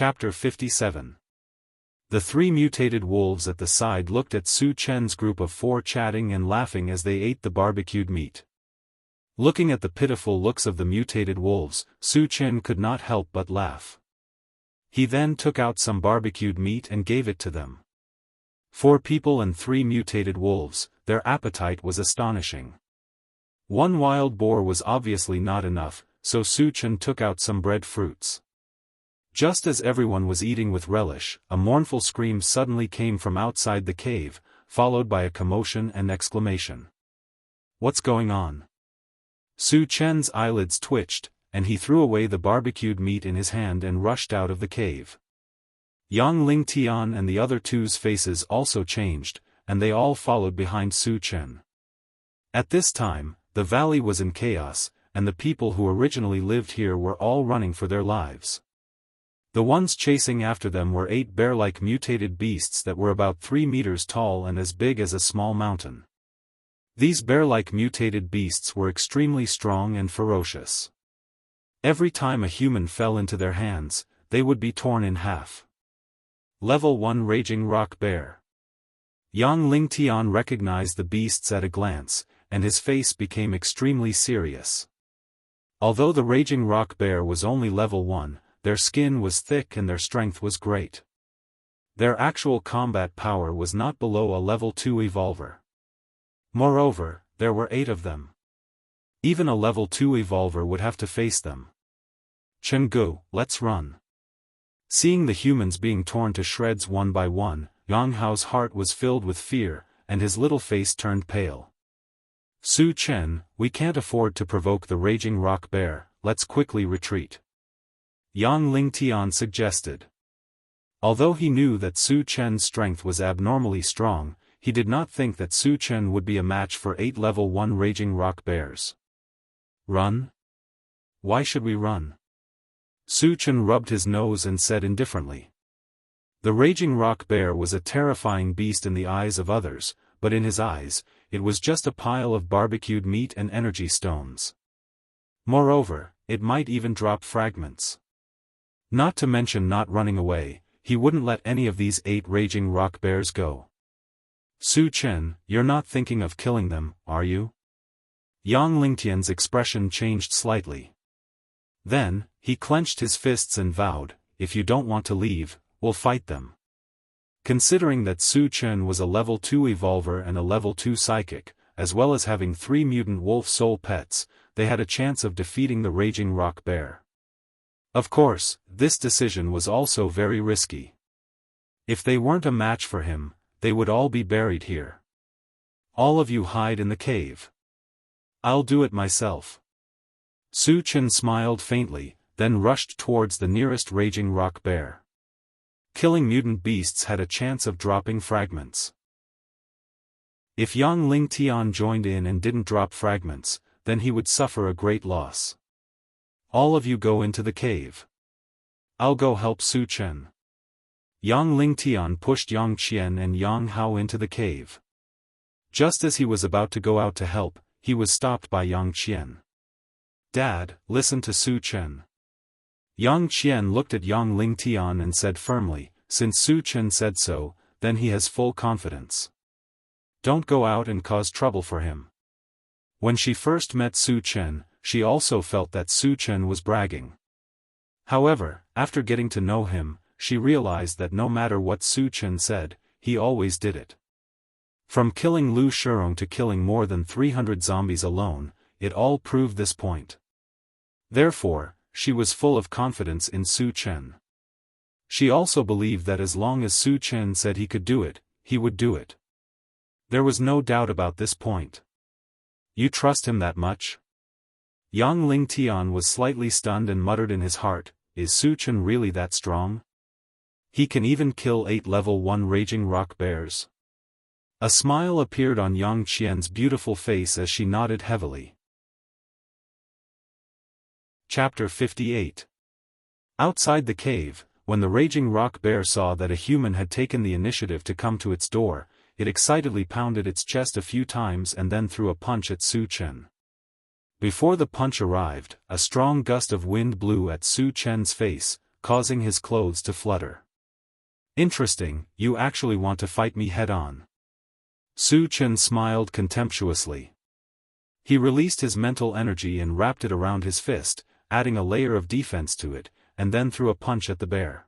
Chapter 57. The three mutated wolves at the side looked at Su Chen's group of four chatting and laughing as they ate the barbecued meat. Looking at the pitiful looks of the mutated wolves, Su Chen could not help but laugh. He then took out some barbecued meat and gave it to them. 4 people and 3 mutated wolves, their appetite was astonishing. 1 wild boar was obviously not enough, so Su Chen took out some breadfruits. Just as everyone was eating with relish, a mournful scream suddenly came from outside the cave, followed by a commotion and exclamation. "What's going on?" Su Chen's eyelids twitched, and he threw away the barbecued meat in his hand and rushed out of the cave. Yang Lingtian and the other two's faces also changed, and they all followed behind Su Chen. At this time, the valley was in chaos, and the people who originally lived here were all running for their lives. The ones chasing after them were 8 bear-like mutated beasts that were about 3 meters tall and as big as a small mountain. These bear-like mutated beasts were extremely strong and ferocious. Every time a human fell into their hands, they would be torn in half. Level 1 Raging Rock Bear. Yang Lingtian recognized the beasts at a glance, and his face became extremely serious. Although the Raging Rock Bear was only level 1, their skin was thick and their strength was great. Their actual combat power was not below a level 2 evolver. Moreover, there were 8 of them. Even a level 2 evolver would have to face them. "Chenggu, let's run." Seeing the humans being torn to shreds one by one, Yang Hao's heart was filled with fear, and his little face turned pale. "Su Chen, we can't afford to provoke the Raging Rock Bear, let's quickly retreat," Yang Lingtian suggested. Although he knew that Su Chen's strength was abnormally strong, he did not think that Su Chen would be a match for 8 level 1 Raging Rock Bears. "Run? Why should we run?" Su Chen rubbed his nose and said indifferently. The Raging Rock Bear was a terrifying beast in the eyes of others, but in his eyes, it was just a pile of barbecued meat and energy stones. Moreover, it might even drop fragments. Not to mention not running away, he wouldn't let any of these 8 Raging Rock Bears go. "Su Chen, you're not thinking of killing them, are you?" Yang Lingtian's expression changed slightly. Then, he clenched his fists and vowed, "If you don't want to leave, we'll fight them." Considering that Su Chen was a level 2 evolver and a level 2 psychic, as well as having 3 mutant wolf soul pets, they had a chance of defeating the Raging Rock Bear. Of course, this decision was also very risky. If they weren't a match for him, they would all be buried here. "All of you hide in the cave. I'll do it myself." Su Chen smiled faintly, then rushed towards the nearest Raging Rock Bear. Killing mutant beasts had a chance of dropping fragments. If Yang Lingtian joined in and didn't drop fragments, then he would suffer a great loss. "All of you go into the cave. I'll go help Su Chen." Yang Lingtian pushed Yang Qian and Yang Hao into the cave. Just as he was about to go out to help, he was stopped by Yang Qian. "Dad, listen to Su Chen." Yang Qian looked at Yang Lingtian and said firmly, "Since Su Chen said so, then he has full confidence. Don't go out and cause trouble for him." When she first met Su Chen, she also felt that Su Chen was bragging. However, after getting to know him, she realized that no matter what Su Chen said, he always did it. From killing Lu Shirong to killing more than 300 zombies alone, it all proved this point. Therefore, she was full of confidence in Su Chen. She also believed that as long as Su Chen said he could do it, he would do it. There was no doubt about this point. "You trust him that much?" Yang Lingtian was slightly stunned and muttered in his heart, "Is Su Chen really that strong? He can even kill 8 level 1 Raging Rock Bears?" A smile appeared on Yang Qian's beautiful face as she nodded heavily. Chapter 58. Outside the cave, when the Raging Rock Bear saw that a human had taken the initiative to come to its door, it excitedly pounded its chest a few times and then threw a punch at Su Chen. Before the punch arrived, a strong gust of wind blew at Su Chen's face, causing his clothes to flutter. Interesting, you actually want to fight me head-on. Su Chen smiled contemptuously. He released his mental energy and wrapped it around his fist, adding a layer of defense to it, and then threw a punch at the bear.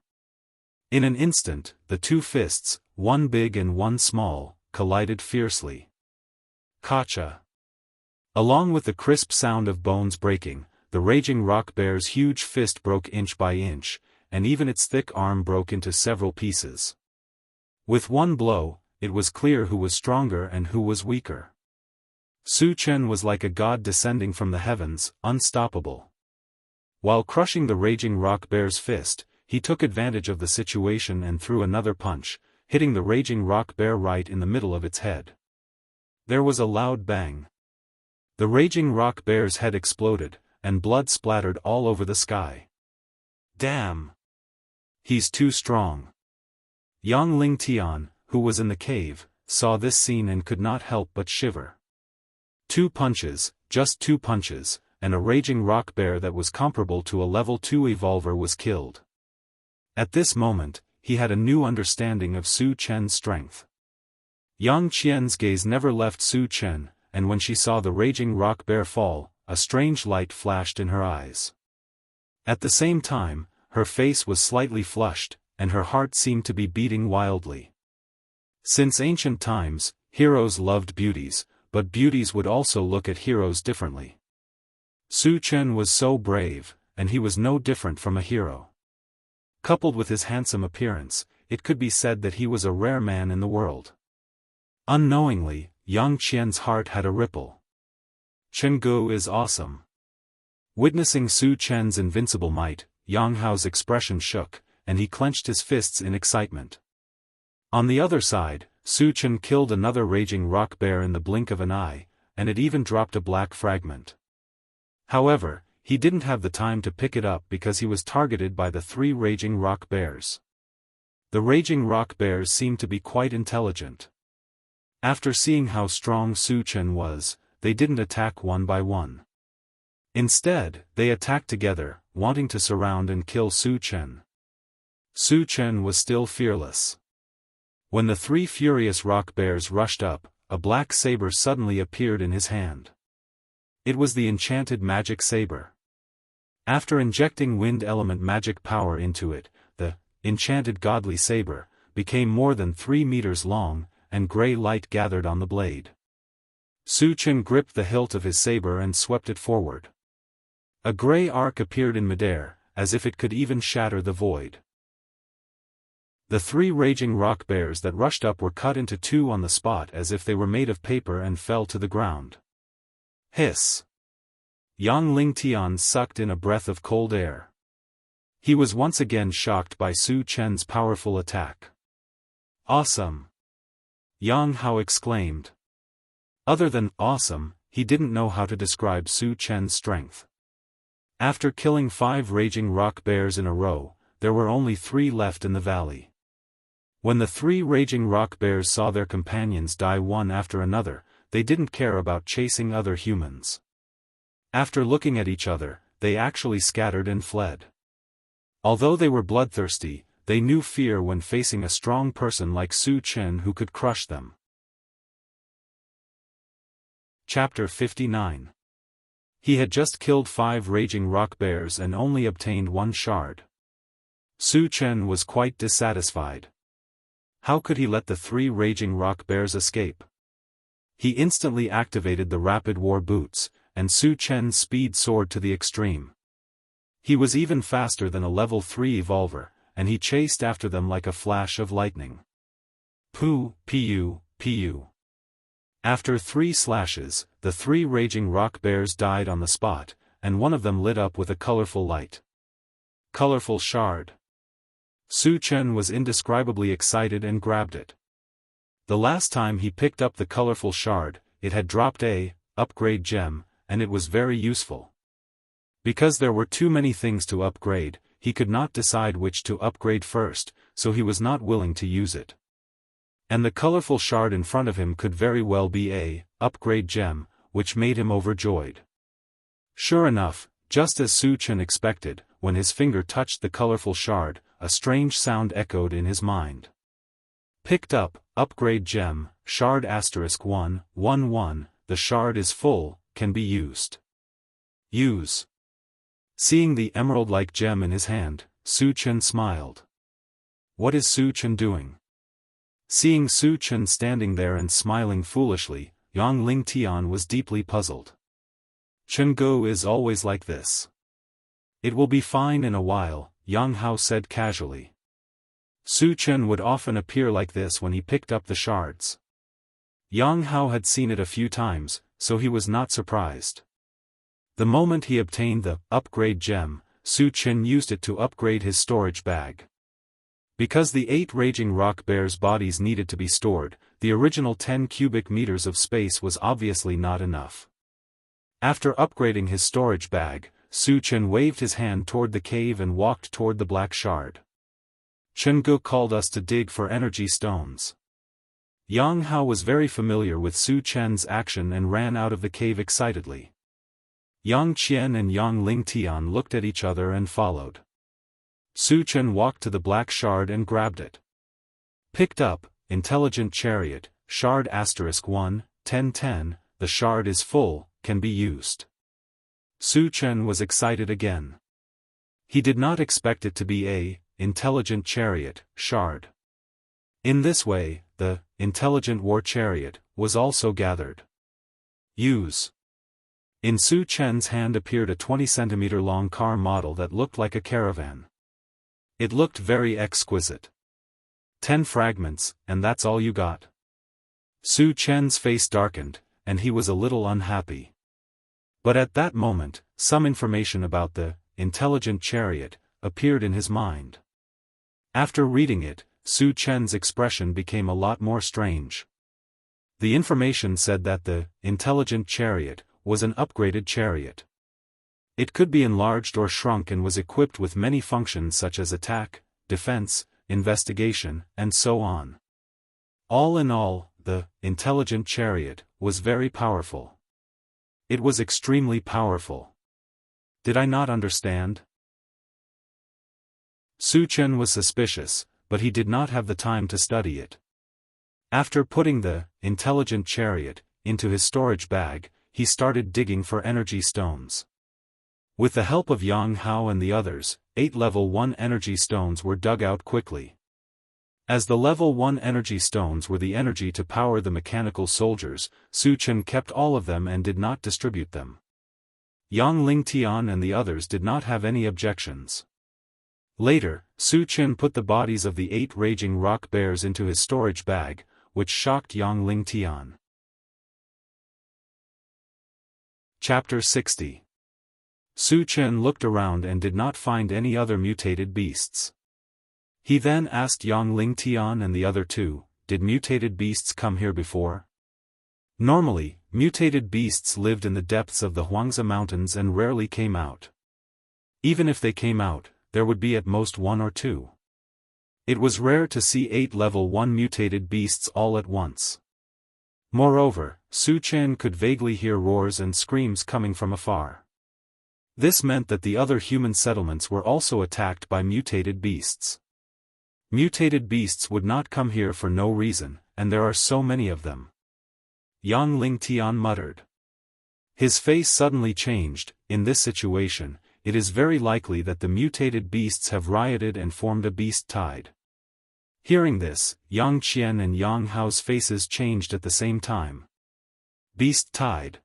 In an instant, the two fists, one big and one small, collided fiercely. Kacha! Along with the crisp sound of bones breaking, the raging rock bear's huge fist broke inch by inch, and even its thick arm broke into several pieces. With one blow, it was clear who was stronger and who was weaker. Su Chen was like a god descending from the heavens, unstoppable. While crushing the raging rock bear's fist, he took advantage of the situation and threw another punch, hitting the raging rock bear right in the middle of its head. There was a loud bang. The raging rock bear's head exploded, and blood splattered all over the sky. Damn! He's too strong. Yang Lingtian, who was in the cave, saw this scene and could not help but shiver. 2 punches, just 2 punches, and a raging rock bear that was comparable to a level 2 evolver was killed. At this moment, he had a new understanding of Su Chen's strength. Yang Qian's gaze never left Su Chen, and when she saw the raging rock bear fall, a strange light flashed in her eyes. At the same time, her face was slightly flushed, and her heart seemed to be beating wildly. Since ancient times, heroes loved beauties, but beauties would also look at heroes differently. Su Chen was so brave, and he was no different from a hero. Coupled with his handsome appearance, it could be said that he was a rare man in the world. Unknowingly, Yang Qian's heart had a ripple. Chenggu is awesome. Witnessing Su Chen's invincible might, Yang Hao's expression shook, and he clenched his fists in excitement. On the other side, Su Chen killed another raging rock bear in the blink of an eye, and it even dropped a black fragment. However, he didn't have the time to pick it up because he was targeted by the 3 raging rock bears. The raging rock bears seemed to be quite intelligent. After seeing how strong Su Chen was, they didn't attack one by one. Instead, they attacked together, wanting to surround and kill Su Chen. Su Chen was still fearless. When the 3 furious rock bears rushed up, a black saber suddenly appeared in his hand. It was the enchanted magic saber. After injecting wind element magic power into it, the enchanted godly saber became more than 3 meters long, and gray light gathered on the blade. Su Chen gripped the hilt of his saber and swept it forward. A gray arc appeared in midair, as if it could even shatter the void. The 3 raging rock bears that rushed up were cut into 2 on the spot as if they were made of paper and fell to the ground. Hiss! Yang Lingtian sucked in a breath of cold air. He was once again shocked by Su Chen's powerful attack. Awesome! Yang Hao exclaimed. Other than awesome, he didn't know how to describe Su Chen's strength. After killing 5 raging rock bears in a row, there were only 3 left in the valley. When the 3 raging rock bears saw their companions die one after another, they didn't care about chasing other humans. After looking at each other, they actually scattered and fled. Although they were bloodthirsty, they knew fear when facing a strong person like Su Chen who could crush them. Chapter 59. He had just killed 5 raging rock bears and only obtained 1 shard. Su Chen was quite dissatisfied. How could he let the 3 raging rock bears escape? He instantly activated the rapid war boots, and Su Chen's speed soared to the extreme. He was even faster than a level 3 evolver, and he chased after them like a flash of lightning. Pu, pu, pu. After 3 slashes, the 3 raging rock bears died on the spot, and one of them lit up with a colorful light. Colorful shard. Su Chen was indescribably excited and grabbed it. The last time he picked up the colorful shard, it had dropped a upgrade gem, and it was very useful. Because there were too many things to upgrade, he could not decide which to upgrade first, so he was not willing to use it. And the colorful shard in front of him could very well be a upgrade gem, which made him overjoyed. Sure enough, just as Su Chen expected, when his finger touched the colorful shard, a strange sound echoed in his mind. Picked up, upgrade gem, shard *111, the shard is full, can be used. Use. Seeing the emerald-like gem in his hand, Su Chen smiled. What is Su Chen doing? Seeing Su Chen standing there and smiling foolishly, Yang Ling Tian was deeply puzzled. Chen Go is always like this. It will be fine in a while, Yang Hao said casually. Su Chen would often appear like this when he picked up the shards. Yang Hao had seen it a few times, so he was not surprised. The moment he obtained the upgrade gem, Su Chen used it to upgrade his storage bag. Because the 8 raging rock bears' bodies needed to be stored, the original 10 cubic meters of space was obviously not enough. After upgrading his storage bag, Su Chen waved his hand toward the cave and walked toward the black shard. Chen Ge called us to dig for energy stones. Yang Hao was very familiar with Su Chen's action and ran out of the cave excitedly. Yang Qian and Yang Ling Tian looked at each other and followed. Su Chen walked to the black shard and grabbed it. Picked up, intelligent chariot, shard *11010, the shard is full, can be used. Su Chen was excited again. He did not expect it to be a intelligent chariot, shard. In this way, the intelligent war chariot was also gathered. Use. In Su Chen's hand appeared a 20-centimeter long car model that looked like a caravan. It looked very exquisite. 10 fragments, and that's all you got? Su Chen's face darkened, and he was a little unhappy. But at that moment, some information about the intelligent chariot appeared in his mind. After reading it, Su Chen's expression became a lot more strange. The information said that the intelligent chariot was an upgraded chariot. It could be enlarged or shrunk and was equipped with many functions such as attack, defense, investigation, and so on. All in all, the intelligent chariot was very powerful. It was extremely powerful. Did I not understand? Su Chen was suspicious, but he did not have the time to study it. After putting the intelligent chariot into his storage bag, he started digging for energy stones. With the help of Yang Hao and the others, 8 level 1 energy stones were dug out quickly. As the level 1 energy stones were the energy to power the mechanical soldiers, Su Chen kept all of them and did not distribute them. Yang Ling Tian and the others did not have any objections. Later, Su Chen put the bodies of the 8 raging rock bears into his storage bag, which shocked Yang Ling Tian. Chapter 60. Su Chen looked around and did not find any other mutated beasts. He then asked Yang Ling Tian and the other 2, did mutated beasts come here before? Normally, mutated beasts lived in the depths of the Huangzi Mountains and rarely came out. Even if they came out, there would be at most 1 or 2. It was rare to see 8 level 1 mutated beasts all at once. Moreover, Su Chen could vaguely hear roars and screams coming from afar. This meant that the other human settlements were also attacked by mutated beasts. Mutated beasts would not come here for no reason, and there are so many of them. Yang Ling Tian muttered. His face suddenly changed. In this situation, it is very likely that the mutated beasts have rioted and formed a beast tide. Hearing this, Yang Qian and Yang Hao's faces changed at the same time. Beast tide.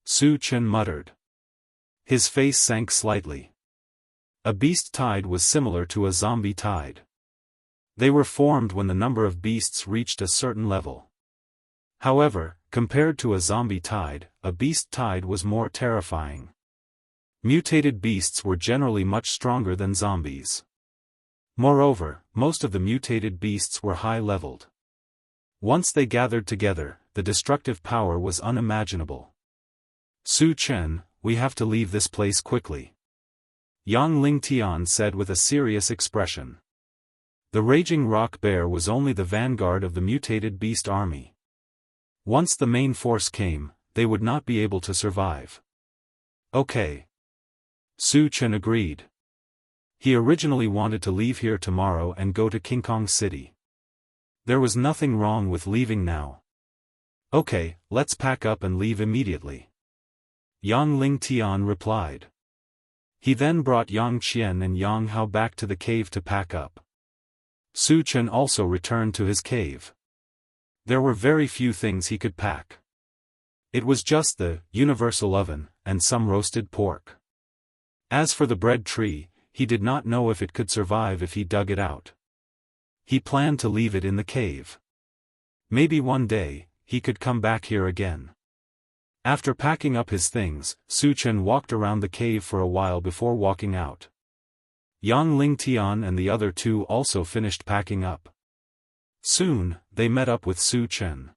Su Chen muttered. His face sank slightly. A beast tide was similar to a zombie tide. They were formed when the number of beasts reached a certain level. However, compared to a zombie tide, a beast tide was more terrifying. Mutated beasts were generally much stronger than zombies. Moreover, most of the mutated beasts were high-leveled. Once they gathered together, the destructive power was unimaginable. Su Chen, we have to leave this place quickly. Yang Ling Tian said with a serious expression. The raging rock bear was only the vanguard of the mutated beast army. Once the main force came, they would not be able to survive. Okay. Su Chen agreed. He originally wanted to leave here tomorrow and go to King Kong City. There was nothing wrong with leaving now. Okay, let's pack up and leave immediately. Yang Ling Tian replied. He then brought Yang Qian and Yang Hao back to the cave to pack up. Su Chen also returned to his cave. There were very few things he could pack. It was just the universal oven and some roasted pork. As for the bread tree, he did not know if it could survive if he dug it out. He planned to leave it in the cave. Maybe one day, he could come back here again. After packing up his things, Su Chen walked around the cave for a while before walking out. Yang Ling Tian and the other two also finished packing up. Soon, they met up with Su Chen.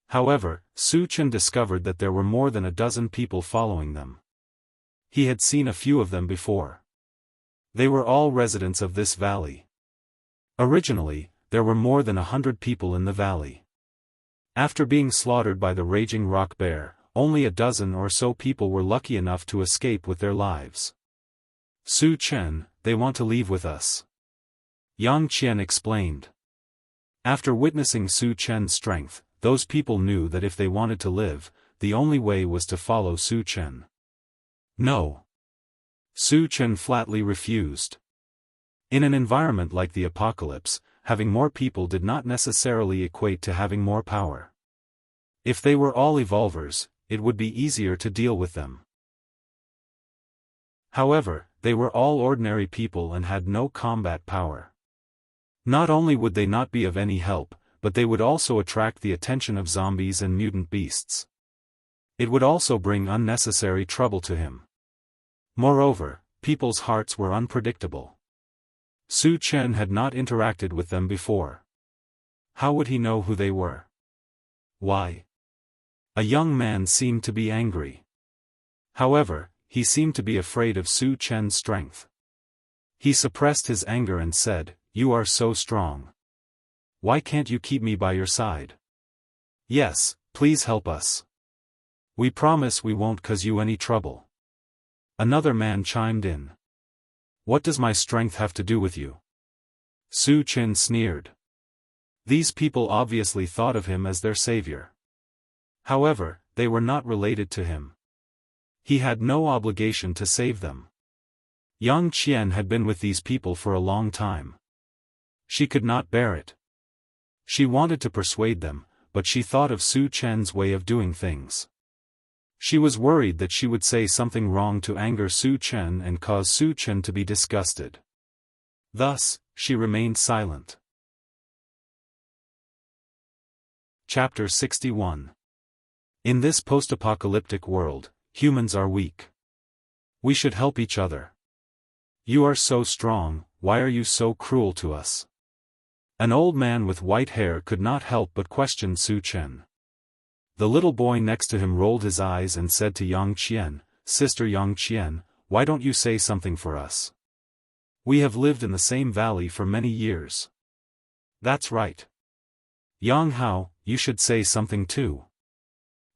However, Su Chen discovered that there were more than a dozen people following them. He had seen a few of them before. They were all residents of this valley. Originally, there were more than 100 people in the valley. After being slaughtered by the raging rock bear, only a dozen or so people were lucky enough to escape with their lives. Su Chen, they want to leave with us. Yang Qian explained. After witnessing Su Chen's strength, those people knew that if they wanted to live, the only way was to follow Su Chen. No. Su Chen flatly refused. In an environment like the apocalypse, having more people did not necessarily equate to having more power. If they were all evolvers, it would be easier to deal with them. However, they were all ordinary people and had no combat power. Not only would they not be of any help, but they would also attract the attention of zombies and mutant beasts. It would also bring unnecessary trouble to him. Moreover, people's hearts were unpredictable. Su Chen had not interacted with them before. How would he know who they were? Why? A young man seemed to be angry. However, he seemed to be afraid of Su Chen's strength. He suppressed his anger and said, "You are so strong. Why can't you keep me by your side? Yes, please help us. We promise we won't cause you any trouble." Another man chimed in. "What does my strength have to do with you?" Su Chen sneered. These people obviously thought of him as their savior. However, they were not related to him. He had no obligation to save them. Yang Qian had been with these people for a long time. She could not bear it. She wanted to persuade them, but she thought of Su Chen's way of doing things. She was worried that she would say something wrong to anger Su Chen and cause Su Chen to be disgusted. Thus, she remained silent. Chapter 61. In this post-apocalyptic world, humans are weak. We should help each other. You are so strong, why are you so cruel to us? An old man with white hair could not help but question Su Chen. The little boy next to him rolled his eyes and said to Yang Qian, "Sister Yang Qian, why don't you say something for us? We have lived in the same valley for many years." "That's right. Yang Hao, you should say something too.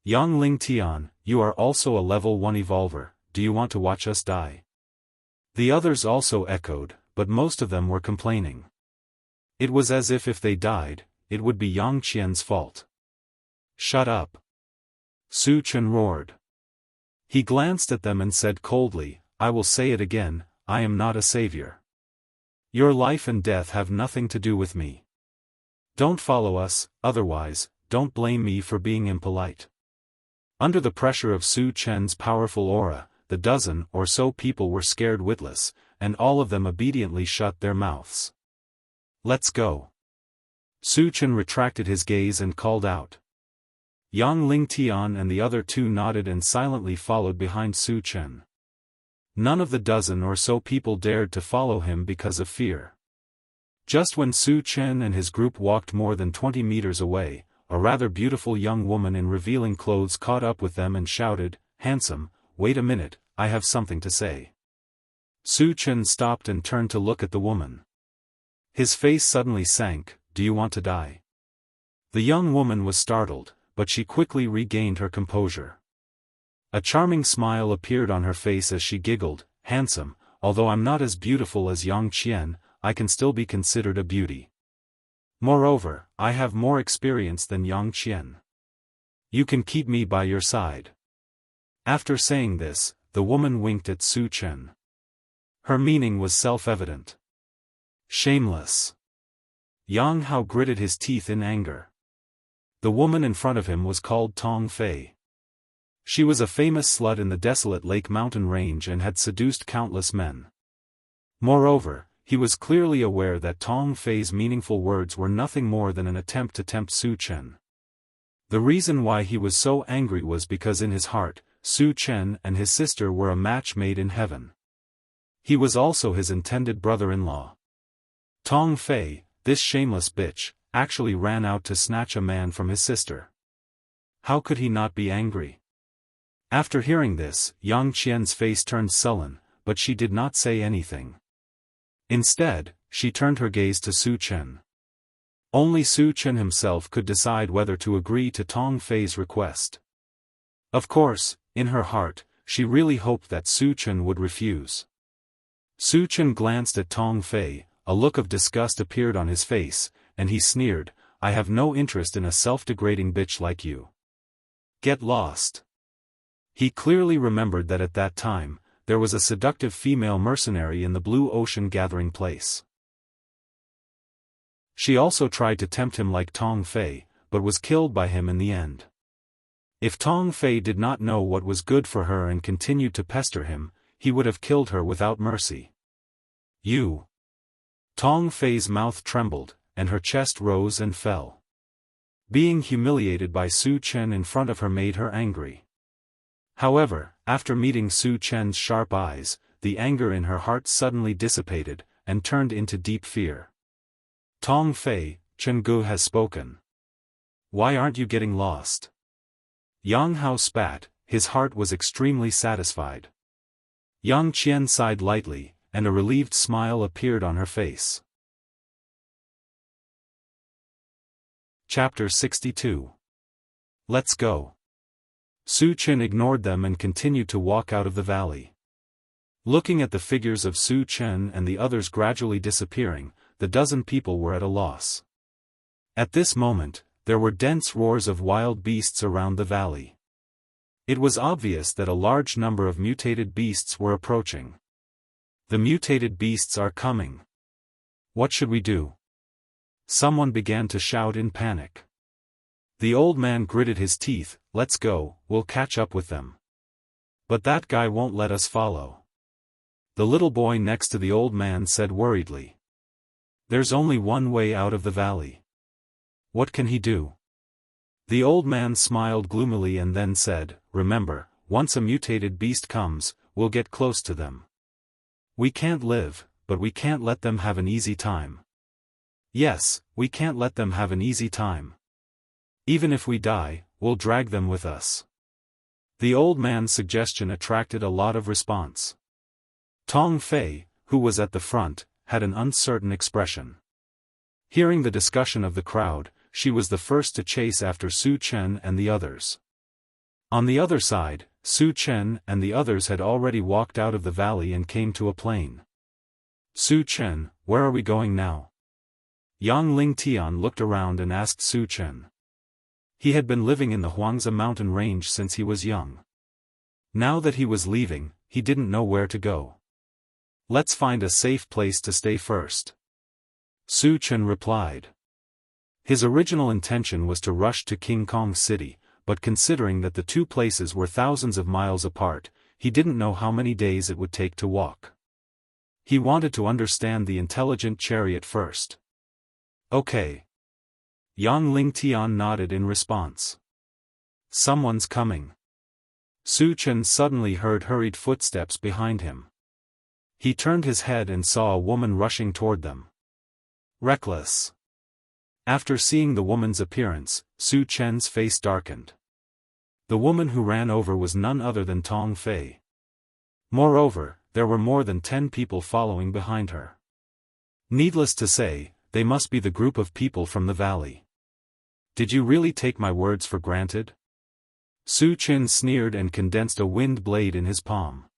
Yang Ling Tian, you are also a level 1 evolver, do you want to watch us die?" The others also echoed, but most of them were complaining. It was as if they died, it would be Yang Qian's fault. "Shut up!" Su Chen roared. He glanced at them and said coldly, "I will say it again, I am not a savior. Your life and death have nothing to do with me. Don't follow us, otherwise, don't blame me for being impolite." Under the pressure of Su Chen's powerful aura, the dozen or so people were scared witless, and all of them obediently shut their mouths. "Let's go." Su Chen retracted his gaze and called out. Yang Ling Tian and the other two nodded and silently followed behind Su Chen. None of the dozen or so people dared to follow him because of fear. Just when Su Chen and his group walked more than 20 meters away, a rather beautiful young woman in revealing clothes caught up with them and shouted, "Handsome, wait a minute, I have something to say." Su Chen stopped and turned to look at the woman. His face suddenly sank. "Do you want to die?" The young woman was startled, but she quickly regained her composure. A charming smile appeared on her face as she giggled, "Handsome, although I'm not as beautiful as Yang Qian, I can still be considered a beauty. Moreover, I have more experience than Yang Qian. You can keep me by your side." After saying this, the woman winked at Su Chen. Her meaning was self-evident. Shameless. Yang Hao gritted his teeth in anger. The woman in front of him was called Tong Fei. She was a famous slut in the desolate Lake Mountain range and had seduced countless men. Moreover, he was clearly aware that Tong Fei's meaningful words were nothing more than an attempt to tempt Su Chen. The reason why he was so angry was because in his heart, Su Chen and his sister were a match made in heaven. He was also his intended brother-in-law. Tong Fei, this shameless bitch, actually ran out to snatch a man from his sister. How could he not be angry? After hearing this, Yang Qian's face turned sullen, but she did not say anything. Instead, she turned her gaze to Su Chen. Only Su Chen himself could decide whether to agree to Tong Fei's request. Of course, in her heart, she really hoped that Su Chen would refuse. Su Chen glanced at Tong Fei, a look of disgust appeared on his face, and he sneered, "I have no interest in a self-degrading bitch like you. Get lost." He clearly remembered that at that time, there was a seductive female mercenary in the Blue Ocean gathering place. She also tried to tempt him like Tong Fei, but was killed by him in the end. If Tong Fei did not know what was good for her and continued to pester him, he would have killed her without mercy. "You." Tong Fei's mouth trembled, and her chest rose and fell. Being humiliated by Su Chen in front of her made her angry. However, after meeting Su Chen's sharp eyes, the anger in her heart suddenly dissipated, and turned into deep fear. "Tong Fei, Chen Gu has spoken. Why aren't you getting lost?" Yang Hao spat, his heart was extremely satisfied. Yang Qian sighed lightly, and a relieved smile appeared on her face. Chapter 62. Let's go. Su Chen ignored them and continued to walk out of the valley. Looking at the figures of Su Chen and the others gradually disappearing, the dozen people were at a loss. At this moment, there were dense roars of wild beasts around the valley. It was obvious that a large number of mutated beasts were approaching. "The mutated beasts are coming. What should we do?" Someone began to shout in panic. The old man gritted his teeth, "Let's go, we'll catch up with them." "But that guy won't let us follow." The little boy next to the old man said worriedly. "There's only one way out of the valley. What can he do?" The old man smiled gloomily and then said, "Remember, once a mutated beast comes, we'll get close to them. We can't live, but we can't let them have an easy time. Yes, we can't let them have an easy time. Even if we die, we'll drag them with us." The old man's suggestion attracted a lot of response. Tong Fei, who was at the front, had an uncertain expression. Hearing the discussion of the crowd, she was the first to chase after Su Chen and the others. On the other side, Su Chen and the others had already walked out of the valley and came to a plain. "Su Chen, where are we going now?" Yang Ling Tian looked around and asked Su Chen. He had been living in the Huangzi mountain range since he was young. Now that he was leaving, he didn't know where to go. "Let's find a safe place to stay first," Su Chen replied. His original intention was to rush to King Kong City, but considering that the two places were thousands of miles apart, he didn't know how many days it would take to walk. He wanted to understand the intelligent chariot first. "Okay." Yang Ling Tian nodded in response. "Someone's coming." Su Chen suddenly heard hurried footsteps behind him. He turned his head and saw a woman rushing toward them. Reckless. After seeing the woman's appearance, Su Chen's face darkened. The woman who ran over was none other than Tong Fei. Moreover, there were more than 10 people following behind her. Needless to say, they must be the group of people from the valley. "Did you really take my words for granted?" Su Chen sneered and condensed a wind blade in his palm.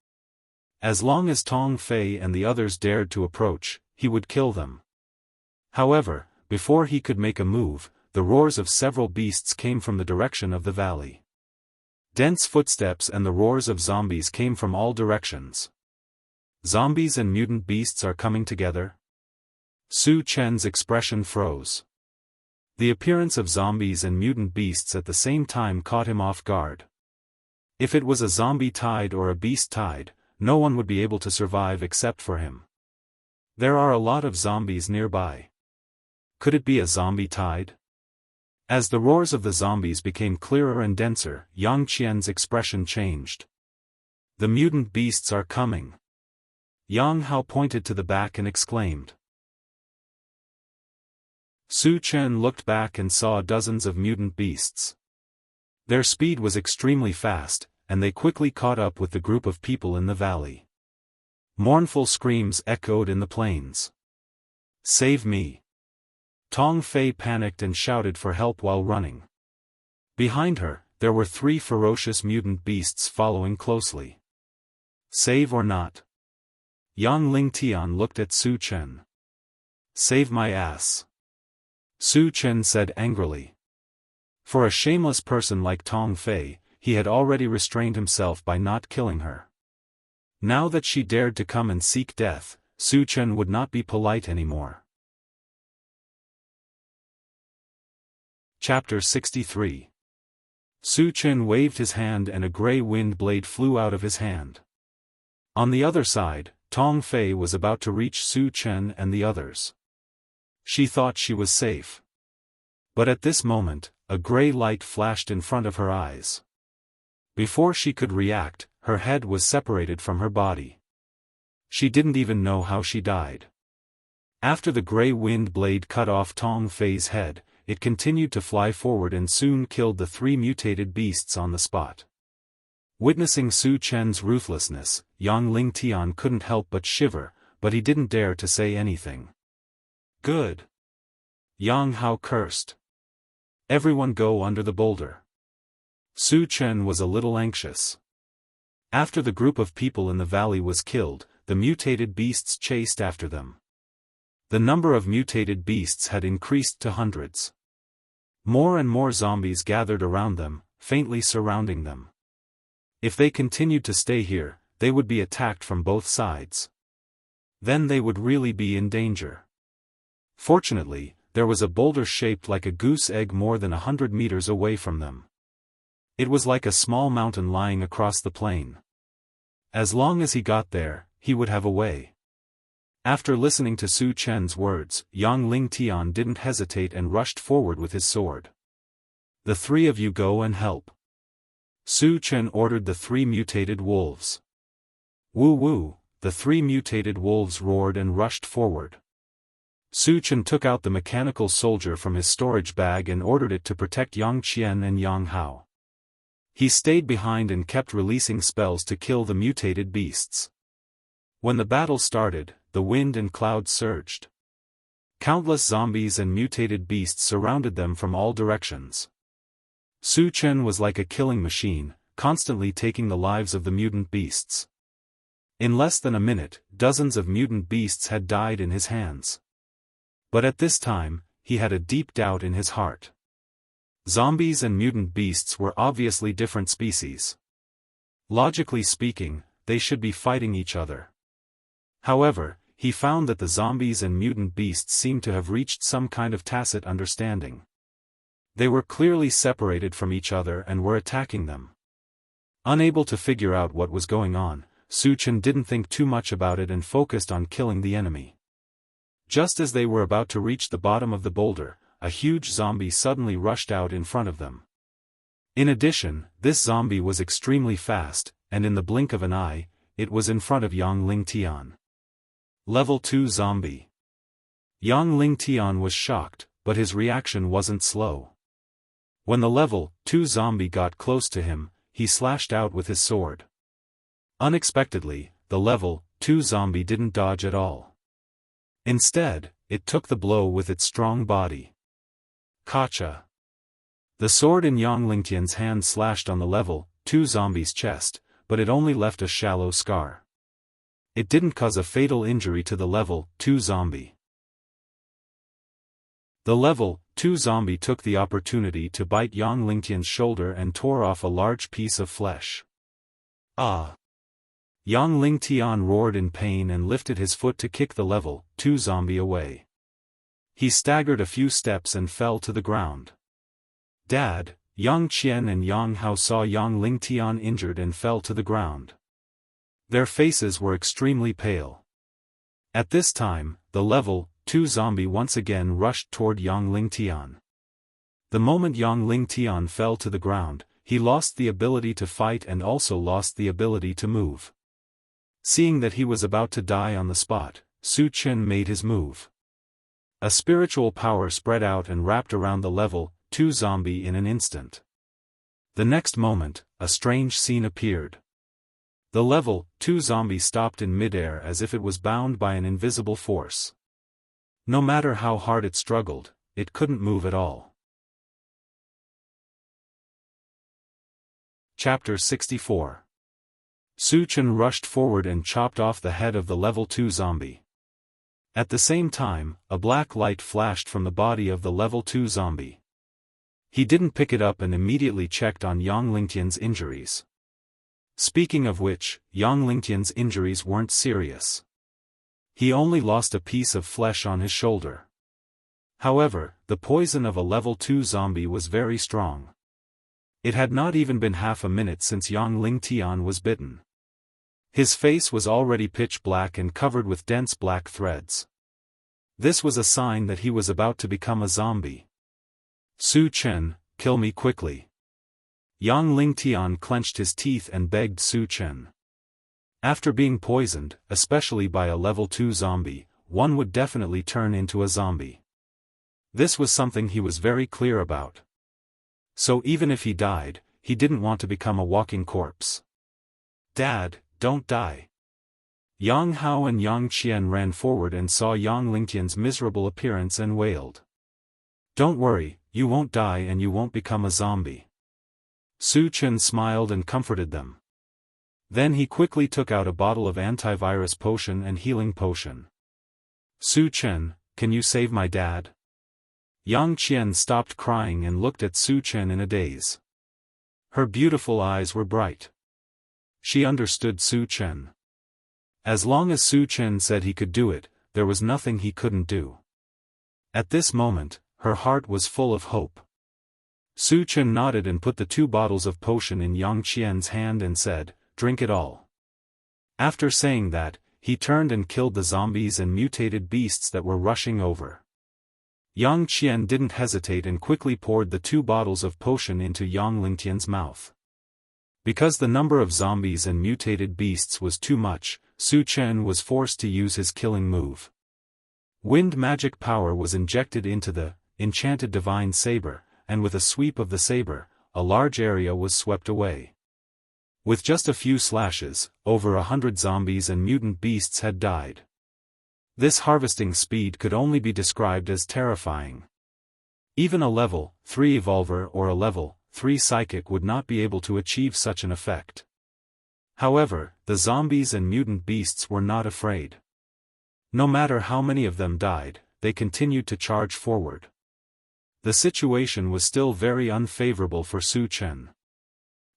As long as Tong Fei and the others dared to approach, he would kill them. However, before he could make a move, the roars of several beasts came from the direction of the valley. Dense footsteps and the roars of zombies came from all directions. Zombies and mutant beasts are coming together? Su Chen's expression froze. The appearance of zombies and mutant beasts at the same time caught him off guard. If it was a zombie tide or a beast tide, no one would be able to survive except for him. There are a lot of zombies nearby. Could it be a zombie tide? As the roars of the zombies became clearer and denser, Yang Qian's expression changed. The mutant beasts are coming. Yang Hao pointed to the back and exclaimed. Su Chen looked back and saw dozens of mutant beasts. Their speed was extremely fast, and they quickly caught up with the group of people in the valley. Mournful screams echoed in the plains. "Save me!" Tong Fei panicked and shouted for help while running. Behind her, there were 3 ferocious mutant beasts following closely. Save or not? Yang Lingtian looked at Su Chen. Save my ass. Su Chen said angrily. For a shameless person like Tong Fei, he had already restrained himself by not killing her. Now that she dared to come and seek death, Su Chen would not be polite anymore. Chapter 63. Su Chen waved his hand and a grey wind blade flew out of his hand. On the other side, Tong Fei was about to reach Su Chen and the others. She thought she was safe. But at this moment, a grey light flashed in front of her eyes. Before she could react, her head was separated from her body. She didn't even know how she died. After the grey wind blade cut off Tong Fei's head, it continued to fly forward and soon killed the 3 mutated beasts on the spot. Witnessing Su Chen's ruthlessness, Yang Lingtian couldn't help but shiver, but he didn't dare to say anything. Good. Yang Hao cursed. Everyone go under the boulder. Su Chen was a little anxious. After the group of people in the valley was killed, the mutated beasts chased after them. The number of mutated beasts had increased to hundreds. More and more zombies gathered around them, faintly surrounding them. If they continued to stay here, they would be attacked from both sides. Then they would really be in danger. Fortunately, there was a boulder shaped like a goose egg more than 100 meters away from them. It was like a small mountain lying across the plain. As long as he got there, he would have a way. After listening to Su Chen's words, Yang Lingtian didn't hesitate and rushed forward with his sword. The 3 of you go and help. Su Chen ordered the 3 mutated wolves. Woo woo, the 3 mutated wolves roared and rushed forward. Su Chen took out the mechanical soldier from his storage bag and ordered it to protect Yang Qian and Yang Hao. He stayed behind and kept releasing spells to kill the mutated beasts. When the battle started, the wind and clouds surged. Countless zombies and mutated beasts surrounded them from all directions. Su Chen was like a killing machine, constantly taking the lives of the mutant beasts. In less than a minute, dozens of mutant beasts had died in his hands. But at this time, he had a deep doubt in his heart. Zombies and mutant beasts were obviously different species. Logically speaking, they should be fighting each other. However, he found that the zombies and mutant beasts seemed to have reached some kind of tacit understanding. They were clearly separated from each other and were attacking them. Unable to figure out what was going on, Su Chen didn't think too much about it and focused on killing the enemy. Just as they were about to reach the bottom of the boulder, a huge zombie suddenly rushed out in front of them. In addition, this zombie was extremely fast, and in the blink of an eye, it was in front of Yang Lingtian. Level 2 Zombie. Yang Lingtian was shocked, but his reaction wasn't slow. When the Level 2 zombie got close to him, he slashed out with his sword. Unexpectedly, the Level 2 zombie didn't dodge at all. Instead, it took the blow with its strong body. Gotcha. The sword in Yang Lingtian's hand slashed on the Level 2 zombie's chest, but it only left a shallow scar. It didn't cause a fatal injury to the level 2 zombie. The level 2 zombie took the opportunity to bite Yang Lingtian's shoulder and tore off a large piece of flesh. Ah! Yang Lingtian roared in pain and lifted his foot to kick the level 2 zombie away. He staggered a few steps and fell to the ground. Dad, Yang Qian and Yang Hao saw Yang Lingtian injured and fell to the ground. Their faces were extremely pale. At this time, the level 2 zombie once again rushed toward Yang Lingtian. The moment Yang Lingtian fell to the ground, he lost the ability to fight and also lost the ability to move. Seeing that he was about to die on the spot, Su Chen made his move. A spiritual power spread out and wrapped around the level 2 zombie in an instant. The next moment, a strange scene appeared. The level 2 zombie stopped in midair as if it was bound by an invisible force. No matter how hard it struggled, it couldn't move at all. Chapter 64. Su Chen rushed forward and chopped off the head of the level 2 zombie. At the same time, a black light flashed from the body of the level 2 zombie. He didn't pick it up and immediately checked on Yang Lingtian's injuries. Speaking of which, Yang Lingtian's injuries weren't serious. He only lost a piece of flesh on his shoulder. However, the poison of a level 2 zombie was very strong. It had not even been half a minute since Yang Lingtian was bitten. His face was already pitch black and covered with dense black threads. This was a sign that he was about to become a zombie. Su Chen, kill me quickly. Yang Lingtian clenched his teeth and begged Su Chen. After being poisoned, especially by a level 2 zombie, one would definitely turn into a zombie. This was something he was very clear about. So even if he died, he didn't want to become a walking corpse. Dad, don't die. Yang Hao and Yang Qian ran forward and saw Yang Lingtian's miserable appearance and wailed. Don't worry, you won't die and you won't become a zombie. Su Chen smiled and comforted them. Then he quickly took out a bottle of antivirus potion and healing potion. Su Chen, can you save my dad? Yang Qian stopped crying and looked at Su Chen in a daze. Her beautiful eyes were bright. She understood Su Chen. As long as Su Chen said he could do it, there was nothing he couldn't do. At this moment, her heart was full of hope. Su Chen nodded and put the 2 bottles of potion in Yang Qian's hand and said, drink it all. After saying that, he turned and killed the zombies and mutated beasts that were rushing over. Yang Qian didn't hesitate and quickly poured the 2 bottles of potion into Yang Lingtian's mouth. Because the number of zombies and mutated beasts was too much, Su Chen was forced to use his killing move. Wind magic power was injected into the enchanted divine saber, and with a sweep of the saber, a large area was swept away. With just a few slashes, over 100 zombies and mutant beasts had died. This harvesting speed could only be described as terrifying. Even a level 3 evolver or a level 3 psychic would not be able to achieve such an effect. However, the zombies and mutant beasts were not afraid. No matter how many of them died, they continued to charge forward. The situation was still very unfavorable for Su Chen.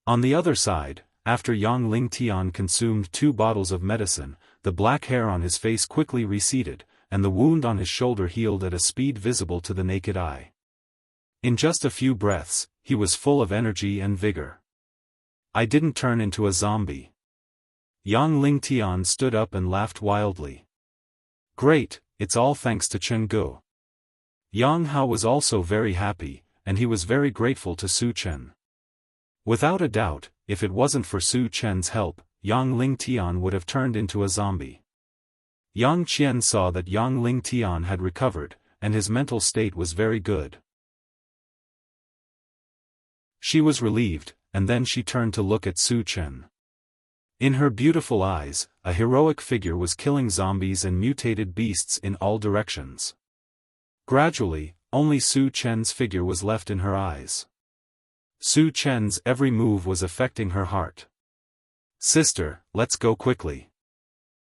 On the other side, after Yang Lingtian consumed 2 bottles of medicine, the black hair on his face quickly receded, and the wound on his shoulder healed at a speed visible to the naked eye. In just a few breaths, he was full of energy and vigor. I didn't turn into a zombie. Yang Lingtian stood up and laughed wildly. Great, it's all thanks to Chenggu. Yang Hao was also very happy, and he was very grateful to Su Chen. Without a doubt, if it wasn't for Su Chen's help, Yang Lingtian would have turned into a zombie. Yang Qian saw that Yang Lingtian had recovered, and his mental state was very good. She was relieved, and then she turned to look at Su Chen. In her beautiful eyes, a heroic figure was killing zombies and mutated beasts in all directions. Gradually, only Su Chen's figure was left in her eyes. Su Chen's every move was affecting her heart. Sister, let's go quickly.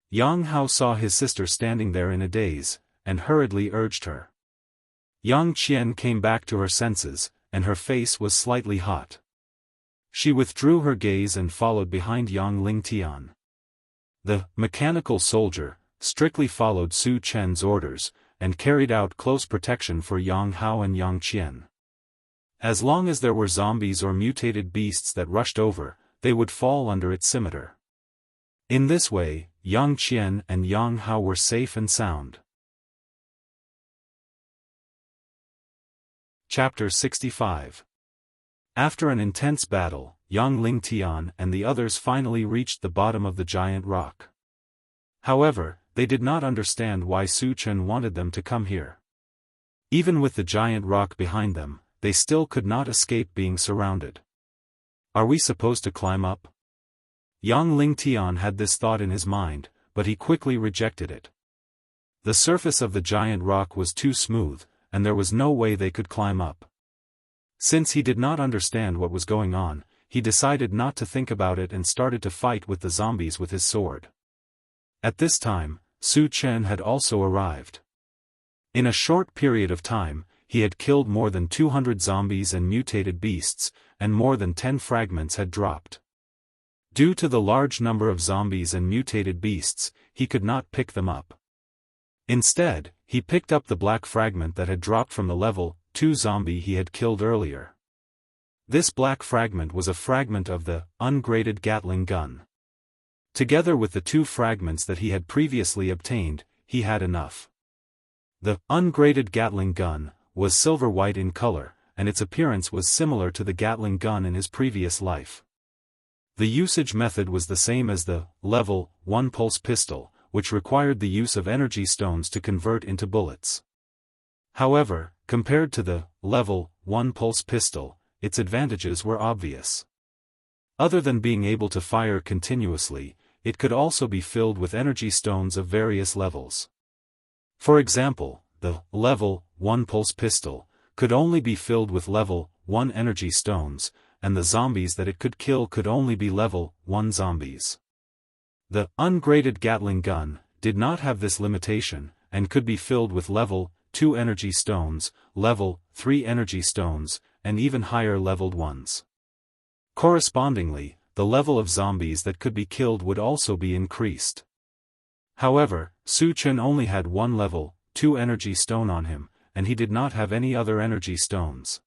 Yang Hao saw his sister standing there in a daze, and hurriedly urged her. Yang Qian came back to her senses, and her face was slightly hot. She withdrew her gaze and followed behind Yang Lingtian. The mechanical soldier strictly followed Su Chen's orders, and carried out close protection for Yang Hao and Yang Qian. As long as there were zombies or mutated beasts that rushed over, they would fall under its scimitar. In this way, Yang Qian and Yang Hao were safe and sound. Chapter 65. After an intense battle, Yang Lingtian and the others finally reached the bottom of the giant rock. However, they did not understand why Su Chen wanted them to come here. Even with the giant rock behind them, they still could not escape being surrounded. Are we supposed to climb up? Yang Lingtian had this thought in his mind, but he quickly rejected it. The surface of the giant rock was too smooth, and there was no way they could climb up. Since he did not understand what was going on, he decided not to think about it and started to fight with the zombies with his sword. At this time, Su Chen had also arrived. In a short period of time, he had killed more than 200 zombies and mutated beasts, and more than 10 fragments had dropped. Due to the large number of zombies and mutated beasts, he could not pick them up. Instead, he picked up the black fragment that had dropped from the level 2 zombie he had killed earlier. This black fragment was a fragment of the ungraded Gatling gun. Together with the 2 fragments that he had previously obtained, he had enough. The ungraded Gatling gun was silver-white in color, and its appearance was similar to the Gatling gun in his previous life. The usage method was the same as the level 1 pulse pistol, which required the use of energy stones to convert into bullets. However, compared to the level 1 pulse pistol, its advantages were obvious. Other than being able to fire continuously, it could also be filled with energy stones of various levels. For example, the level 1 pulse pistol could only be filled with level 1 energy stones, and the zombies that it could kill could only be level 1 zombies. The ungraded Gatling gun did not have this limitation, and could be filled with level 2 energy stones, level 3 energy stones, and even higher leveled ones. Correspondingly, the level of zombies that could be killed would also be increased. However, Su Chen only had 1 level 2 energy stone on him, and he did not have any other energy stones.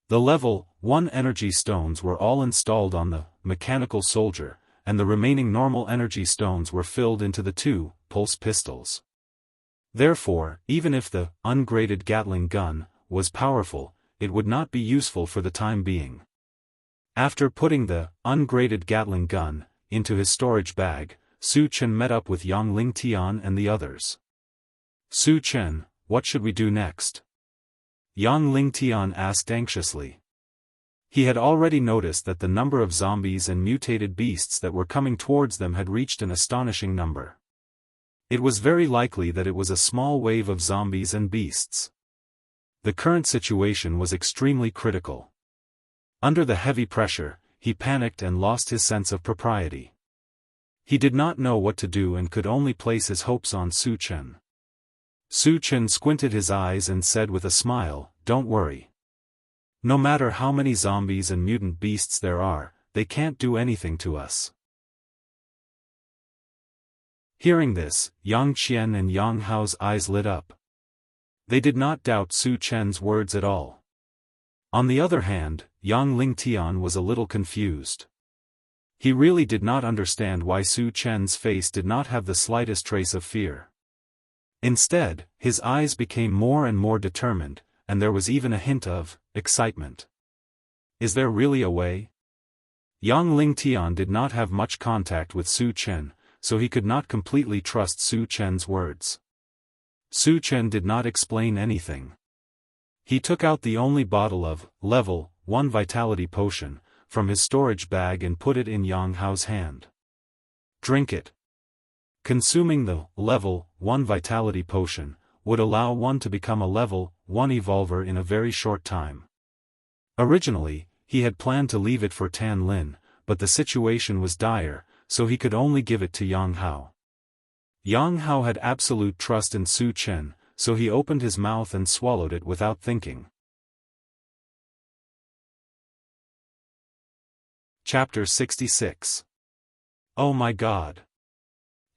The level 1 energy stones were all installed on the mechanical soldier, and the remaining normal energy stones were filled into the 2 pulse pistols. Therefore, even if the ungraded Gatling gun was powerful, it would not be useful for the time being. After putting the ungraded Gatling gun into his storage bag, Su Chen met up with Yang Lingtian and the others. Su Chen, what should we do next? Yang Lingtian asked anxiously. He had already noticed that the number of zombies and mutated beasts that were coming towards them had reached an astonishing number. It was very likely that it was a small wave of zombies and beasts. The current situation was extremely critical. Under the heavy pressure, he panicked and lost his sense of propriety. He did not know what to do and could only place his hopes on Su Chen. Su Chen squinted his eyes and said with a smile, "Don't worry. No matter how many zombies and mutant beasts there are, they can't do anything to us." Hearing this, Yang Qian and Yang Hao's eyes lit up. They did not doubt Su Chen's words at all. On the other hand, Yang Lingtian was a little confused. He really did not understand why Su Chen's face did not have the slightest trace of fear. Instead, his eyes became more and more determined, and there was even a hint of excitement. Is there really a way? Yang Lingtian did not have much contact with Su Chen, so he could not completely trust Su Chen's words. Su Chen did not explain anything. He took out the only bottle of level 1 vitality potion from his storage bag and put it in Yang Hao's hand. Drink it. Consuming the level 1 vitality potion would allow one to become a level 1 evolver in a very short time. Originally, he had planned to leave it for Tan Lin, but the situation was dire, so he could only give it to Yang Hao. Yang Hao had absolute trust in Su Chen, so he opened his mouth and swallowed it without thinking. Chapter 66. Oh my God!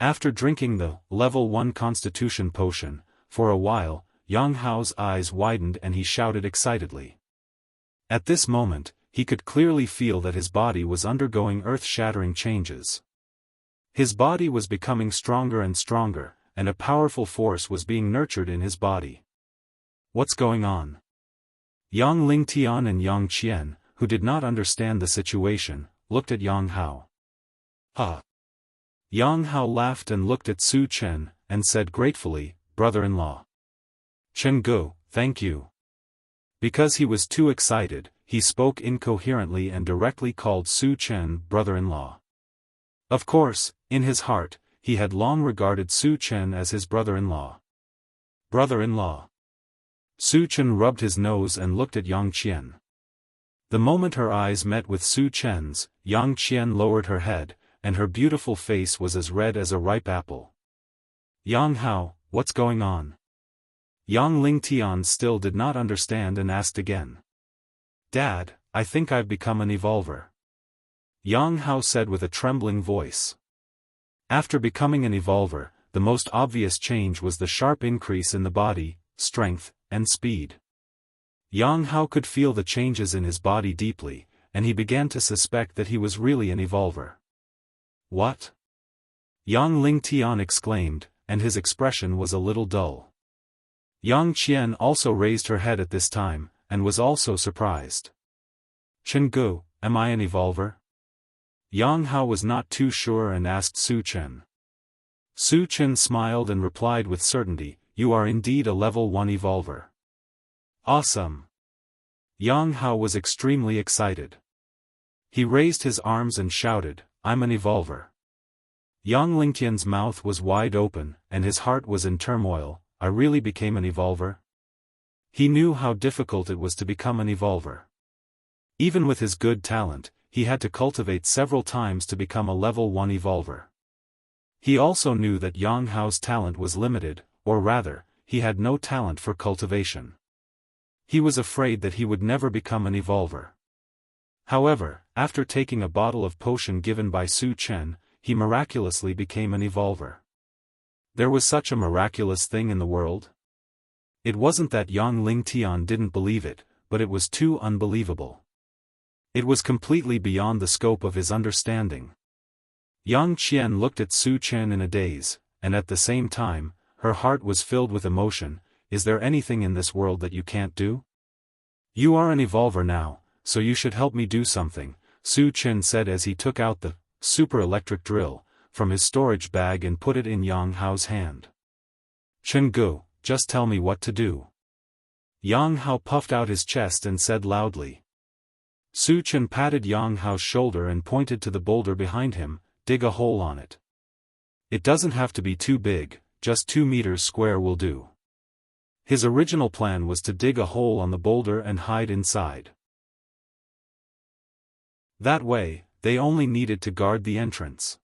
After drinking the Level 1 Constitution potion, for a while, Yang Hao's eyes widened and he shouted excitedly. At this moment, he could clearly feel that his body was undergoing earth-shattering changes. His body was becoming stronger and stronger, and a powerful force was being nurtured in his body. What's going on? Yang Lingtian and Yang Qian, who did not understand the situation, looked at Yang Hao. Huh! Yang Hao laughed and looked at Su Chen, and said gratefully, "Brother-in-law." "Chen Gu, thank you." Because he was too excited, he spoke incoherently and directly called Su Chen brother-in-law. Of course, in his heart, he had long regarded Su Chen as his brother-in-law. Brother-in-law. Su Chen rubbed his nose and looked at Yang Qian. The moment her eyes met with Su Chen's, Yang Qian lowered her head, and her beautiful face was as red as a ripe apple. "Yang Hao, what's going on?" Yang Lingtian still did not understand and asked again. "Dad, I think I've become an evolver," Yang Hao said with a trembling voice. After becoming an evolver, the most obvious change was the sharp increase in the body, strength, and speed. Yang Hao could feel the changes in his body deeply, and he began to suspect that he was really an evolver. "What?" Yang Lingtian exclaimed, and his expression was a little dull. Yang Qian also raised her head at this time, and was also surprised. "Chen Gu, am I an evolver?" Yang Hao was not too sure and asked Su Chen. Su Chen smiled and replied with certainty, "You are indeed a level 1 evolver." "Awesome!" Yang Hao was extremely excited. He raised his arms and shouted, "I'm an evolver." Yang Lingtian's mouth was wide open, and his heart was in turmoil. I really became an evolver? He knew how difficult it was to become an evolver. Even with his good talent, he had to cultivate several times to become a level 1 evolver. He also knew that Yang Hao's talent was limited, or rather, he had no talent for cultivation. He was afraid that he would never become an evolver. However, after taking a bottle of potion given by Su Chen, he miraculously became an evolver. There was such a miraculous thing in the world? It wasn't that Yang Lingtian didn't believe it, but it was too unbelievable. It was completely beyond the scope of his understanding. Yang Qian looked at Su Chen in a daze, and at the same time, her heart was filled with emotion. "Is there anything in this world that you can't do? You are an evolver now, so you should help me do something," Su Chen said as he took out the super electric drill from his storage bag and put it in Yang Hao's hand. "Chen Gu, just tell me what to do." Yang Hao puffed out his chest and said loudly. Su Chen patted Yang Hao's shoulder and pointed to the boulder behind him, "Dig a hole on it. It doesn't have to be too big, just 2 meters square will do." His original plan was to dig a hole on the boulder and hide inside. That way, they only needed to guard the entrance.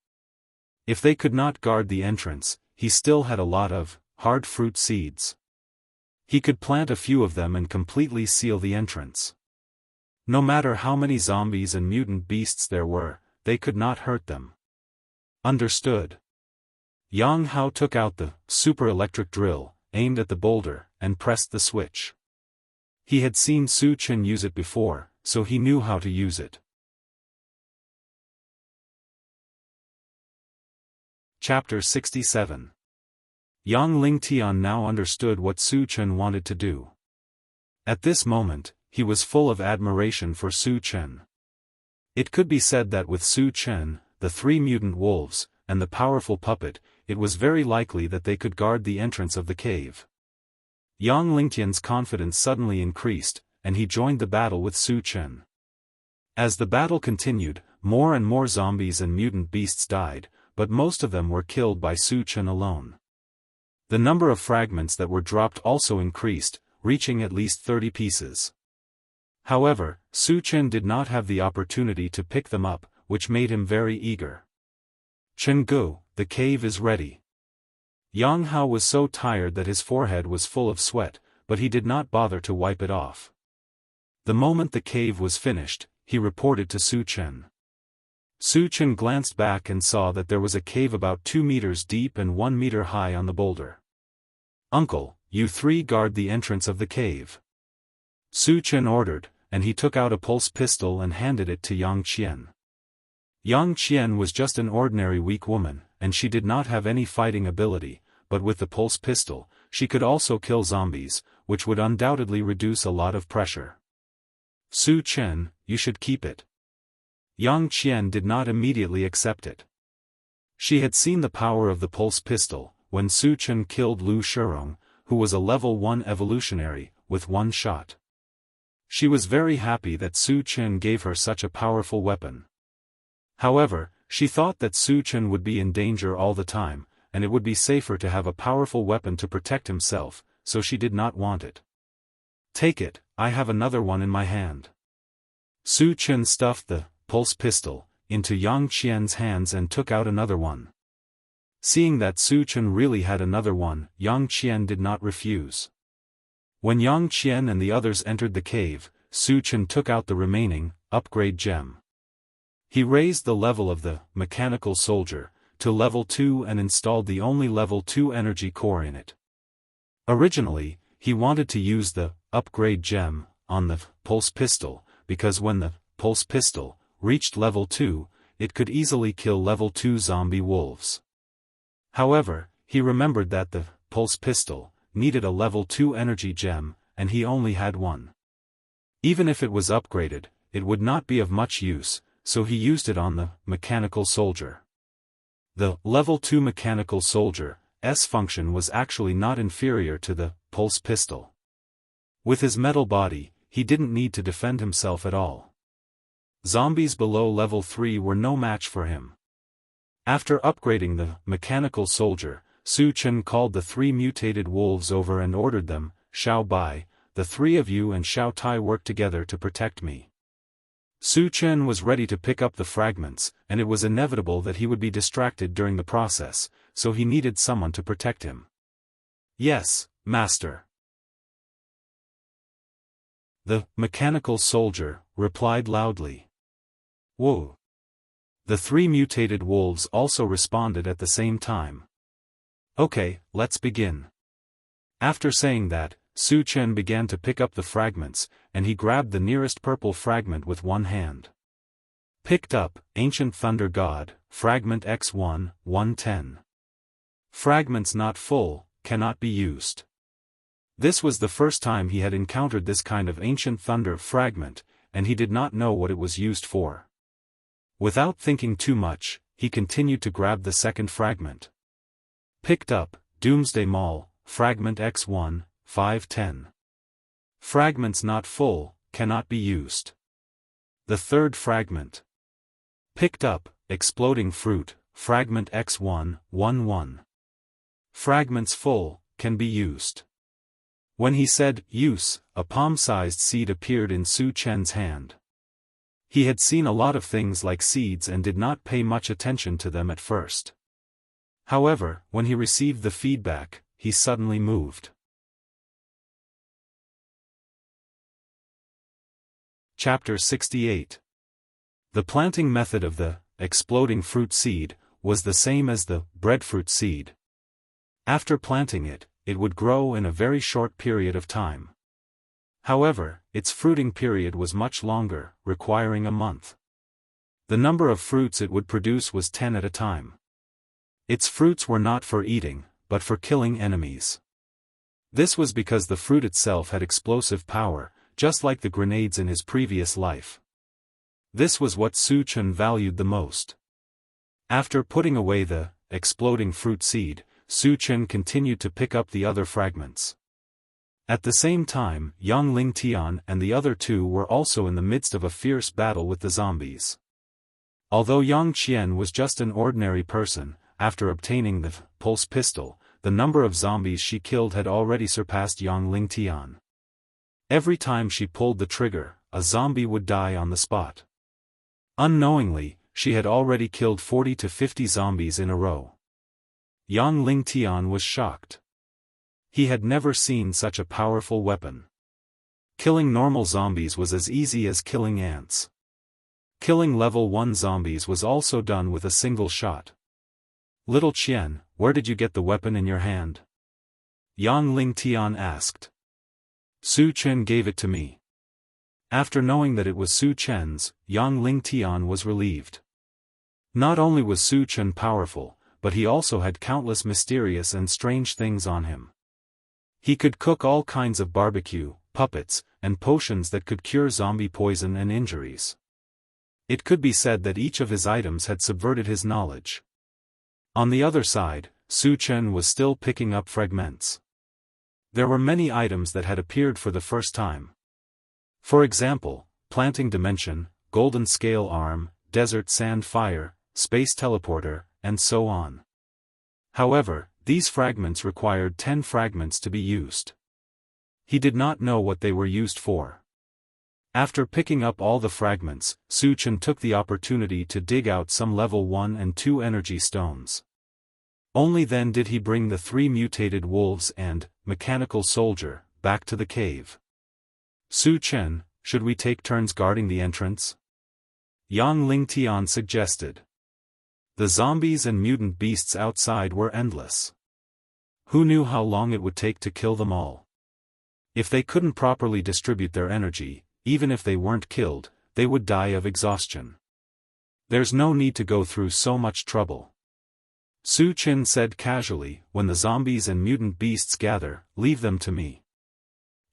If they could not guard the entrance, he still had a lot of hard fruit seeds. He could plant a few of them and completely seal the entrance. No matter how many zombies and mutant beasts there were, they could not hurt them. Understood. Yang Hao took out the super electric drill, aimed at the boulder, and pressed the switch. He had seen Su Chen use it before, so he knew how to use it. Chapter 67. Yang Lingtian now understood what Su Chen wanted to do. At this moment, he was full of admiration for Su Chen. It could be said that with Su Chen, the 3 mutant wolves, and the powerful puppet, it was very likely that they could guard the entrance of the cave. Yang Lingtian's confidence suddenly increased, and he joined the battle with Su Chen. As the battle continued, more and more zombies and mutant beasts died, but most of them were killed by Su Chen alone. The number of fragments that were dropped also increased, reaching at least 30 pieces. However, Su Chen did not have the opportunity to pick them up, which made him very eager. "Chen Gu, the cave is ready." Yang Hao was so tired that his forehead was full of sweat, but he did not bother to wipe it off. The moment the cave was finished, he reported to Su Chen. Su Chen glanced back and saw that there was a cave about 2 meters deep and 1 meter high on the boulder. "Uncle, you three guard the entrance of the cave," Su Chen ordered, and he took out a pulse pistol and handed it to Yang Qian. Yang Qian was just an ordinary weak woman, and she did not have any fighting ability, but with the pulse pistol, she could also kill zombies, which would undoubtedly reduce a lot of pressure. "Su Chen, you should keep it." Yang Qian did not immediately accept it. She had seen the power of the pulse pistol, when Su Chen killed Lu Shirong, who was a level 1 evolutionary, with one shot. She was very happy that Su Chen gave her such a powerful weapon. However, she thought that Su Chen would be in danger all the time, and it would be safer to have a powerful weapon to protect himself, so she did not want it. "Take it, I have another one in my hand." Su Chen stuffed the pulse pistol into Yang Qian's hands and took out another one. Seeing that Su Chen really had another one, Yang Qian did not refuse. When Yang Qian and the others entered the cave, Su Chen took out the remaining upgrade gem. He raised the level of the mechanical soldier to level 2 and installed the only level 2 energy core in it. Originally, he wanted to use the upgrade gem on the pulse pistol, because when the pulse pistol reached level 2, it could easily kill level 2 zombie wolves. However, he remembered that the pulse pistol needed a level 2 energy gem, and he only had one. Even if it was upgraded, it would not be of much use, so he used it on the mechanical soldier. The level 2 mechanical soldier's function was actually not inferior to the pulse pistol. With his metal body, he didn't need to defend himself at all. Zombies below level 3 were no match for him. After upgrading the mechanical soldier, Su Chen called the 3 mutated wolves over and ordered them, "Xiao Bai, the 3 of you and Xiao Tai work together to protect me." Su Chen was ready to pick up the fragments, and it was inevitable that he would be distracted during the process, so he needed someone to protect him. "Yes, master." The mechanical soldier replied loudly. "Whoa." The 3 mutated wolves also responded at the same time. "Okay, let's begin." After saying that, Su Chen began to pick up the fragments, and he grabbed the nearest purple fragment with one hand. Picked up, Ancient Thunder God, Fragment X1, 110. Fragments not full, cannot be used. This was the first time he had encountered this kind of Ancient Thunder fragment, and he did not know what it was used for. Without thinking too much, he continued to grab the second fragment. Picked up, Doomsday Maul, Fragment X1, 510. Fragments not full, cannot be used. The third fragment. Picked up, Exploding Fruit, Fragment X1, 11. Fragments full, can be used. When he said, use, a palm-sized seed appeared in Su Chen's hand. He had seen a lot of things like seeds and did not pay much attention to them at first. However, when he received the feedback, he suddenly moved. Chapter 68. The planting method of the exploding fruit seed was the same as the breadfruit seed. After planting it, it would grow in a very short period of time. However, its fruiting period was much longer, requiring a month. The number of fruits it would produce was 10 at a time. Its fruits were not for eating, but for killing enemies. This was because the fruit itself had explosive power, just like the grenades in his previous life. This was what Su Chen valued the most. After putting away the exploding fruit seed, Su Chen continued to pick up the other fragments. At the same time, Yang Ling Tian and the other two were also in the midst of a fierce battle with the zombies. Although Yang Qian was just an ordinary person, after obtaining the pulse pistol, the number of zombies she killed had already surpassed Yang Ling Tian. Every time she pulled the trigger, a zombie would die on the spot. Unknowingly, she had already killed 40 to 50 zombies in a row. Yang Lingtian was shocked. He had never seen such a powerful weapon. Killing normal zombies was as easy as killing ants. Killing level 1 zombies was also done with a single shot. Little Qian, where did you get the weapon in your hand? Yang Lingtian asked. Su Chen gave it to me. After knowing that it was Su Chen's, Yang Lingtian was relieved. Not only was Su Chen powerful, but he also had countless mysterious and strange things on him. He could cook all kinds of barbecue, puppets, and potions that could cure zombie poison and injuries. It could be said that each of his items had subverted his knowledge. On the other side, Su Chen was still picking up fragments. There were many items that had appeared for the first time. For example, planting dimension, golden scale arm, desert sand fire, space teleporter, and so on. However, these fragments required 10 fragments to be used. He did not know what they were used for. After picking up all the fragments, Su Chen took the opportunity to dig out some level 1 and 2 energy stones. Only then did he bring the 3 mutated wolves and mechanical soldier back to the cave. Su Chen, should we take turns guarding the entrance? Yang Lingtian suggested. The zombies and mutant beasts outside were endless. Who knew how long it would take to kill them all? If they couldn't properly distribute their energy, even if they weren't killed, they would die of exhaustion. There's no need to go through so much trouble. Su Chen said casually, when the zombies and mutant beasts gather, leave them to me.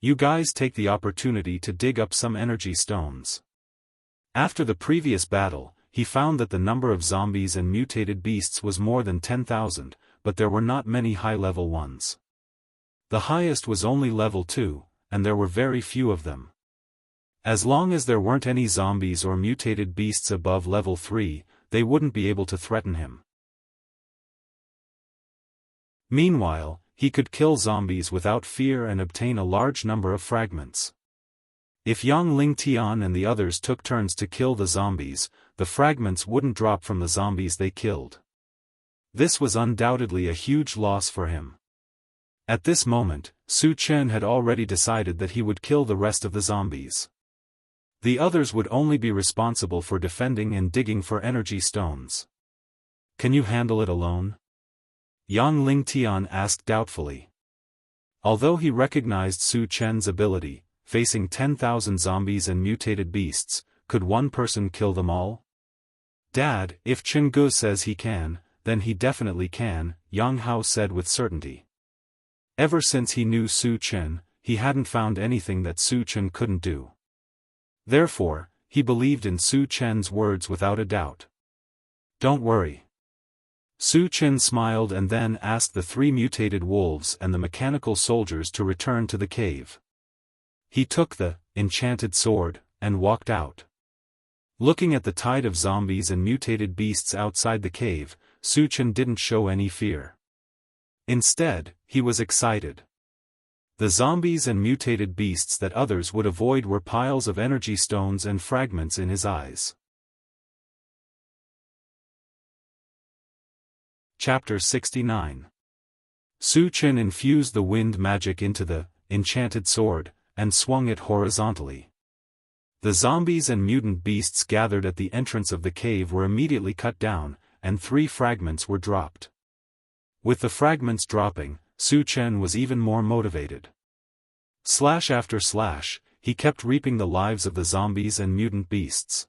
You guys take the opportunity to dig up some energy stones. After the previous battle, he found that the number of zombies and mutated beasts was more than 10,000, but there were not many high-level ones. The highest was only level 2, and there were very few of them. As long as there weren't any zombies or mutated beasts above level 3, they wouldn't be able to threaten him. Meanwhile, he could kill zombies without fear and obtain a large number of fragments. If Yang Lingtian and the others took turns to kill the zombies, the fragments wouldn't drop from the zombies they killed. This was undoubtedly a huge loss for him. At this moment, Su Chen had already decided that he would kill the rest of the zombies. The others would only be responsible for defending and digging for energy stones. Can you handle it alone? Yang Lingtian asked doubtfully. Although he recognized Su Chen's ability, facing 10,000 zombies and mutated beasts, could one person kill them all? Dad, if Chen Gu says he can, then he definitely can, Yang Hao said with certainty. Ever since he knew Su Chen, he hadn't found anything that Su Chen couldn't do. Therefore, he believed in Su Chen's words without a doubt. Don't worry. Su Chen smiled and then asked the 3 mutated wolves and the mechanical soldiers to return to the cave. He took the enchanted sword and walked out. Looking at the tide of zombies and mutated beasts outside the cave, Su Chen didn't show any fear. Instead, he was excited. The zombies and mutated beasts that others would avoid were piles of energy stones and fragments in his eyes. Chapter 69. Su Chen infused the wind magic into the enchanted sword, and swung it horizontally. The zombies and mutant beasts gathered at the entrance of the cave were immediately cut down, and 3 fragments were dropped. With the fragments dropping, Su Chen was even more motivated. Slash after slash, he kept reaping the lives of the zombies and mutant beasts.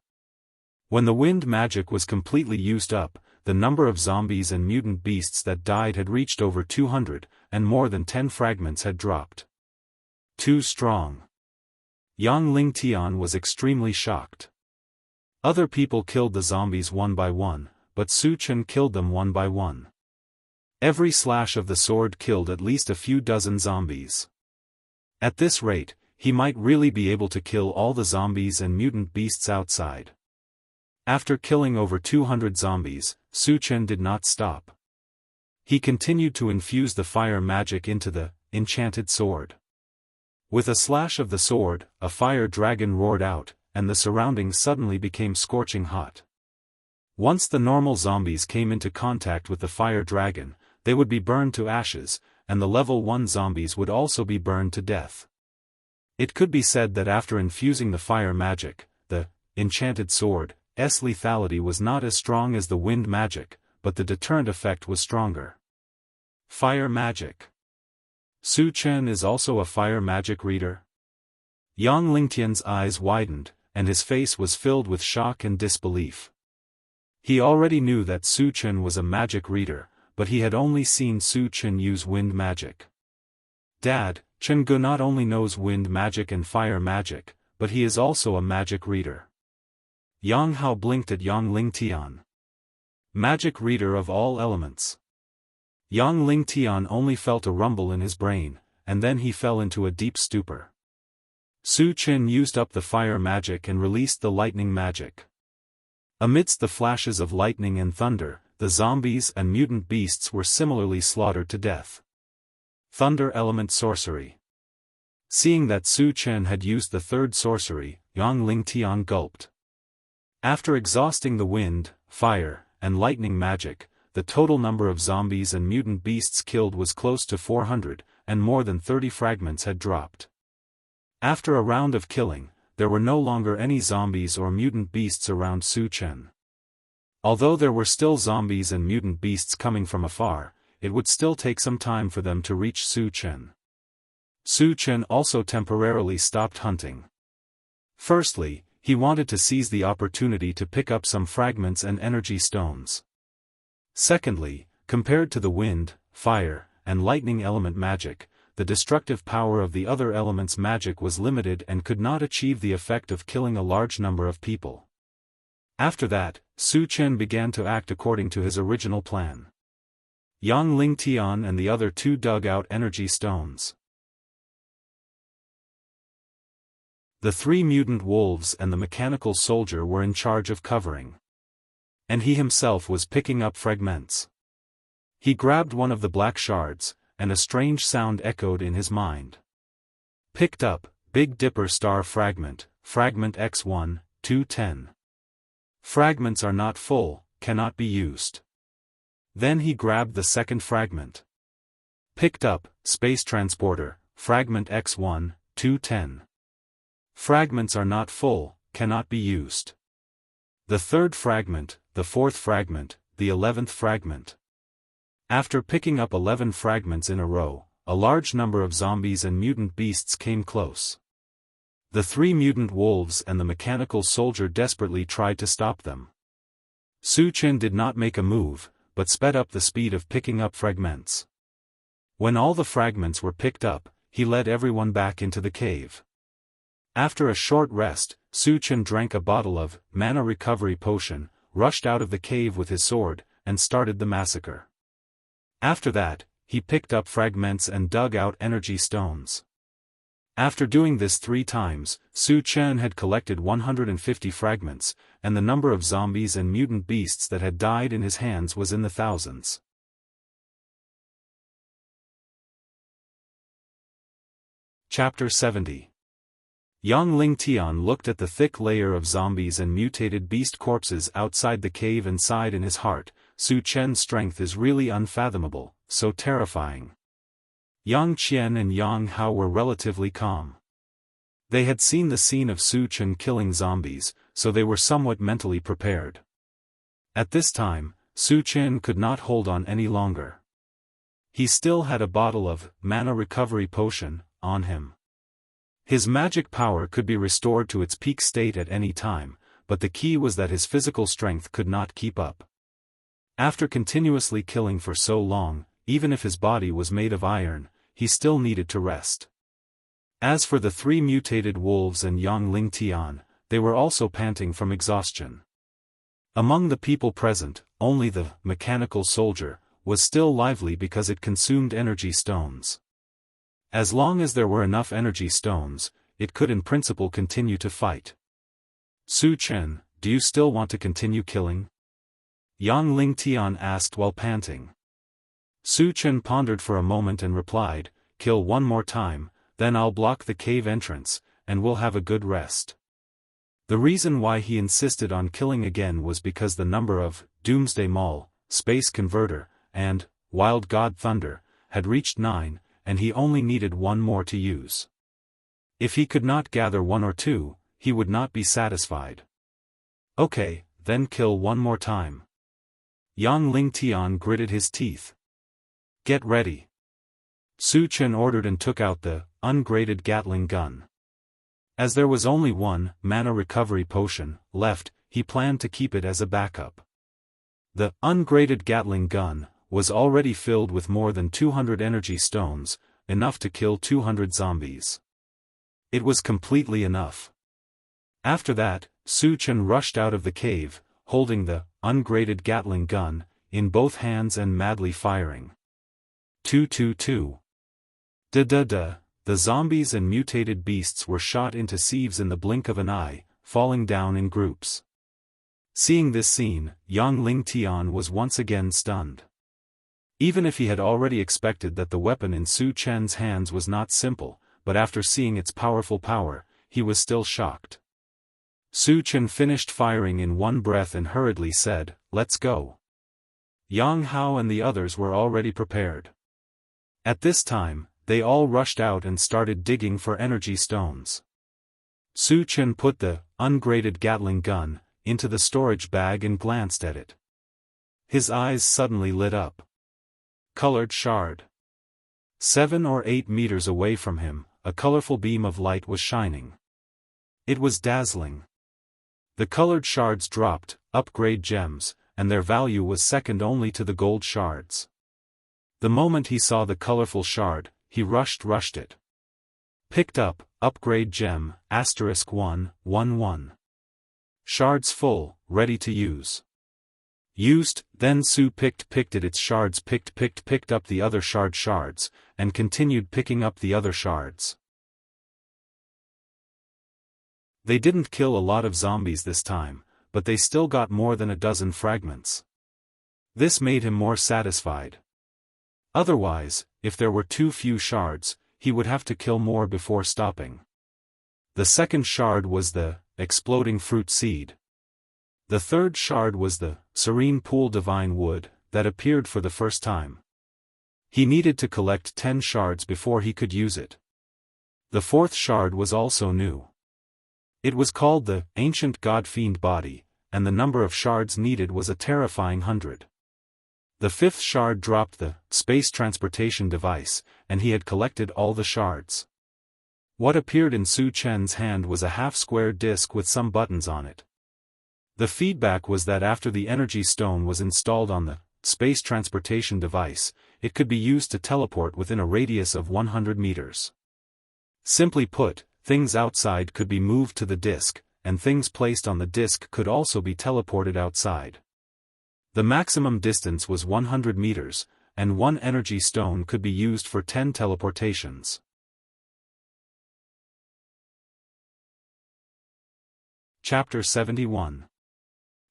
When the wind magic was completely used up, the number of zombies and mutant beasts that died had reached over 200, and more than 10 fragments had dropped. Too strong. Yang Lingtian was extremely shocked. Other people killed the zombies one by one, but Su Chen killed them one by one. Every slash of the sword killed at least a few dozen zombies. At this rate, he might really be able to kill all the zombies and mutant beasts outside. After killing over 200 zombies, Su Chen did not stop. He continued to infuse the fire magic into the enchanted sword. With a slash of the sword, a fire dragon roared out, and the surroundings suddenly became scorching hot. Once the normal zombies came into contact with the fire dragon, they would be burned to ashes, and the level 1 zombies would also be burned to death. It could be said that after infusing the fire magic, the enchanted sword's lethality was not as strong as the wind magic, but the deterrent effect was stronger. Fire magic. Su Chen is also a fire magic reader? Yang Lingtian's eyes widened, and his face was filled with shock and disbelief. He already knew that Su Chen was a magic reader, but he had only seen Su Chen use wind magic. Dad, Chen Gu not only knows wind magic and fire magic, but he is also a magic reader. Yang Hao blinked at Yang Lingtian. Magic reader of all elements. Yang Lingtian only felt a rumble in his brain, and then he fell into a deep stupor. Su Chen used up the fire magic and released the lightning magic. Amidst the flashes of lightning and thunder, the zombies and mutant beasts were similarly slaughtered to death. Thunder element sorcery. Seeing that Su Chen had used the third sorcery, Yang Lingtian gulped. After exhausting the wind, fire, and lightning magic, the total number of zombies and mutant beasts killed was close to 400, and more than 30 fragments had dropped. After a round of killing, there were no longer any zombies or mutant beasts around Su Chen. Although there were still zombies and mutant beasts coming from afar, it would still take some time for them to reach Su Chen. Su Chen also temporarily stopped hunting. Firstly, he wanted to seize the opportunity to pick up some fragments and energy stones. Secondly, compared to the wind, fire, and lightning element magic, the destructive power of the other elements' magic was limited and could not achieve the effect of killing a large number of people. After that, Su Chen began to act according to his original plan. Yang Lingtian and the other two dug out energy stones. The 3 mutant wolves and the mechanical soldier were in charge of covering. And he himself was picking up fragments. He grabbed one of the black shards, and a strange sound echoed in his mind. Picked up, Big Dipper star fragment, fragment X1, 210. Fragments are not full, cannot be used. Then he grabbed the second fragment. Picked up, Space Transporter, fragment X1, 210. Fragments are not full, cannot be used. The third fragment, the fourth fragment, the 11th fragment. After picking up 11 fragments in a row, a large number of zombies and mutant beasts came close. The 3 mutant wolves and the mechanical soldier desperately tried to stop them. Su Chen did not make a move, but sped up the speed of picking up fragments. When all the fragments were picked up, he led everyone back into the cave. After a short rest, Su Chen drank a bottle of mana recovery potion, rushed out of the cave with his sword, and started the massacre. After that, he picked up fragments and dug out energy stones. After doing this 3 times, Su Chen had collected 150 fragments, and the number of zombies and mutant beasts that had died in his hands was in the thousands. Chapter 70. Yang Lingtian looked at the thick layer of zombies and mutated beast corpses outside the cave and sighed in his heart. Su Chen's strength is really unfathomable, so terrifying. Yang Qian and Yang Hao were relatively calm. They had seen the scene of Su Chen killing zombies, so they were somewhat mentally prepared. At this time, Su Chen could not hold on any longer. He still had a bottle of mana recovery potion on him. His magic power could be restored to its peak state at any time, but the key was that his physical strength could not keep up. After continuously killing for so long, even if his body was made of iron, he still needed to rest. As for the 3 mutated wolves and Yang Lingtian, they were also panting from exhaustion. Among the people present, only the mechanical soldier was still lively because it consumed energy stones. As long as there were enough energy stones, it could in principle continue to fight. Su Chen, do you still want to continue killing? Yang Lingtian asked while panting. Su Chen pondered for a moment and replied, kill one more time, then I'll block the cave entrance, and we'll have a good rest. The reason why he insisted on killing again was because the number of Doomsday Maul, Space Converter, and Wild God Thunder, had reached 9, and he only needed one more to use. If he could not gather 1 or 2, he would not be satisfied. Okay, then kill one more time. Yang Ling Tian gritted his teeth. Get ready. Su Chen ordered and took out the ungraded Gatling gun. As there was only one mana recovery potion left, he planned to keep it as a backup. The ungraded Gatling gun was already filled with more than 200 energy stones, enough to kill 200 zombies. It was completely enough. After that, Su Chen rushed out of the cave, holding the ungraded Gatling gun in both hands and madly firing. 222. Da-da-da, the zombies and mutated beasts were shot into sieves in the blink of an eye, falling down in groups. Seeing this scene, Yang Ling Tian was once again stunned. Even if he had already expected that the weapon in Su Chen's hands was not simple, but after seeing its powerful power, he was still shocked. Su Chen finished firing in one breath and hurriedly said, "Let's go." Yang Hao and the others were already prepared. At this time, they all rushed out and started digging for energy stones. Su Chen put the ungraded Gatling gun into the storage bag and glanced at it. His eyes suddenly lit up. Colored shard. 7 or 8 meters away from him, a colorful beam of light was shining. It was dazzling. The colored shards dropped, upgrade gems, and their value was second only to the gold shards. The moment he saw the colorful shard, he rushed it. Picked up, upgrade gem, *111. Shards full, ready to use. Used, then Su picked at its shards, picked up the other shards, and continued picking up the other shards. They didn't kill a lot of zombies this time, but they still got more than a dozen fragments. This made him more satisfied. Otherwise, if there were too few shards, he would have to kill more before stopping. The second shard was the exploding fruit seed. The third shard was the serene pool divine wood that appeared for the first time. He needed to collect 10 shards before he could use it. The fourth shard was also new. It was called the ancient god-fiend body, and the number of shards needed was a terrifying 100. The fifth shard dropped the space transportation device, and he had collected all the shards. What appeared in Su Chen's hand was a half-square disc with some buttons on it. The feedback was that after the energy stone was installed on the space transportation device, it could be used to teleport within a radius of 100 meters. Simply put, things outside could be moved to the disc, and things placed on the disc could also be teleported outside. The maximum distance was 100 meters, and one energy stone could be used for 10 teleportations. Chapter 71.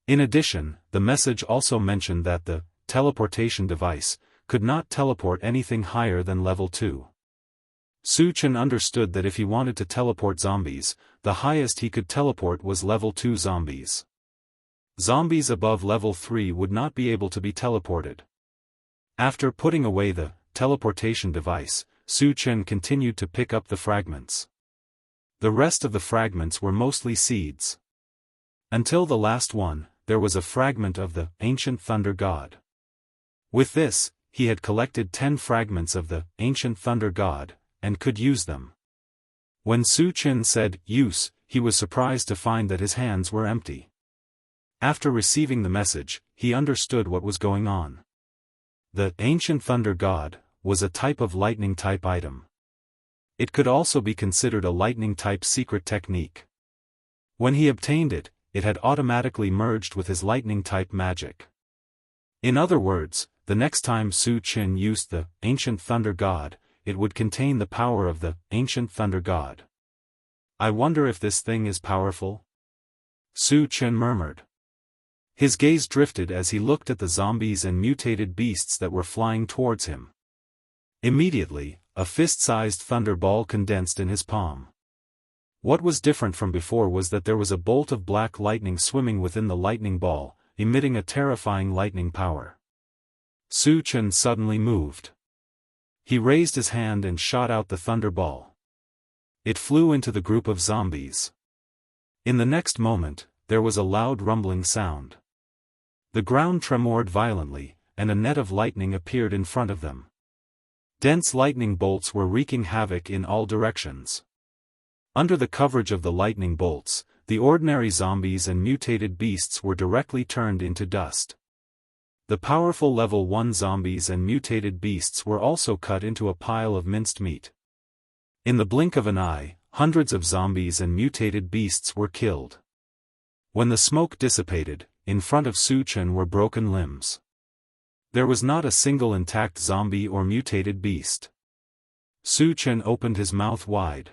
In addition, the message also mentioned that the teleportation device could not teleport anything higher than level 2. Su Chen understood that if he wanted to teleport zombies, the highest he could teleport was level 2 zombies. Zombies above level 3 would not be able to be teleported. After putting away the teleportation device, Su Chen continued to pick up the fragments. The rest of the fragments were mostly seeds. Until the last one, there was a fragment of the ancient thunder god. With this, he had collected 10 fragments of the ancient thunder god, and could use them. When Su Chen said, "use," he was surprised to find that his hands were empty. After receiving the message, he understood what was going on. The ancient thunder god was a type of lightning-type item. It could also be considered a lightning-type secret technique. When he obtained it, it had automatically merged with his lightning-type magic. In other words, the next time Su Chen used the ancient thunder god, it would contain the power of the ancient thunder god. "I wonder if this thing is powerful?" Su Chen murmured. His gaze drifted as he looked at the zombies and mutated beasts that were flying towards him. Immediately, a fist-sized thunder ball condensed in his palm. What was different from before was that there was a bolt of black lightning swimming within the lightning ball, emitting a terrifying lightning power. Su Chen suddenly moved. He raised his hand and shot out the thunder ball. It flew into the group of zombies. In the next moment, there was a loud rumbling sound. The ground tremored violently, and a net of lightning appeared in front of them. Dense lightning bolts were wreaking havoc in all directions. Under the coverage of the lightning bolts, the ordinary zombies and mutated beasts were directly turned into dust. The powerful level 1 zombies and mutated beasts were also cut into a pile of minced meat. In the blink of an eye, hundreds of zombies and mutated beasts were killed. When the smoke dissipated, in front of Su Chen were broken limbs. There was not a single intact zombie or mutated beast. Su Chen opened his mouth wide.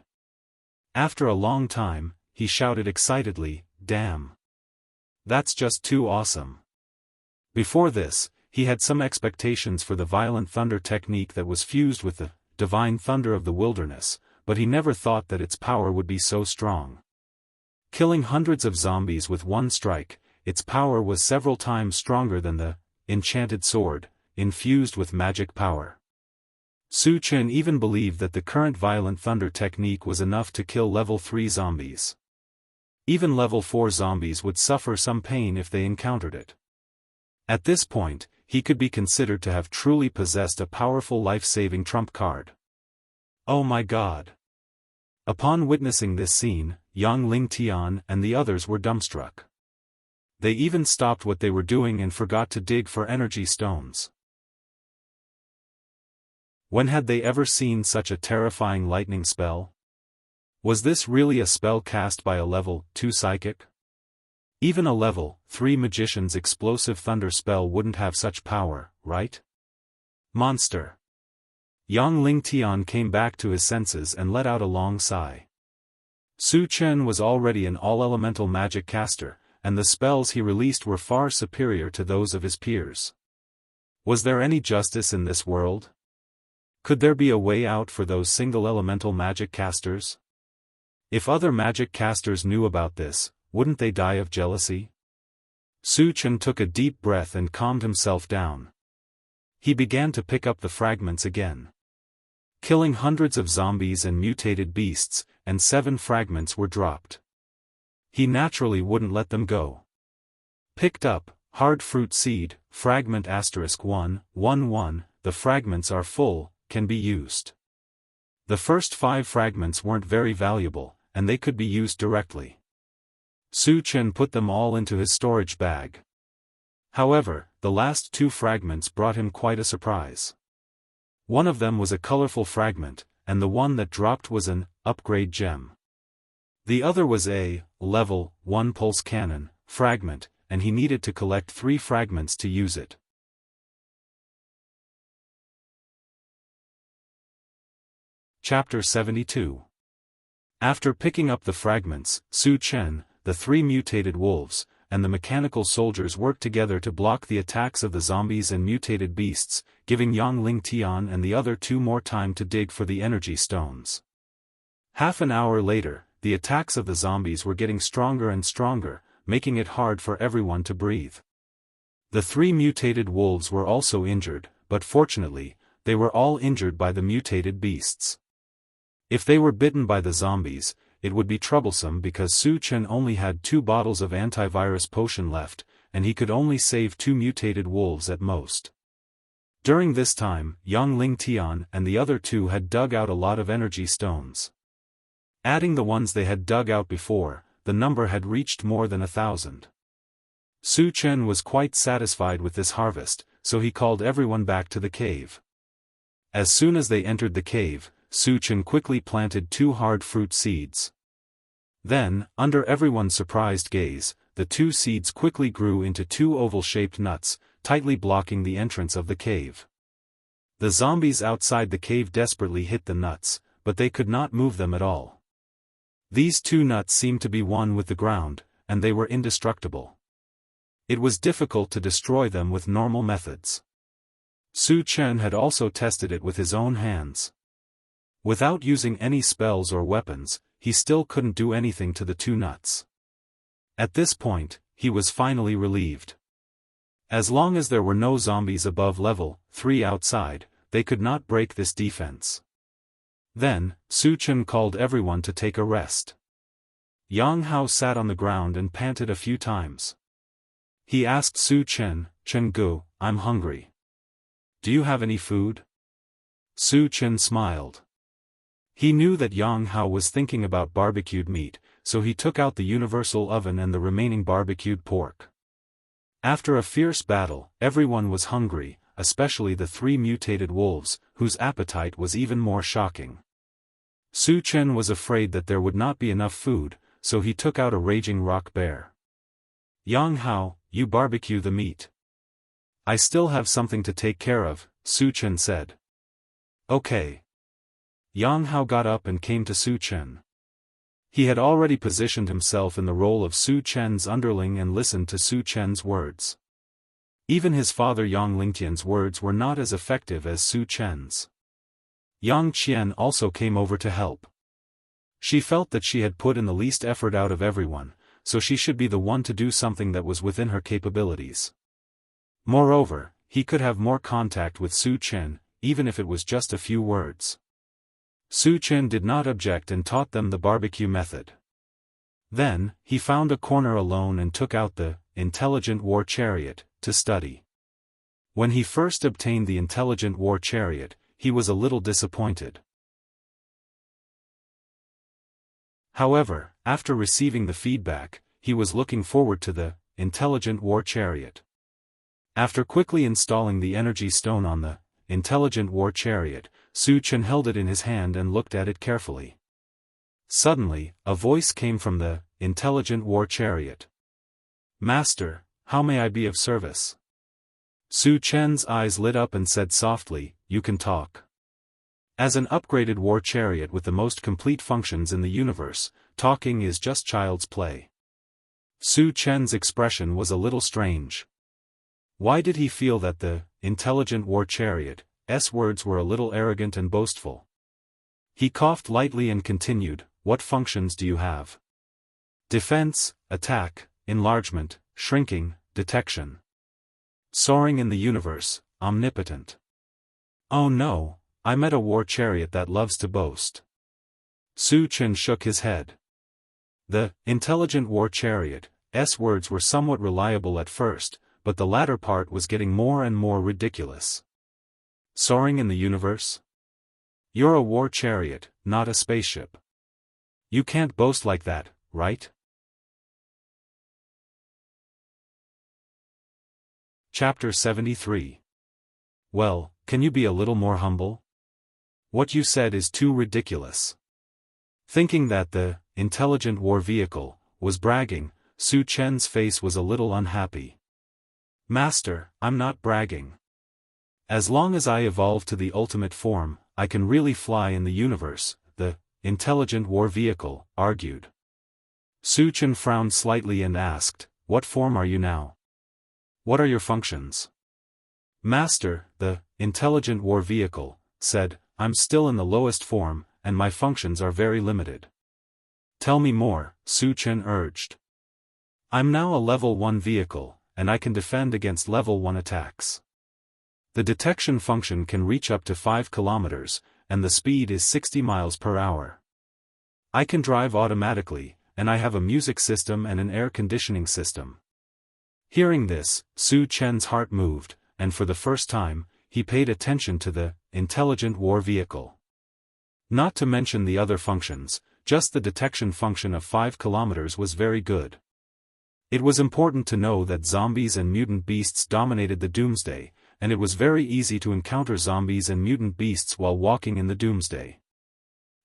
After a long time, he shouted excitedly, "Damn! That's just too awesome." Before this, he had some expectations for the violent thunder technique that was fused with the divine thunder of the wilderness, but he never thought that its power would be so strong. Killing hundreds of zombies with one strike, its power was several times stronger than the enchanted sword, infused with magic power. Su Chen even believed that the current violent thunder technique was enough to kill level 3 zombies. Even level 4 zombies would suffer some pain if they encountered it. At this point, he could be considered to have truly possessed a powerful life-saving trump card. Oh my God! Upon witnessing this scene, Yang Lingtian and the others were dumbstruck. They even stopped what they were doing and forgot to dig for energy stones. When had they ever seen such a terrifying lightning spell? Was this really a spell cast by a level 2 psychic? Even a level 3 magician's explosive thunder spell wouldn't have such power, right? Monster! Yang Lingtian came back to his senses and let out a long sigh. Su Chen was already an all-elemental magic caster, and the spells he released were far superior to those of his peers. Was there any justice in this world? Could there be a way out for those single-elemental magic casters? If other magic casters knew about this, wouldn't they die of jealousy? Su Chen took a deep breath and calmed himself down. He began to pick up the fragments again. Killing hundreds of zombies and mutated beasts, and 7 fragments were dropped. He naturally wouldn't let them go. Picked up, hard fruit seed, fragment *111, the fragments are full, can be used. The first 5 fragments weren't very valuable, and they could be used directly. Su Chen put them all into his storage bag. However, the last 2 fragments brought him quite a surprise. One of them was a colorful fragment, and the one that dropped was an upgrade gem. The other was a level 1 pulse cannon fragment, and he needed to collect 3 fragments to use it. Chapter 72. After picking up the fragments, Su Chen, the 3 mutated wolves, and the mechanical soldiers worked together to block the attacks of the zombies and mutated beasts, giving Yang Lingtian and the other 2 more time to dig for the energy stones. Half an hour later, the attacks of the zombies were getting stronger and stronger, making it hard for everyone to breathe. The 3 mutated wolves were also injured, but fortunately, they were all injured by the mutated beasts. If they were bitten by the zombies, it would be troublesome because Su Chen only had 2 bottles of antivirus potion left, and he could only save 2 mutated wolves at most. During this time, Yang Lingtian and the other 2 had dug out a lot of energy stones. Adding the ones they had dug out before, the number had reached more than 1,000. Su Chen was quite satisfied with this harvest, so he called everyone back to the cave. As soon as they entered the cave, Su Chen quickly planted 2 hard fruit seeds. Then, under everyone's surprised gaze, the 2 seeds quickly grew into 2 oval-shaped nuts, tightly blocking the entrance of the cave. The zombies outside the cave desperately hit the nuts, but they could not move them at all. These 2 nuts seemed to be one with the ground, and they were indestructible. It was difficult to destroy them with normal methods. Su Chen had also tested it with his own hands. Without using any spells or weapons, he still couldn't do anything to the 2 nuts. At this point, he was finally relieved. As long as there were no zombies above level 3 outside, they could not break this defense. Then, Su Chen called everyone to take a rest. Yang Hao sat on the ground and panted a few times. He asked Su Chen, "Chen Gu, I'm hungry. Do you have any food?" Su Chen smiled. He knew that Yang Hao was thinking about barbecued meat, so he took out the universal oven and the remaining barbecued pork. After a fierce battle, everyone was hungry, especially the 3 mutated wolves, whose appetite was even more shocking. Su Chen was afraid that there would not be enough food, so he took out a raging rock bear. "Yang Hao, you barbecue the meat. I still have something to take care of," Su Chen said. "Okay." Yang Hao got up and came to Su Chen. He had already positioned himself in the role of Su Chen's underling and listened to Su Chen's words. Even his father Yang Lingtian's words were not as effective as Su Chen's. Yang Qian also came over to help. She felt that she had put in the least effort out of everyone, so she should be the one to do something that was within her capabilities. Moreover, he could have more contact with Su Chen, even if it was just a few words. Su Chen did not object and taught them the barbecue method. Then, he found a corner alone and took out the intelligent war chariot to study. When he first obtained the intelligent war chariot, he was a little disappointed. However, after receiving the feedback, he was looking forward to the intelligent war chariot. After quickly installing the energy stone on the intelligent war chariot, Su Chen held it in his hand and looked at it carefully. Suddenly, a voice came from the intelligent war chariot. "Master, how may I be of service?" Su Chen's eyes lit up and said softly, "You can talk." As an upgraded war chariot with the most complete functions in the universe, talking is just child's play. Su Chen's expression was a little strange. Why did he feel that the intelligent war chariot's words were a little arrogant and boastful? He coughed lightly and continued, "What functions do you have?" "Defense, attack, enlargement, shrinking, detection. Soaring in the universe, omnipotent." "Oh no, I met a war chariot that loves to boast." Su Chen shook his head. The intelligent war chariot's words were somewhat reliable at first, but the latter part was getting more and more ridiculous. "Soaring in the universe? You're a war chariot, not a spaceship. You can't boast like that, right?" Chapter 73. Well, can you be a little more humble? What you said is too ridiculous. Thinking that the intelligent war vehicle was bragging, Su Chen's face was a little unhappy. "Master, I'm not bragging. As long as I evolve to the ultimate form, I can really fly in the universe," the intelligent war vehicle argued. Su Chen frowned slightly and asked, "What form are you now? What are your functions?" "Master," the intelligent war vehicle said, "I'm still in the lowest form, and my functions are very limited." "Tell me more," Su Chen urged. "I'm now a level 1 vehicle, and I can defend against level 1 attacks. The detection function can reach up to 5 kilometers, and the speed is 60 miles per hour. I can drive automatically, and I have a music system and an air conditioning system." Hearing this, Su Chen's heart moved, and for the first time, he paid attention to the intelligent war vehicle. Not to mention the other functions, just the detection function of 5 kilometers was very good. It was important to know that zombies and mutant beasts dominated the Doomsday, and it was very easy to encounter zombies and mutant beasts while walking in the Doomsday.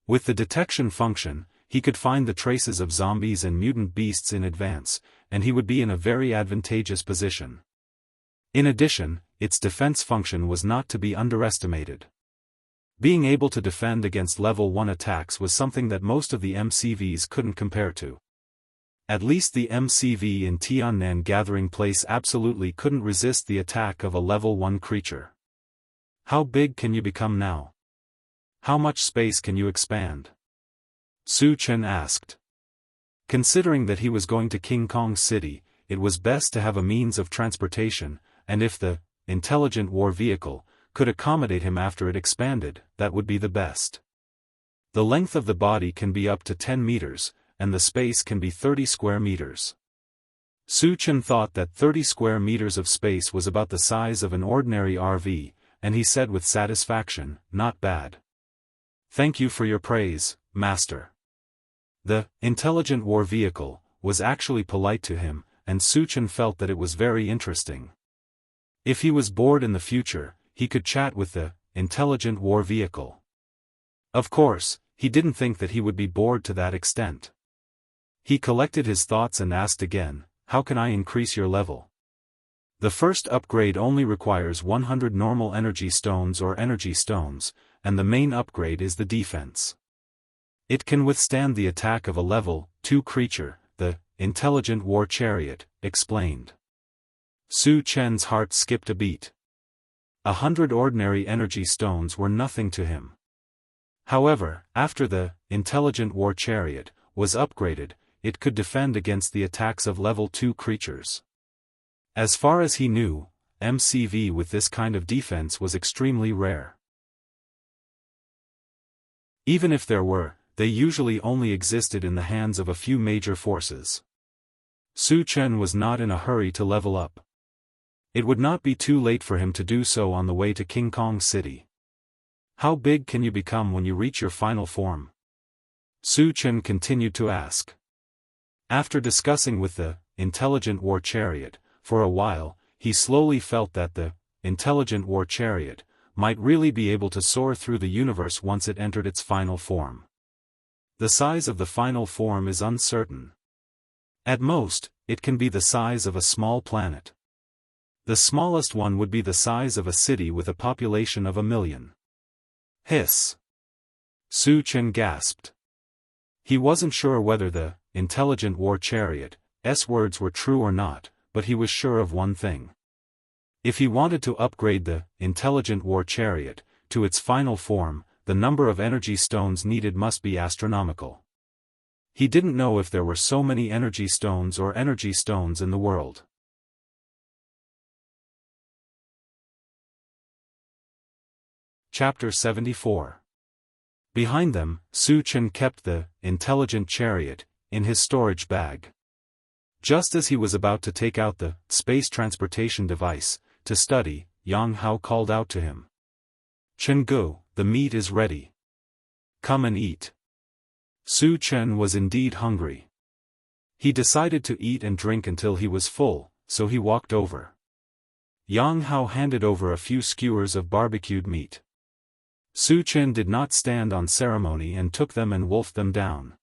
With the detection function, he could find the traces of zombies and mutant beasts in advance, and he would be in a very advantageous position. In addition, its defense function was not to be underestimated. Being able to defend against level 1 attacks was something that most of the MCVs couldn't compare to. At least the MCV in Tiannan Gathering Place absolutely couldn't resist the attack of a level 1 creature. "How big can you become now? How much space can you expand?" Su Chen asked. Considering that he was going to King Kong City, it was best to have a means of transportation, and if the intelligent war vehicle could accommodate him after it expanded, that would be the best. The length of the body can be up to 10 meters, and the space can be 30 square meters. Su Chen thought that 30 square meters of space was about the size of an ordinary RV, and he said with satisfaction, "Not bad. Thank you for your praise, Master." The intelligent war vehicle was actually polite to him, and Su Chen felt that it was very interesting. If he was bored in the future, he could chat with the intelligent war vehicle. Of course, he didn't think that he would be bored to that extent. He collected his thoughts and asked again, "How can I increase your level?" The first upgrade only requires 100 normal energy stones or energy stones, and the main upgrade is the defense. It can withstand the attack of a level 2 creature, the intelligent war chariot, explained. Su Chen's heart skipped a beat. 100 ordinary energy stones were nothing to him. However, after the intelligent war chariot was upgraded, it could defend against the attacks of level 2 creatures. As far as he knew, MCV with this kind of defense was extremely rare. Even if there were, they usually only existed in the hands of a few major forces. Su Chen was not in a hurry to level up. It would not be too late for him to do so on the way to King Kong City. How big can you become when you reach your final form? Su Chen continued to ask. After discussing with the intelligent war chariot, for a while, he slowly felt that the intelligent war chariot might really be able to soar through the universe once it entered its final form. The size of the final form is uncertain. At most, it can be the size of a small planet. The smallest one would be the size of a city with a population of 1 million. Hiss! Su Chen gasped. He wasn't sure whether the intelligent war chariot's words were true or not, but he was sure of one thing. If he wanted to upgrade the intelligent war chariot to its final form, the number of energy stones needed must be astronomical. He didn't know if there were so many energy stones or energy stones in the world. Chapter 74. Behind them, Su Chen kept the intelligent chariot in his storage bag. Just as he was about to take out the space transportation device to study, Yang Hao called out to him. "Chen Gu, the meat is ready. Come and eat." Su Chen was indeed hungry. He decided to eat and drink until he was full, so he walked over. Yang Hao handed over a few skewers of barbecued meat. Su Chen did not stand on ceremony and took them and wolfed them down.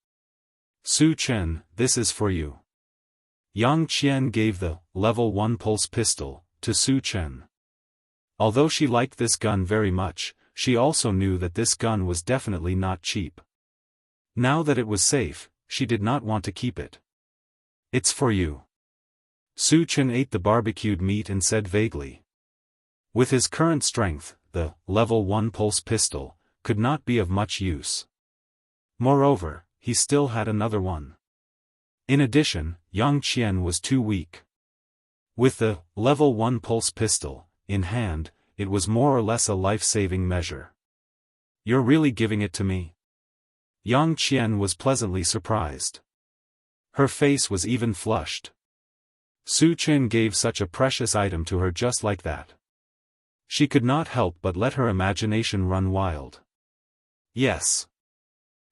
"Su Chen, this is for you." Yang Qian gave the level 1 pulse pistol to Su Chen. Although she liked this gun very much, she also knew that this gun was definitely not cheap. Now that it was safe, she did not want to keep it. "It's for you." Su Chen ate the barbecued meat and said vaguely. With his current strength, the level 1 pulse pistol could not be of much use. Moreover, he still had another one. In addition, Yang Qian was too weak. With the level 1 pulse pistol in hand, it was more or less a life-saving measure. "You're really giving it to me?" Yang Qian was pleasantly surprised. Her face was even flushed. Su Chen gave such a precious item to her just like that. She could not help but let her imagination run wild. "Yes."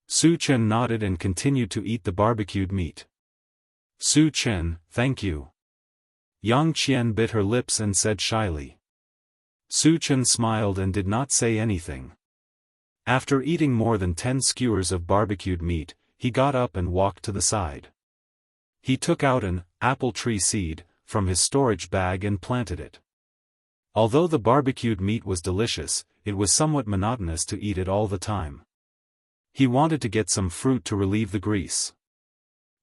Su Chen nodded and continued to eat the barbecued meat. "Su Chen, thank you." Yang Qian bit her lips and said shyly. Su Chen smiled and did not say anything. After eating more than 10 skewers of barbecued meat, he got up and walked to the side. He took out an apple tree seed from his storage bag and planted it. Although the barbecued meat was delicious, it was somewhat monotonous to eat it all the time. He wanted to get some fruit to relieve the grease.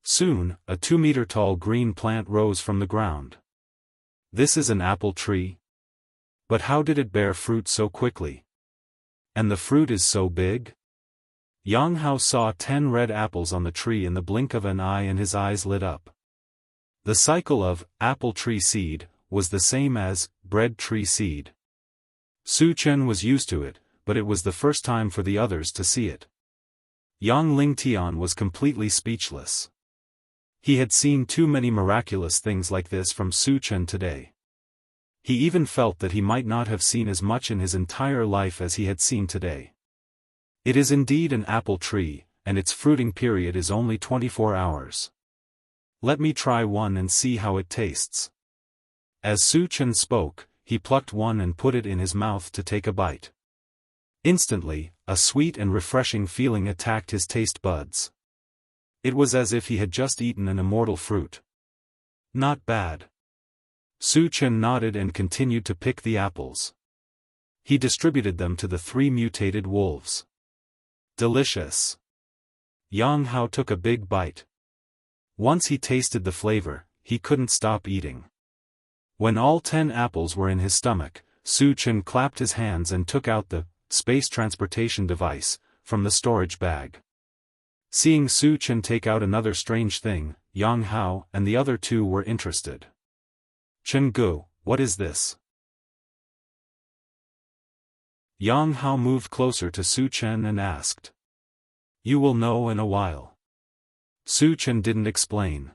Soon, a 2-meter-tall green plant rose from the ground. "This is an apple tree? But how did it bear fruit so quickly? And the fruit is so big?" Yang Hao saw 10 red apples on the tree in the blink of an eye and his eyes lit up. The cycle of apple tree seed was the same as bread tree seed. Su Chen was used to it, but it was the first time for the others to see it. Yang Lingtian was completely speechless. He had seen too many miraculous things like this from Su Chen today. He even felt that he might not have seen as much in his entire life as he had seen today. It is indeed an apple tree, and its fruiting period is only 24 hours. Let me try one and see how it tastes. As Su Chen spoke, he plucked one and put it in his mouth to take a bite. Instantly, a sweet and refreshing feeling attacked his taste buds. It was as if he had just eaten an immortal fruit. Not bad. Su Chen nodded and continued to pick the apples. He distributed them to the 3 mutated wolves. Delicious. Yang Hao took a big bite. Once he tasted the flavor, he couldn't stop eating. When all 10 apples were in his stomach, Su Chen clapped his hands and took out the space transportation device from the storage bag. Seeing Su Chen take out another strange thing, Yang Hao and the other 2 were interested. Chen Gu, what is this? Yang Hao moved closer to Su Chen and asked. You will know in a while. Su Chen didn't explain.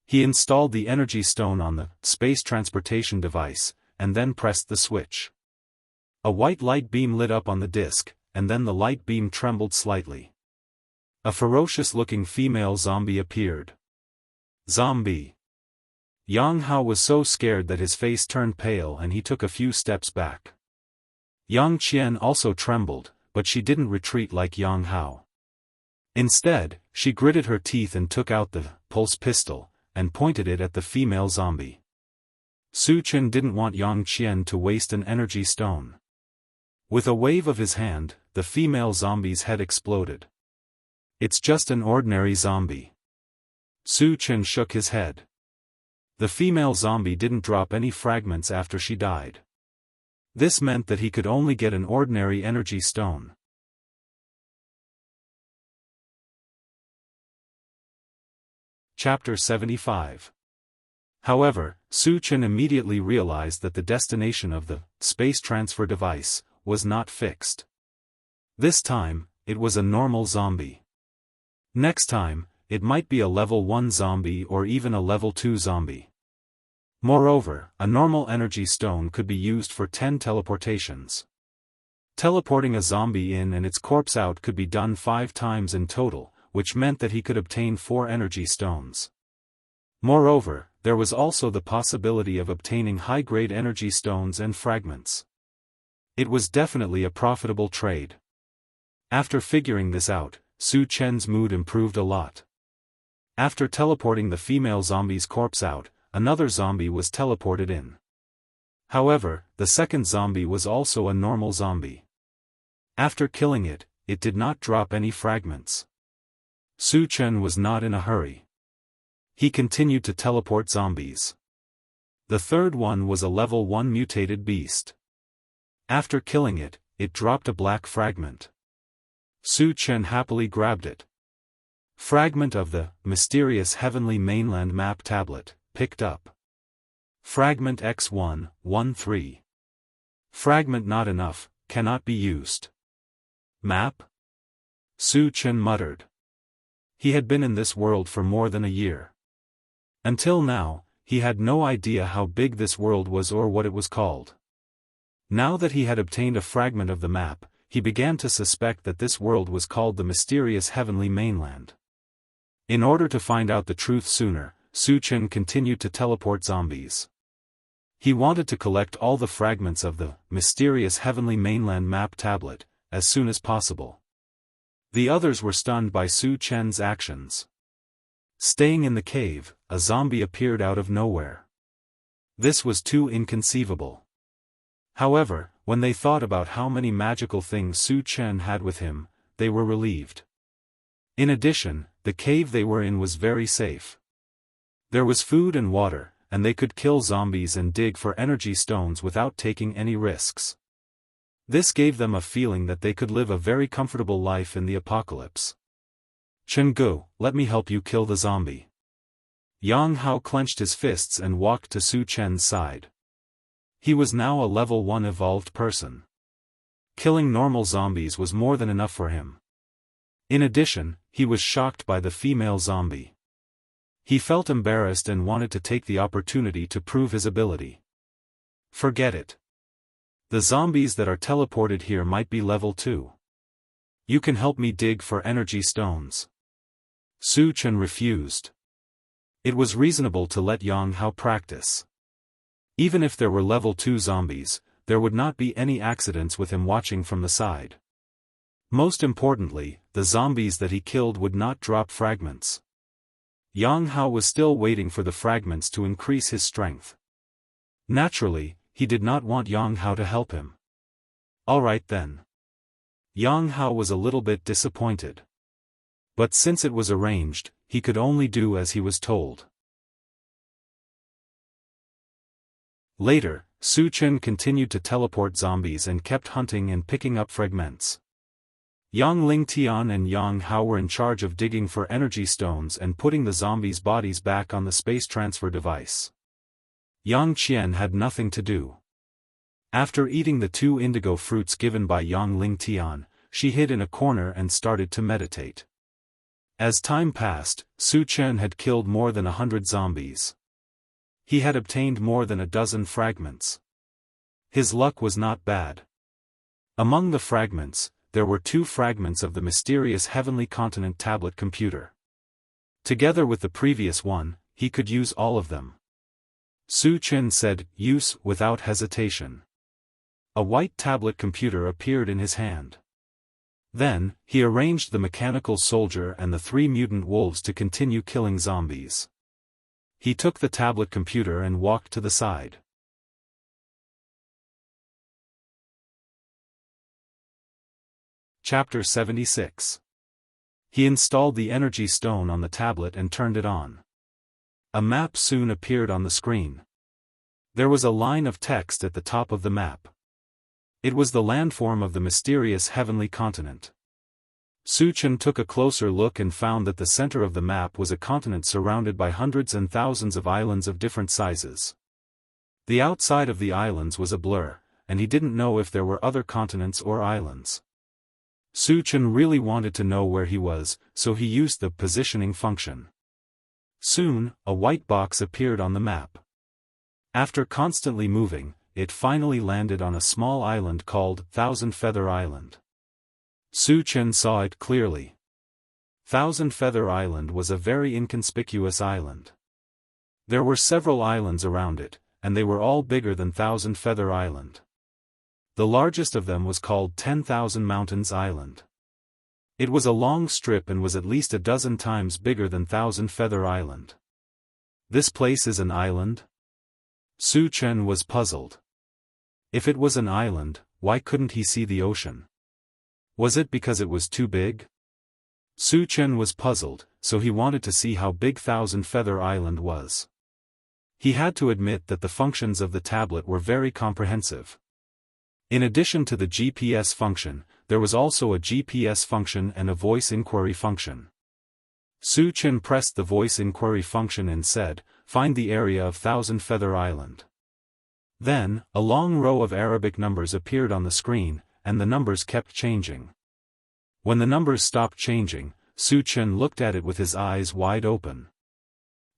He installed the energy stone on the space transportation device, and then pressed the switch. A white light beam lit up on the disc, and then the light beam trembled slightly. A ferocious-looking female zombie appeared. Zombie. Yang Hao was so scared that his face turned pale and he took a few steps back. Yang Qian also trembled, but she didn't retreat like Yang Hao. Instead, she gritted her teeth and took out the pulse pistol, and pointed it at the female zombie. Su Chen didn't want Yang Qian to waste an energy stone. With a wave of his hand, the female zombie's head exploded. It's just an ordinary zombie. Su Chen shook his head. The female zombie didn't drop any fragments after she died. This meant that he could only get an ordinary energy stone. Chapter 75. However, Su Chen immediately realized that the destination of the space transfer device was not fixed. This time, it was a normal zombie. Next time, it might be a level 1 zombie or even a level 2 zombie. Moreover, a normal energy stone could be used for 10 teleportations. Teleporting a zombie in and its corpse out could be done 5 times in total, which meant that he could obtain 4 energy stones. Moreover, there was also the possibility of obtaining high-grade energy stones and fragments. It was definitely a profitable trade. After figuring this out, Su Chen's mood improved a lot. After teleporting the female zombie's corpse out, another zombie was teleported in. However, the second zombie was also a normal zombie. After killing it, it did not drop any fragments. Su Chen was not in a hurry. He continued to teleport zombies. The third one was a level 1 mutated beast. After killing it, it dropped a black fragment. Su Chen happily grabbed it. Fragment of the mysterious heavenly mainland map tablet, picked up. Fragment X113. Fragment not enough, cannot be used. Map? Su Chen muttered. He had been in this world for more than a year. Until now, he had no idea how big this world was or what it was called. Now that he had obtained a fragment of the map, he began to suspect that this world was called the mysterious heavenly mainland. In order to find out the truth sooner, Su Chen continued to teleport zombies. He wanted to collect all the fragments of the mysterious heavenly mainland map tablet as soon as possible. The others were stunned by Su Chen's actions. Staying in the cave, a zombie appeared out of nowhere. This was too inconceivable. However, when they thought about how many magical things Su Chen had with him, they were relieved. In addition, the cave they were in was very safe. There was food and water, and they could kill zombies and dig for energy stones without taking any risks. This gave them a feeling that they could live a very comfortable life in the apocalypse. Chen Gu, let me help you kill the zombie. Yang Hao clenched his fists and walked to Su Chen's side. He was now a level 1 evolved person. Killing normal zombies was more than enough for him. In addition, he was shocked by the female zombie. He felt embarrassed and wanted to take the opportunity to prove his ability. Forget it. The zombies that are teleported here might be level 2. You can help me dig for energy stones. Su Chen refused. It was reasonable to let Yang Hao practice. Even if there were level 2 zombies, there would not be any accidents with him watching from the side. Most importantly, the zombies that he killed would not drop fragments. Yang Hao was still waiting for the fragments to increase his strength. Naturally, he did not want Yang Hao to help him. Alright then. Yang Hao was a little bit disappointed. But since it was arranged, he could only do as he was told. Later, Su Chen continued to teleport zombies and kept hunting and picking up fragments. Yang Lingtian and Yang Hao were in charge of digging for energy stones and putting the zombies' bodies back on the space transfer device. Yang Qian had nothing to do. After eating the 2 indigo fruits given by Yang Lingtian, she hid in a corner and started to meditate. As time passed, Su Chen had killed more than 100 zombies. He had obtained more than a dozen fragments. His luck was not bad. Among the fragments, there were 2 fragments of the mysterious Heavenly Continent tablet computer. Together with the previous one, he could use all of them. Su Chen said, "Use," without hesitation. A white tablet computer appeared in his hand. Then, he arranged the mechanical soldier and the 3 mutant wolves to continue killing zombies. He took the tablet computer and walked to the side. Chapter 76. He installed the energy stone on the tablet and turned it on. A map soon appeared on the screen. There was a line of text at the top of the map. It was the landform of the mysterious Heavenly Continent. Su Chen took a closer look and found that the center of the map was a continent surrounded by hundreds and thousands of islands of different sizes. The outside of the islands was a blur, and he didn't know if there were other continents or islands. Su Chen really wanted to know where he was, so he used the positioning function. Soon, a white box appeared on the map. After constantly moving, it finally landed on a small island called Thousand Feather Island. Su Chen saw it clearly. Thousand Feather Island was a very inconspicuous island. There were several islands around it, and they were all bigger than Thousand Feather Island. The largest of them was called 10,000 Mountains Island. It was a long strip and was at least a dozen times bigger than Thousand Feather Island. This place is an island? Su Chen was puzzled. If it was an island, why couldn't he see the ocean? Was it because it was too big? Su Chen was puzzled, so he wanted to see how big Thousand Feather Island was. He had to admit that the functions of the tablet were very comprehensive. In addition to the GPS function, there was also a GPS function and a voice inquiry function. Su Chen pressed the voice inquiry function and said, "Find the area of Thousand Feather Island." Then, a long row of Arabic numbers appeared on the screen, and the numbers kept changing. When the numbers stopped changing, Su Chen looked at it with his eyes wide open.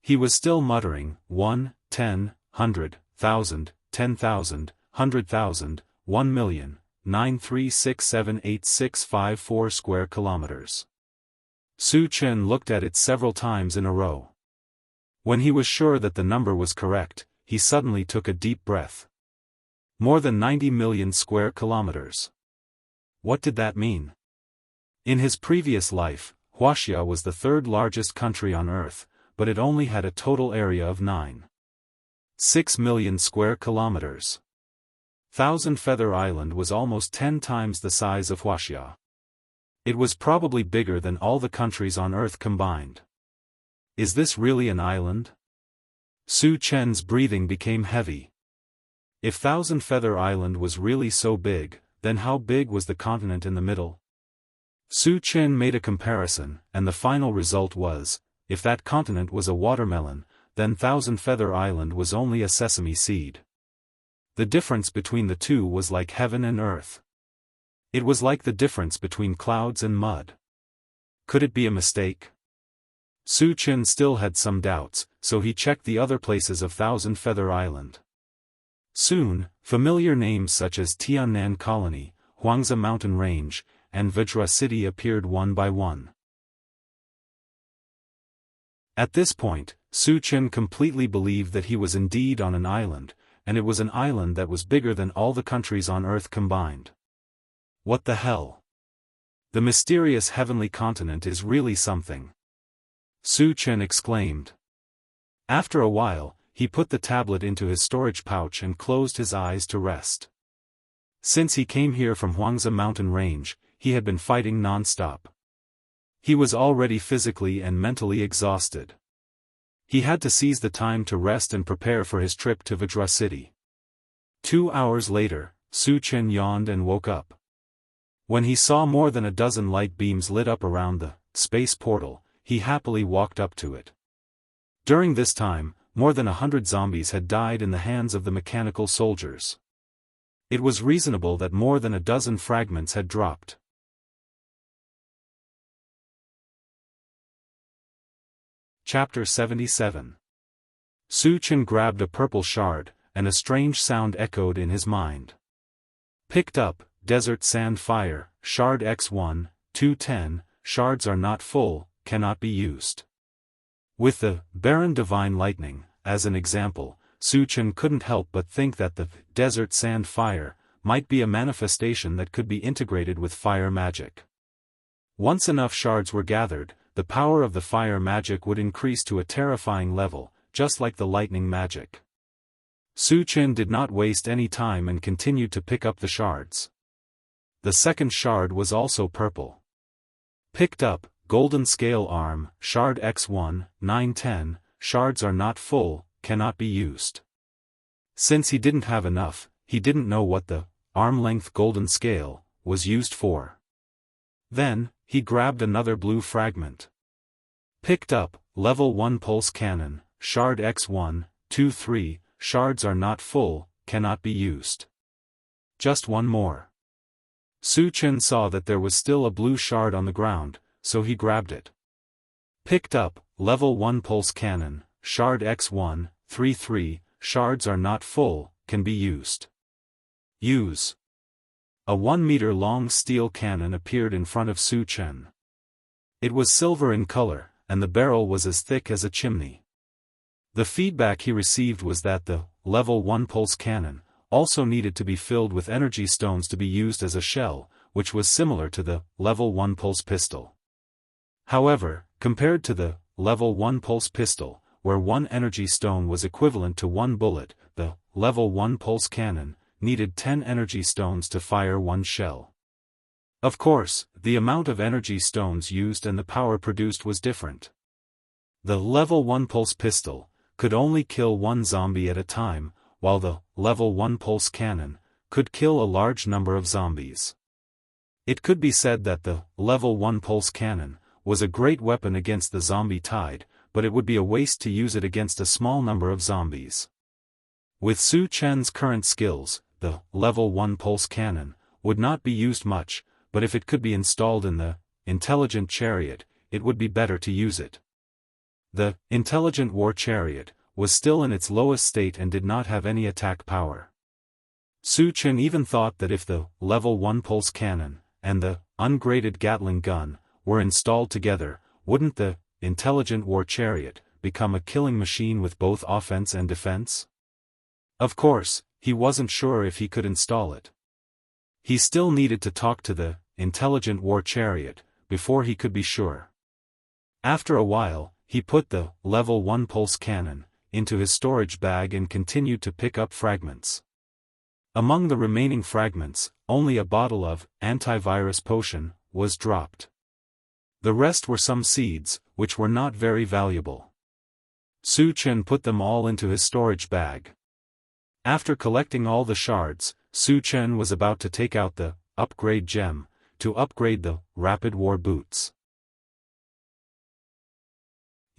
He was still muttering, 1, 10, 100, 1,000, 10,000, 100,000, 1,000,000, 9367865 square kilometers. Su Chen looked at it several times in a row. When he was sure that the number was correct, he suddenly took a deep breath. More than 90 million square kilometers. What did that mean? In his previous life, Wuxia was the 3rd largest country on Earth, but it only had a total area of 9.6 million square kilometers. Thousand Feather Island was almost 10 times the size of Wuxia. It was probably bigger than all the countries on Earth combined. Is this really an island? Su Chen's breathing became heavy. If Thousand Feather Island was really so big, then how big was the continent in the middle? Su Chen made a comparison, and the final result was, if that continent was a watermelon, then Thousand Feather Island was only a sesame seed. The difference between the two was like heaven and earth. It was like the difference between clouds and mud. Could it be a mistake? Su Chen still had some doubts, so he checked the other places of Thousand Feather Island. Soon, familiar names such as Tiannan Colony, Huangza Mountain Range, and Vajra City appeared one by one. At this point, Su Chen completely believed that he was indeed on an island, and it was an island that was bigger than all the countries on Earth combined. What the hell? The mysterious heavenly continent is really something. Su Chen exclaimed. After a while, he put the tablet into his storage pouch and closed his eyes to rest. Since he came here from Huangza Mountain Range, he had been fighting non-stop. He was already physically and mentally exhausted. He had to seize the time to rest and prepare for his trip to Vajra City. 2 hours later, Su Chen yawned and woke up. When he saw more than a dozen light beams lit up around the space portal, he happily walked up to it. During this time, more than 100 zombies had died in the hands of the mechanical soldiers. It was reasonable that more than a dozen fragments had dropped. Chapter 77. Su Chen grabbed a purple shard, and a strange sound echoed in his mind. Picked up, Desert Sand Fire, Shard X1, 210, shards are not full, cannot be used. With the Barren Divine Lightning, as an example, Su Chen couldn't help but think that the Desert Sand Fire might be a manifestation that could be integrated with fire magic. Once enough shards were gathered, the power of the fire magic would increase to a terrifying level, just like the lightning magic. Su Chen did not waste any time and continued to pick up the shards. The second shard was also purple. Picked up, Golden Scale Arm, Shard X1, 910, shards are not full, cannot be used. Since he didn't have enough, he didn't know what the arm-length golden scale was used for. Then, he grabbed another blue fragment. Picked up, Level 1 Pulse Cannon, Shard X1, 23, shards are not full, cannot be used. Just one more. Su Chen saw that there was still a blue shard on the ground, so he grabbed it. Picked up, Level 1 Pulse Cannon, Shard X1, 33, shards are not full, can be used. Use. A 1-meter-long steel cannon appeared in front of Su Chen. It was silver in color, and the barrel was as thick as a chimney. The feedback he received was that the Level 1 Pulse Cannon also needed to be filled with energy stones to be used as a shell, which was similar to the Level 1 Pulse Pistol. However, compared to the Level 1 Pulse Pistol, where one energy stone was equivalent to one bullet, the Level 1 Pulse Cannon needed 10 energy stones to fire one shell. Of course, the amount of energy stones used and the power produced was different. The Level 1 Pulse Pistol could only kill one zombie at a time, while the Level 1 Pulse Cannon could kill a large number of zombies. It could be said that the Level 1 Pulse Cannon was a great weapon against the zombie tide, but it would be a waste to use it against a small number of zombies. With Su Chen's current skills, the Level 1 Pulse Cannon would not be used much, but if it could be installed in the Intelligent Chariot, it would be better to use it. The Intelligent War Chariot was still in its lowest state and did not have any attack power. Su Chen even thought that if the Level 1 Pulse Cannon and the Ungraded Gatling Gun were installed together, wouldn't the Intelligent War Chariot become a killing machine with both offense and defense? Of course, he wasn't sure if he could install it. He still needed to talk to the Intelligent War Chariot before he could be sure. After a while, he put the Level 1 Pulse Cannon into his storage bag and continued to pick up fragments. Among the remaining fragments, only a bottle of antivirus potion was dropped. The rest were some seeds, which were not very valuable. Su Chen put them all into his storage bag. After collecting all the shards, Su Chen was about to take out the upgrade gem to upgrade the rapid war boots.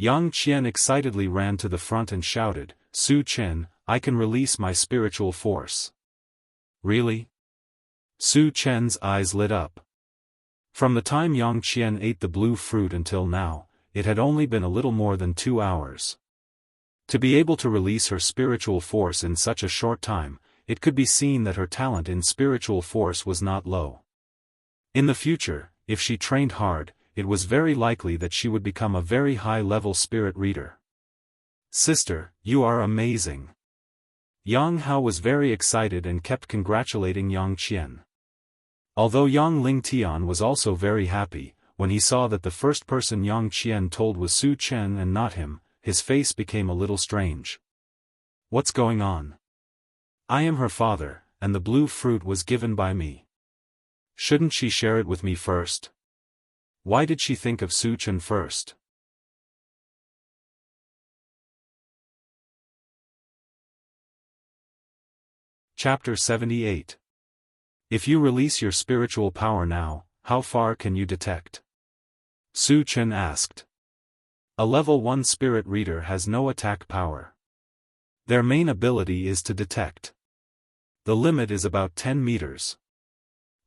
Yang Qian excitedly ran to the front and shouted, "Su Chen, I can release my spiritual force." Really? Su Chen's eyes lit up. From the time Yang Qian ate the blue fruit until now, it had only been a little more than 2 hours. To be able to release her spiritual force in such a short time, it could be seen that her talent in spiritual force was not low. In the future, if she trained hard, it was very likely that she would become a very high-level spirit reader. "Sister, you are amazing." Yang Hao was very excited and kept congratulating Yang Qian. Although Yang Lingtian was also very happy, when he saw that the first person Yang Qian told was Su Chen and not him, his face became a little strange. "What's going on? I am her father, and the blue fruit was given by me. Shouldn't she share it with me first? Why did she think of Su Chen first?" Chapter 78. If you release your spiritual power now, how far can you detect? Su Chen asked. A level 1 spirit reader has no attack power. Their main ability is to detect. The limit is about 10 meters.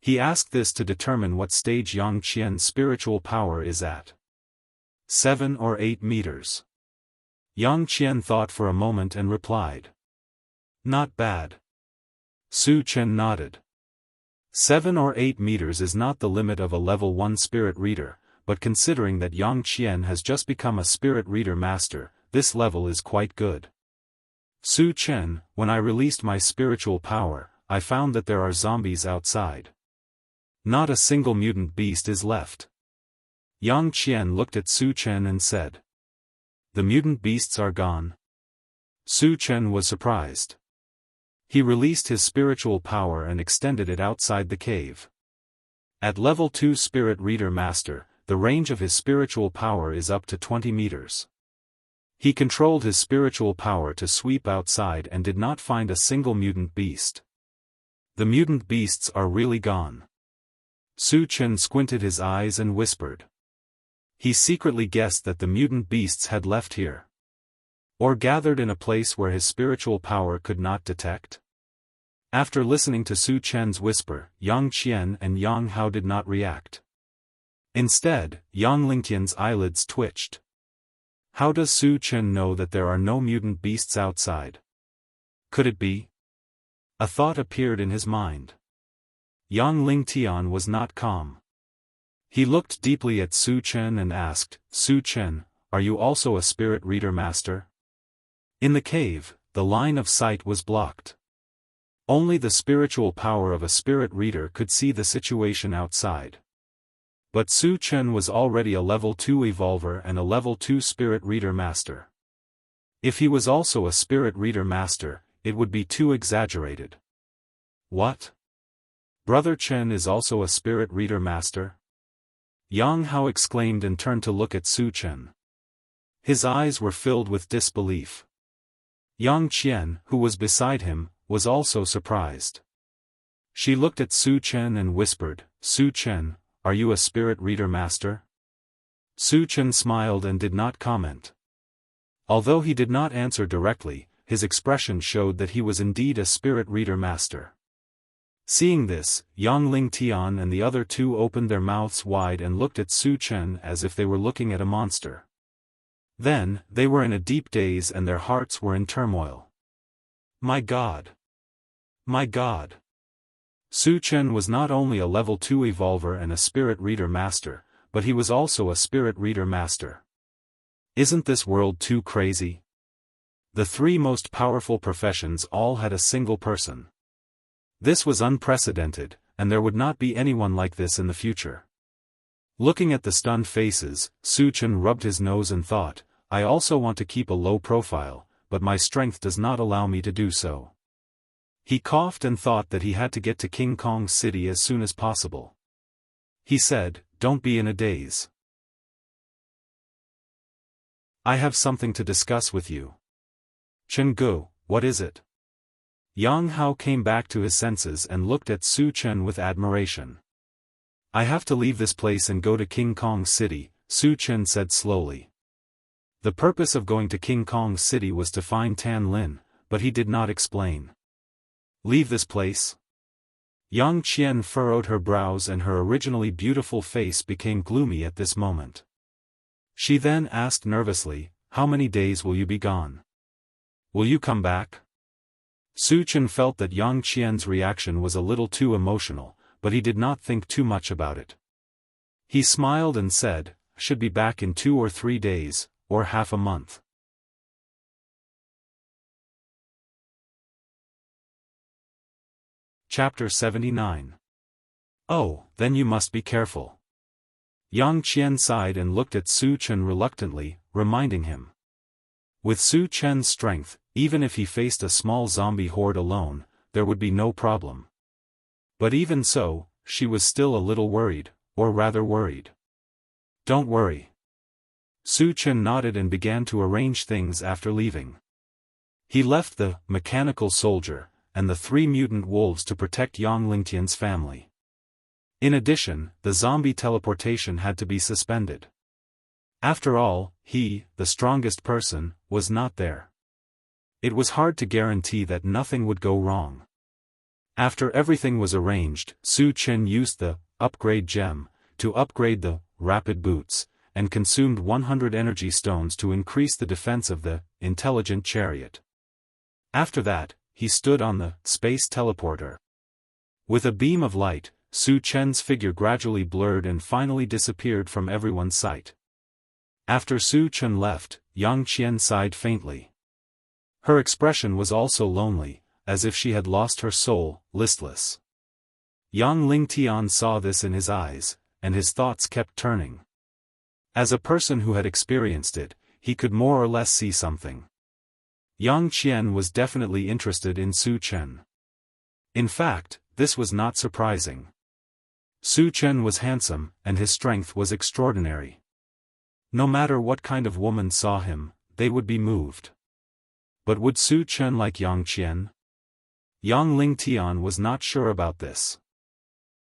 He asked this to determine what stage Yang Qian's spiritual power is at. 7 or 8 meters. Yang Qian thought for a moment and replied. Not bad. Su Chen nodded. 7 or 8 meters is not the limit of a level 1 spirit reader, but considering that Yang Qian has just become a spirit reader master, this level is quite good. Su Chen, when I released my spiritual power, I found that there are zombies outside. Not a single mutant beast is left. Yang Qian looked at Su Chen and said. The mutant beasts are gone. Su Chen was surprised. He released his spiritual power and extended it outside the cave. At level 2 spirit reader master, the range of his spiritual power is up to 20 meters. He controlled his spiritual power to sweep outside and did not find a single mutant beast. The mutant beasts are really gone. Su Chen squinted his eyes and whispered. He secretly guessed that the mutant beasts had left here. Or gathered in a place where his spiritual power could not detect. After listening to Su Chen's whisper, Yang Qian and Yang Hao did not react. Instead, Yang Lingtian's eyelids twitched. How does Su Chen know that there are no mutant beasts outside? Could it be? A thought appeared in his mind. Yang Lingtian was not calm. He looked deeply at Su Chen and asked, Su Chen, are you also a spirit reader master? In the cave, the line of sight was blocked. Only the spiritual power of a spirit reader could see the situation outside. But Su Chen was already a level 2 evolver and a level 2 spirit reader master. If he was also a spirit reader master, it would be too exaggerated. What? Brother Chen is also a spirit reader master? Yang Hao exclaimed and turned to look at Su Chen. His eyes were filled with disbelief. Yang Qian, who was beside him, was also surprised. She looked at Su Chen and whispered, Su Chen, are you a spirit reader master? Su Chen smiled and did not comment. Although he did not answer directly, his expression showed that he was indeed a spirit reader master. Seeing this, Yang Lingtian and the other two opened their mouths wide and looked at Su Chen as if they were looking at a monster. Then, they were in a deep daze and their hearts were in turmoil. My God! My God! Su Chen was not only a level 2 evolver and a spirit reader master, but he was also a spirit reader master. Isn't this world too crazy? The 3 most powerful professions all had a single person. This was unprecedented, and there would not be anyone like this in the future. Looking at the stunned faces, Su Chen rubbed his nose and thought, I also want to keep a low profile, but my strength does not allow me to do so. He coughed and thought that he had to get to King Kong City as soon as possible. He said, don't be in a daze. I have something to discuss with you. Chenggu, what is it? Yang Hao came back to his senses and looked at Su Chen with admiration. I have to leave this place and go to King Kong City, Su Chen said slowly. The purpose of going to King Kong's city was to find Tan Lin, but he did not explain. Leave this place? Yang Qian furrowed her brows and her originally beautiful face became gloomy at this moment. She then asked nervously, how many days will you be gone? Will you come back? Su Chen felt that Yang Qian's reaction was a little too emotional, but he did not think too much about it. He smiled and said, should be back in 2 or 3 days, or half a month. Chapter 79. Oh, then you must be careful. Yang Qian sighed and looked at Su Chen reluctantly, reminding him. With Su Chen's strength, even if he faced a small zombie horde alone, there would be no problem. But even so, she was still a little worried, or rather worried. Don't worry. Su Chen nodded and began to arrange things after leaving. He left the mechanical soldier and the 3 mutant wolves to protect Yang Lingtian's family. In addition, the zombie teleportation had to be suspended. After all, he, the strongest person, was not there. It was hard to guarantee that nothing would go wrong. After everything was arranged, Su Chen used the upgrade gem to upgrade the rapid boots, and consumed 100 energy stones to increase the defense of the intelligent chariot. After that, he stood on the space teleporter. With a beam of light, Su Chen's figure gradually blurred and finally disappeared from everyone's sight. After Su Chen left, Yang Qian sighed faintly. Her expression was also lonely, as if she had lost her soul, listless. Yang Lingtian saw this in his eyes, and his thoughts kept turning. As a person who had experienced it, he could more or less see something. Yang Qian was definitely interested in Su Chen. In fact, this was not surprising. Su Chen was handsome, and his strength was extraordinary. No matter what kind of woman saw him, they would be moved. But would Su Chen like Yang Qian? Yang Lingtian was not sure about this.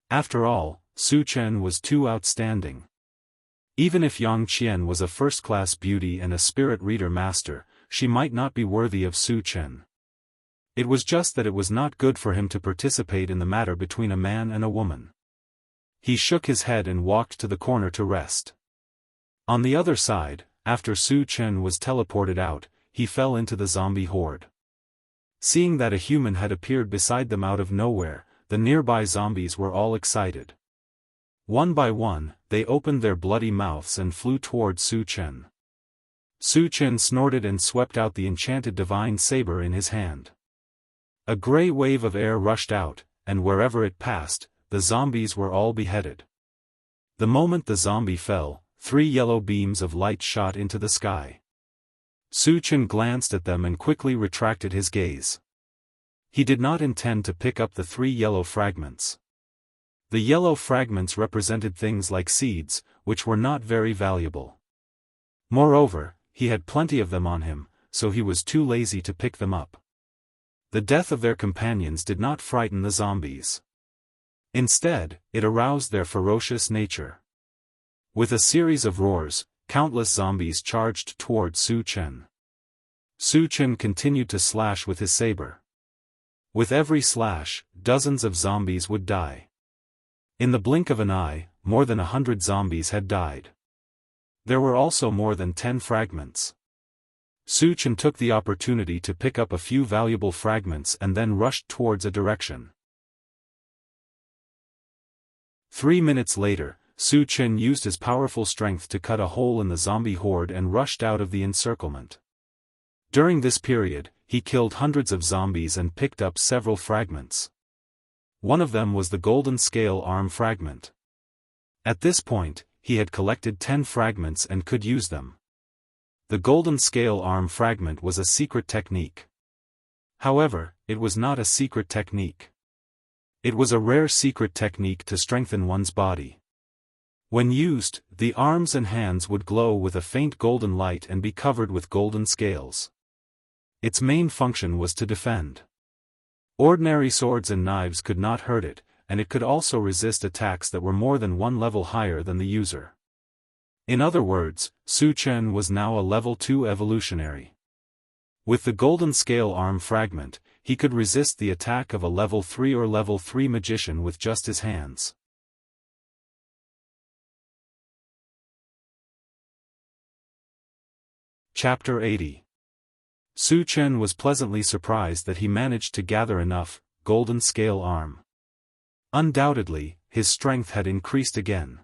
After all, Su Chen was too outstanding. Even if Yang Qian was a first-class beauty and a spirit reader master, she might not be worthy of Su Chen. It was just that it was not good for him to participate in the matter between a man and a woman. He shook his head and walked to the corner to rest. On the other side, after Su Chen was teleported out, he fell into the zombie horde. Seeing that a human had appeared beside them out of nowhere, the nearby zombies were all excited. One by one, they opened their bloody mouths and flew toward Su Chen. Su Chen snorted and swept out the enchanted divine saber in his hand. A gray wave of air rushed out, and wherever it passed, the zombies were all beheaded. The moment the zombie fell, 3 yellow beams of light shot into the sky. Su Chen glanced at them and quickly retracted his gaze. He did not intend to pick up the 3 yellow fragments. The yellow fragments represented things like seeds, which were not very valuable. Moreover, he had plenty of them on him, so he was too lazy to pick them up. The death of their companions did not frighten the zombies. Instead, it aroused their ferocious nature. With a series of roars, countless zombies charged toward Su Chen. Su Chen continued to slash with his saber. With every slash, dozens of zombies would die. In the blink of an eye, more than 100 zombies had died. There were also more than 10 fragments. Su Chen took the opportunity to pick up a few valuable fragments and then rushed towards a direction. 3 minutes later, Su Chen used his powerful strength to cut a hole in the zombie horde and rushed out of the encirclement. During this period, he killed hundreds of zombies and picked up several fragments. One of them was the golden scale arm fragment. At this point, he had collected 10 fragments and could use them. The golden scale arm fragment was a secret technique. However, it was not a secret technique. It was a rare secret technique to strengthen one's body. When used, the arms and hands would glow with a faint golden light and be covered with golden scales. Its main function was to defend. Ordinary swords and knives could not hurt it, and it could also resist attacks that were more than 1 level higher than the user. In other words, Su Chen was now a level 2 evolutionary. With the golden scale arm fragment, he could resist the attack of a level 3 or level 3 magician with just his hands. Chapter 80. Su Chen was pleasantly surprised that he managed to gather enough golden scale arm. Undoubtedly, his strength had increased again.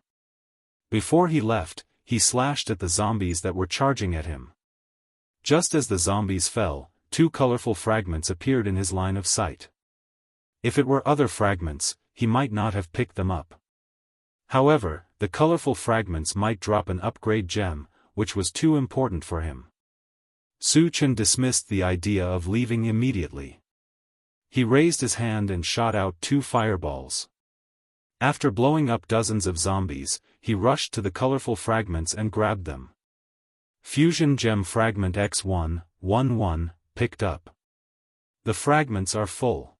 Before he left, he slashed at the zombies that were charging at him. Just as the zombies fell, 2 colorful fragments appeared in his line of sight. If it were other fragments, he might not have picked them up. However, the colorful fragments might drop an upgrade gem, which was too important for him. Su Chen dismissed the idea of leaving immediately. He raised his hand and shot out 2 fireballs. After blowing up dozens of zombies, he rushed to the colorful fragments and grabbed them. Fusion Gem Fragment X111, picked up. The fragments are full.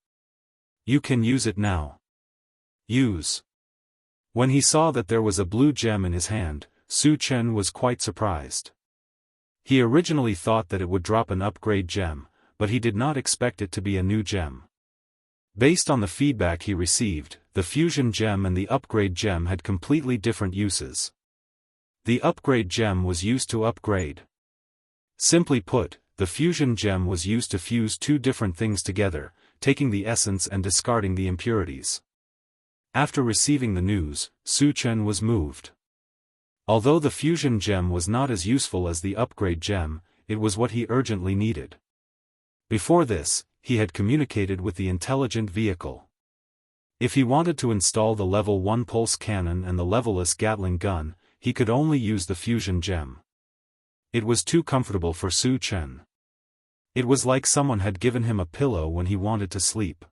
You can use it now. Use. When he saw that there was a blue gem in his hand, Su Chen was quite surprised. He originally thought that it would drop an upgrade gem, but he did not expect it to be a new gem. Based on the feedback he received, the fusion gem and the upgrade gem had completely different uses. The upgrade gem was used to upgrade. Simply put, the fusion gem was used to fuse 2 different things together, taking the essence and discarding the impurities. After receiving the news, Su Chen was moved. Although the fusion gem was not as useful as the upgrade gem, it was what he urgently needed. Before this, he had communicated with the intelligent vehicle. If he wanted to install the level 1 pulse cannon and the levelless Gatling gun, he could only use the fusion gem. It was too comfortable for Su Chen. It was like someone had given him a pillow when he wanted to sleep.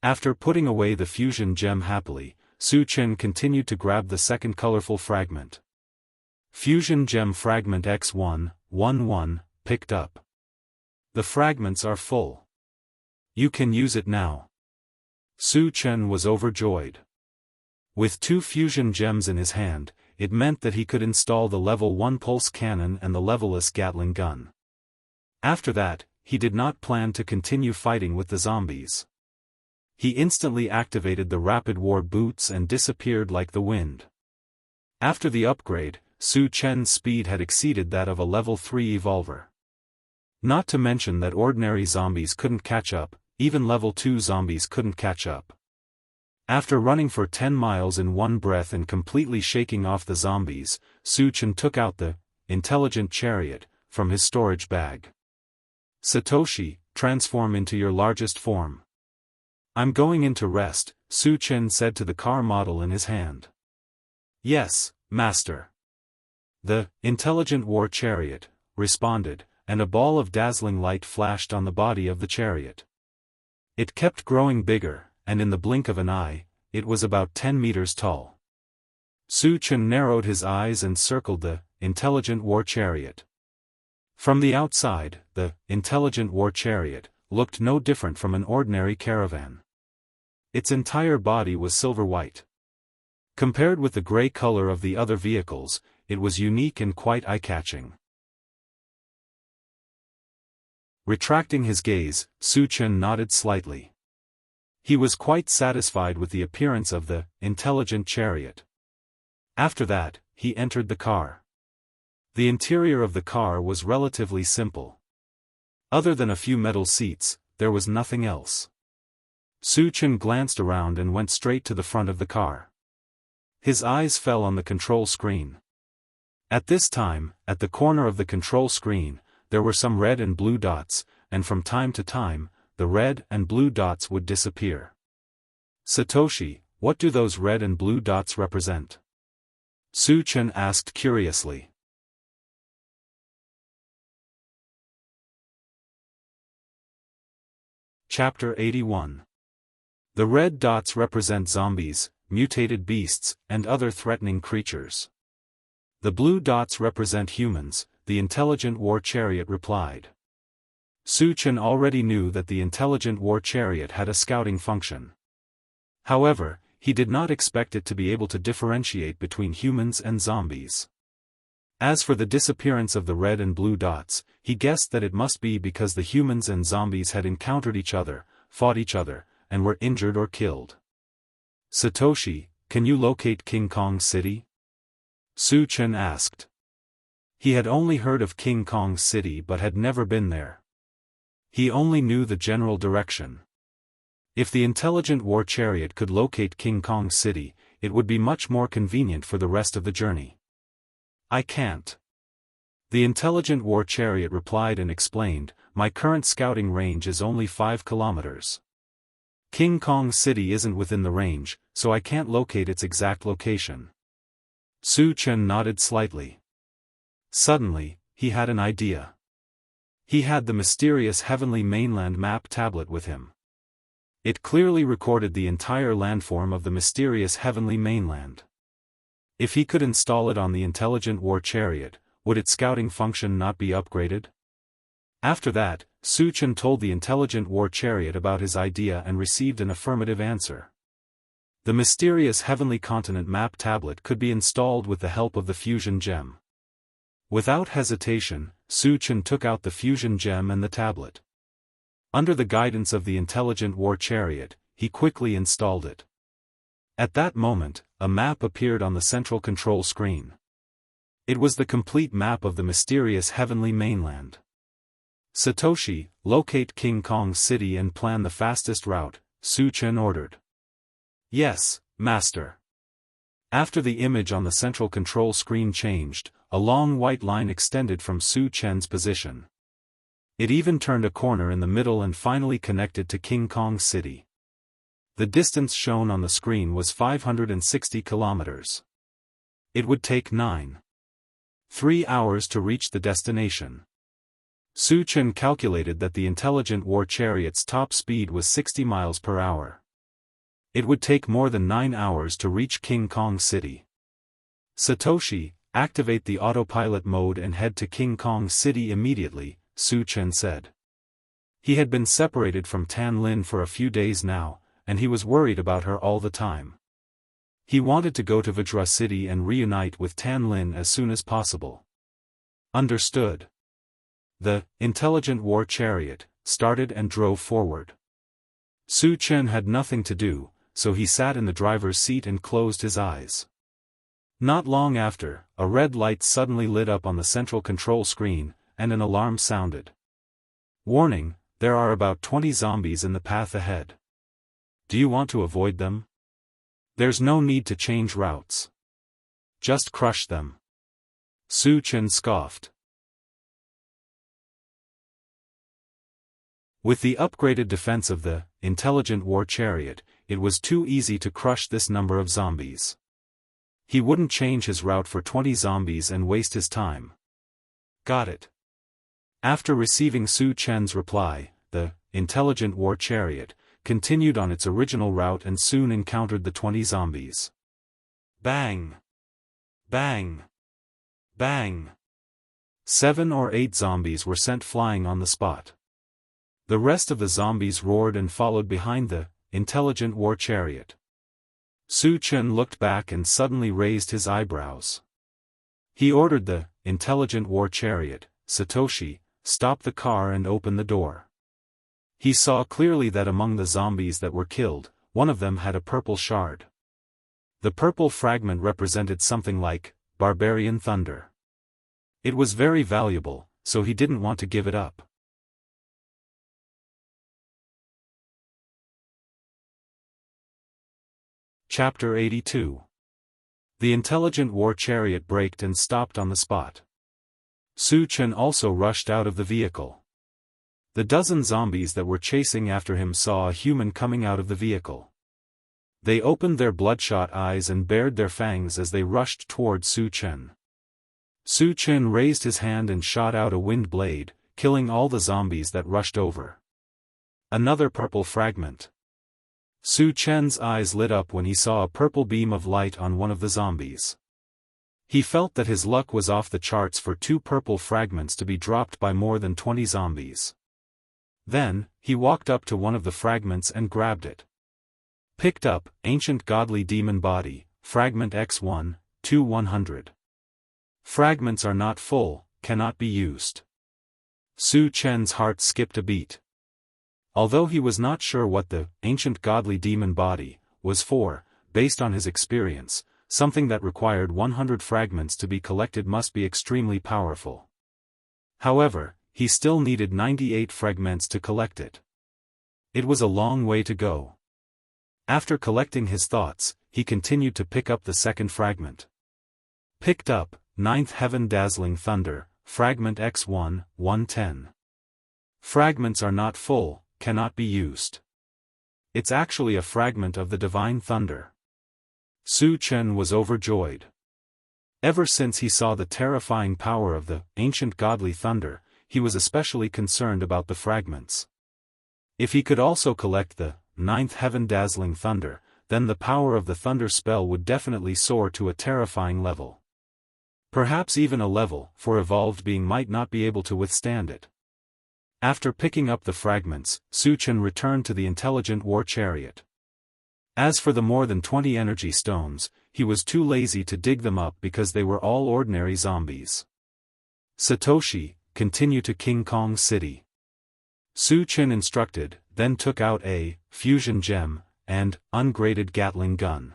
After putting away the fusion gem happily, Su Chen continued to grab the second colorful fragment. Fusion Gem Fragment X111, picked up. The fragments are full. You can use it now. Su Chen was overjoyed. With 2 fusion gems in his hand, it meant that he could install the level 1 pulse cannon and the levelless Gatling gun. After that, he did not plan to continue fighting with the zombies. He instantly activated the rapid war boots and disappeared like the wind. After the upgrade, Su Chen's speed had exceeded that of a level 3 evolver. Not to mention that ordinary zombies couldn't catch up, even level 2 zombies couldn't catch up. After running for 10 miles in one breath and completely shaking off the zombies, Su Chen took out the intelligent chariot from his storage bag. Satoshi, transform into your largest form. I'm going in to rest, Su Chen said to the car model in his hand. Yes, master. The intelligent war chariot responded, and a ball of dazzling light flashed on the body of the chariot. It kept growing bigger, and in the blink of an eye, it was about 10 meters tall. Su Chen narrowed his eyes and circled the intelligent war chariot. From the outside, the intelligent war chariot looked no different from an ordinary caravan. Its entire body was silver white. Compared with the gray color of the other vehicles, it was unique and quite eye-catching. Retracting his gaze, Su Chen nodded slightly. He was quite satisfied with the appearance of the intelligent chariot. After that, he entered the car. The interior of the car was relatively simple. Other than a few metal seats, there was nothing else. Su Chen glanced around and went straight to the front of the car. His eyes fell on the control screen. At this time, at the corner of the control screen, there were some red and blue dots, and from time to time, the red and blue dots would disappear. Satoshi, what do those red and blue dots represent? Su Chen asked curiously. Chapter 81. The red dots represent zombies, mutated beasts, and other threatening creatures. The blue dots represent humans, the intelligent war chariot replied. Su Chen already knew that the intelligent war chariot had a scouting function. However, he did not expect it to be able to differentiate between humans and zombies. As for the disappearance of the red and blue dots, he guessed that it must be because the humans and zombies had encountered each other, fought each other, and were injured or killed. Satoshi, can you locate King Kong City? Su Chen asked. He had only heard of King Kong City but had never been there. He only knew the general direction. If the intelligent war chariot could locate King Kong City, it would be much more convenient for the rest of the journey. I can't. The intelligent war chariot replied and explained, my current scouting range is only 5 kilometers. King Kong City isn't within the range, so I can't locate its exact location. Su Chen nodded slightly. Suddenly, he had an idea. He had the mysterious Heavenly Mainland map tablet with him. It clearly recorded the entire landform of the mysterious Heavenly Mainland. If he could install it on the intelligent war chariot, would its scouting function not be upgraded? After that, Su Chen told the intelligent war chariot about his idea and received an affirmative answer. The mysterious Heavenly Continent map tablet could be installed with the help of the fusion gem. Without hesitation, Su Chen took out the fusion gem and the tablet. Under the guidance of the intelligent war chariot, he quickly installed it. At that moment, a map appeared on the central control screen. It was the complete map of the mysterious Heavenly Mainland. Satoshi, locate King Kong City and plan the fastest route, Su Chen ordered. Yes, Master. After the image on the central control screen changed, a long white line extended from Su Chen's position. It even turned a corner in the middle and finally connected to King Kong City. The distance shown on the screen was 560 kilometers. It would take 3 hours to reach the destination. Su Chen calculated that the intelligent war chariot's top speed was 60 miles per hour. It would take more than 9 hours to reach King Kong City. Satoshi, activate the autopilot mode and head to King Kong City immediately, Su Chen said. He had been separated from Tan Lin for a few days now, and he was worried about her all the time. He wanted to go to Vajra City and reunite with Tan Lin as soon as possible. Understood. The intelligent war chariot started and drove forward. Su Chen had nothing to do, so he sat in the driver's seat and closed his eyes. Not long after, a red light suddenly lit up on the central control screen, and an alarm sounded. Warning, there are about 20 zombies in the path ahead. Do you want to avoid them? There's no need to change routes. Just crush them. Su Chen scoffed. With the upgraded defense of the intelligent war chariot, it was too easy to crush this number of zombies. He wouldn't change his route for 20 zombies and waste his time. Got it. After receiving Su Chen's reply, the intelligent war chariot continued on its original route and soon encountered the 20 zombies. Bang! Bang! Bang! 7 or 8 zombies were sent flying on the spot. The rest of the zombies roared and followed behind the intelligent war chariot. Su Chen looked back and suddenly raised his eyebrows. He ordered the intelligent war chariot, Satoshi, stop the car and open the door. He saw clearly that among the zombies that were killed, one of them had a purple shard. The purple fragment represented something like barbarian thunder. It was very valuable, so he didn't want to give it up. Chapter 82. The intelligent war chariot braked and stopped on the spot. Su Chen also rushed out of the vehicle. The dozen zombies that were chasing after him saw a human coming out of the vehicle. They opened their bloodshot eyes and bared their fangs as they rushed toward Su Chen. Su Chen raised his hand and shot out a wind blade, killing all the zombies that rushed over. Another purple fragment. Su Chen's eyes lit up when he saw a purple beam of light on one of the zombies. He felt that his luck was off the charts for 2 purple fragments to be dropped by more than 20 zombies. Then, he walked up to one of the fragments and grabbed it. Picked up, Ancient Godly Demon Body, Fragment X1, 2-100. Fragments are not full, cannot be used. Su Chen's heart skipped a beat. Although he was not sure what the ancient godly demon body was for, based on his experience, something that required 100 fragments to be collected must be extremely powerful. However, he still needed 98 fragments to collect it. It was a long way to go. After collecting his thoughts, he continued to pick up the second fragment. Picked up, 9th Heaven Dazzling Thunder, Fragment X1, 110. Fragments are not full, cannot be used. It's actually a fragment of the Divine Thunder. Su Chen was overjoyed. Ever since he saw the terrifying power of the ancient godly thunder, he was especially concerned about the fragments. If he could also collect the 9th Heaven Dazzling Thunder, then the power of the thunder spell would definitely soar to a terrifying level. Perhaps even a level for evolved being might not be able to withstand it. After picking up the fragments, Su Chen returned to the intelligent war chariot. As for the more than 20 energy stones, he was too lazy to dig them up because they were all ordinary zombies. Satoshi, continue to King Kong City. Su Chen instructed, then took out a fusion gem and ungraded Gatling gun.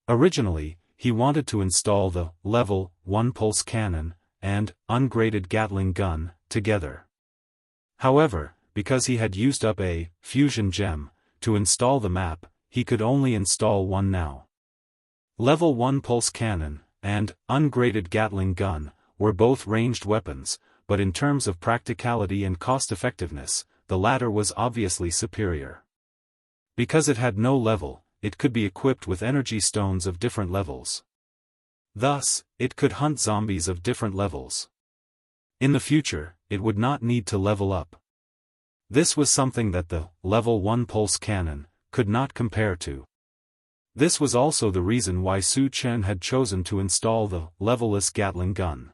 Originally, he wanted to install the level 1 pulse cannon and ungraded Gatling gun together. However, because he had used up a fusion gem to install the map, he could only install one now. Level 1 pulse cannon and ungraded Gatling gun were both ranged weapons, but in terms of practicality and cost-effectiveness, the latter was obviously superior. Because it had no level, it could be equipped with energy stones of different levels. Thus, it could hunt zombies of different levels. In the future, it would not need to level up. This was something that the level 1 pulse cannon could not compare to. This was also the reason why Su Chen had chosen to install the levelless Gatling gun.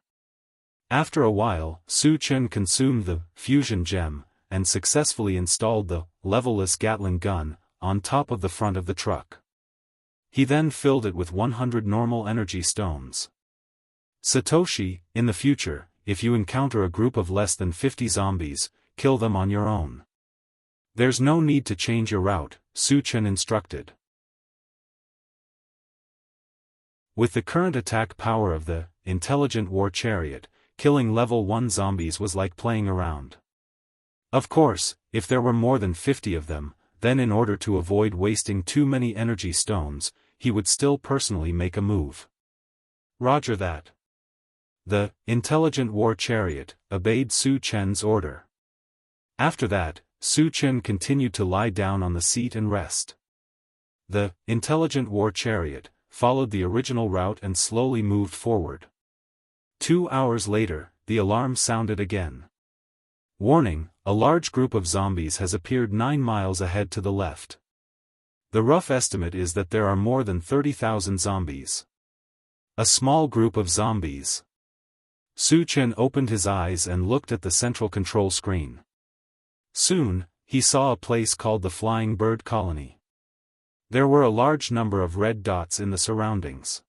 After a while, Su Chen consumed the fusion gem and successfully installed the levelless Gatling gun on top of the front of the truck. He then filled it with 100 normal energy stones. Satoshi, in the future, if you encounter a group of less than 50 zombies, kill them on your own. There's no need to change your route, Su Chen instructed. With the current attack power of the intelligent war chariot, killing level 1 zombies was like playing around. Of course, if there were more than 50 of them, then in order to avoid wasting too many energy stones, he would still personally make a move. Roger that. The intelligent war chariot obeyed Su Chen's order. After that, Su Chen continued to lie down on the seat and rest. The intelligent war chariot followed the original route and slowly moved forward. 2 hours later, the alarm sounded again. Warning, a large group of zombies has appeared 9 miles ahead to the left. The rough estimate is that there are more than 30,000 zombies. A small group of zombies. Su Chen opened his eyes and looked at the central control screen. Soon, he saw a place called the Flying Bird Colony. There were a large number of red dots in the surroundings.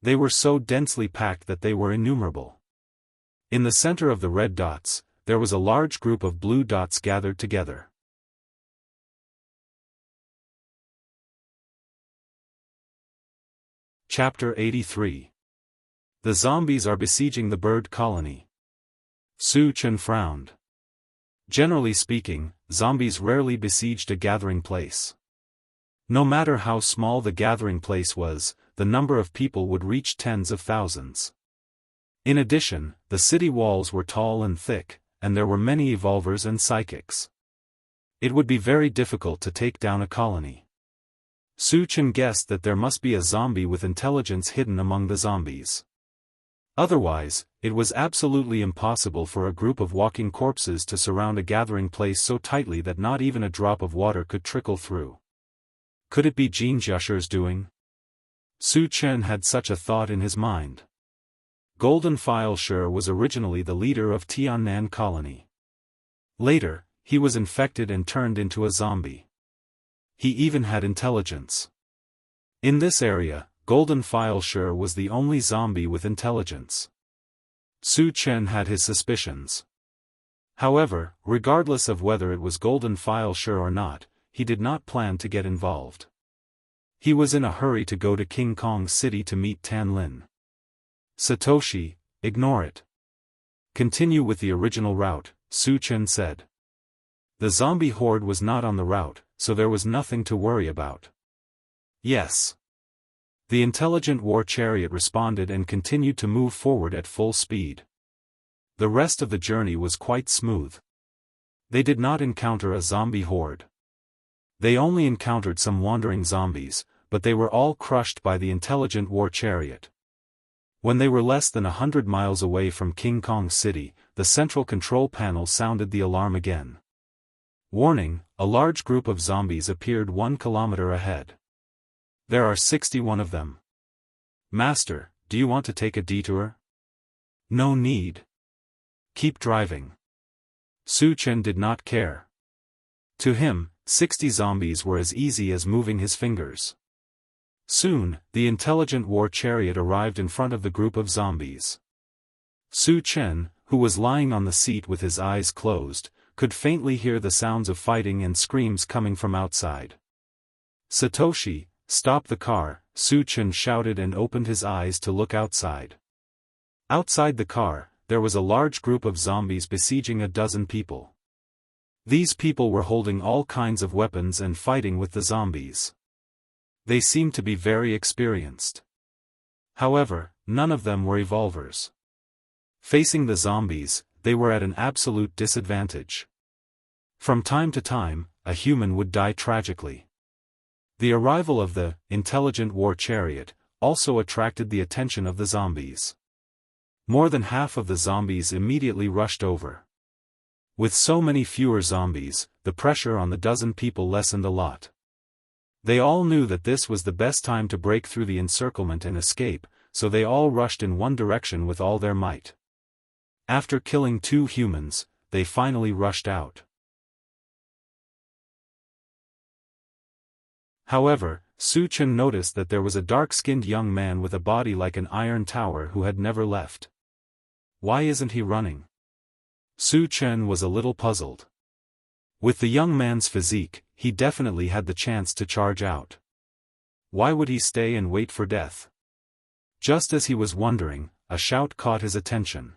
They were so densely packed that they were innumerable. In the center of the red dots, there was a large group of blue dots gathered together. Chapter 83. The zombies are besieging the bird colony. Su Chen frowned. Generally speaking, zombies rarely besieged a gathering place. No matter how small the gathering place was, the number of people would reach tens of thousands. In addition, the city walls were tall and thick, and there were many evolvers and psychics. It would be very difficult to take down a colony. Su Chen guessed that there must be a zombie with intelligence hidden among the zombies. Otherwise, it was absolutely impossible for a group of walking corpses to surround a gathering place so tightly that not even a drop of water could trickle through. Could it be Jianghu's doing? Su Chen had such a thought in his mind. Golden Fileshire was originally the leader of Tiannan Colony. Later, he was infected and turned into a zombie. He even had intelligence. In this area, Golden Fileshire was the only zombie with intelligence. Su Chen had his suspicions. However, regardless of whether it was Golden Fileshire or not, he did not plan to get involved. He was in a hurry to go to King Kong City to meet Tan Lin. Satoshi, ignore it. Continue with the original route, Su Chen said. The zombie horde was not on the route, so there was nothing to worry about. Yes. The intelligent war chariot responded and continued to move forward at full speed. The rest of the journey was quite smooth. They did not encounter a zombie horde. They only encountered some wandering zombies, but they were all crushed by the intelligent war chariot. When they were less than 100 miles away from King Kong City, the central control panel sounded the alarm again. Warning, a large group of zombies appeared 1 kilometer ahead. There are 61 of them. Master, do you want to take a detour? No need. Keep driving. Su Chen did not care. To him, 60 zombies were as easy as moving his fingers. Soon, the intelligent war chariot arrived in front of the group of zombies. Su Chen, who was lying on the seat with his eyes closed, could faintly hear the sounds of fighting and screams coming from outside. Satoshi, stop the car, Su Chen shouted and opened his eyes to look outside. Outside the car, there was a large group of zombies besieging a dozen people. These people were holding all kinds of weapons and fighting with the zombies. They seemed to be very experienced. However, none of them were evolvers. Facing the zombies, they were at an absolute disadvantage. From time to time, a human would die tragically. The arrival of the intelligent war chariot also attracted the attention of the zombies. More than half of the zombies immediately rushed over. With so many fewer zombies, the pressure on the dozen people lessened a lot. They all knew that this was the best time to break through the encirclement and escape, so they all rushed in one direction with all their might. After killing 2 humans, they finally rushed out. However, Su Chen noticed that there was a dark-skinned young man with a body like an iron tower who had never left. Why isn't he running? Su Chen was a little puzzled. With the young man's physique, he definitely had the chance to charge out. Why would he stay and wait for death? Just as he was wondering, a shout caught his attention.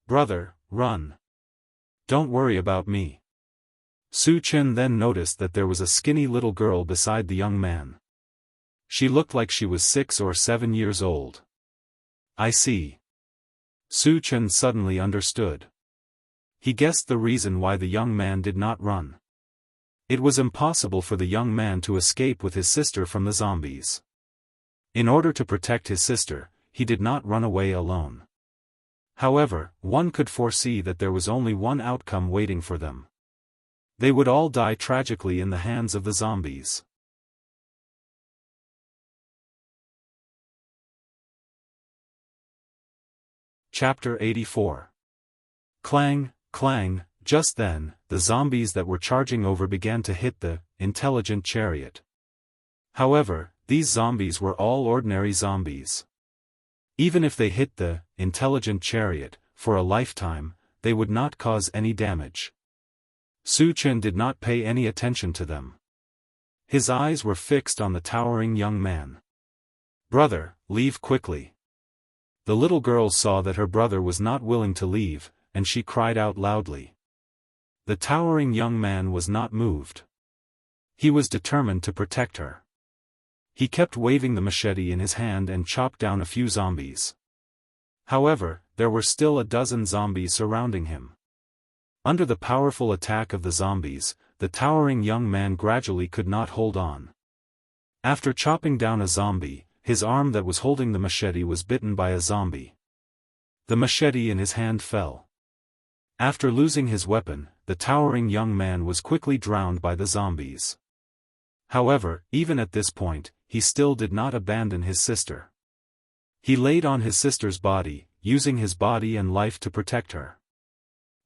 Brother, run. Don't worry about me. Su Chen then noticed that there was a skinny little girl beside the young man. She looked like she was 6 or 7 years old. I see. Su Chen suddenly understood. He guessed the reason why the young man did not run. It was impossible for the young man to escape with his sister from the zombies. In order to protect his sister, he did not run away alone. However, one could foresee that there was only one outcome waiting for them. They would all die tragically in the hands of the zombies. Chapter 84. Clang, clang. Just then, the zombies that were charging over began to hit the intelligent chariot. However, these zombies were all ordinary zombies. Even if they hit the intelligent chariot for a lifetime, they would not cause any damage. Su Chen did not pay any attention to them. His eyes were fixed on the towering young man. Brother, leave quickly. The little girl saw that her brother was not willing to leave, and she cried out loudly. The towering young man was not moved. He was determined to protect her. He kept waving the machete in his hand and chopped down a few zombies. However, there were still a dozen zombies surrounding him. Under the powerful attack of the zombies, the towering young man gradually could not hold on. After chopping down a zombie, his arm that was holding the machete was bitten by a zombie. The machete in his hand fell. After losing his weapon, the towering young man was quickly drowned by the zombies. However, even at this point, he still did not abandon his sister. He laid on his sister's body, using his body and life to protect her.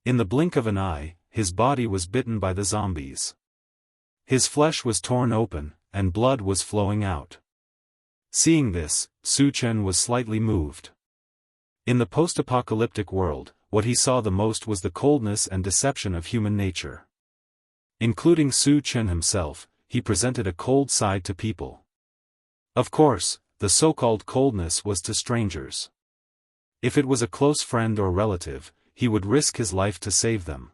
In the blink of an eye, his body was bitten by the zombies. His flesh was torn open, and blood was flowing out. Seeing this, Su Chen was slightly moved. In the post-apocalyptic world, what he saw the most was the coldness and deception of human nature. Including Su Chen himself, he presented a cold side to people. Of course, the so-called coldness was to strangers. If it was a close friend or relative, he would risk his life to save them.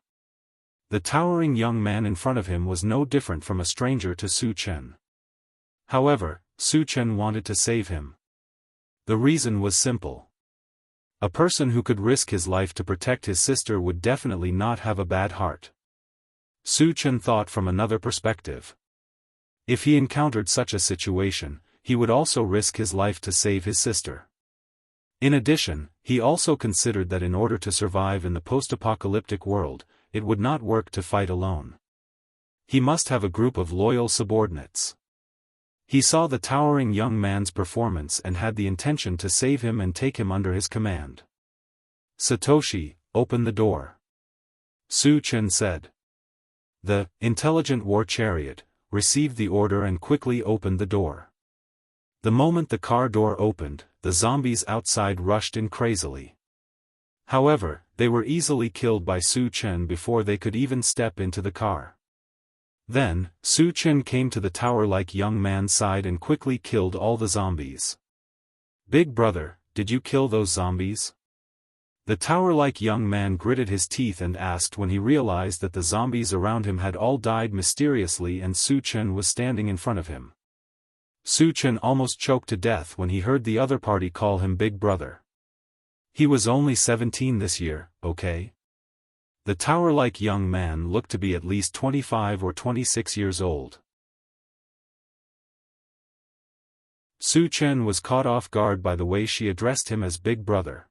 The towering young man in front of him was no different from a stranger to Su Chen. However, Su Chen wanted to save him. The reason was simple. A person who could risk his life to protect his sister would definitely not have a bad heart. Su Chen thought from another perspective. If he encountered such a situation, he would also risk his life to save his sister. In addition, he also considered that in order to survive in the post-apocalyptic world, it would not work to fight alone. He must have a group of loyal subordinates. He saw the towering young man's performance and had the intention to save him and take him under his command. "Satoshi, open the door," Su Chen said. The intelligent war chariot received the order and quickly opened the door. The moment the car door opened, the zombies outside rushed in crazily. However, they were easily killed by Su Chen before they could even step into the car. Then, Su Chen came to the tower-like young man's side and quickly killed all the zombies. "Big brother, did you kill those zombies?" The tower-like young man gritted his teeth and asked when he realized that the zombies around him had all died mysteriously and Su Chen was standing in front of him. Su Chen almost choked to death when he heard the other party call him Big Brother. He was only 17 this year, okay? The tower-like young man looked to be at least 25 or 26 years old. Su Chen was caught off guard by the way she addressed him as Big Brother.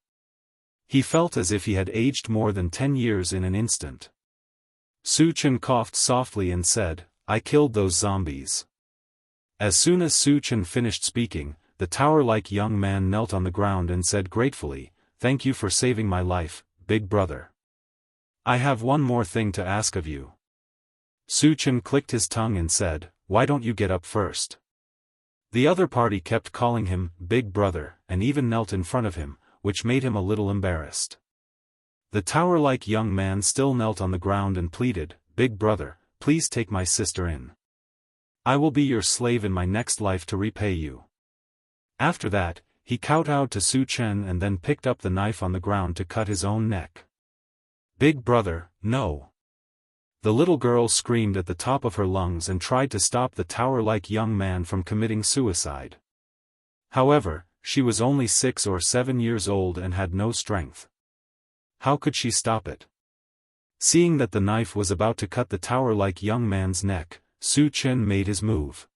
He felt as if he had aged more than 10 years in an instant. Su Chen coughed softly and said, "I killed those zombies." As soon as Su Chen finished speaking, the tower-like young man knelt on the ground and said gratefully, "Thank you for saving my life, Big Brother. I have one more thing to ask of you." Su Chen clicked his tongue and said, "Why don't you get up first?" The other party kept calling him Big Brother and even knelt in front of him, which made him a little embarrassed. The tower-like young man still knelt on the ground and pleaded, "Big Brother, please take my sister in. I will be your slave in my next life to repay you." After that, he kowtowed to Su Chen and then picked up the knife on the ground to cut his own neck. "Big Brother, no!" The little girl screamed at the top of her lungs and tried to stop the tower-like young man from committing suicide. However, she was only 6 or 7 years old and had no strength. How could she stop it? Seeing that the knife was about to cut the tower-like young man's neck, Su Chen made his move.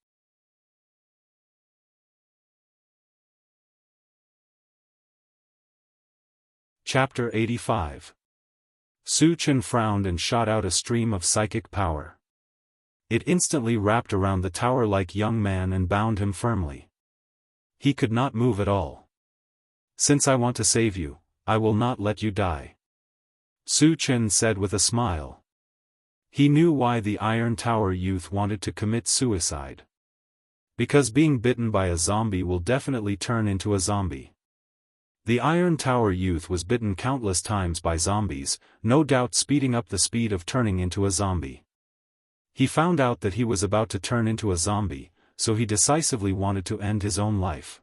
Chapter 85. Su Chen frowned and shot out a stream of psychic power. It instantly wrapped around the tower-like young man and bound him firmly. He could not move at all. "Since I want to save you, I will not let you die," Su Chen said with a smile. He knew why the Iron Tower youth wanted to commit suicide. Because being bitten by a zombie will definitely turn into a zombie. The Iron Tower youth was bitten countless times by zombies, no doubt speeding up the speed of turning into a zombie. He found out that he was about to turn into a zombie, so he decisively wanted to end his own life.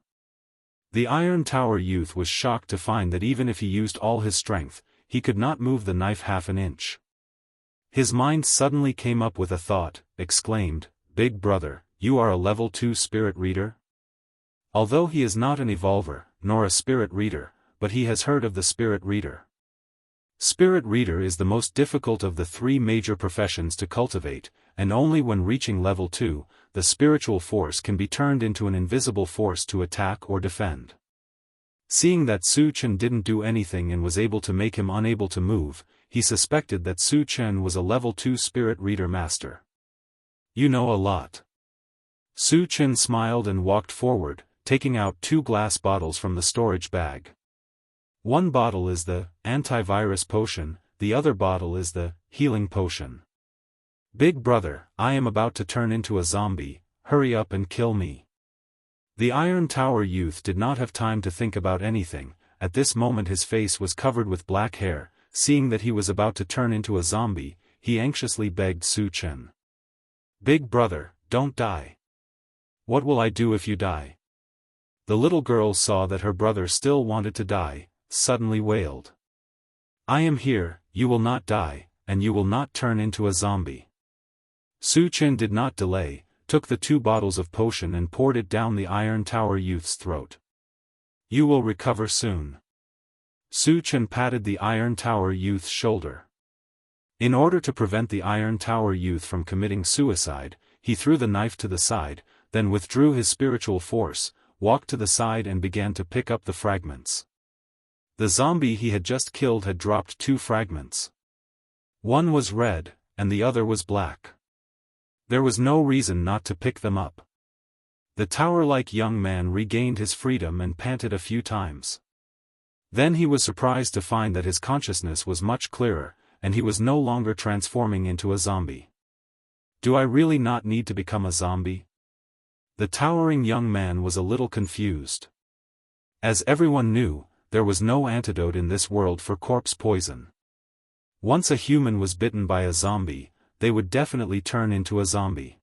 The Iron Tower youth was shocked to find that even if he used all his strength, he could not move the knife half an inch. His mind suddenly came up with a thought, exclaimed, "Big Brother, you are a level 2 spirit reader?" Although he is not an evolver, nor a spirit reader, but he has heard of the spirit reader. Spirit reader is the most difficult of the 3 major professions to cultivate, and only when reaching level 2, the spiritual force can be turned into an invisible force to attack or defend. Seeing that Su Chen didn't do anything and was able to make him unable to move, he suspected that Su Chen was a level 2 spirit reader master. "You know a lot." Su Chen smiled and walked forward, taking out 2 glass bottles from the storage bag. One bottle is the antivirus potion, the other bottle is the healing potion. "Big Brother, I am about to turn into a zombie, hurry up and kill me." The Iron Tower youth did not have time to think about anything. At this moment his face was covered with black hair. Seeing that he was about to turn into a zombie, he anxiously begged Su Chen. "Big brother, don't die. What will I do if you die?" The little girl saw that her brother still wanted to die, suddenly wailed. "I am here, you will not die, and you will not turn into a zombie." Su Chen did not delay, took the 2 bottles of potion and poured it down the Iron Tower youth's throat. "You will recover soon." Su Chen patted the Iron Tower youth's shoulder. In order to prevent the Iron Tower youth from committing suicide, he threw the knife to the side, then withdrew his spiritual force, walked to the side and began to pick up the fragments. The zombie he had just killed had dropped 2 fragments. One was red, and the other was black. There was no reason not to pick them up. The tower-like young man regained his freedom and panted a few times. Then he was surprised to find that his consciousness was much clearer, and he was no longer transforming into a zombie. "Do I really not need to become a zombie?" The towering young man was a little confused. As everyone knew, there was no antidote in this world for corpse poison. Once a human was bitten by a zombie, they would definitely turn into a zombie.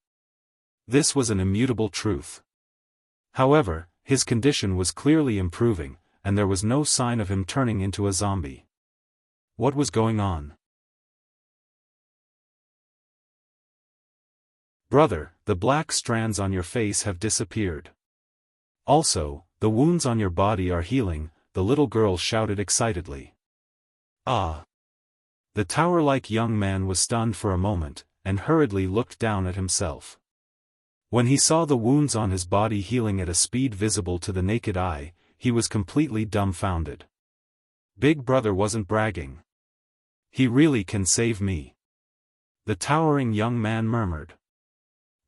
This was an immutable truth. However, his condition was clearly improving, and there was no sign of him turning into a zombie. What was going on? "Brother, the black strands on your face have disappeared. Also, the wounds on your body are healing," the little girl shouted excitedly. "Ah!" The tower-like young man was stunned for a moment, and hurriedly looked down at himself. When he saw the wounds on his body healing at a speed visible to the naked eye, he was completely dumbfounded. Big brother wasn't bragging. "He really can save me," the towering young man murmured.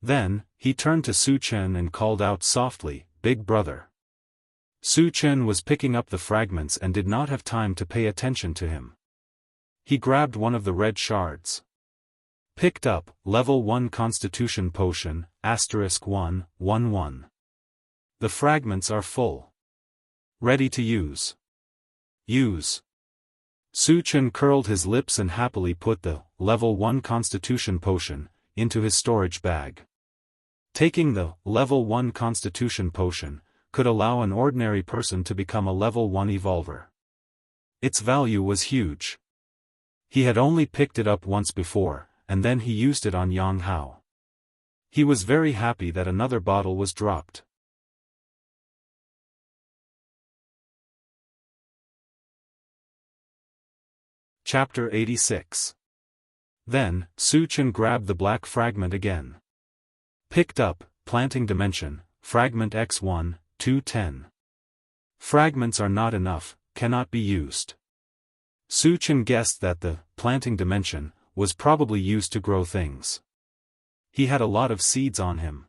Then, he turned to Su Chen and called out softly, "Big brother." Su Chen was picking up the fragments and did not have time to pay attention to him. He grabbed one of the red shards. Picked up, level 1 Constitution Potion, *111. The fragments are full. Ready to use. Use. Su Chen curled his lips and happily put the level 1 Constitution Potion into his storage bag. Taking the level 1 Constitution Potion could allow an ordinary person to become a level 1 evolver. Its value was huge. He had only picked it up once before, and then he used it on Jianghu. He was very happy that another bottle was dropped. Chapter 86. Then, Su Chen grabbed the black fragment again. Picked up, Planting Dimension, Fragment X1, 210. Fragments are not enough, cannot be used. Su Chen guessed that the planting dimension was probably used to grow things. He had a lot of seeds on him.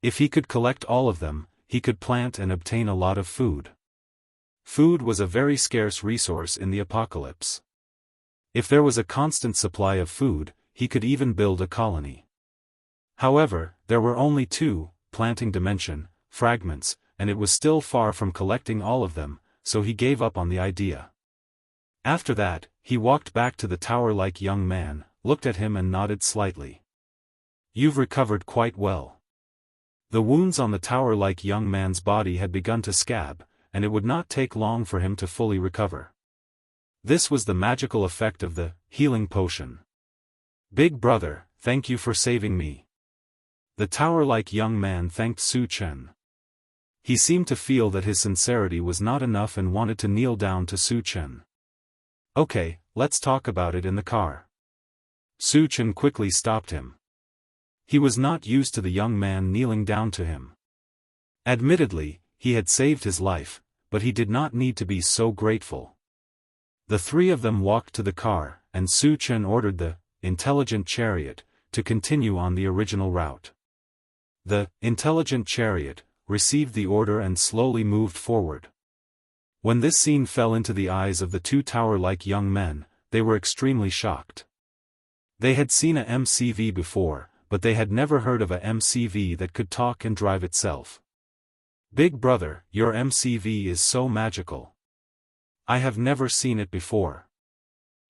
If he could collect all of them, he could plant and obtain a lot of food. Food was a very scarce resource in the apocalypse. If there was a constant supply of food, he could even build a colony. However, there were only 2 planting dimension fragments, and it was still far from collecting all of them, so he gave up on the idea. After that, he walked back to the tower-like young man, looked at him and nodded slightly. "You've recovered quite well." The wounds on the tower-like young man's body had begun to scab, and it would not take long for him to fully recover. This was the magical effect of the healing potion. "Big brother, thank you for saving me." The tower-like young man thanked Su Chen. He seemed to feel that his sincerity was not enough and wanted to kneel down to Su Chen. "Okay, let's talk about it in the car." Su Chen quickly stopped him. He was not used to the young man kneeling down to him. Admittedly, he had saved his life, but he did not need to be so grateful. The 3 of them walked to the car, and Su Chen ordered the intelligent chariot to continue on the original route. The intelligent chariot received the order and slowly moved forward. When this scene fell into the eyes of the 2 tower-like young men, they were extremely shocked. They had seen a MCV before, but they had never heard of a MCV that could talk and drive itself. Big brother, your MCV is so magical. I have never seen it before.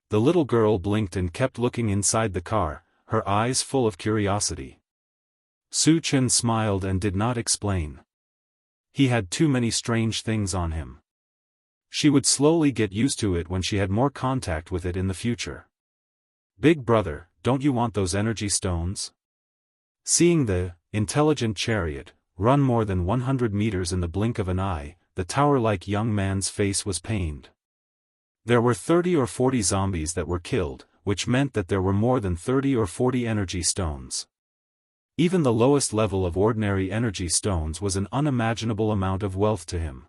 The little girl blinked and kept looking inside the car, her eyes full of curiosity. Su Chen smiled and did not explain. He had too many strange things on him. She would slowly get used to it when she had more contact with it in the future. Big brother, don't you want those energy stones? Seeing the intelligent chariot run more than 100 meters in the blink of an eye, the tower-like young man's face was pained. There were 30 or 40 zombies that were killed, which meant that there were more than 30 or 40 energy stones. Even the lowest level of ordinary energy stones was an unimaginable amount of wealth to him.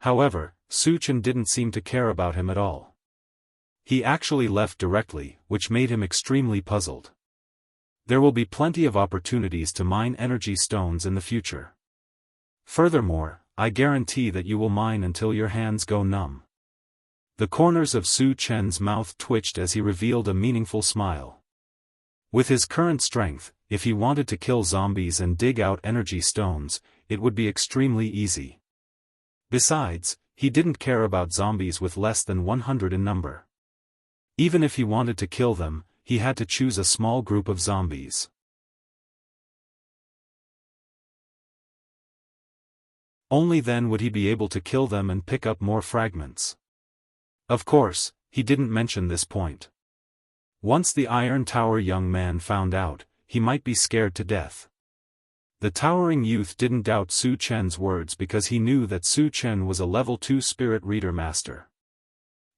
However, Su Chen didn't seem to care about him at all. He actually left directly, which made him extremely puzzled. There will be plenty of opportunities to mine energy stones in the future. Furthermore, I guarantee that you will mine until your hands go numb. The corners of Su Chen's mouth twitched as he revealed a meaningful smile. With his current strength, if he wanted to kill zombies and dig out energy stones, it would be extremely easy. Besides, he didn't care about zombies with less than 100 in number. Even if he wanted to kill them, he had to choose a small group of zombies. Only then would he be able to kill them and pick up more fragments. Of course, he didn't mention this point. Once the Iron Tower young man found out, he might be scared to death. The towering youth didn't doubt Su Chen's words because he knew that Su Chen was a level 2 spirit reader master.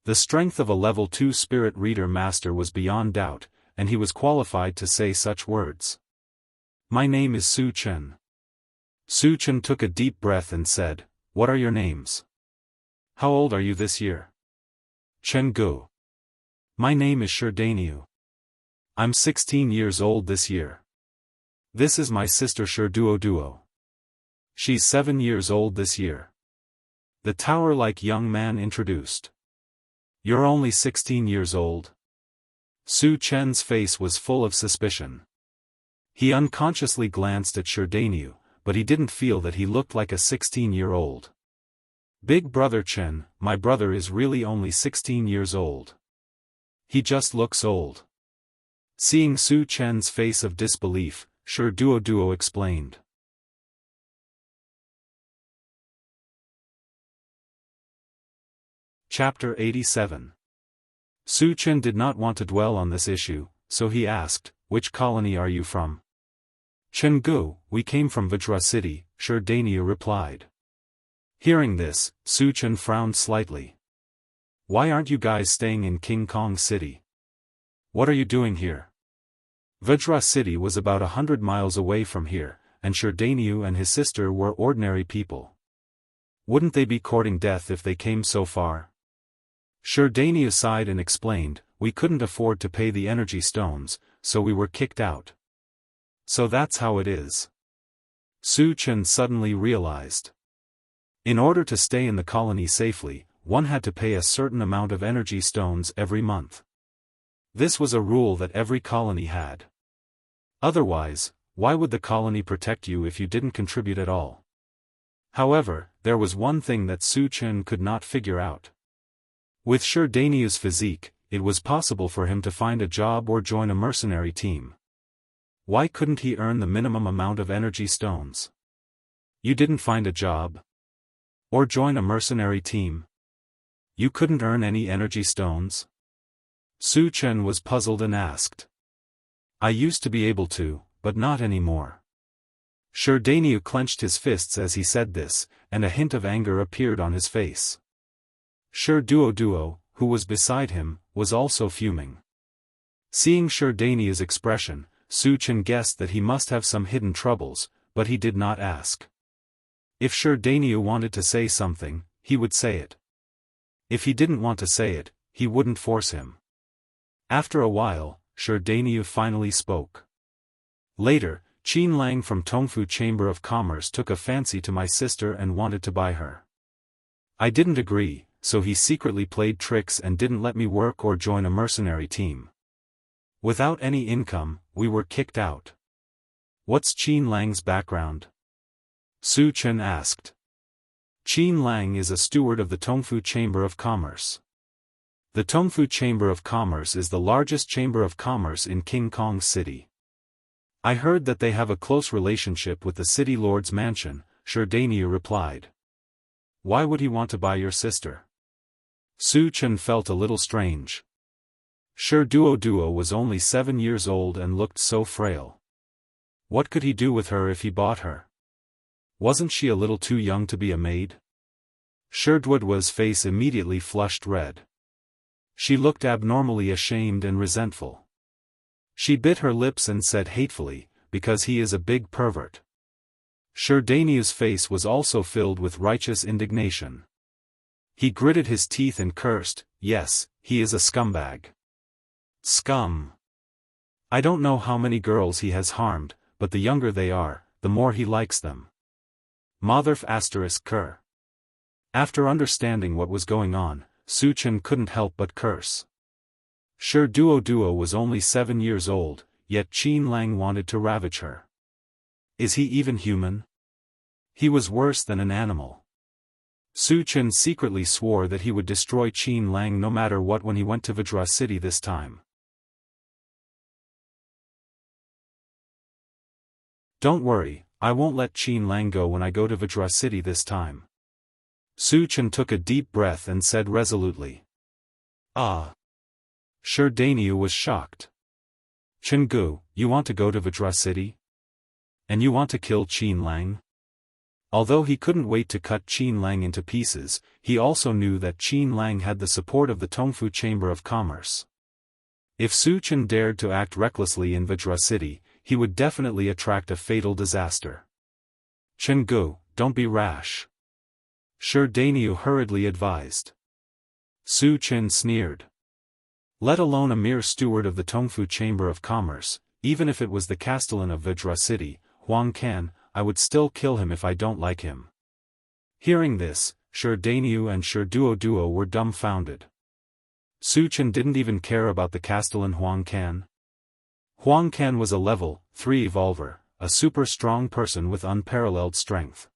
The strength of a level 2 spirit reader master was beyond doubt, and he was qualified to say such words. My name is Su Chen. Su Chen took a deep breath and said, What are your names? How old are you this year? Chen Gu. My name is Sherdaniu. I'm 16 years old this year. This is my sister Duo. She's 7 years old this year. The tower-like young man introduced. You're only 16 years old? Su Chen's face was full of suspicion. He unconsciously glanced at Sherdaniu, but he didn't feel that he looked like a 16-year-old. Big brother Chen, my brother is really only 16 years old. He just looks old. Seeing Su Chen's face of disbelief, Duo explained. Chapter 87. Su Chen did not want to dwell on this issue, so he asked, Which colony are you from? Chen Gu, we came from Vajra City, Sherdaniu replied. Hearing this, Su Chen frowned slightly. Why aren't you guys staying in King Kong City? What are you doing here? Vajra City was about 100 miles away from here, and Sherdaniu and his sister were ordinary people. Wouldn't they be courting death if they came so far? Sherdaniu sighed and explained, We couldn't afford to pay the energy stones, so we were kicked out. So that's how it is. Su Chen suddenly realized. In order to stay in the colony safely, one had to pay a certain amount of energy stones every month. This was a rule that every colony had. Otherwise, why would the colony protect you if you didn't contribute at all? However, there was one thing that Su Chen could not figure out. With Sherdaniu's physique, it was possible for him to find a job or join a mercenary team. Why couldn't he earn the minimum amount of energy stones? You didn't find a job? Or join a mercenary team? You couldn't earn any energy stones? Su Chen was puzzled and asked. I used to be able to, but not anymore. Sherdaniu clenched his fists as he said this, and a hint of anger appeared on his face. Duo, who was beside him, was also fuming. Seeing Sherdaniu's expression, Su Chen guessed that he must have some hidden troubles, but he did not ask. If Sherdaniu wanted to say something, he would say it. If he didn't want to say it, he wouldn't force him. After a while, Sherdaniu finally spoke. Later, Qin Lang from Tongfu Chamber of Commerce took a fancy to my sister and wanted to buy her. I didn't agree, so he secretly played tricks and didn't let me work or join a mercenary team. Without any income, we were kicked out. What's Qin Lang's background? Su Chen asked. Qin Lang is a steward of the Tongfu Chamber of Commerce. The Tongfu Chamber of Commerce is the largest chamber of commerce in King Kong City. I heard that they have a close relationship with the city lord's mansion, Shi Dainyu replied. Why would he want to buy your sister? Su Chen felt a little strange. Shi Duo was only 7 years old and looked so frail. What could he do with her if he bought her? Wasn't she a little too young to be a maid? Shi Duo's face immediately flushed red. She looked abnormally ashamed and resentful. She bit her lips and said hatefully, because he is a big pervert. Shi Dainyu's face was also filled with righteous indignation. He gritted his teeth and cursed, yes, he is a scumbag. Scum. I don't know how many girls he has harmed, but the younger they are, the more he likes them. Motherf *cur. After understanding what was going on, Su Chen couldn't help but curse. Shi Duo was only 7 years old, yet Qin Lang wanted to ravage her. Is he even human? He was worse than an animal. Su Chen secretly swore that he would destroy Qin Lang no matter what when he went to Vajra City this time. Don't worry, I won't let Qin Lang go when I go to Vajra City this time. Su Chen took a deep breath and said resolutely. Ah. Shi Dainyu was shocked. Chenggu, you want to go to Vajra City? And you want to kill Qin Lang? Although he couldn't wait to cut Qin Lang into pieces, he also knew that Qin Lang had the support of the Tongfu Chamber of Commerce. If Su Chen dared to act recklessly in Vajra City, he would definitely attract a fatal disaster. Chenggu, don't be rash. Shi Dainyu hurriedly advised. Su Chen sneered. Let alone a mere steward of the Tongfu Chamber of Commerce, even if it was the Castellan of Vajra City, Huang Can, I would still kill him if I don't like him. Hearing this, Shi Dainyu and Shi Duo were dumbfounded. Su Chen didn't even care about the Castellan Huang Can. Huang Can was a level 3 evolver, a super strong person with unparalleled strength.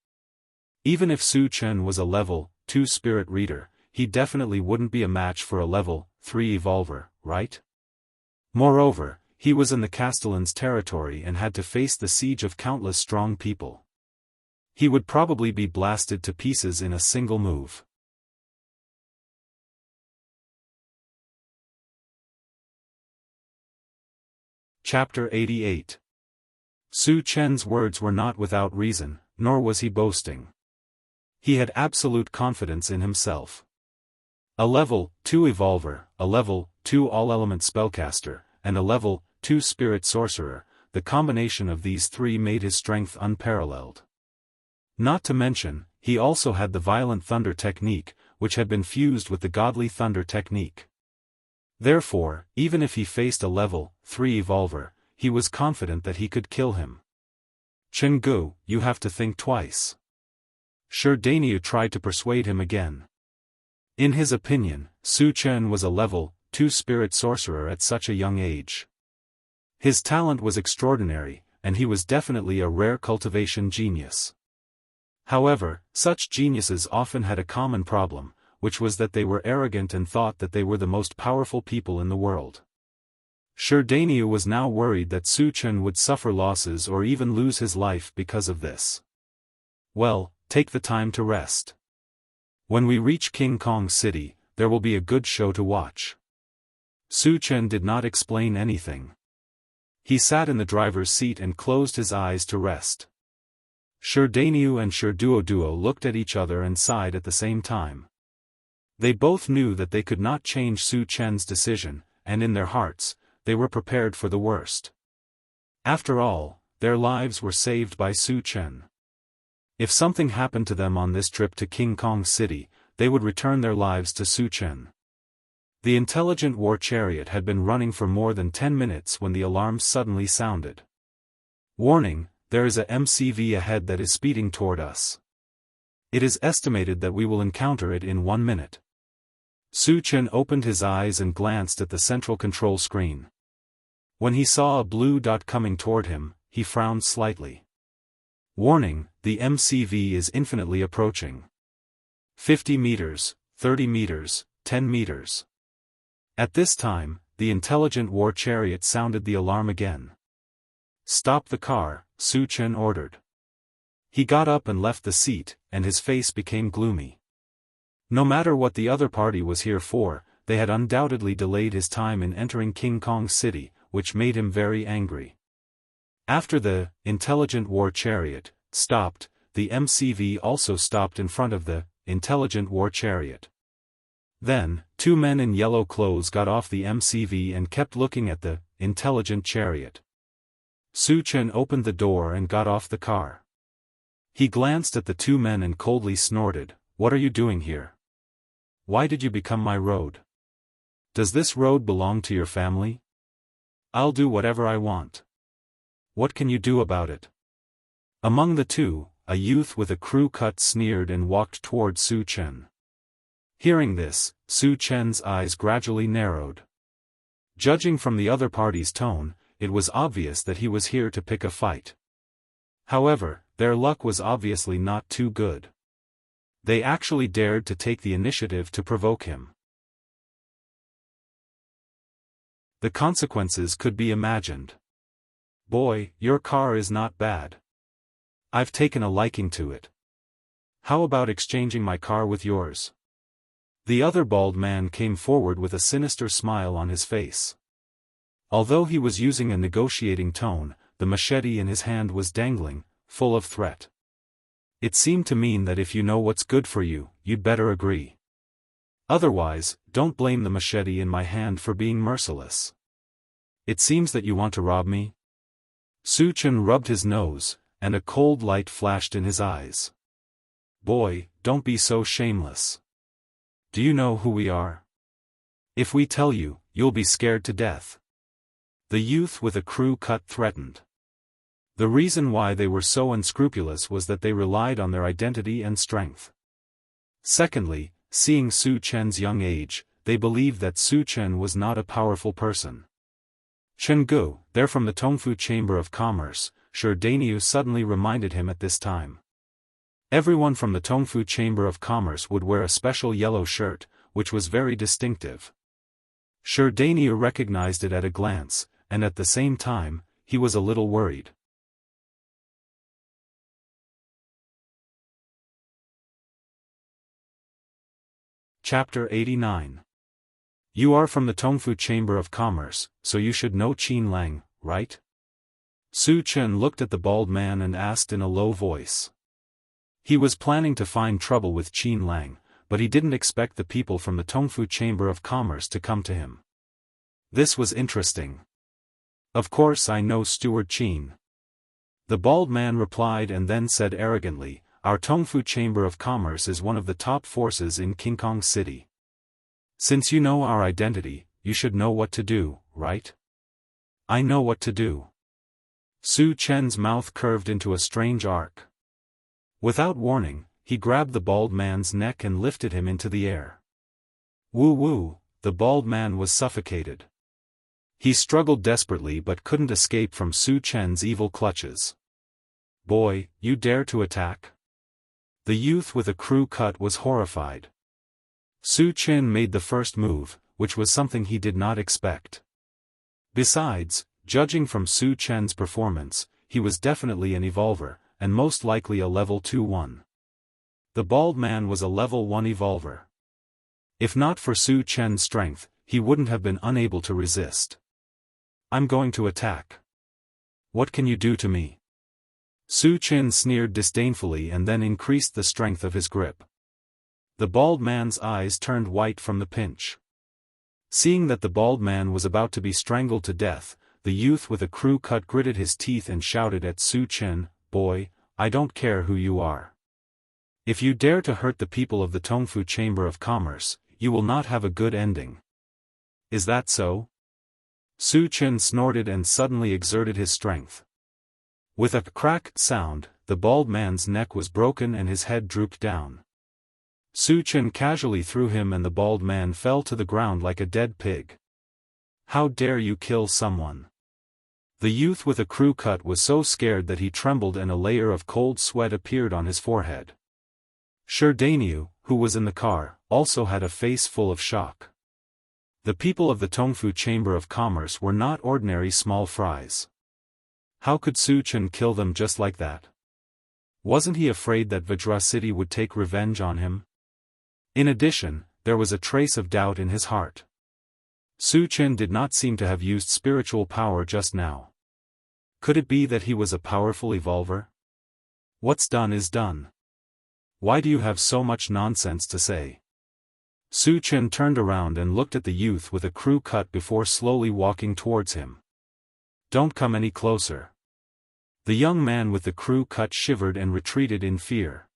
Even if Su Chen was a level 2 spirit reader, he definitely wouldn't be a match for a level 3 evolver, right? Moreover, he was in the Castellan's territory and had to face the siege of countless strong people. He would probably be blasted to pieces in a single move. Chapter 88. Su Chen's words were not without reason, nor was he boasting. He had absolute confidence in himself. A level 2 evolver, a level 2 all-element spellcaster, and a level 2 spirit sorcerer, the combination of these three made his strength unparalleled. Not to mention, he also had the violent thunder technique, which had been fused with the godly thunder technique. Therefore, even if he faced a level 3 evolver, he was confident that he could kill him. Chenggu, you have to think twice. Shi Dainyu tried to persuade him again. In his opinion, Su Chen was a level 2 spirit sorcerer at such a young age. His talent was extraordinary, and he was definitely a rare cultivation genius. However, such geniuses often had a common problem, which was that they were arrogant and thought that they were the most powerful people in the world. Shi Dainyu was now worried that Su Chen would suffer losses or even lose his life because of this. Well, take the time to rest. When we reach King Kong City, there will be a good show to watch. Su Chen did not explain anything. He sat in the driver's seat and closed his eyes to rest. Shi Dainyu and Shi Duo looked at each other and sighed at the same time. They both knew that they could not change Su Chen's decision, and in their hearts, they were prepared for the worst. After all, their lives were saved by Su Chen. If something happened to them on this trip to King Kong City, they would return their lives to Su Chen. The intelligent war chariot had been running for more than 10 minutes when the alarm suddenly sounded. Warning, there is a MCV ahead that is speeding toward us. It is estimated that we will encounter it in 1 minute. Su Chen opened his eyes and glanced at the central control screen. When he saw a blue dot coming toward him, he frowned slightly. Warning, the MCV is infinitely approaching. 50 meters, 30 meters, 10 meters. At this time, the intelligent war chariot sounded the alarm again. "Stop the car," Su Chen ordered. He got up and left the seat, and his face became gloomy. No matter what the other party was here for, they had undoubtedly delayed his time in entering King Kong City, which made him very angry. After the intelligent war chariot stopped, the MCV also stopped in front of the intelligent war chariot. Then, two men in yellow clothes got off the MCV and kept looking at the intelligent chariot. Su Chen opened the door and got off the car. He glanced at the two men and coldly snorted, "What are you doing here? Why did you become my road? Does this road belong to your family? I'll do whatever I want. What can you do about it?" Among the two, a youth with a crew cut sneered and walked toward Su Chen. Hearing this, Su Chen's eyes gradually narrowed. Judging from the other party's tone, it was obvious that he was here to pick a fight. However, their luck was obviously not too good. They actually dared to take the initiative to provoke him. The consequences could be imagined. "Boy, your car is not bad. I've taken a liking to it. How about exchanging my car with yours?" The other bald man came forward with a sinister smile on his face. Although he was using a negotiating tone, the machete in his hand was dangling, full of threat. It seemed to mean that if you know what's good for you, you'd better agree. Otherwise, don't blame the machete in my hand for being merciless. It seems that you want to rob me? Su Chen rubbed his nose, and a cold light flashed in his eyes. "Boy, don't be so shameless. Do you know who we are? If we tell you, you'll be scared to death." The youth with a crew cut threatened. The reason why they were so unscrupulous was that they relied on their identity and strength. Secondly, seeing Su Chen's young age, they believed that Su Chen was not a powerful person. "Chenggu, they're from the Tongfu Chamber of Commerce," Daoist suddenly reminded him at this time. Everyone from the Tongfu Chamber of Commerce would wear a special yellow shirt, which was very distinctive. Daoist recognized it at a glance, and at the same time, he was a little worried. Chapter 89. You are from the Tongfu Chamber of Commerce, so you should know Qin Lang, right? Su Chen looked at the bald man and asked in a low voice. He was planning to find trouble with Qin Lang, but he didn't expect the people from the Tongfu Chamber of Commerce to come to him. This was interesting. "Of course I know Steward Qin." The bald man replied and then said arrogantly, "Our Tongfu Chamber of Commerce is one of the top forces in King Kong City. Since you know our identity, you should know what to do, right?" "I know what to do." Su Chen's mouth curved into a strange arc. Without warning, he grabbed the bald man's neck and lifted him into the air. Woo woo, the bald man was suffocated. He struggled desperately but couldn't escape from Su Chen's evil clutches. "Boy, you dare to attack?" The youth with a crew cut was horrified. Su Chen made the first move, which was something he did not expect. Besides, judging from Su Chen's performance, he was definitely an evolver, and most likely a level 2-1. The bald man was a level 1 evolver. If not for Su Chen's strength, he wouldn't have been unable to resist. "I'm going to attack. What can you do to me?" Su Chen sneered disdainfully and then increased the strength of his grip. The bald man's eyes turned white from the pinch. Seeing that the bald man was about to be strangled to death, the youth with a crew cut gritted his teeth and shouted at Su Chen, "Boy, I don't care who you are. If you dare to hurt the people of the Tongfu Chamber of Commerce, you will not have a good ending. Is that so?" Su Chen snorted and suddenly exerted his strength. With a crack sound, the bald man's neck was broken and his head drooped down. Su Chen casually threw him and the bald man fell to the ground like a dead pig. "How dare you kill someone? The youth with a crew cut was so scared that he trembled and a layer of cold sweat appeared on his forehead. Daoist, who was in the car, also had a face full of shock. The people of the Tongfu Chamber of Commerce were not ordinary small fries. How could Su Chen kill them just like that? Wasn't he afraid that Vajra City would take revenge on him? In addition, there was a trace of doubt in his heart. Su Chen did not seem to have used spiritual power just now. Could it be that he was a powerful evolver? What's done is done. Why do you have so much nonsense to say? Su Chen turned around and looked at the youth with a crew cut before slowly walking towards him. Don't come any closer. The young man with the crew cut shivered and retreated in fear.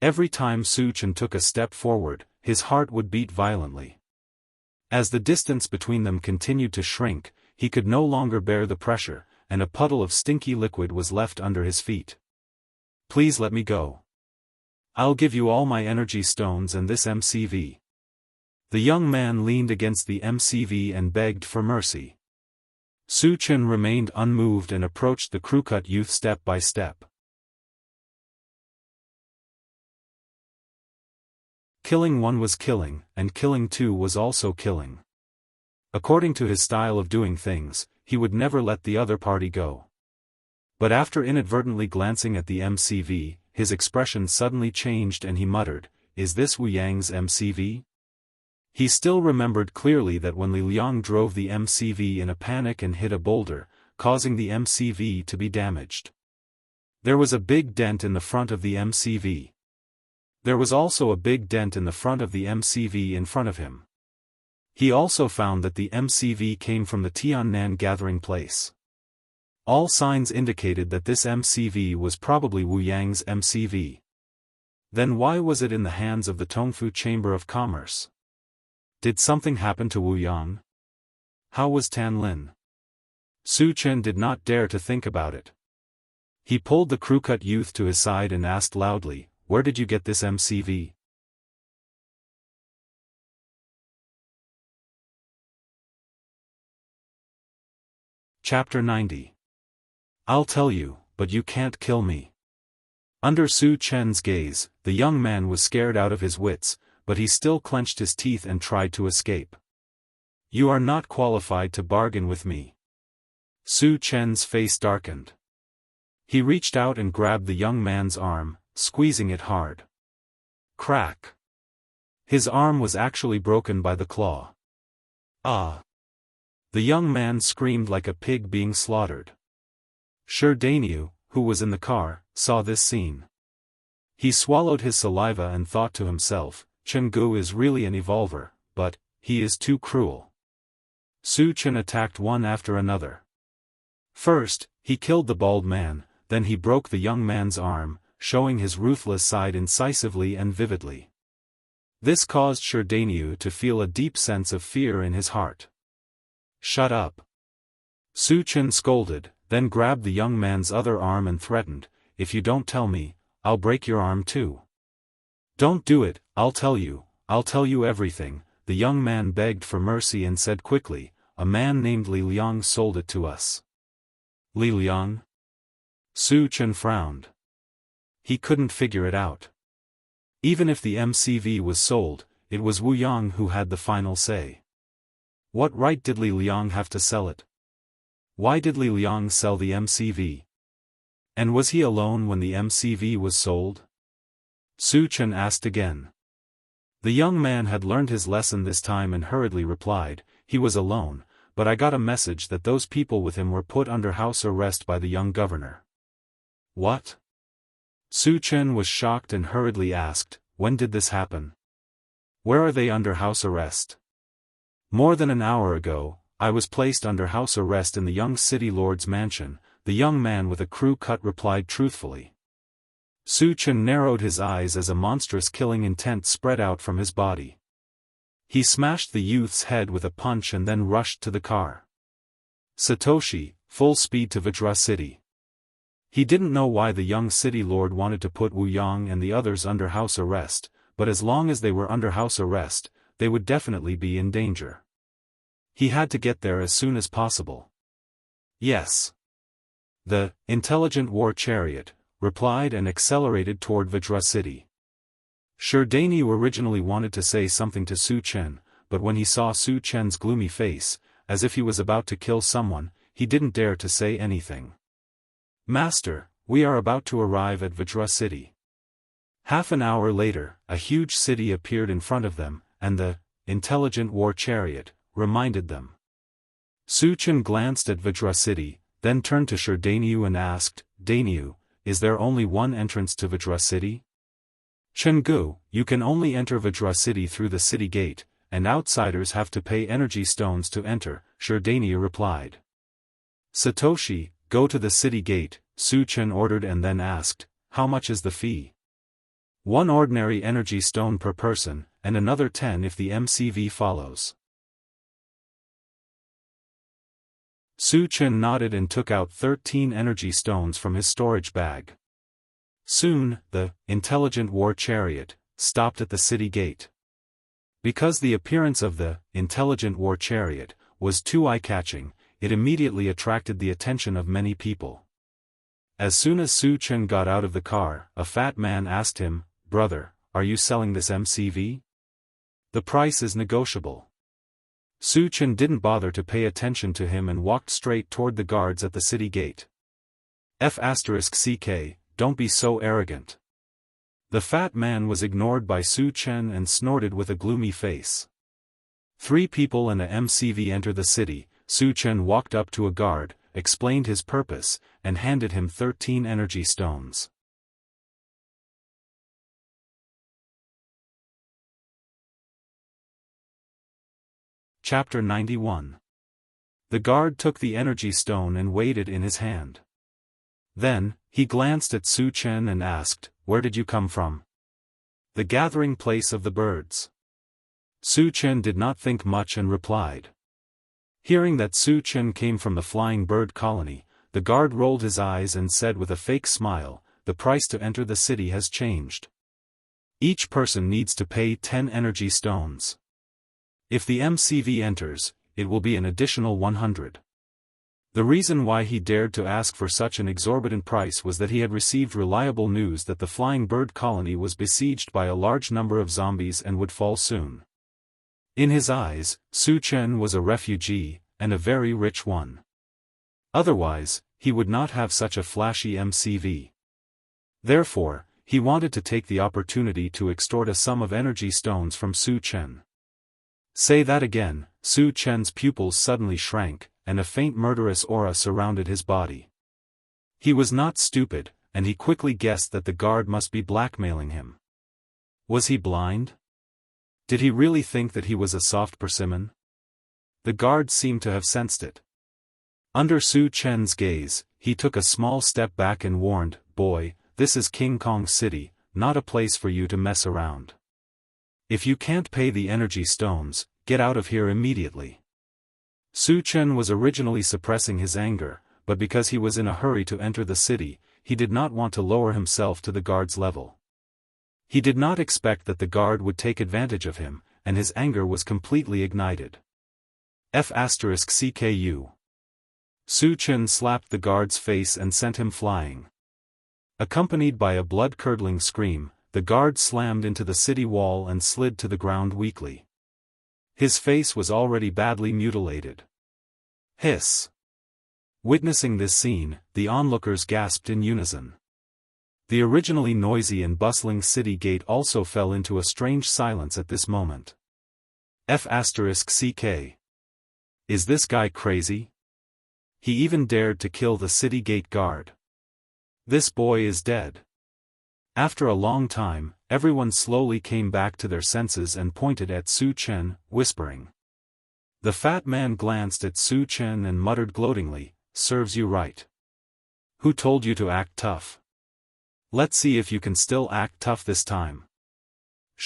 Every time Su Chen took a step forward, his heart would beat violently. As the distance between them continued to shrink, he could no longer bear the pressure, and a puddle of stinky liquid was left under his feet. Please let me go. I'll give you all my energy stones and this MCV. The young man leaned against the MCV and begged for mercy. Su Chen remained unmoved and approached the crew-cut youth step by step. Killing one was killing, and killing two was also killing. According to his style of doing things, he would never let the other party go. But after inadvertently glancing at the MCV, his expression suddenly changed and he muttered, "Is this Wu Yang's MCV?" He still remembered clearly that when Li Liang drove the MCV in a panic and hit a boulder, causing the MCV to be damaged. There was a big dent in the front of the MCV. There was also a big dent in the front of the MCV in front of him. He also found that the MCV came from the Tiannan gathering place. All signs indicated that this MCV was probably Wu Yang's MCV. Then why was it in the hands of the Tongfu Chamber of Commerce? Did something happen to Wu Yang? How was Tan Lin? Su Chen did not dare to think about it. He pulled the crew-cut youth to his side and asked loudly, "Where did you get this MCV?" Chapter 90. I'll tell you, but you can't kill me. Under Su Chen's gaze, the young man was scared out of his wits, but he still clenched his teeth and tried to escape. You are not qualified to bargain with me. Su Chen's face darkened. He reached out and grabbed the young man's arm, squeezing it hard. Crack! His arm was actually broken by the claw. Ah! The young man screamed like a pig being slaughtered. Daoist, who was in the car, saw this scene. He swallowed his saliva and thought to himself, Jianghu is really an evolver, but he is too cruel. Su Chen attacked one after another. First, he killed the bald man, then he broke the young man's arm, showing his ruthless side incisively and vividly. This caused Daoist to feel a deep sense of fear in his heart. Shut up! Su Chen scolded, then grabbed the young man's other arm and threatened, if you don't tell me, I'll break your arm too. Don't do it, I'll tell you everything, the young man begged for mercy and said quickly, a man named Li Liang sold it to us. Li Liang? Su Chen frowned. He couldn't figure it out. Even if the MCV was sold, it was Wu Yang who had the final say. What right did Li Liang have to sell it? Why did Li Liang sell the MCV? And was he alone when the MCV was sold? Su Chen asked again. The young man had learned his lesson this time and hurriedly replied, he was alone, but I got a message that those people with him were put under house arrest by the young governor. What? Su Chen was shocked and hurriedly asked, when did this happen? Where are they under house arrest? More than an hour ago, I was placed under house arrest in the young city lord's mansion, the young man with a crew cut replied truthfully. Su Chen narrowed his eyes as a monstrous killing intent spread out from his body. He smashed the youth's head with a punch and then rushed to the car. Satoshi, full speed to Vajra City. He didn't know why the young city lord wanted to put Wu Yang and the others under house arrest, but as long as they were under house arrest, they would definitely be in danger. He had to get there as soon as possible. Yes. The intelligent war chariot replied and accelerated toward Vajra city. Daoist originally wanted to say something to Su Chen, but when he saw Su Chen's gloomy face, as if he was about to kill someone, he didn't dare to say anything. Master, we are about to arrive at Vajra city. Half an hour later, a huge city appeared in front of them, and the intelligent war chariot reminded them. Su Chen glanced at Vajra city, then turned to Daoist and asked, Daoist, is there only one entrance to Vajra city? Chenggu, you can only enter Vajra city through the city gate, and outsiders have to pay energy stones to enter, Daoist replied. Satoshi, go to the city gate, Su Chen ordered and then asked, how much is the fee? 1 ordinary energy stone per person, and another 10 if the MCV follows. Su Chen nodded and took out 13 energy stones from his storage bag. Soon, the intelligent war chariot stopped at the city gate. Because the appearance of the intelligent war chariot was too eye-catching, it immediately attracted the attention of many people. As soon as Su Chen got out of the car, a fat man asked him, Brother, are you selling this MCV? The price is negotiable. Su Chen didn't bother to pay attention to him and walked straight toward the guards at the city gate. F***ck, don't be so arrogant. The fat man was ignored by Su Chen and snorted with a gloomy face. 3 people and a MCV entered the city. Su Chen walked up to a guard, explained his purpose, and handed him 13 energy stones. Chapter 91. The guard took the energy stone and weighed it in his hand. Then, he glanced at Su Chen and asked, Where did you come from? The gathering place of the birds. Su Chen did not think much and replied. Hearing that Su Chen came from the flying bird colony, the guard rolled his eyes and said with a fake smile, The price to enter the city has changed. Each person needs to pay 10 energy stones. If the MCV enters, it will be an additional 100. The reason why he dared to ask for such an exorbitant price was that he had received reliable news that the flying bird colony was besieged by a large number of zombies and would fall soon. In his eyes, Su Chen was a refugee, and a very rich one. Otherwise, he would not have such a flashy MCV. Therefore, he wanted to take the opportunity to extort a sum of energy stones from Su Chen. Say that again. Su Chen's pupils suddenly shrank, and a faint murderous aura surrounded his body. He was not stupid, and he quickly guessed that the guard must be blackmailing him. Was he blind? Did he really think that he was a soft persimmon? The guard seemed to have sensed it. Under Su Chen's gaze, he took a small step back and warned, Boy, this is King Kong City, not a place for you to mess around. If you can't pay the energy stones, get out of here immediately. Su Chen was originally suppressing his anger, but because he was in a hurry to enter the city, he did not want to lower himself to the guard's level. He did not expect that the guard would take advantage of him, and his anger was completely ignited. F***cku. Su Chen slapped the guard's face and sent him flying. Accompanied by a blood-curdling scream, the guard slammed into the city wall and slid to the ground weakly. His face was already badly mutilated. Hiss. Witnessing this scene, the onlookers gasped in unison. The originally noisy and bustling city gate also fell into a strange silence at this moment. F***ck. Is this guy crazy? He even dared to kill the city gate guard. This boy is dead. After a long time, everyone slowly came back to their senses and pointed at Su Chen, whispering. The fat man glanced at Su Chen and muttered gloatingly, Serves you right. Who told you to act tough? Let's see if you can still act tough this time.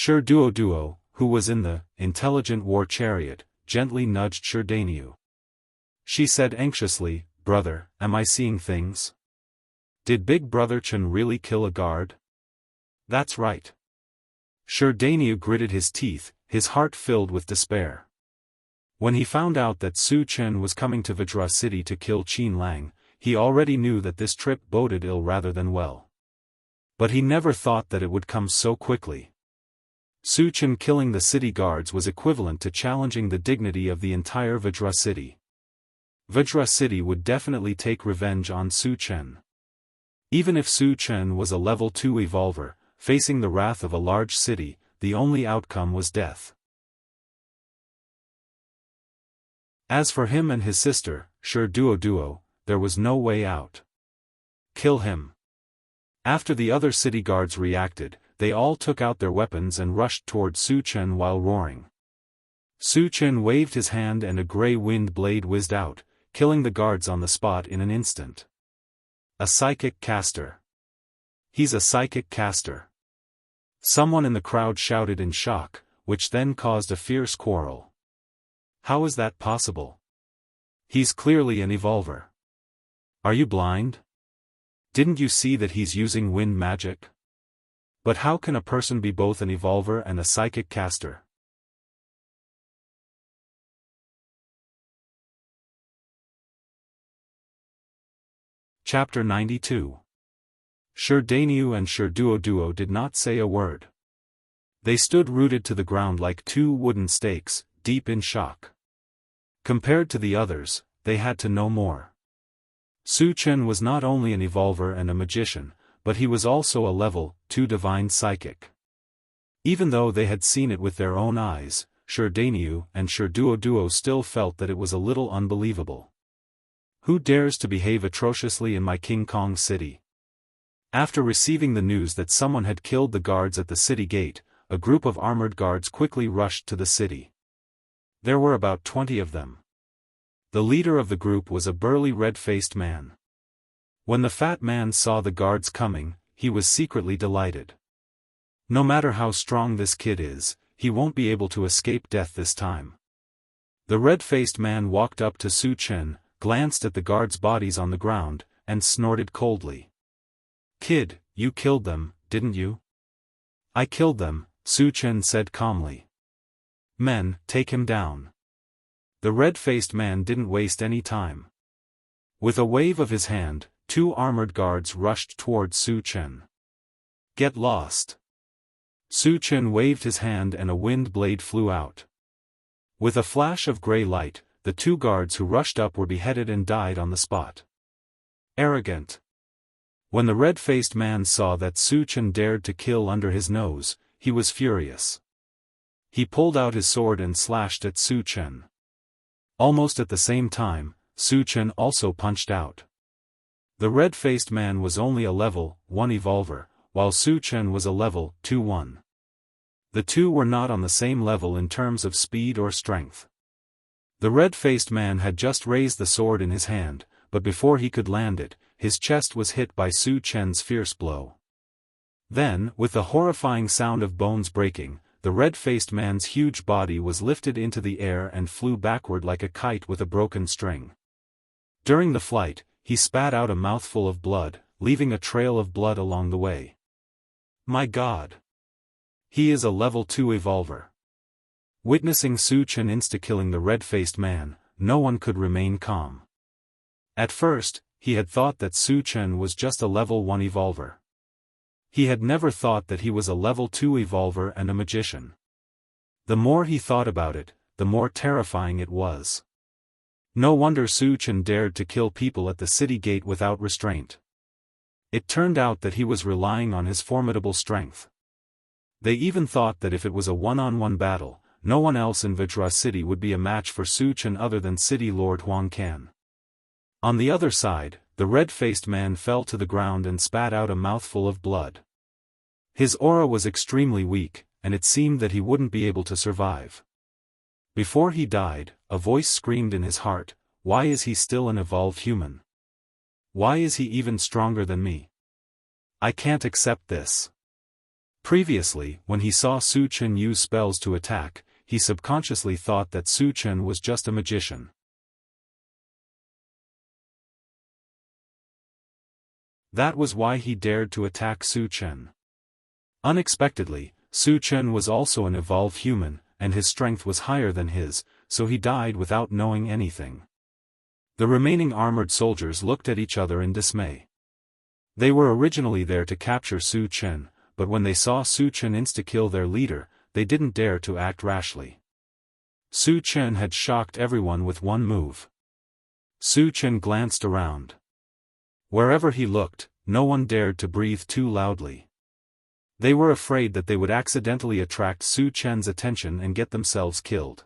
Duo, who was in the intelligent war chariot, gently nudged Daoist. She said anxiously, Brother, am I seeing things? Did Big Brother Chen really kill a guard? That's right. Daoist gritted his teeth, his heart filled with despair. When he found out that Su Chen was coming to Vajra City to kill Qin Lang, he already knew that this trip boded ill rather than well. But he never thought that it would come so quickly. Su Chen killing the city guards was equivalent to challenging the dignity of the entire Vajra City. Vajra City would definitely take revenge on Su Chen. Even if Su Chen was a level 2 evolver, facing the wrath of a large city, the only outcome was death. As for him and his sister, Duo, there was no way out. Kill him. After the other city guards reacted, they all took out their weapons and rushed toward Su Chen while roaring. Su Chen waved his hand and a gray wind blade whizzed out, killing the guards on the spot in an instant. A psychic caster. He's a psychic caster. Someone in the crowd shouted in shock, which then caused a fierce quarrel. How is that possible? He's clearly an evolver. Are you blind? Didn't you see that he's using wind magic? But how can a person be both an evolver and a psychic caster? Chapter 92. Daoist and Duo did not say a word. They stood rooted to the ground like two wooden stakes, deep in shock. Compared to the others, they had to know more. Su Chen was not only an evolver and a magician, but he was also a level 2 divine psychic. Even though they had seen it with their own eyes, Daoist and Duo still felt that it was a little unbelievable. Who dares to behave atrociously in my King Kong city? After receiving the news that someone had killed the guards at the city gate, a group of armored guards quickly rushed to the city. There were about 20 of them. The leader of the group was a burly red-faced man. When the fat man saw the guards coming, he was secretly delighted. No matter how strong this kid is, he won't be able to escape death this time. The red-faced man walked up to Su Chen, glanced at the guards' bodies on the ground, and snorted coldly. "Kid, you killed them, didn't you?" "I killed them," Su Chen said calmly. "Men, take him down." The red-faced man didn't waste any time. With a wave of his hand, 2 armored guards rushed towards Su Chen. "Get lost." Su Chen waved his hand and a wind blade flew out. With a flash of gray light, the 2 guards who rushed up were beheaded and died on the spot. Arrogant. When the red-faced man saw that Su Chen dared to kill under his nose, he was furious. He pulled out his sword and slashed at Su Chen. Almost at the same time, Su Chen also punched out. The red-faced man was only a level 1 evolver, while Su Chen was a level 2-1. The two were not on the same level in terms of speed or strength. The red-faced man had just raised the sword in his hand, but before he could land it, his chest was hit by Su Chen's fierce blow. Then, with the horrifying sound of bones breaking, the red-faced man's huge body was lifted into the air and flew backward like a kite with a broken string. During the flight, he spat out a mouthful of blood, leaving a trail of blood along the way. My God! He is a level 2 evolver. Witnessing Su Chen insta-killing the red-faced man, no one could remain calm. At first, he had thought that Su Chen was just a level 1 evolver. He had never thought that he was a level 2 evolver and a magician. The more he thought about it, the more terrifying it was. No wonder Su Chen dared to kill people at the city gate without restraint. It turned out that he was relying on his formidable strength. They even thought that if it was a one-on-one battle, no one else in Vajra City would be a match for Su Chen other than City Lord Huang Can. On the other side, the red-faced man fell to the ground and spat out a mouthful of blood. His aura was extremely weak, and it seemed that he wouldn't be able to survive. Before he died, a voice screamed in his heart, "Why is he still an evolved human? Why is he even stronger than me? I can't accept this." Previously, when he saw Su Chen use spells to attack, he subconsciously thought that Su Chen was just a magician. That was why he dared to attack Su Chen. Unexpectedly, Su Chen was also an evolved human, and his strength was higher than his, so he died without knowing anything. The remaining armored soldiers looked at each other in dismay. They were originally there to capture Su Chen, but when they saw Su Chen insta-kill their leader, they didn't dare to act rashly. Su Chen had shocked everyone with one move. Su Chen glanced around. Wherever he looked, no one dared to breathe too loudly. They were afraid that they would accidentally attract Su Chen's attention and get themselves killed.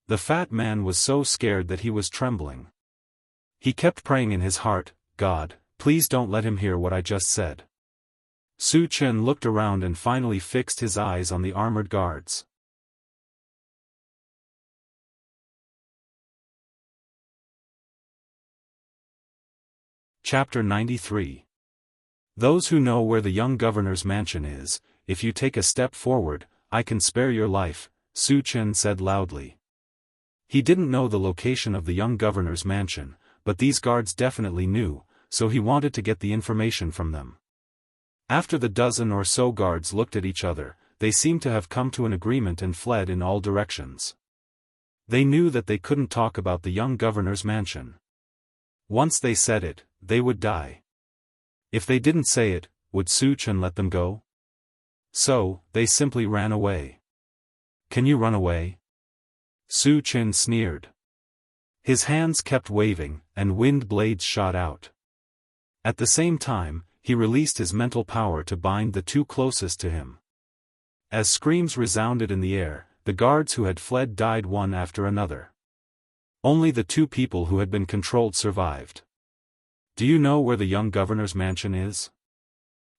The fat man was so scared that he was trembling. He kept praying in his heart, "God, please don't let him hear what I just said." Su Chen looked around and finally fixed his eyes on the armored guards. Chapter 93. Those who know where the young governor's mansion is, if you take a step forward, I can spare your life, Su Chen said loudly. He didn't know the location of the young governor's mansion, but these guards definitely knew, so he wanted to get the information from them. After the dozen or so guards looked at each other, they seemed to have come to an agreement and fled in all directions. They knew that they couldn't talk about the young governor's mansion. Once they said it, they would die. If they didn't say it, would Su Chen let them go? So, they simply ran away. Can you run away? Su Chen sneered. His hands kept waving, and wind blades shot out. At the same time, he released his mental power to bind the two closest to him. As screams resounded in the air, the guards who had fled died one after another. Only the two people who had been controlled survived. Do you know where the young governor's mansion is?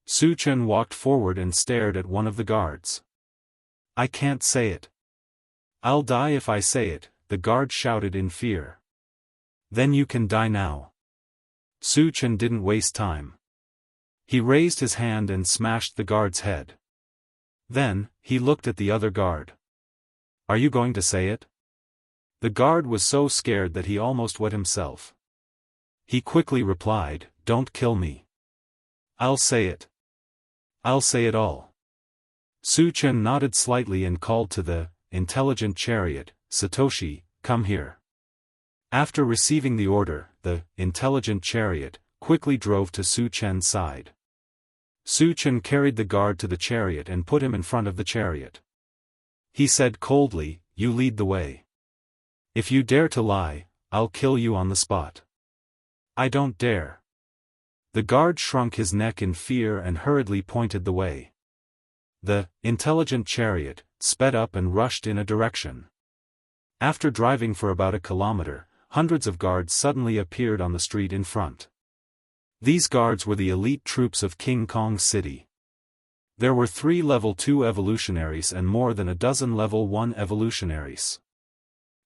Su Chen walked forward and stared at one of the guards. I can't say it. I'll die if I say it, the guard shouted in fear. Then you can die now. Su Chen didn't waste time. He raised his hand and smashed the guard's head. Then, he looked at the other guard. Are you going to say it? The guard was so scared that he almost wet himself. He quickly replied, Don't kill me. I'll say it. I'll say it all. Su Chen nodded slightly and called to the intelligent chariot, Satoshi, come here. After receiving the order, the intelligent chariot quickly drove to Su Chen's side. Su Chen carried the guard to the chariot and put him in front of the chariot. He said coldly, You lead the way. If you dare to lie, I'll kill you on the spot. I don't dare. The guard shrunk his neck in fear and hurriedly pointed the way. The intelligent chariot sped up and rushed in a direction. After driving for about a kilometer, hundreds of guards suddenly appeared on the street in front. These guards were the elite troops of King Kong City. There were 3 level 2 evolutionaries and more than a dozen level 1 evolutionaries.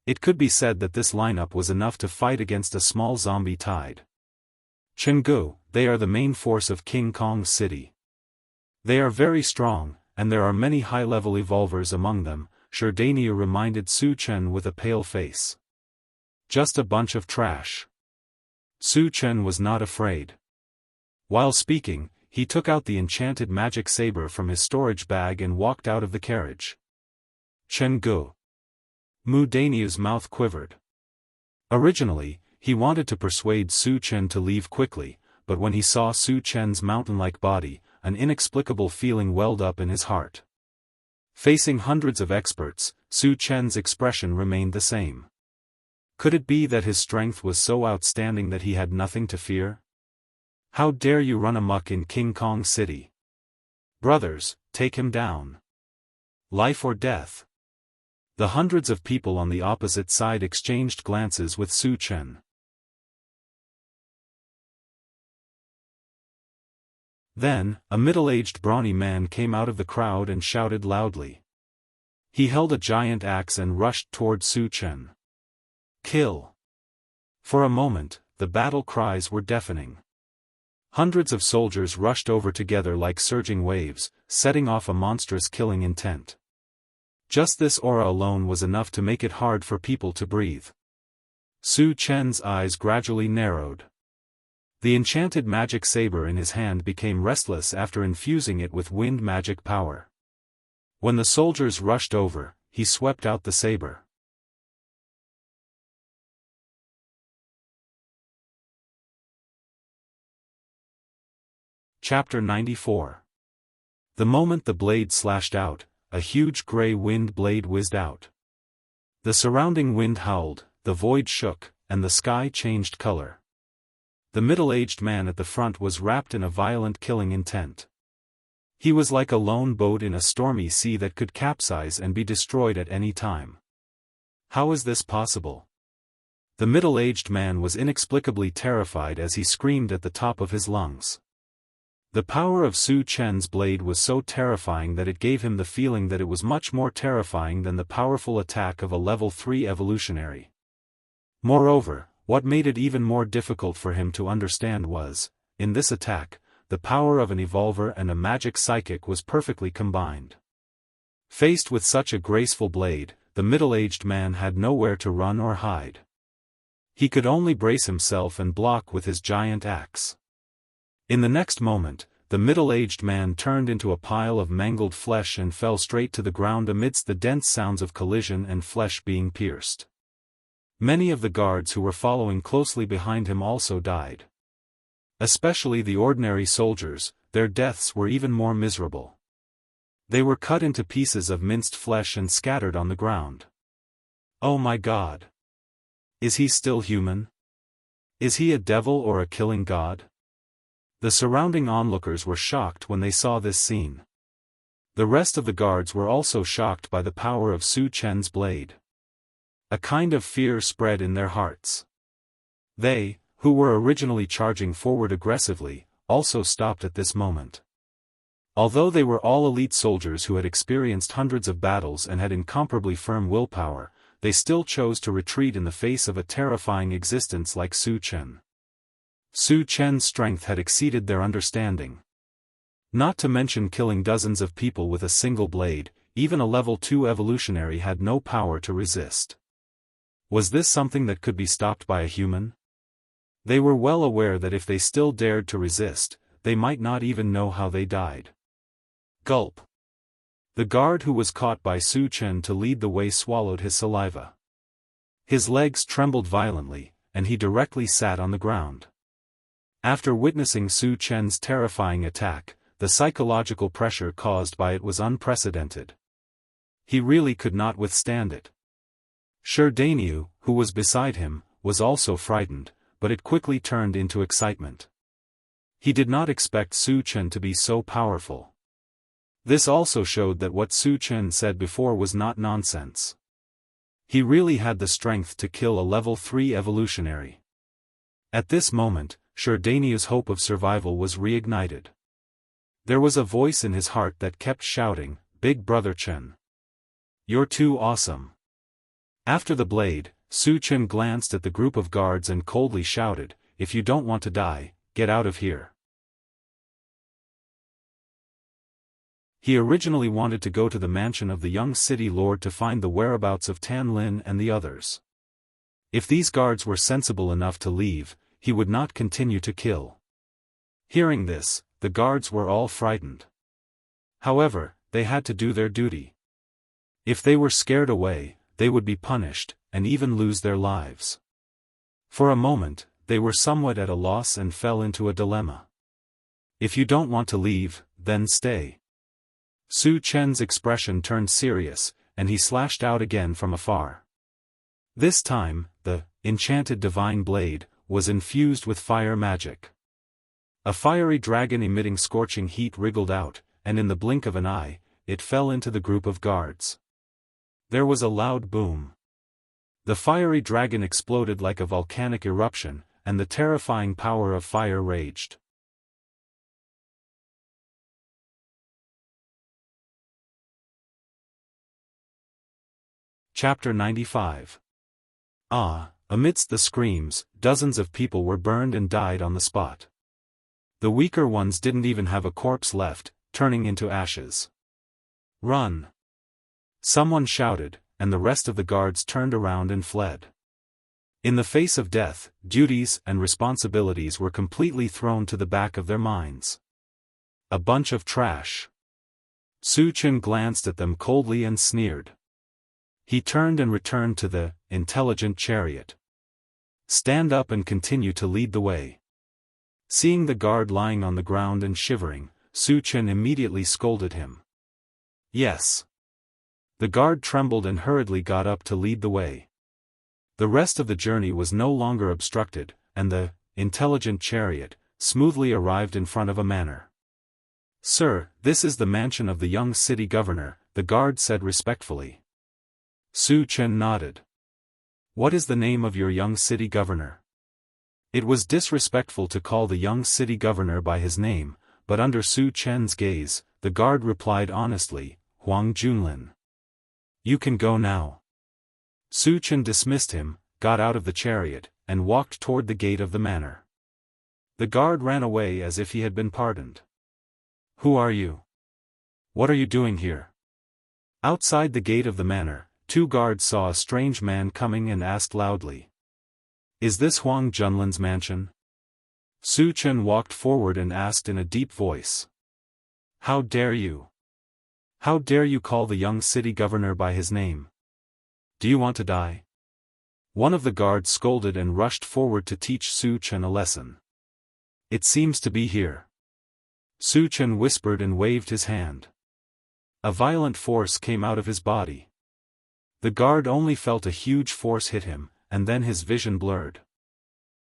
It could be said that this lineup was enough to fight against a small zombie tide. Jianghu, they are the main force of King Kong City. They are very strong, and there are many high-level evolvers among them, Sherdania reminded Su Chen with a pale face. Just a bunch of trash. Su Chen was not afraid. While speaking, he took out the enchanted magic saber from his storage bag and walked out of the carriage. Chenggu. Mu Daniu's mouth quivered. Originally, he wanted to persuade Su Chen to leave quickly, but when he saw Su Chen's mountain-like body, an inexplicable feeling welled up in his heart. Facing hundreds of experts, Su Chen's expression remained the same. Could it be that his strength was so outstanding that he had nothing to fear? How dare you run amok in King Kong City? Brothers, take him down. Life or death. The hundreds of people on the opposite side exchanged glances with Su Chen. Then, a middle-aged brawny man came out of the crowd and shouted loudly. He held a giant axe and rushed toward Su Chen. Kill! For a moment, the battle cries were deafening. Hundreds of soldiers rushed over together like surging waves, setting off a monstrous killing intent. Just this aura alone was enough to make it hard for people to breathe. Su Chen's eyes gradually narrowed. The enchanted magic saber in his hand became restless after infusing it with wind magic power. When the soldiers rushed over, he swept out the saber. Chapter 94. The moment the blade slashed out, a huge grey wind blade whizzed out. The surrounding wind howled, the void shook, and the sky changed color. The middle-aged man at the front was wrapped in a violent killing intent. He was like a lone boat in a stormy sea that could capsize and be destroyed at any time. How is this possible? The middle-aged man was inexplicably terrified as he screamed at the top of his lungs. The power of Su Chen's blade was so terrifying that it gave him the feeling that it was much more terrifying than the powerful attack of a level 3 evolutionary. Moreover, what made it even more difficult for him to understand was, in this attack, the power of an evolver and a magic psychic was perfectly combined. Faced with such a graceful blade, the middle-aged man had nowhere to run or hide. He could only brace himself and block with his giant axe. In the next moment, the middle-aged man turned into a pile of mangled flesh and fell straight to the ground amidst the dense sounds of collision and flesh being pierced. Many of the guards who were following closely behind him also died. Especially the ordinary soldiers, their deaths were even more miserable. They were cut into pieces of minced flesh and scattered on the ground. Oh my God! Is he still human? Is he a devil or a killing god? The surrounding onlookers were shocked when they saw this scene. The rest of the guards were also shocked by the power of Su Chen's blade. A kind of fear spread in their hearts. They, who were originally charging forward aggressively, also stopped at this moment. Although they were all elite soldiers who had experienced hundreds of battles and had incomparably firm willpower, they still chose to retreat in the face of a terrifying existence like Su Chen. Su Chen's strength had exceeded their understanding. Not to mention killing dozens of people with a single blade, even a level 2 evolutionary had no power to resist. Was this something that could be stopped by a human? They were well aware that if they still dared to resist, they might not even know how they died. Gulp. The guard who was caught by Su Chen to lead the way swallowed his saliva. His legs trembled violently, and he directly sat on the ground. After witnessing Su Chen's terrifying attack, the psychological pressure caused by it was unprecedented. He really could not withstand it. Daoist, who was beside him, was also frightened, but it quickly turned into excitement. He did not expect Su Chen to be so powerful. This also showed that what Su Chen said before was not nonsense. He really had the strength to kill a level 3 evolutionary. At this moment, Daoist's hope of survival was reignited. There was a voice in his heart that kept shouting, "Big Brother Chen. You're too awesome." After the blade, Su Chen glanced at the group of guards and coldly shouted, "If you don't want to die, get out of here." He originally wanted to go to the mansion of the young city lord to find the whereabouts of Tan Lin and the others. If these guards were sensible enough to leave, he would not continue to kill. Hearing this, the guards were all frightened. However, they had to do their duty. If they were scared away, they would be punished, and even lose their lives. For a moment, they were somewhat at a loss and fell into a dilemma. If you don't want to leave, then stay. Su Chen's expression turned serious, and he slashed out again from afar. This time, the enchanted divine blade was infused with fire magic. A fiery dragon emitting scorching heat wriggled out, and in the blink of an eye, it fell into the group of guards. There was a loud boom. The fiery dragon exploded like a volcanic eruption, and the terrifying power of fire raged. Chapter 95. Amidst the screams, dozens of people were burned and died on the spot. The weaker ones didn't even have a corpse left, turning into ashes. "Run!" Someone shouted, and the rest of the guards turned around and fled. In the face of death, duties and responsibilities were completely thrown to the back of their minds. A bunch of trash. Su Chen glanced at them coldly and sneered. He turned and returned to the intelligent chariot. "Stand up and continue to lead the way." Seeing the guard lying on the ground and shivering, Su Chen immediately scolded him. Yes. The guard trembled and hurriedly got up to lead the way. The rest of the journey was no longer obstructed, and the intelligent chariot smoothly arrived in front of a manor. Sir, this is the mansion of the young city governor, the guard said respectfully. Su Chen nodded. What is the name of your young city governor? It was disrespectful to call the young city governor by his name, but under Su Chen's gaze, the guard replied honestly, Huang Junlin. You can go now. Su Chen dismissed him, got out of the chariot, and walked toward the gate of the manor. The guard ran away as if he had been pardoned. Who are you? What are you doing here? Outside the gate of the manor, two guards saw a strange man coming and asked loudly. Is this Huang Junlin's mansion? Su Chen walked forward and asked in a deep voice. How dare you? How dare you call the young city governor by his name? Do you want to die? One of the guards scolded and rushed forward to teach Su Chen a lesson. It seems to be here. Su Chen whispered and waved his hand. A violent force came out of his body. The guard only felt a huge force hit him, and then his vision blurred.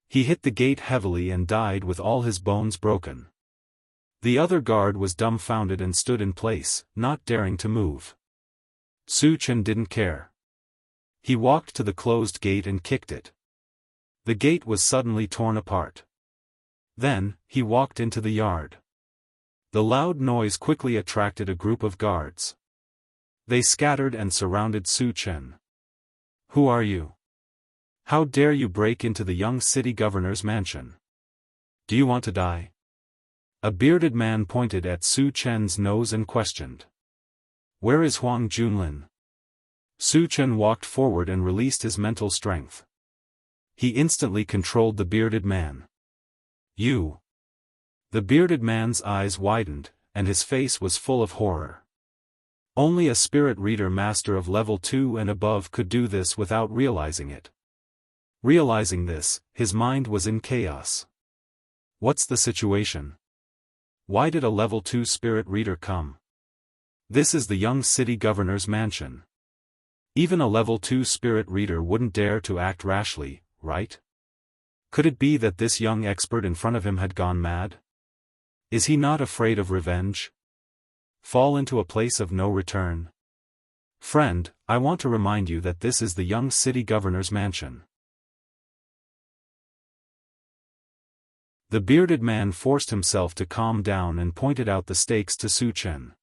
He hit the gate heavily and died with all his bones broken. The other guard was dumbfounded and stood in place, not daring to move. Su Chen didn't care. He walked to the closed gate and kicked it. The gate was suddenly torn apart. Then, he walked into the yard. The loud noise quickly attracted a group of guards. They scattered and surrounded Su Chen. Who are you? How dare you break into the young city governor's mansion? Do you want to die? A bearded man pointed at Su Chen's nose and questioned. Where is Huang Junlin? Su Chen walked forward and released his mental strength. He instantly controlled the bearded man. You. The bearded man's eyes widened, and his face was full of horror. Only a spirit reader master of level 2 and above could do this without realizing it. Realizing this, his mind was in chaos. What's the situation? Why did a level 2 spirit reader come? This is the young city governor's mansion. Even a level 2 spirit reader wouldn't dare to act rashly, right? Could it be that this young expert in front of him had gone mad? Is he not afraid of revenge? Fall into a place of no return? Friend, I want to remind you that this is the young city governor's mansion. The bearded man forced himself to calm down and pointed out the stakes to Su Chen.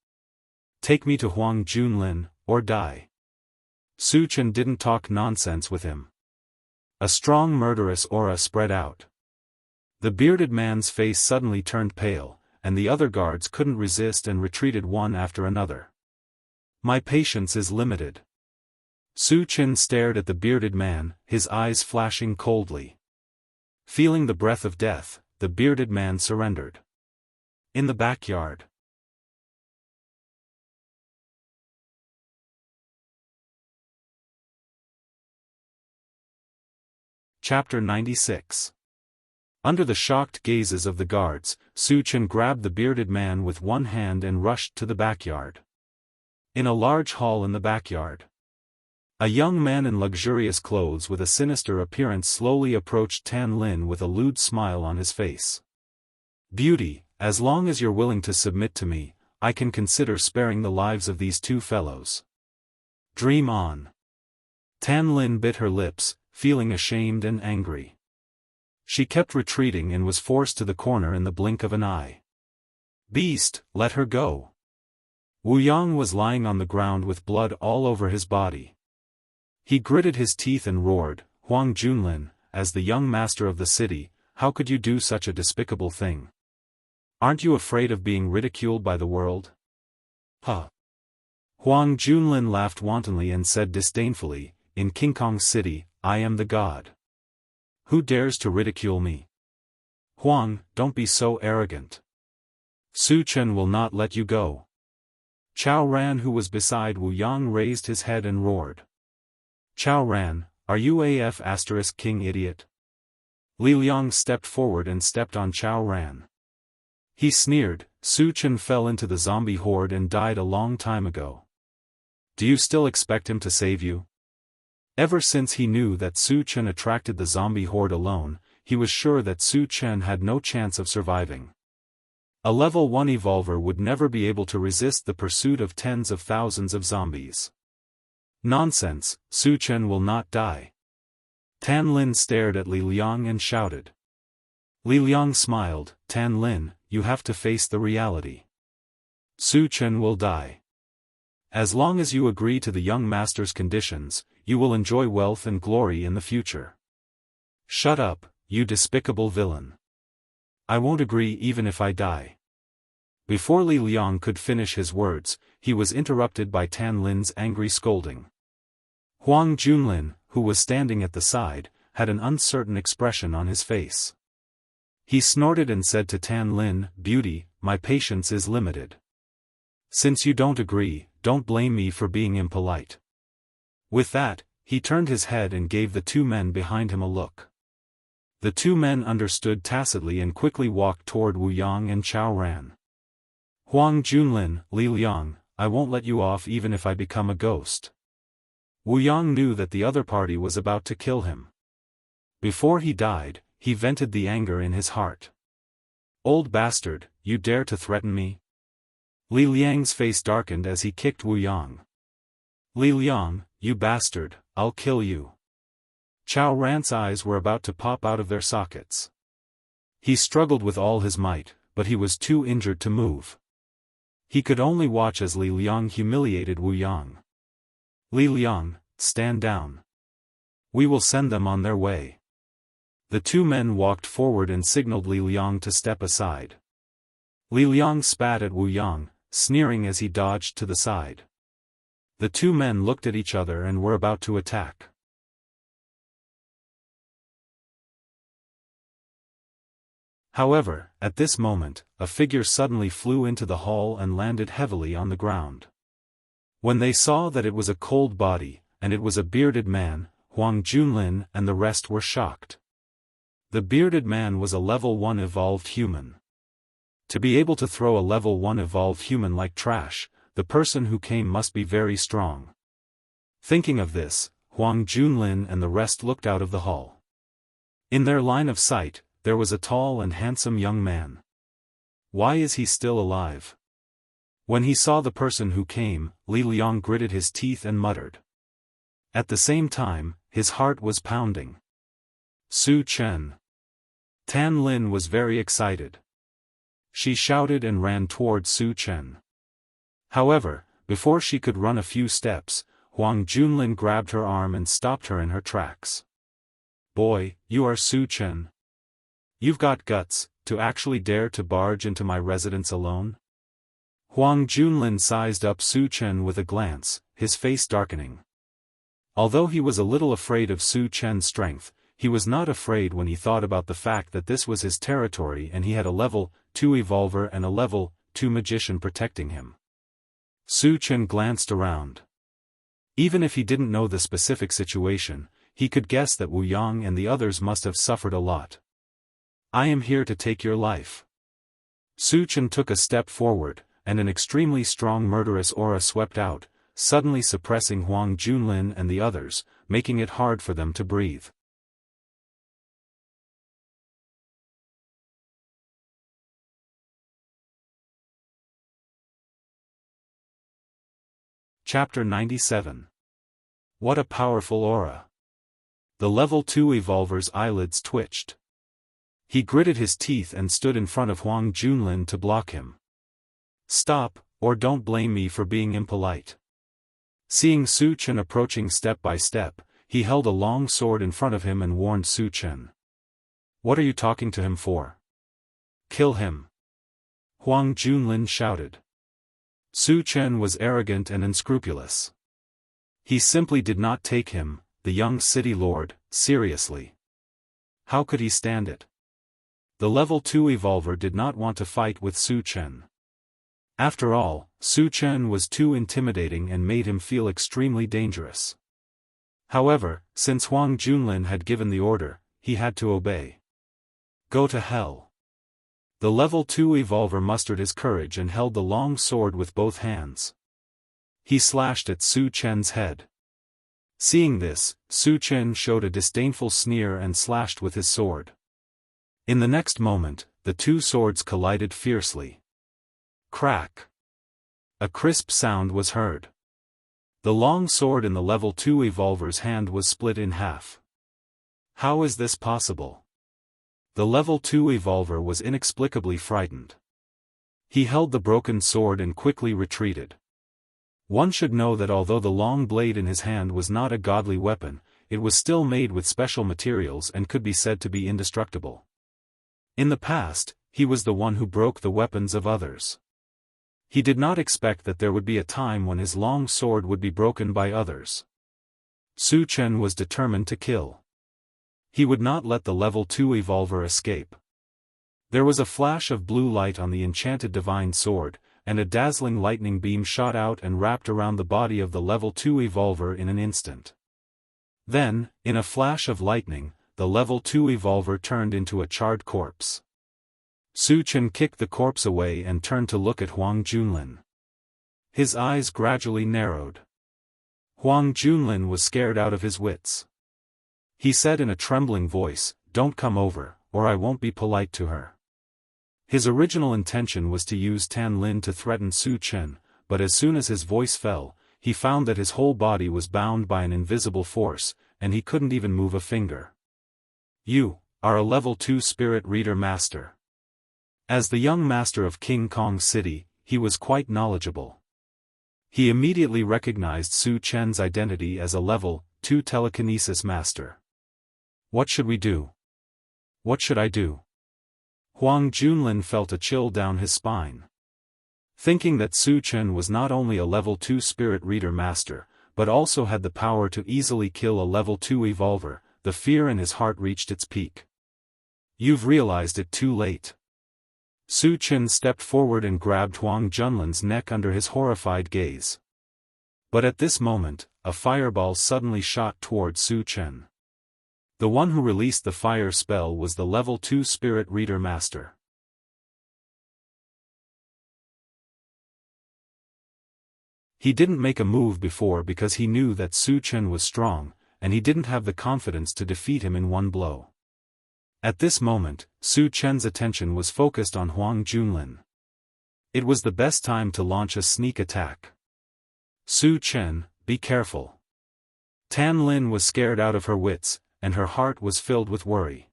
Take me to Huang Junlin, or die. Su Chen didn't talk nonsense with him. A strong murderous aura spread out. The bearded man's face suddenly turned pale, and the other guards couldn't resist and retreated one after another. My patience is limited. Su Chen stared at the bearded man, his eyes flashing coldly. Feeling the breath of death, the bearded man surrendered. In the backyard. Chapter 96. Under the shocked gazes of the guards, Su Chen grabbed the bearded man with one hand and rushed to the backyard. In a large hall in the backyard, a young man in luxurious clothes with a sinister appearance slowly approached Tan Lin with a lewd smile on his face. Beauty, as long as you're willing to submit to me, I can consider sparing the lives of these two fellows. Dream on. Tan Lin bit her lips, feeling ashamed and angry. She kept retreating and was forced to the corner in the blink of an eye. Beast, let her go. Wu Yang was lying on the ground with blood all over his body. He gritted his teeth and roared, Huang Junlin, as the young master of the city, how could you do such a despicable thing? Aren't you afraid of being ridiculed by the world? Huh. Huang Junlin laughed wantonly and said disdainfully, in King Kong City, I am the god. Who dares to ridicule me? Huang, don't be so arrogant. Su Chen will not let you go. Chao Ran, who was beside Wu Yang, raised his head and roared. Chao Ran, are you AF** king idiot? Li Liang stepped forward and stepped on Chao Ran. He sneered, Su Chen fell into the zombie horde and died a long time ago. Do you still expect him to save you? Ever since he knew that Su Chen attracted the zombie horde alone, he was sure that Su Chen had no chance of surviving. A level 1 evolver would never be able to resist the pursuit of tens of thousands of zombies. Nonsense, Su Chen will not die. Tan Lin stared at Li Liang and shouted. Li Liang smiled, Tan Lin, you have to face the reality. Su Chen will die. As long as you agree to the young master's conditions, you will enjoy wealth and glory in the future. Shut up, you despicable villain. I won't agree even if I die. Before Li Liang could finish his words, he was interrupted by Tan Lin's angry scolding. Huang Junlin, who was standing at the side, had an uncertain expression on his face. He snorted and said to Tan Lin, Beauty, my patience is limited. Since you don't agree, don't blame me for being impolite. With that, he turned his head and gave the two men behind him a look. The two men understood tacitly and quickly walked toward Wu Yang and Chao Ran. Huang Junlin, Li Liang, I won't let you off even if I become a ghost. Wu Yang knew that the other party was about to kill him. Before he died, he vented the anger in his heart. Old bastard, you dare to threaten me? Li Liang's face darkened as he kicked Wu Yang. Li Liang, you bastard, I'll kill you. Chao Ran's eyes were about to pop out of their sockets. He struggled with all his might, but he was too injured to move. He could only watch as Li Liang humiliated Wu Yang. Li Liang, stand down. We will send them on their way. The two men walked forward and signaled Li Liang to step aside. Li Liang spat at Wu Yang, sneering as he dodged to the side. The two men looked at each other and were about to attack. However, at this moment, a figure suddenly flew into the hall and landed heavily on the ground. When they saw that it was a cold body, and it was a bearded man, Huang Junlin and the rest were shocked. The bearded man was a level 1 evolved human. To be able to throw a level 1 evolved human like trash, the person who came must be very strong. Thinking of this, Huang Junlin and the rest looked out of the hall. In their line of sight, there was a tall and handsome young man. Why is he still alive? When he saw the person who came, Li Liang gritted his teeth and muttered. At the same time, his heart was pounding. Su Chen. Tan Lin was very excited. She shouted and ran toward Su Chen. However, before she could run a few steps, Huang Junlin grabbed her arm and stopped her in her tracks. Boy, you are Su Chen. You've got guts, to actually dare to barge into my residence alone? Huang Junlin sized up Su Chen with a glance, his face darkening. Although he was a little afraid of Su Chen's strength, he was not afraid when he thought about the fact that this was his territory and he had a level 2 evolver and a level 2 magician protecting him. Su Chen glanced around. Even if he didn't know the specific situation, he could guess that Wu Yang and the others must have suffered a lot. I am here to take your life. Su Chen took a step forward, and an extremely strong murderous aura swept out, suddenly suppressing Huang Junlin and the others, making it hard for them to breathe. Chapter 97. What a powerful aura. The level 2 evolver's eyelids twitched. He gritted his teeth and stood in front of Huang Junlin to block him. Stop, or don't blame me for being impolite. Seeing Su Chen approaching step by step, he held a long sword in front of him and warned Su Chen. What are you talking to him for? Kill him. Huang Junlin shouted. Su Chen was arrogant and unscrupulous. He simply did not take him, the young city lord, seriously. How could he stand it? The level 2 evolver did not want to fight with Su Chen. After all, Su Chen was too intimidating and made him feel extremely dangerous. However, since Huang Junlin had given the order, he had to obey. Go to hell. The level 2 evolver mustered his courage and held the long sword with both hands. He slashed at Su Chen's head. Seeing this, Su Chen showed a disdainful sneer and slashed with his sword. In the next moment, the two swords collided fiercely. Crack! A crisp sound was heard. The long sword in the level 2 evolver's hand was split in half. How is this possible? The level 2 evolver was inexplicably frightened. He held the broken sword and quickly retreated. One should know that although the long blade in his hand was not a godly weapon, it was still made with special materials and could be said to be indestructible. In the past, he was the one who broke the weapons of others. He did not expect that there would be a time when his long sword would be broken by others. Su Chen was determined to kill. He would not let the level 2 evolver escape. There was a flash of blue light on the enchanted divine sword, and a dazzling lightning beam shot out and wrapped around the body of the level 2 evolver in an instant. Then, in a flash of lightning, the level 2 evolver turned into a charred corpse. Su Chen kicked the corpse away and turned to look at Huang Junlin. His eyes gradually narrowed. Huang Junlin was scared out of his wits. He said in a trembling voice, "Don't come over, or I won't be polite to her." His original intention was to use Tan Lin to threaten Su Chen, but as soon as his voice fell, he found that his whole body was bound by an invisible force, and he couldn't even move a finger. "You are a level 2 spirit reader master." As the young master of King Kong City, he was quite knowledgeable. He immediately recognized Su Chen's identity as a level 2 telekinesis master. "What should we do? What should I do?" Huang Junlin felt a chill down his spine. Thinking that Su Chen was not only a level 2 spirit reader master, but also had the power to easily kill a level 2 evolver, the fear in his heart reached its peak. "You've realized it too late." Su Chen stepped forward and grabbed Huang Junlin's neck under his horrified gaze. But at this moment, a fireball suddenly shot toward Su Chen. The one who released the fire spell was the level 2 spirit reader master. He didn't make a move before because he knew that Su Chen was strong, and he didn't have the confidence to defeat him in one blow. At this moment, Su Chen's attention was focused on Huang Junlin. It was the best time to launch a sneak attack. "Su Chen, be careful." Tan Lin was scared out of her wits, and her heart was filled with worry.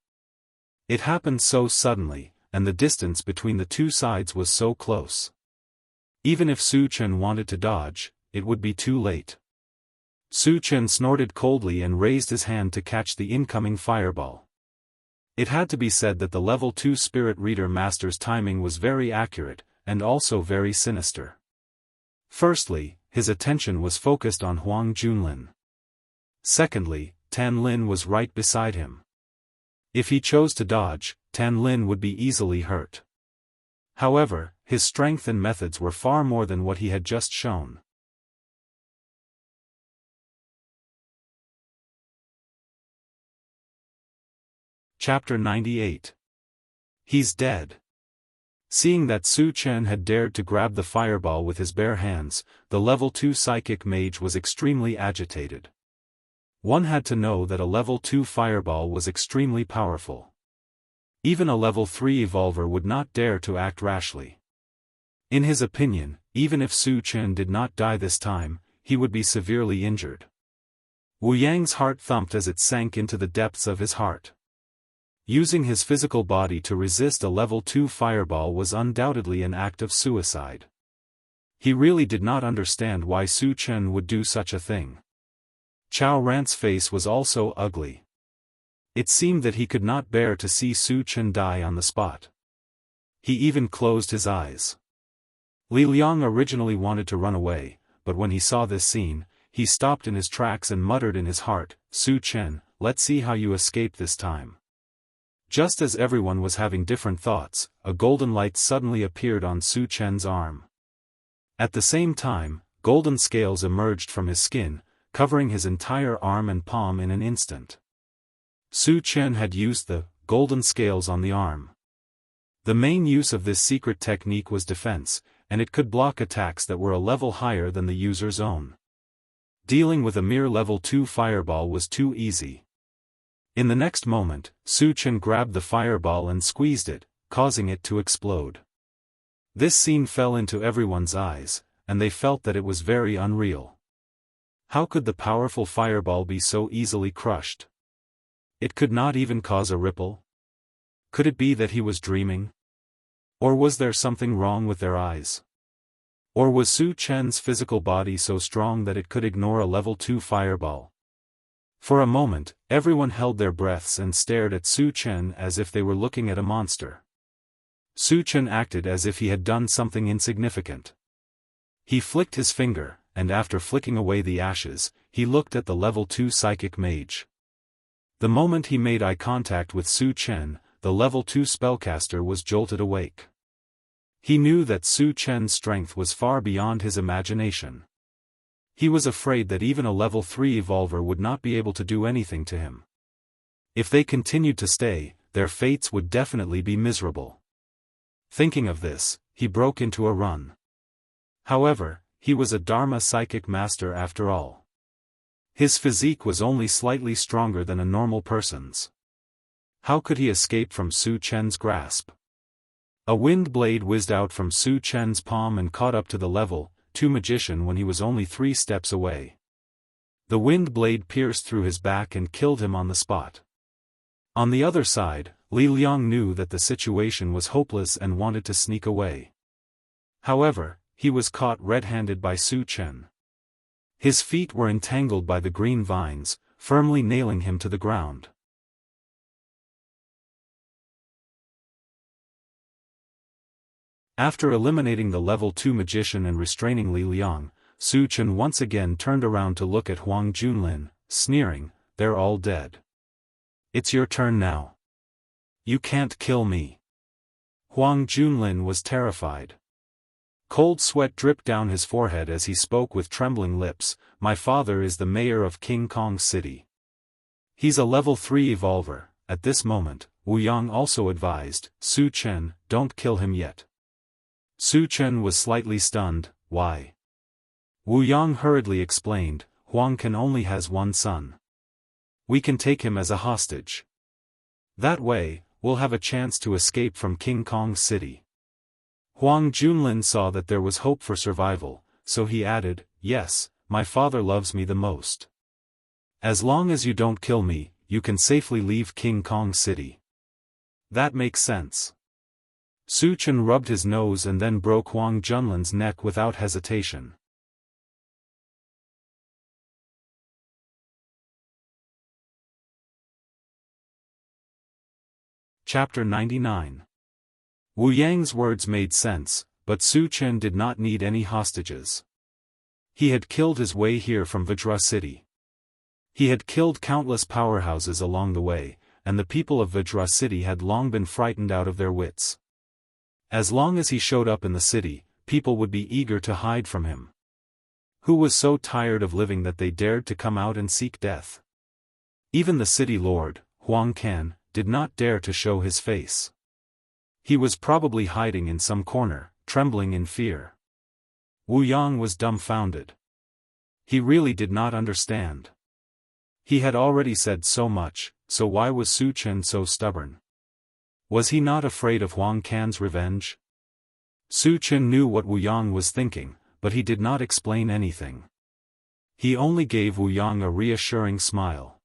It happened so suddenly, and the distance between the two sides was so close. Even if Su Chen wanted to dodge, it would be too late. Su Chen snorted coldly and raised his hand to catch the incoming fireball. It had to be said that the level 2 spirit reader master's timing was very accurate, and also very sinister. Firstly, his attention was focused on Huang Junlin. Secondly, Tan Lin was right beside him. If he chose to dodge, Tan Lin would be easily hurt. However, his strength and methods were far more than what he had just shown. Chapter 98. He's dead. Seeing that Su Chen had dared to grab the fireball with his bare hands, the level 2 psychic mage was extremely agitated. One had to know that a level 2 fireball was extremely powerful. Even a level 3 evolver would not dare to act rashly. In his opinion, even if Su Chen did not die this time, he would be severely injured. Wu Yang's heart thumped as it sank into the depths of his heart. Using his physical body to resist a level 2 fireball was undoubtedly an act of suicide. He really did not understand why Su Chen would do such a thing. Chao Rant's face was also ugly. It seemed that he could not bear to see Su Chen die on the spot. He even closed his eyes. Li Liang originally wanted to run away, but when he saw this scene, he stopped in his tracks and muttered in his heart, "Su Chen, let's see how you escape this time." Just as everyone was having different thoughts, a golden light suddenly appeared on Su Chen's arm. At the same time, golden scales emerged from his skin, covering his entire arm and palm in an instant. Su Chen had used the golden scales on the arm. The main use of this secret technique was defense, and it could block attacks that were a level higher than the user's own. Dealing with a mere level 2 fireball was too easy. In the next moment, Su Chen grabbed the fireball and squeezed it, causing it to explode. This scene fell into everyone's eyes, and they felt that it was very unreal. How could the powerful fireball be so easily crushed? It could not even cause a ripple. Could it be that he was dreaming? Or was there something wrong with their eyes? Or was Su Chen's physical body so strong that it could ignore a level 2 fireball? For a moment, everyone held their breaths and stared at Su Chen as if they were looking at a monster. Su Chen acted as if he had done something insignificant. He flicked his finger, and after flicking away the ashes, he looked at the level 2 psychic mage. The moment he made eye contact with Su Chen, the level 2 spellcaster was jolted awake. He knew that Su Chen's strength was far beyond his imagination. He was afraid that even a level 3 evolver would not be able to do anything to him. If they continued to stay, their fates would definitely be miserable. Thinking of this, he broke into a run. However, he was a Dharma psychic master after all. His physique was only slightly stronger than a normal person's. How could he escape from Su Chen's grasp? A wind blade whizzed out from Su Chen's palm and caught up to the level 2 magician when he was only 3 steps away. The wind blade pierced through his back and killed him on the spot. On the other side, Li Liang knew that the situation was hopeless and wanted to sneak away. However, he was caught red-handed by Su Chen. His feet were entangled by the green vines, firmly nailing him to the ground. After eliminating the level 2 magician and restraining Li Liang, Su Chen once again turned around to look at Huang Junlin, sneering, "They're all dead. It's your turn now. You can't kill me." Huang Junlin was terrified. Cold sweat dripped down his forehead as he spoke with trembling lips, "My father is the mayor of King Kong City. He's a level 3 evolver." At this moment, Wu Yang also advised, "Su Chen, don't kill him yet." Su Chen was slightly stunned. "Why?" Wu Yang hurriedly explained, "Huang can only has one son. We can take him as a hostage. That way, we'll have a chance to escape from King Kong City." Huang Junlin saw that there was hope for survival, so he added, "Yes, my father loves me the most. As long as you don't kill me, you can safely leave King Kong City." "That makes sense." Su Chen rubbed his nose and then broke Huang Junlin's neck without hesitation. Chapter 99. Wu Yang's words made sense, but Su Chen did not need any hostages. He had killed his way here from Vajra City. He had killed countless powerhouses along the way, and the people of Vajra City had long been frightened out of their wits. As long as he showed up in the city, people would be eager to hide from him. Who was so tired of living that they dared to come out and seek death? Even the city lord, Huang Can, did not dare to show his face. He was probably hiding in some corner, trembling in fear. Wu Yang was dumbfounded. He really did not understand. He had already said so much, so why was Su Chen so stubborn? Was he not afraid of Huang Can's revenge? Su Chen knew what Wu Yang was thinking, but he did not explain anything. He only gave Wu Yang a reassuring smile.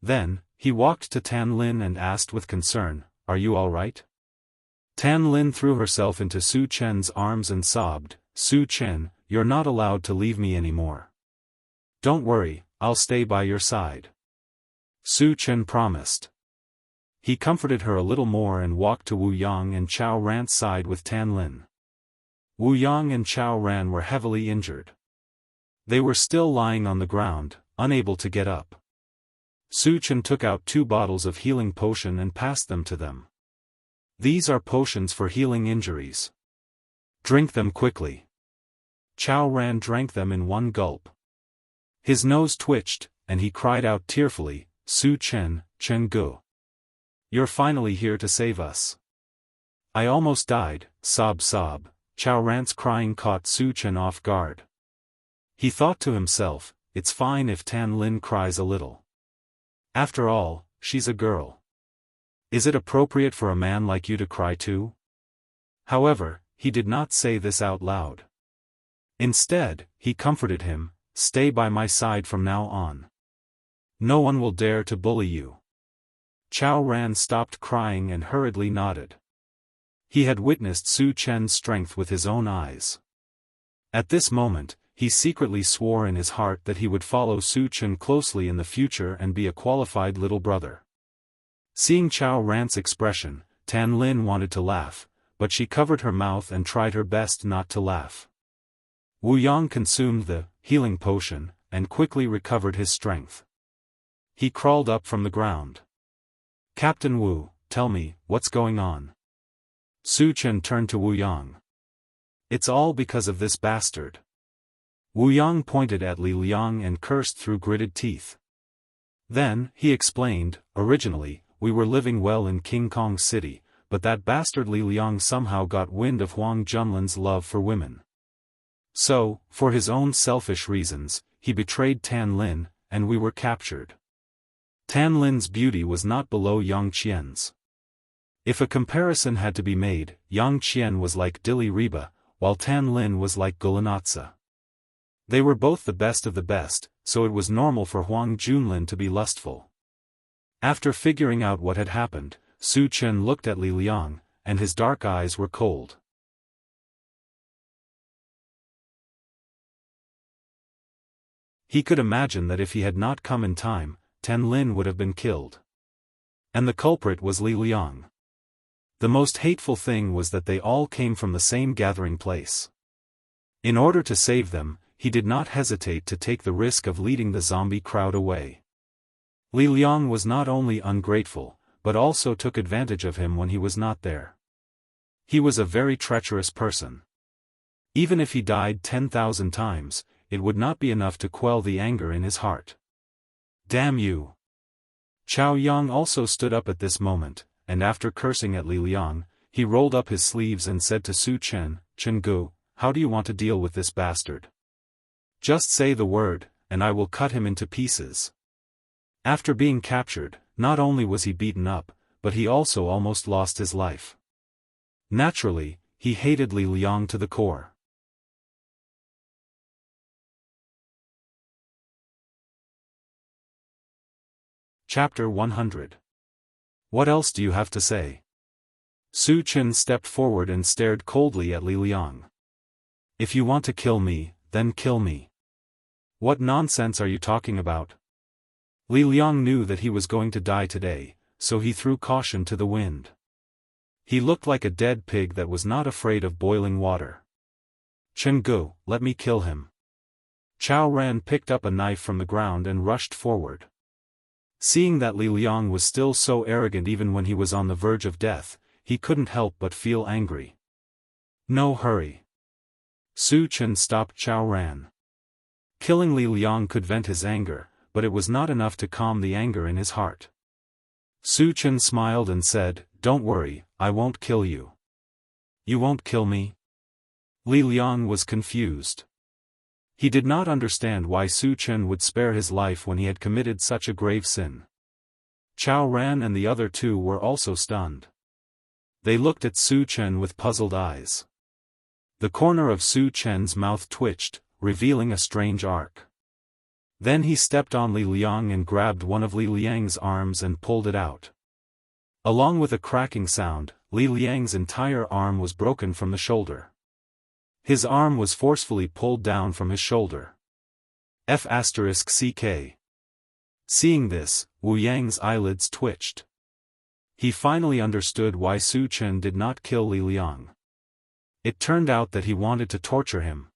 Then, he walked to Tan Lin and asked with concern, "Are you all right?" Tan Lin threw herself into Su Chen's arms and sobbed, "Su Chen, you're not allowed to leave me anymore. Don't worry, I'll stay by your side." Su Chen promised. He comforted her a little more and walked to Wu Yang and Chao Ran's side with Tan Lin. Wu Yang and Chao Ran were heavily injured. They were still lying on the ground, unable to get up. Su Chen took out 2 bottles of healing potion and passed them to them. "These are potions for healing injuries. Drink them quickly." Chao Ran drank them in one gulp. His nose twitched, and he cried out tearfully, "Su Chen, Chen Gu. You're finally here to save us. I almost died, sob. Chao Ran's crying caught Su Chen off guard. He thought to himself, it's fine if Tan Lin cries a little. After all, she's a girl. Is it appropriate for a man like you to cry too? However, he did not say this out loud. Instead, he comforted him, stay by my side from now on. No one will dare to bully you. Chao Ran stopped crying and hurriedly nodded. He had witnessed Su Chen's strength with his own eyes. At this moment, he secretly swore in his heart that he would follow Su Chen closely in the future and be a qualified little brother. Seeing Chao Ran's expression, Tan Lin wanted to laugh, but she covered her mouth and tried her best not to laugh. Wu Yang consumed the healing potion, and quickly recovered his strength. He crawled up from the ground. Captain Wu, tell me, what's going on? Su Chen turned to Wu Yang. It's all because of this bastard. Wu Yang pointed at Li Liang and cursed through gritted teeth. Then, he explained, originally, we were living well in King Kong City, but that bastard Li Liang somehow got wind of Huang Junlin's love for women. So, for his own selfish reasons, he betrayed Tan Lin, and we were captured. Tan Lin's beauty was not below Yang Qian's. If a comparison had to be made, Yang Qian was like Dili Riba, while Tan Lin was like Gulanatsa. They were both the best of the best, so it was normal for Huang Junlin to be lustful. After figuring out what had happened, Su Chen looked at Li Liang, and his dark eyes were cold. He could imagine that if he had not come in time, Tan Lin would have been killed. And the culprit was Li Liang. The most hateful thing was that they all came from the same gathering place. In order to save them, he did not hesitate to take the risk of leading the zombie crowd away. Li Liang was not only ungrateful, but also took advantage of him when he was not there. He was a very treacherous person. Even if he died 10,000 times, it would not be enough to quell the anger in his heart. Damn you! Chao Yang also stood up at this moment, and after cursing at Li Liang, he rolled up his sleeves and said to Su Chen, Gu, how do you want to deal with this bastard? Just say the word, and I will cut him into pieces. After being captured, not only was he beaten up, but he also almost lost his life. Naturally, he hated Li Liang to the core. Chapter 100. What else do you have to say? Su Chen stepped forward and stared coldly at Li Liang. If you want to kill me, then kill me. What nonsense are you talking about? Li Liang knew that he was going to die today, so he threw caution to the wind. He looked like a dead pig that was not afraid of boiling water. Gu, let me kill him. Chao Ran picked up a knife from the ground and rushed forward. Seeing that Li Liang was still so arrogant even when he was on the verge of death, he couldn't help but feel angry. No hurry. Su Chen stopped Chao Ran. Killing Li Liang could vent his anger, but it was not enough to calm the anger in his heart. Su Chen smiled and said, don't worry, I won't kill you. You won't kill me? Li Liang was confused. He did not understand why Su Chen would spare his life when he had committed such a grave sin. Chao Ran and the other two were also stunned. They looked at Su Chen with puzzled eyes. The corner of Su Chen's mouth twitched, revealing a strange arc. Then he stepped on Li Liang and grabbed one of Li Liang's arms and pulled it out. Along with a cracking sound, Li Liang's entire arm was broken from the shoulder. His arm was forcefully pulled down from his shoulder. F***ck. Seeing this, Wu Yang's eyelids twitched. He finally understood why Su Chen did not kill Li Liang. It turned out that he wanted to torture him.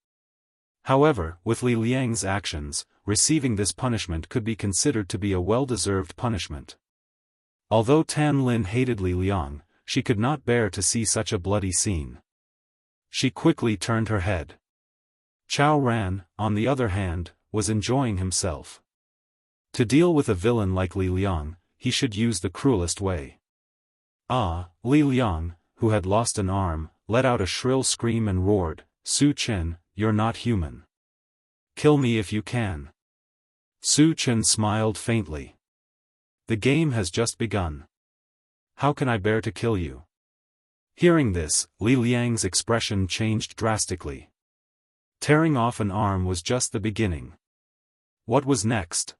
However, with Li Liang's actions, receiving this punishment could be considered to be a well-deserved punishment. Although Tan Lin hated Li Liang, she could not bear to see such a bloody scene. She quickly turned her head. Chao Ran, on the other hand, was enjoying himself. To deal with a villain like Li Liang, he should use the cruelest way. Li Liang, who had lost an arm, let out a shrill scream and roared, Su Chen, you're not human. Kill me if you can. Su Chen smiled faintly. The game has just begun. How can I bear to kill you? Hearing this, Li Liang's expression changed drastically. Tearing off an arm was just the beginning. What was next?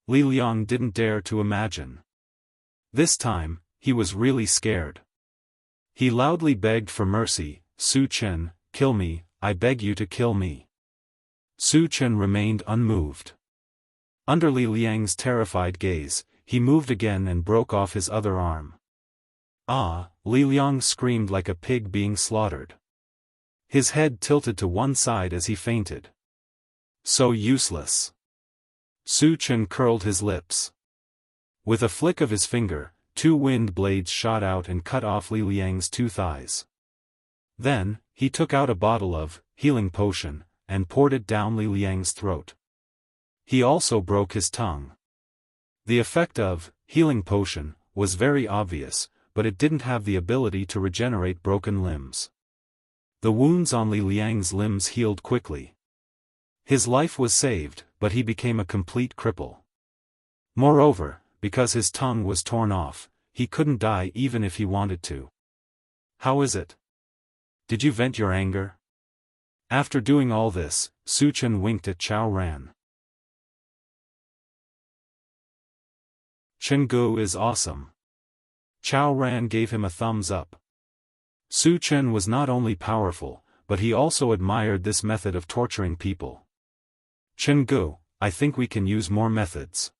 Li Liang didn't dare to imagine. This time, he was really scared. He loudly begged for mercy, Su Chen, kill me, I beg you to kill me. Su Chen remained unmoved. Under Li Liang's terrified gaze, he moved again and broke off his other arm. Li Liang screamed like a pig being slaughtered. His head tilted to one side as he fainted. So useless. Su Chen curled his lips. With a flick of his finger, 2 wind blades shot out and cut off Li Liang's 2 thighs. Then, he took out a bottle of healing potion, and poured it down Li Liang's throat. He also broke his tongue. The effect of healing potion was very obvious, but it didn't have the ability to regenerate broken limbs. The wounds on Li Liang's limbs healed quickly. His life was saved, but he became a complete cripple. Moreover, because his tongue was torn off, he couldn't die even if he wanted to. How is it? Did you vent your anger? After doing all this, Su Chen winked at Chao Ran. Jianghu is awesome. Chao Ran gave him a thumbs up. Su Chen was not only powerful, but he also admired this method of torturing people. Jianghu, I think we can use more methods.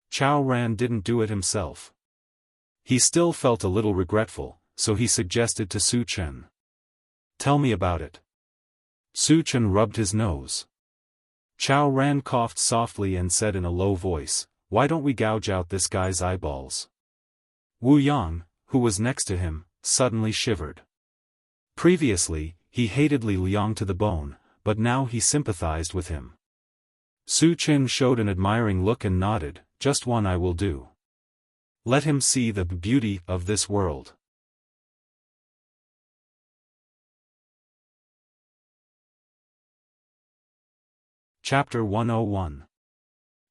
Chao Ran didn't do it himself. He still felt a little regretful, so he suggested to Su Chen. Tell me about it. Su Chen rubbed his nose. Chao Ran coughed softly and said in a low voice, why don't we gouge out this guy's eyeballs? Wu Yang, who was next to him, suddenly shivered. Previously, he hated Li Liang to the bone, but now he sympathized with him. Su Chen showed an admiring look and nodded, just one I will do. Let him see the beauty of this world. Chapter 101.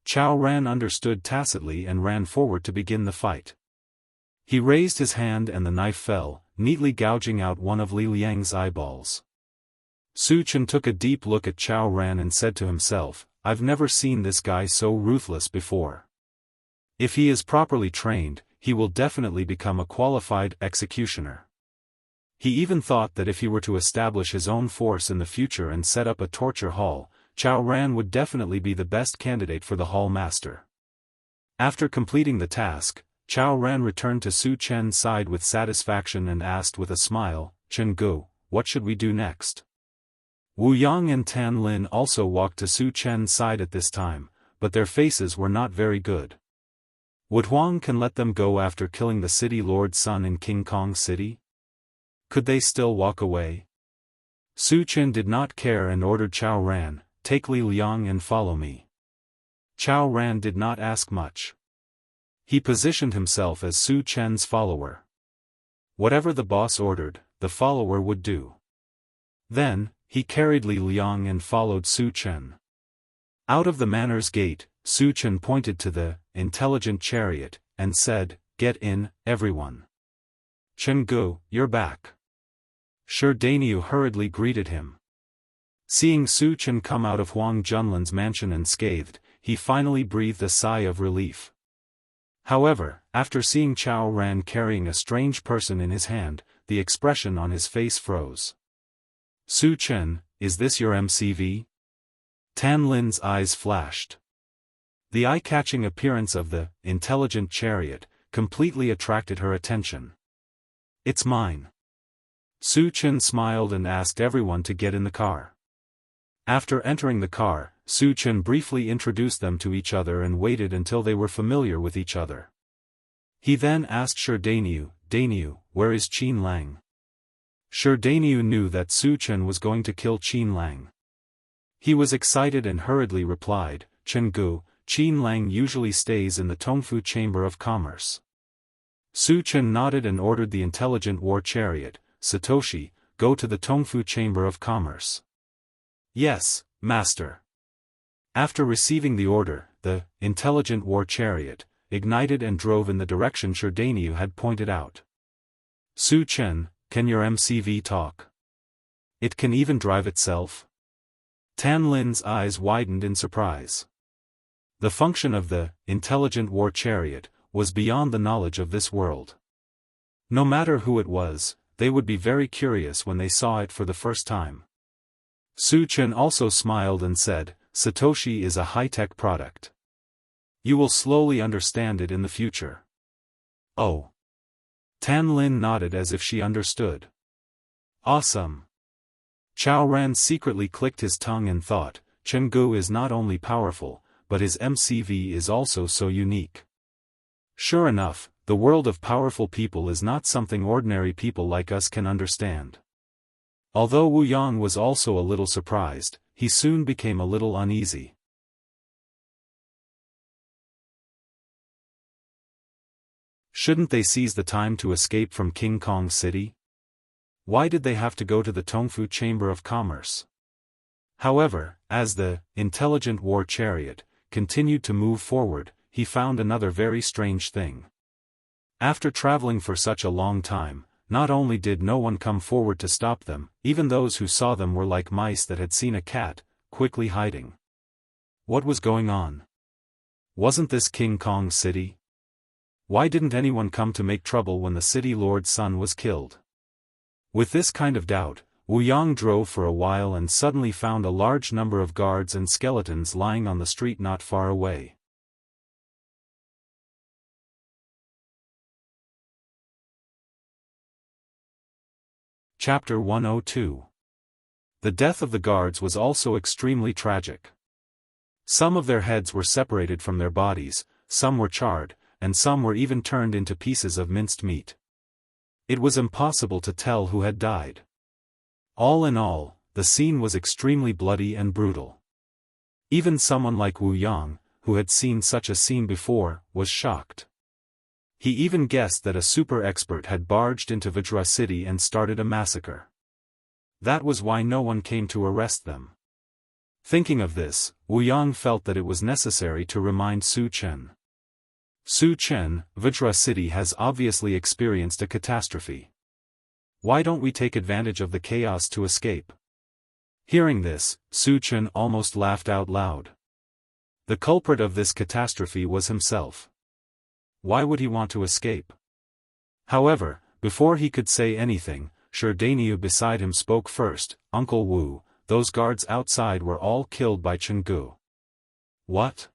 Chao Ran understood tacitly and ran forward to begin the fight. He raised his hand and the knife fell, neatly gouging out one of Li Liang's eyeballs. Su Chen took a deep look at Chao Ran and said to himself, I've never seen this guy so ruthless before. If he is properly trained, he will definitely become a qualified executioner. He even thought that if he were to establish his own force in the future and set up a torture hall, Chao Ran would definitely be the best candidate for the hall master. After completing the task, Chao Ran returned to Su Chen's side with satisfaction and asked with a smile, Jianghu, what should we do next? Wu Yang and Tan Lin also walked to Su Chen's side at this time, but their faces were not very good. Would Huang can let them go after killing the city lord's son in King Kong City? Could they still walk away? Su Chen did not care and ordered Chao Ran, take Li Liang and follow me. Chao Ran did not ask much. He positioned himself as Su Chen's follower. Whatever the boss ordered, the follower would do. Then, he carried Li Liang and followed Su Chen. Out of the Manor's gate, Su Chen pointed to the intelligent chariot, and said, get in, everyone. Jianghu, you're back. Shi Daoist hurriedly greeted him. Seeing Su Chen come out of Huang Junlin's mansion unscathed, he finally breathed a sigh of relief. However, after seeing Chao Ran carrying a strange person in his hand, the expression on his face froze. Su Chen, is this your MCV? Tan Lin's eyes flashed. The eye-catching appearance of the intelligent chariot completely attracted her attention. It's mine. Su Chen smiled and asked everyone to get in the car. After entering the car, Su Chen briefly introduced them to each other and waited until they were familiar with each other. He then asked Shi Daoist, where is Qin Lang? Shi Daoist knew that Su Chen was going to kill Qin Lang. He was excited and hurriedly replied, Jianghu, Qin Lang usually stays in the Tongfu Chamber of Commerce. Su Chen nodded and ordered the intelligent war chariot, Satoshi, go to the Tongfu Chamber of Commerce. Yes, master. After receiving the order, the intelligent war chariot ignited and drove in the direction Sherdaniu had pointed out. Su Chen, can your MCV talk? It can even drive itself? Tan Lin's eyes widened in surprise. The function of the intelligent war chariot was beyond the knowledge of this world. No matter who it was, they would be very curious when they saw it for the first time. Su Chen also smiled and said, Satoshi is a high-tech product. You will slowly understand it in the future. Oh. Tan Lin nodded as if she understood. Awesome. Chao Ran secretly clicked his tongue and thought, Chenggu is not only powerful, but his MCV is also so unique. Sure enough, the world of powerful people is not something ordinary people like us can understand. Although Wu Yang was also a little surprised, he soon became a little uneasy. Shouldn't they seize the time to escape from King Kong City? Why did they have to go to the Tongfu Chamber of Commerce? However, as the intelligent war chariot continued to move forward, he found another very strange thing. After traveling for such a long time, not only did no one come forward to stop them, even those who saw them were like mice that had seen a cat, quickly hiding. What was going on? Wasn't this King Kong City? Why didn't anyone come to make trouble when the city lord's son was killed? With this kind of doubt, Wu Yang drove for a while and suddenly found a large number of guards and skeletons lying on the street not far away. Chapter 102. The death of the guards was also extremely tragic. Some of their heads were separated from their bodies, some were charred, and some were even turned into pieces of minced meat. It was impossible to tell who had died. All in all, the scene was extremely bloody and brutal. Even someone like Wu Yang, who had seen such a scene before, was shocked. He even guessed that a super expert had barged into Vajra City and started a massacre. That was why no one came to arrest them. Thinking of this, Wu Yang felt that it was necessary to remind Su Chen. Su Chen, Vajra City has obviously experienced a catastrophe. Why don't we take advantage of the chaos to escape? Hearing this, Su Chen almost laughed out loud. The culprit of this catastrophe was himself. Why would he want to escape? However, before he could say anything, Sherdaniu beside him spoke first. Uncle Wu, those guards outside were all killed by Chenggu. What?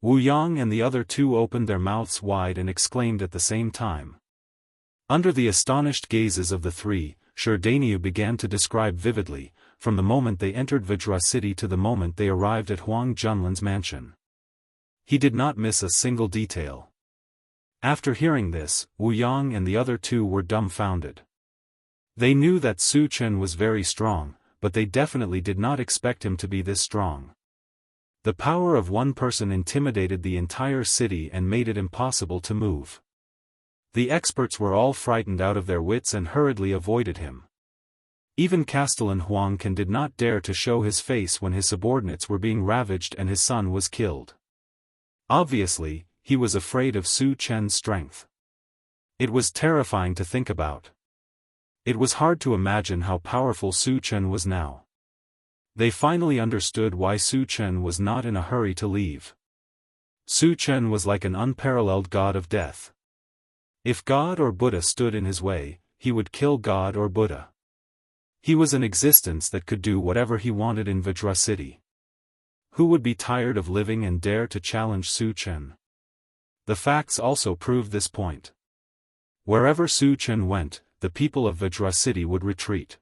Wu Yang and the other two opened their mouths wide and exclaimed at the same time. Under the astonished gazes of the three, Sherdaniu began to describe vividly, from the moment they entered Vajra City to the moment they arrived at Huang Junlin's mansion. He did not miss a single detail. After hearing this, Wu Yang and the other two were dumbfounded. They knew that Su Chen was very strong, but they definitely did not expect him to be this strong. The power of one person intimidated the entire city and made it impossible to move. The experts were all frightened out of their wits and hurriedly avoided him. Even Castellan Huang Can did not dare to show his face when his subordinates were being ravaged and his son was killed. Obviously, he was afraid of Su Chen's strength. It was terrifying to think about. It was hard to imagine how powerful Su Chen was now. They finally understood why Su Chen was not in a hurry to leave. Su Chen was like an unparalleled god of death. If God or Buddha stood in his way, he would kill God or Buddha. He was an existence that could do whatever he wanted in Vajra City. Who would be tired of living and dare to challenge Su Chen? The facts also proved this point. Wherever Su Chen went, the people of Vajra City would retreat.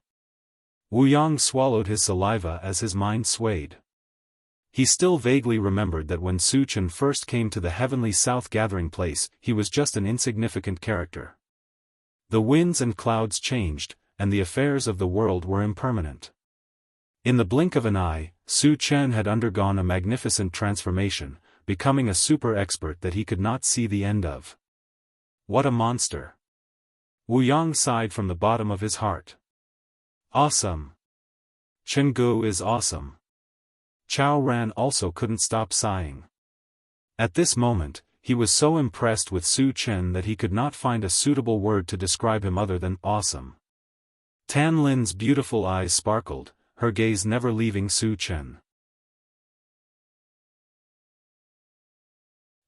Wu Yang swallowed his saliva as his mind swayed. He still vaguely remembered that when Su Chen first came to the Heavenly South gathering place, he was just an insignificant character. The winds and clouds changed, and the affairs of the world were impermanent. In the blink of an eye, Su Chen had undergone a magnificent transformation, becoming a super expert that he could not see the end of. What a monster! Wu Yang sighed from the bottom of his heart. Awesome! Jianghu is awesome. Chao Ran also couldn't stop sighing. At this moment, he was so impressed with Su Chen that he could not find a suitable word to describe him other than awesome. Tan Lin's beautiful eyes sparkled, her gaze never leaving Su Chen.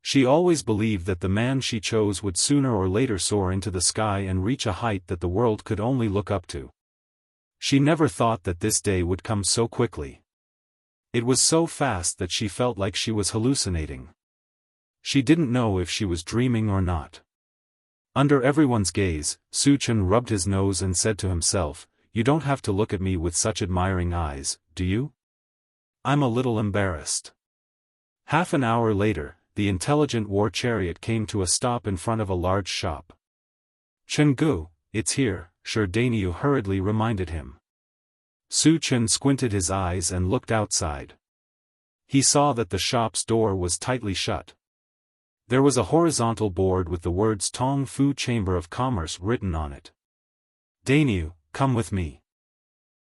She always believed that the man she chose would sooner or later soar into the sky and reach a height that the world could only look up to. She never thought that this day would come so quickly. It was so fast that she felt like she was hallucinating. She didn't know if she was dreaming or not. Under everyone's gaze, Su Chen rubbed his nose and said to himself, "You don't have to look at me with such admiring eyes, do you? I'm a little embarrassed." Half an hour later, the intelligent war chariot came to a stop in front of a large shop. "Jianghu, it's here," Daoist hurriedly reminded him. Su Chen squinted his eyes and looked outside. He saw that the shop's door was tightly shut. There was a horizontal board with the words Tong Fu Chamber of Commerce written on it. "Daoist, come with me.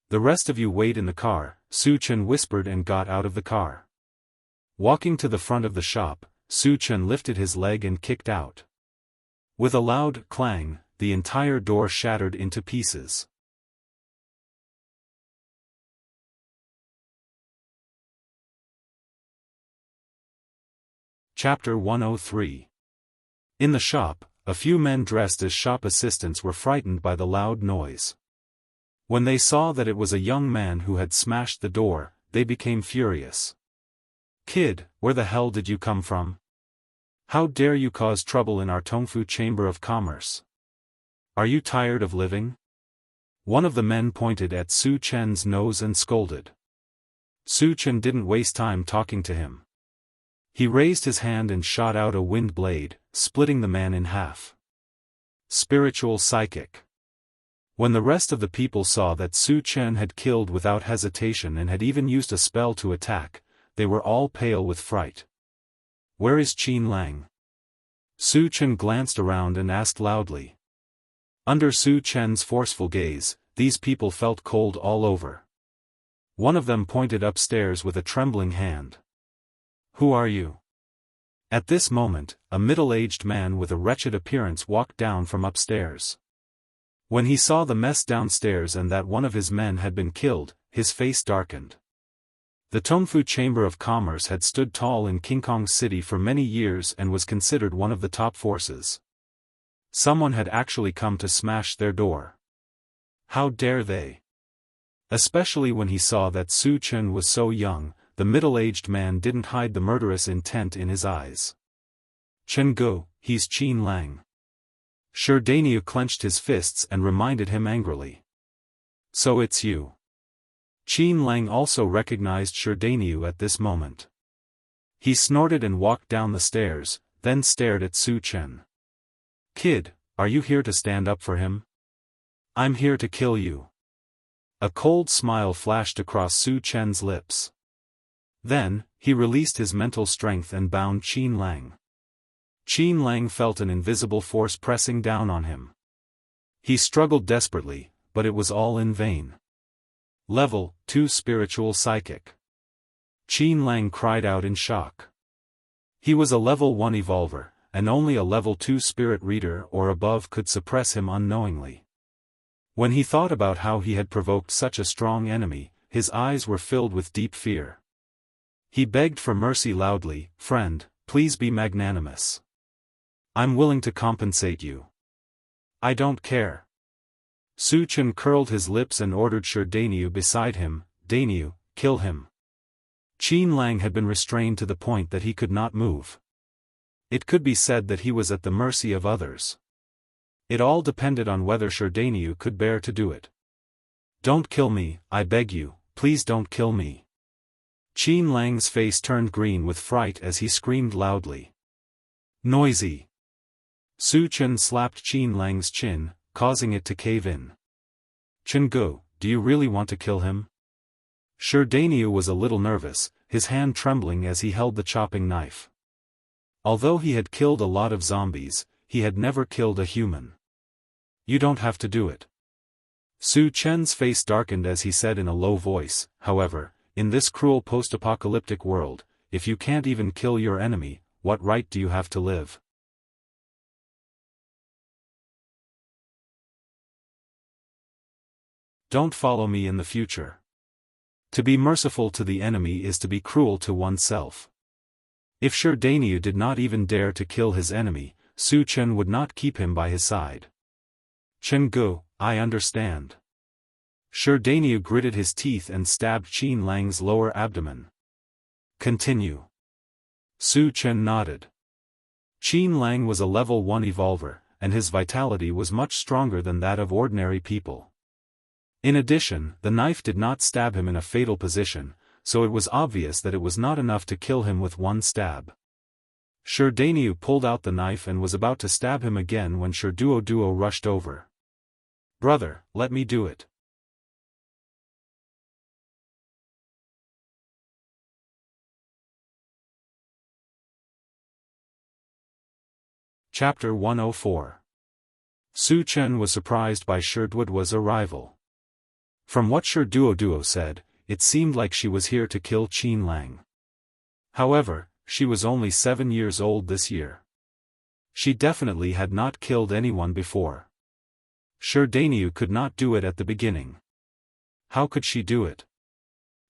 The rest of you wait in the car," Su Chen whispered and got out of the car. Walking to the front of the shop, Su Chen lifted his leg and kicked out. With a loud clang, the entire door shattered into pieces. Chapter 103. In the shop, a few men dressed as shop assistants were frightened by the loud noise. When they saw that it was a young man who had smashed the door, they became furious. "Kid, where the hell did you come from? How dare you cause trouble in our Tongfu Chamber of Commerce? Are you tired of living?" One of the men pointed at Su Chen's nose and scolded. Su Chen didn't waste time talking to him. He raised his hand and shot out a wind blade, splitting the man in half. Spiritual psychic. When the rest of the people saw that Su Chen had killed without hesitation and had even used a spell to attack, they were all pale with fright. "Where is Qin Lang?" Su Chen glanced around and asked loudly. Under Su Chen's forceful gaze, these people felt cold all over. One of them pointed upstairs with a trembling hand. "Who are you?" At this moment, a middle-aged man with a wretched appearance walked down from upstairs. When he saw the mess downstairs and that one of his men had been killed, his face darkened. The Tongfu Chamber of Commerce had stood tall in King Kong City for many years and was considered one of the top forces. Someone had actually come to smash their door. How dare they? Especially when he saw that Su Chen was so young, the middle-aged man didn't hide the murderous intent in his eyes. "Jianghu, he's Qin Lang." Daoist clenched his fists and reminded him angrily. "So it's you." Qin Lang also recognized Daoist at this moment. He snorted and walked down the stairs, then stared at Su Chen. "Kid, are you here to stand up for him?" "I'm here to kill you." A cold smile flashed across Su Chen's lips. Then, he released his mental strength and bound Qin Lang. Qin Lang felt an invisible force pressing down on him. He struggled desperately, but it was all in vain. Level 2 Spiritual Psychic. Qin Lang cried out in shock. He was a level 1 evolver, and only a level 2 spirit reader or above could suppress him unknowingly. When he thought about how he had provoked such a strong enemy, his eyes were filled with deep fear. He begged for mercy loudly, "Friend, please be magnanimous. I'm willing to compensate you. I don't care." Su Chen curled his lips and ordered Daoist beside him, "Daoist, kill him." Qin Lang had been restrained to the point that he could not move. It could be said that he was at the mercy of others. It all depended on whether Daoist could bear to do it. "Don't kill me, I beg you, please don't kill me." Qin Lang's face turned green with fright as he screamed loudly. "Noisy!" Su Chen slapped Qin Lang's chin, causing it to cave in. "Jianghu, do you really want to kill him?" Daoist was a little nervous, his hand trembling as he held the chopping knife. Although he had killed a lot of zombies, he had never killed a human. You don't have to do it. Su Chen's face darkened as he said in a low voice, however, in this cruel post-apocalyptic world, if you can't even kill your enemy, what right do you have to live? Don't follow me in the future. To be merciful to the enemy is to be cruel to oneself. If Shi Dainyu did not even dare to kill his enemy, Su Chen would not keep him by his side. Chen Gu, I understand. Shi Dainyu gritted his teeth and stabbed Qin Lang's lower abdomen. Continue. Su Chen nodded. Qin Lang was a level 1 evolver, and his vitality was much stronger than that of ordinary people. In addition, the knife did not stab him in a fatal position, so it was obvious that it was not enough to kill him with one stab. Shi Dainyu pulled out the knife and was about to stab him again when Shi Duo rushed over. Brother, let me do it. Chapter 104. Su Chen was surprised by Shi Duo's arrival. From what Shi Duo said, it seemed like she was here to kill Qin Lang. However, she was only 7 years old this year. She definitely had not killed anyone before. Shi Dainyu could not do it at the beginning. How could she do it?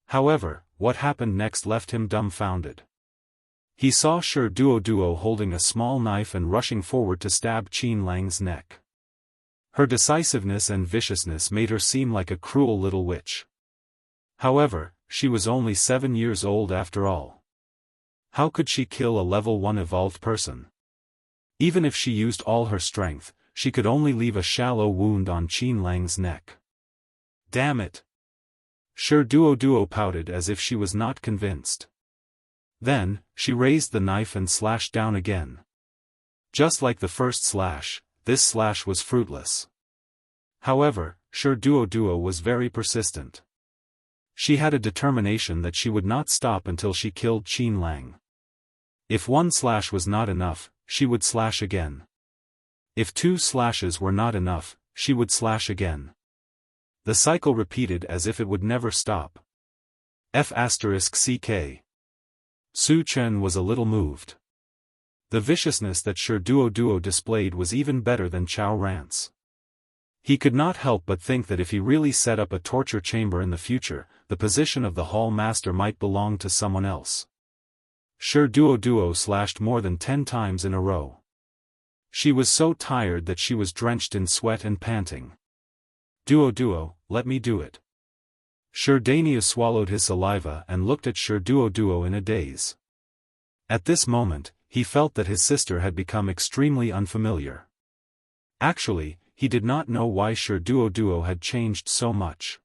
However, what happened next left him dumbfounded. He saw Shi Duo holding a small knife and rushing forward to stab Qin Lang's neck. Her decisiveness and viciousness made her seem like a cruel little witch. However, she was only 7 years old after all. How could she kill a level 1 evolved person? Even if she used all her strength, she could only leave a shallow wound on Qin Lang's neck. Damn it! Shi Duo pouted as if she was not convinced. Then, she raised the knife and slashed down again. Just like the first slash, this slash was fruitless. However, Shi Duo was very persistent. She had a determination that she would not stop until she killed Qin Lang. If one slash was not enough, she would slash again. If 2 slashes were not enough, she would slash again. The cycle repeated as if it would never stop. F***ck. Su Chen was a little moved. The viciousness that Shi Duo displayed was even better than Chao Rant's. He could not help but think that if he really set up a torture chamber in the future, the position of the Hall Master might belong to someone else. Shi Duo slashed more than 10 times in a row. She was so tired that she was drenched in sweat and panting. Duo, let me do it. Shi Dainyu swallowed his saliva and looked at Shi Duo in a daze. At this moment, he felt that his sister had become extremely unfamiliar. Actually, he did not know why Shi Duo had changed so much.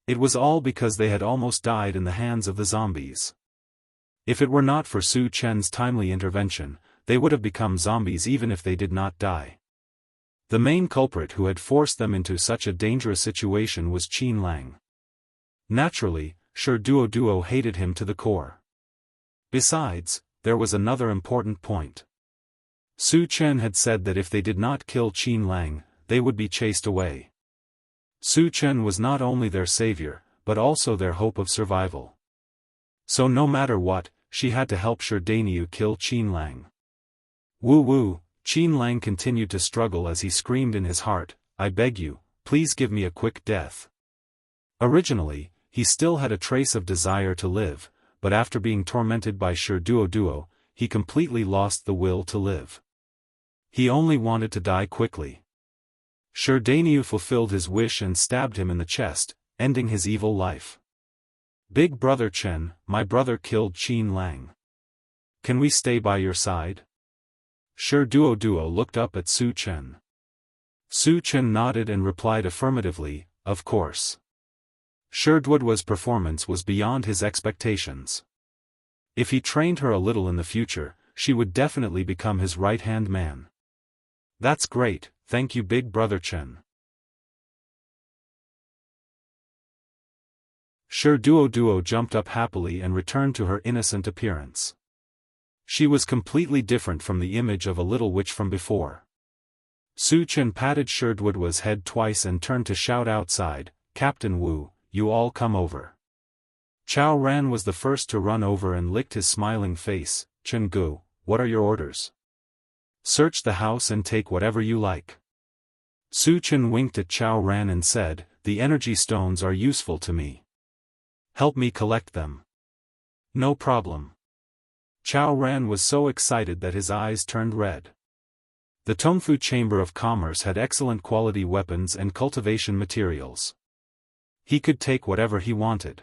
It was all because they had almost died in the hands of the zombies. If it were not for Su Chen's timely intervention, they would have become zombies even if they did not die. The main culprit who had forced them into such a dangerous situation was Qin Lang. Naturally, Shi Duo hated him to the core. Besides, there was another important point. Su Chen had said that if they did not kill Qin Lang, they would be chased away. Su Chen was not only their savior, but also their hope of survival. So no matter what, she had to help Shi Dainyu kill Qin Lang. Woo, Qin Lang continued to struggle as he screamed in his heart, I beg you, please give me a quick death. Originally, he still had a trace of desire to live, but after being tormented by Shi Duo, he completely lost the will to live. He only wanted to die quickly. Shi Dainyu fulfilled his wish and stabbed him in the chest, ending his evil life. Big brother Chen, my brother killed Qin Lang. Can we stay by your side? Shi Duo looked up at Su Chen. Su Chen nodded and replied affirmatively, of course. Shi Duo's performance was beyond his expectations. If he trained her a little in the future, she would definitely become his right-hand man. That's great, thank you big brother Chen. Shi Duo jumped up happily and returned to her innocent appearance. She was completely different from the image of a little witch from before. Su Chen patted SwordWill's head twice and turned to shout outside, "Captain Wu, you all come over." Chao Ran was the first to run over and licked his smiling face. "Chen Gu, what are your orders?" "Search the house and take whatever you like." Su Chen winked at Chao Ran and said, "The energy stones are useful to me. Help me collect them." "No problem." Chao Ran was so excited that his eyes turned red. The Tongfu Chamber of Commerce had excellent quality weapons and cultivation materials. He could take whatever he wanted.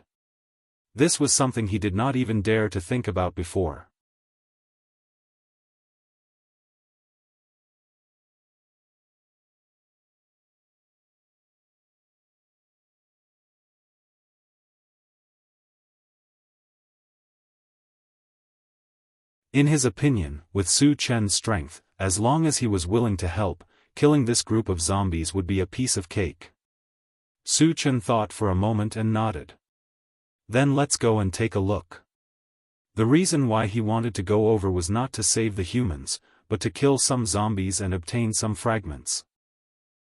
This was something he did not even dare to think about before. In his opinion, with Su Chen's strength, as long as he was willing to help, killing this group of zombies would be a piece of cake. Su Chen thought for a moment and nodded. "Then let's go and take a look." The reason why he wanted to go over was not to save the humans, but to kill some zombies and obtain some fragments.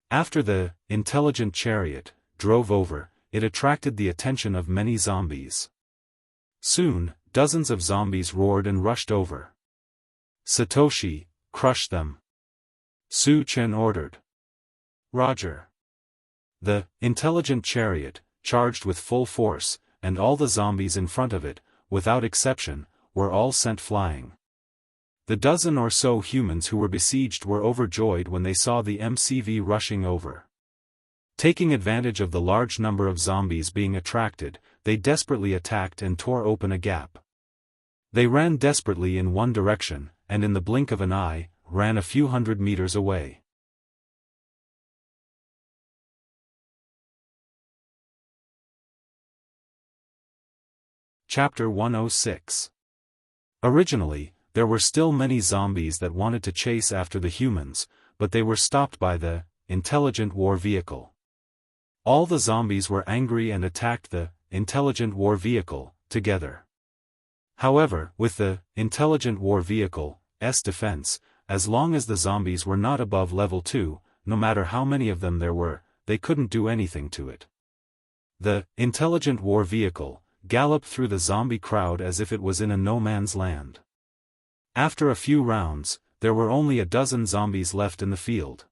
After the intelligent chariot drove over, it attracted the attention of many zombies. Soon, dozens of zombies roared and rushed over. "Satoshi, crush them," Su Chen ordered. "Roger." The intelligent chariot charged with full force, and all the zombies in front of it, without exception, were all sent flying. The dozen or so humans who were besieged were overjoyed when they saw the MCV rushing over. Taking advantage of the large number of zombies being attracted, they desperately attacked and tore open a gap. They ran desperately in one direction, and in the blink of an eye, ran a few hundred meters away. Chapter 106. Originally, there were still many zombies that wanted to chase after the humans, but they were stopped by the intelligent war vehicle. All the zombies were angry and attacked the intelligent war vehicle together. However, with the intelligent war vehicle's defense, as long as the zombies were not above level 2, no matter how many of them there were, they couldn't do anything to it. The intelligent war vehicle galloped through the zombie crowd as if it was in a no-man's land. After a few rounds, there were only a dozen zombies left in the field.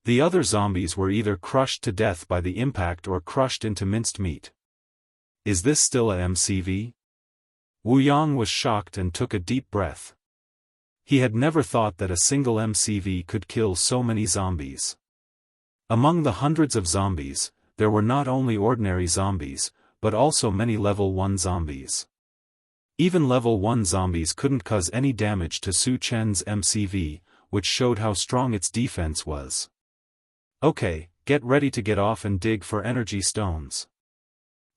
The other zombies were either crushed to death by the impact or crushed into minced meat. "Is this still a MCV?" Wu Yang was shocked and took a deep breath. He had never thought that a single MCV could kill so many zombies. Among the hundreds of zombies, there were not only ordinary zombies, but also many level 1 zombies. Even level 1 zombies couldn't cause any damage to Su Chen's MCV, which showed how strong its defense was. "Okay, get ready to get off and dig for energy stones."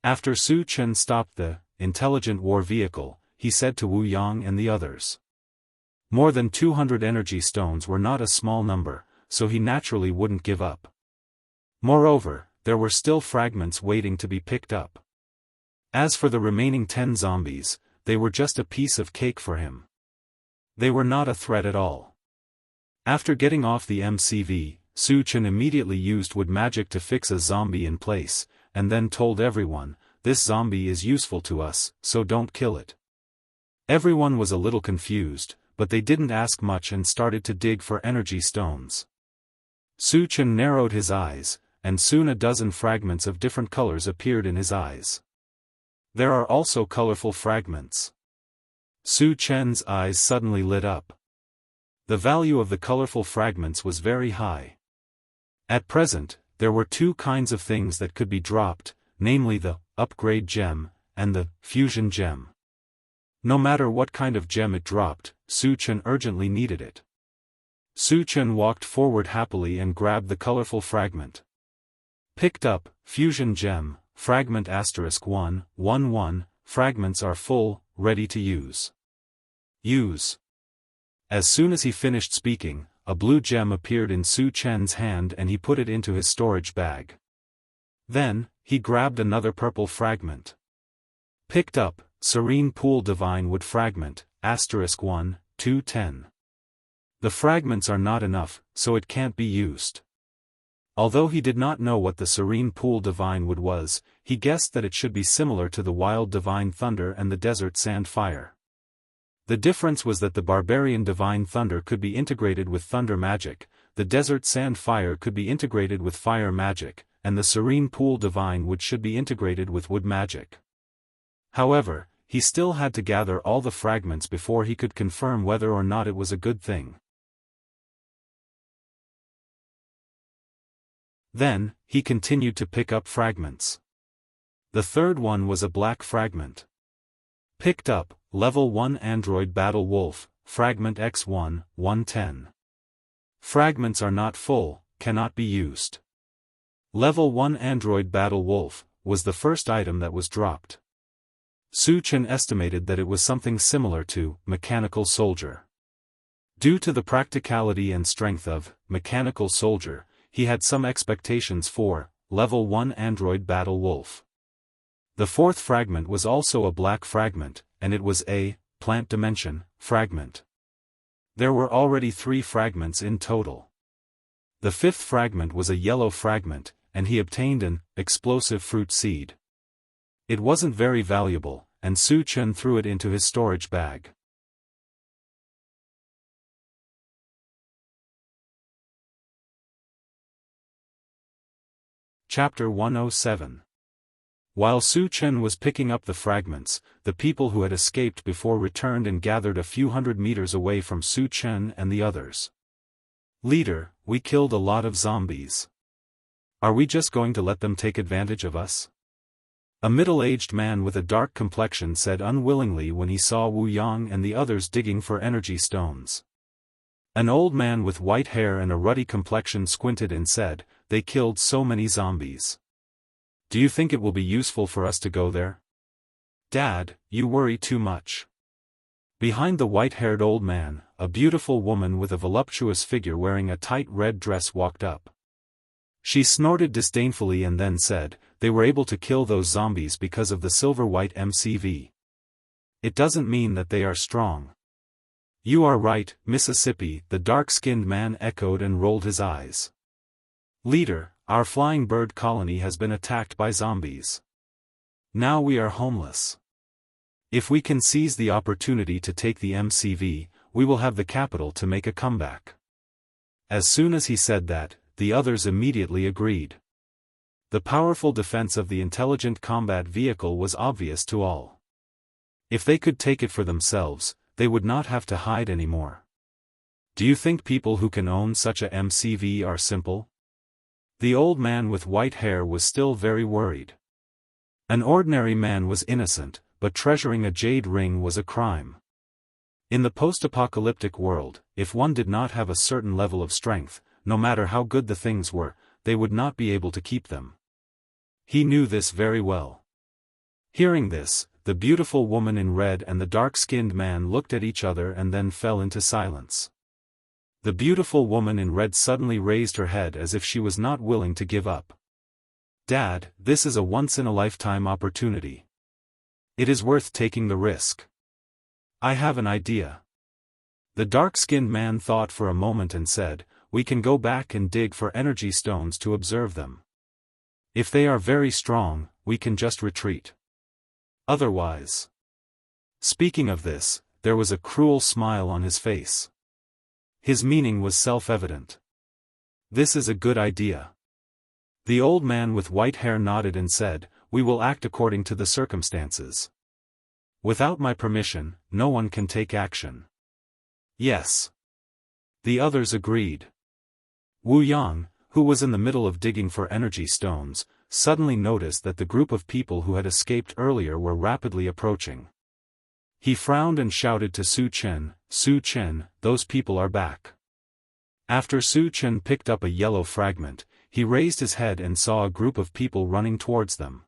After Su Chen stopped the intelligent war vehicle, he said to Wu Yang and the others. More than 200 energy stones were not a small number, so he naturally wouldn't give up. Moreover, there were still fragments waiting to be picked up. As for the remaining 10 zombies, they were just a piece of cake for him. They were not a threat at all. After getting off the MCV, Su Chen immediately used wood magic to fix a zombie in place, and then told everyone, "This zombie is useful to us, so don't kill it." Everyone was a little confused, but they didn't ask much and started to dig for energy stones. Su Chen narrowed his eyes, and soon a dozen fragments of different colors appeared in his eyes. There are also colorful fragments. Su Chen's eyes suddenly lit up. The value of the colorful fragments was very high. At present, there were 2 kinds of things that could be dropped, namely the upgrade gem and the fusion gem. No matter what kind of gem it dropped, Su Chen urgently needed it. Su Chen walked forward happily and grabbed the colorful fragment. Picked up, fusion gem, fragment *111, fragments are full, ready to use. Use. As soon as he finished speaking, a blue gem appeared in Su Chen's hand and he put it into his storage bag. Then, he grabbed another purple fragment. Picked up, serene pool divine wood fragment, 1, 210. The fragments are not enough, so it can't be used. Although he did not know what the serene pool divine wood was, he guessed that it should be similar to the wild divine thunder and the desert sand fire. The difference was that the barbarian divine thunder could be integrated with thunder magic, the desert sand fire could be integrated with fire magic, and the serene pool divine wood should be integrated with wood magic. However, he still had to gather all the fragments before he could confirm whether or not it was a good thing. Then, he continued to pick up fragments. The third one was a black fragment. Picked up, Level 1 Android Battle Wolf, Fragment X1, 110. Fragments are not full, cannot be used. Level 1 Android Battle Wolf was the first item that was dropped. Su Chen estimated that it was something similar to Mechanical Soldier. Due to the practicality and strength of Mechanical Soldier, he had some expectations for Level 1 Android Battle Wolf. The fourth fragment was also a black fragment, and it was a Plant Dimension fragment. There were already 3 fragments in total. The fifth fragment was a yellow fragment, and he obtained an Explosive Fruit Seed. It wasn't very valuable, and Su Chen threw it into his storage bag. Chapter 107. While Su Chen was picking up the fragments, the people who had escaped before returned and gathered a few hundred meters away from Su Chen and the others. "Leader, we killed a lot of zombies. Are we just going to let them take advantage of us?" A middle-aged man with a dark complexion said unwillingly when he saw Wu Yang and the others digging for energy stones. An old man with white hair and a ruddy complexion squinted and said, "They killed so many zombies. Do you think it will be useful for us to go there?" "Dad, you worry too much." Behind the white-haired old man, a beautiful woman with a voluptuous figure wearing a tight red dress walked up. She snorted disdainfully and then said, "They were able to kill those zombies because of the silver-white MCV. It doesn't mean that they are strong." "You are right, Mississippi," the dark-skinned man echoed and rolled his eyes. "Leader, our flying bird colony has been attacked by zombies. Now we are homeless. If we can seize the opportunity to take the MCV, we will have the capital to make a comeback." As soon as he said that, the others immediately agreed. The powerful defense of the intelligent combat vehicle was obvious to all. If they could take it for themselves, they would not have to hide anymore. Do you think people who can own such a MCV are simple? The old man with white hair was still very worried. An ordinary man was innocent, but treasuring a jade ring was a crime. In the post-apocalyptic world, if one did not have a certain level of strength, no matter how good the things were, they would not be able to keep them. He knew this very well. Hearing this, the beautiful woman in red and the dark-skinned man looked at each other and then fell into silence. The beautiful woman in red suddenly raised her head as if she was not willing to give up. "Dad, this is a once-in-a-lifetime opportunity. It is worth taking the risk. I have an idea." The dark-skinned man thought for a moment and said, "We can go back and dig for energy stones to observe them. If they are very strong, we can just retreat. Otherwise..." Speaking of this, there was a cruel smile on his face. His meaning was self-evident. "This is a good idea." The old man with white hair nodded and said, "We will act according to the circumstances. Without my permission, no one can take action." "Yes." The others agreed. Wu Yang, who was in the middle of digging for energy stones, suddenly noticed that the group of people who had escaped earlier were rapidly approaching. He frowned and shouted to Su Chen, "Su Chen, those people are back." After Su Chen picked up a yellow fragment, he raised his head and saw a group of people running towards them.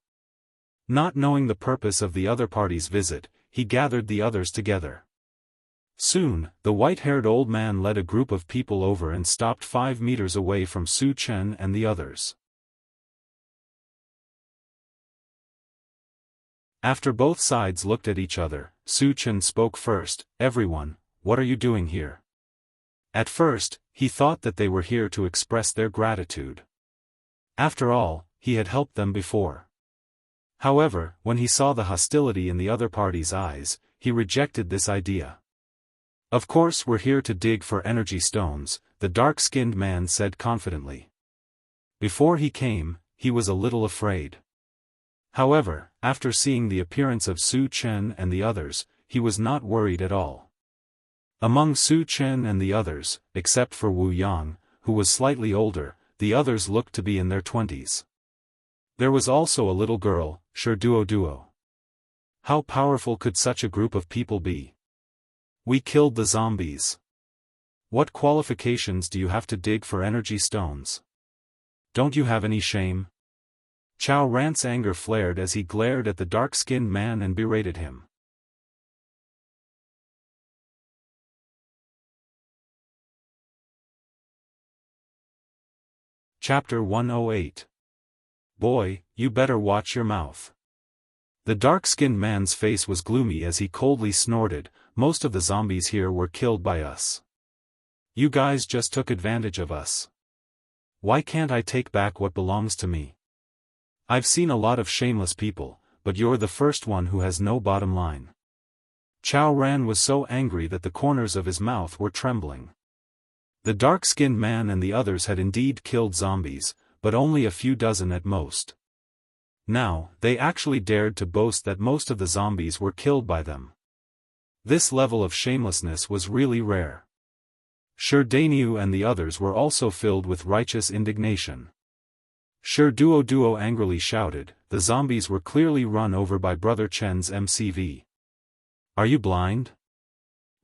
Not knowing the purpose of the other party's visit, he gathered the others together. Soon, the white-haired old man led a group of people over and stopped 5 meters away from Su Chen and the others. After both sides looked at each other, Su Chen spoke first. "Everyone, what are you doing here?" At first, he thought that they were here to express their gratitude. After all, he had helped them before. However, when he saw the hostility in the other party's eyes, he rejected this idea. "Of course we're here to dig for energy stones," the dark-skinned man said confidently. Before he came, he was a little afraid. However, after seeing the appearance of Su Chen and the others, he was not worried at all. Among Su Chen and the others, except for Wu Yang, who was slightly older, the others looked to be in their 20s. There was also a little girl, Duo. How powerful could such a group of people be? "We killed the zombies. What qualifications do you have to dig for energy stones? Don't you have any shame?" Chao Ran's anger flared as he glared at the dark-skinned man and berated him. Chapter 108. Boy, you better watch your mouth. The dark-skinned man's face was gloomy as he coldly snorted. "Most of the zombies here were killed by us. You guys just took advantage of us. Why can't I take back what belongs to me? I've seen a lot of shameless people, but you're the first one who has no bottom line." Chao Ran was so angry that the corners of his mouth were trembling. The dark-skinned man and the others had indeed killed zombies, but only a few dozen at most. Now, they actually dared to boast that most of the zombies were killed by them. This level of shamelessness was really rare. Daoist and the others were also filled with righteous indignation. Duo angrily shouted, "The zombies were clearly run over by Brother Chen's MCV. Are you blind?"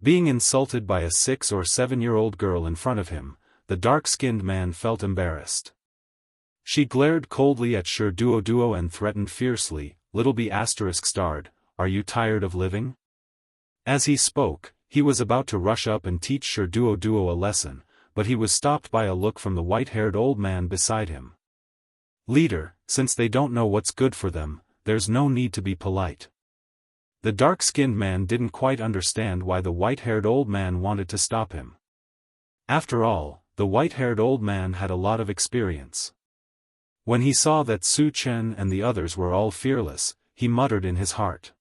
Being insulted by a 6 or 7-year-old girl in front of him, the dark-skinned man felt embarrassed. She glared coldly at Duo and threatened fiercely, "Little B****, are you tired of living?" As he spoke, he was about to rush up and teach Duo a lesson, but he was stopped by a look from the white-haired old man beside him. "Leader, since they don't know what's good for them, there's no need to be polite." The dark-skinned man didn't quite understand why the white-haired old man wanted to stop him. After all, the white-haired old man had a lot of experience. When he saw that Su Chen and the others were all fearless, he muttered in his heart.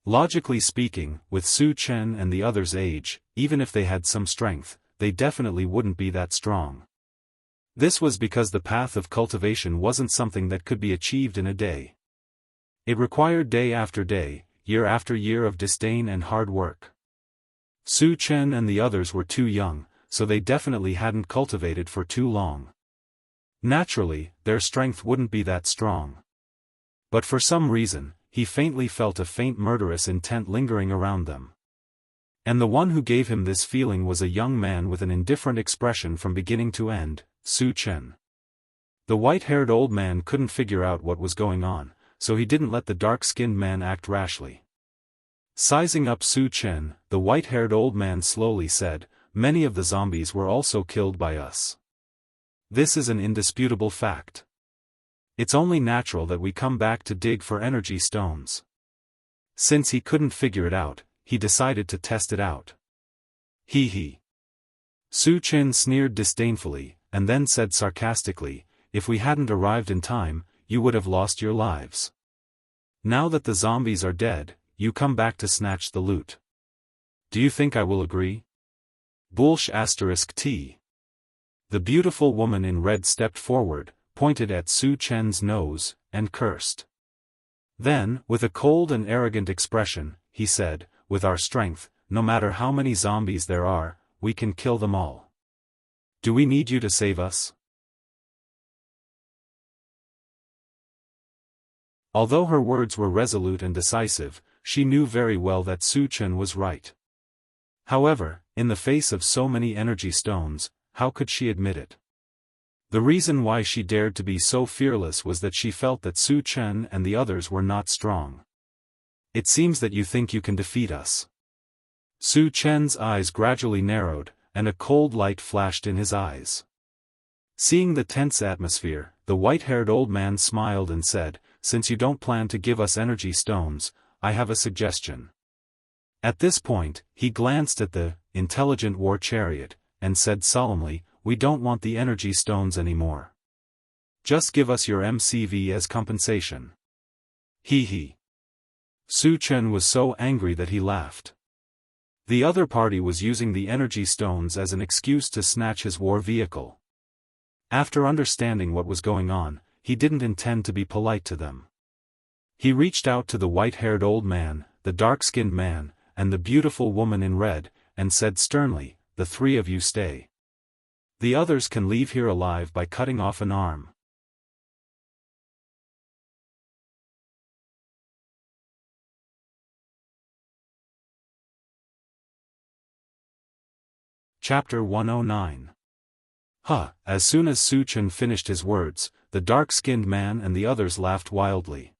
Logically speaking, with Su Chen and the others' age, even if they had some strength, they definitely wouldn't be that strong. This was because the path of cultivation wasn't something that could be achieved in a day. It required day after day, year after year of disdain and hard work. Su Chen and the others were too young, so they definitely hadn't cultivated for too long. Naturally, their strength wouldn't be that strong. But for some reason, he faintly felt a faint murderous intent lingering around them. And the one who gave him this feeling was a young man with an indifferent expression from beginning to end, Su Chen. The white-haired old man couldn't figure out what was going on, so he didn't let the dark-skinned man act rashly. Sizing up Su Chen, the white-haired old man slowly said, "Many of the zombies were also killed by us. This is an indisputable fact. It's only natural that we come back to dig for energy stones." Since he couldn't figure it out, he decided to test it out. He. Su Chen sneered disdainfully, and then said sarcastically, "If we hadn't arrived in time, you would have lost your lives. Now that the zombies are dead, you come back to snatch the loot. Do you think I will agree?" **T. The beautiful woman in red stepped forward, pointed at Su Chen's nose, and cursed. Then, with a cold and arrogant expression, he said, "With our strength, no matter how many zombies there are, we can kill them all. Do we need you to save us?" Although her words were resolute and decisive, she knew very well that Su Chen was right. However, in the face of so many energy stones, how could she admit it? The reason why she dared to be so fearless was that she felt that Su Chen and the others were not strong. "It seems that you think you can defeat us." Su Chen's eyes gradually narrowed, and a cold light flashed in his eyes. Seeing the tense atmosphere, the white-haired old man smiled and said, since you don't plan to give us energy stones, I have a suggestion. At this point, he glanced at the intelligent war chariot, and said solemnly, we don't want the energy stones anymore. Just give us your MCV as compensation. Hee. Su Chen was so angry that he laughed. The other party was using the energy stones as an excuse to snatch his war vehicle. After understanding what was going on, he didn't intend to be polite to them. He reached out to the white-haired old man, the dark-skinned man, and the beautiful woman in red, and said sternly, the three of you stay. The others can leave here alive by cutting off an arm. Chapter 109. As soon as Su Chen finished his words, the dark-skinned man and the others laughed wildly.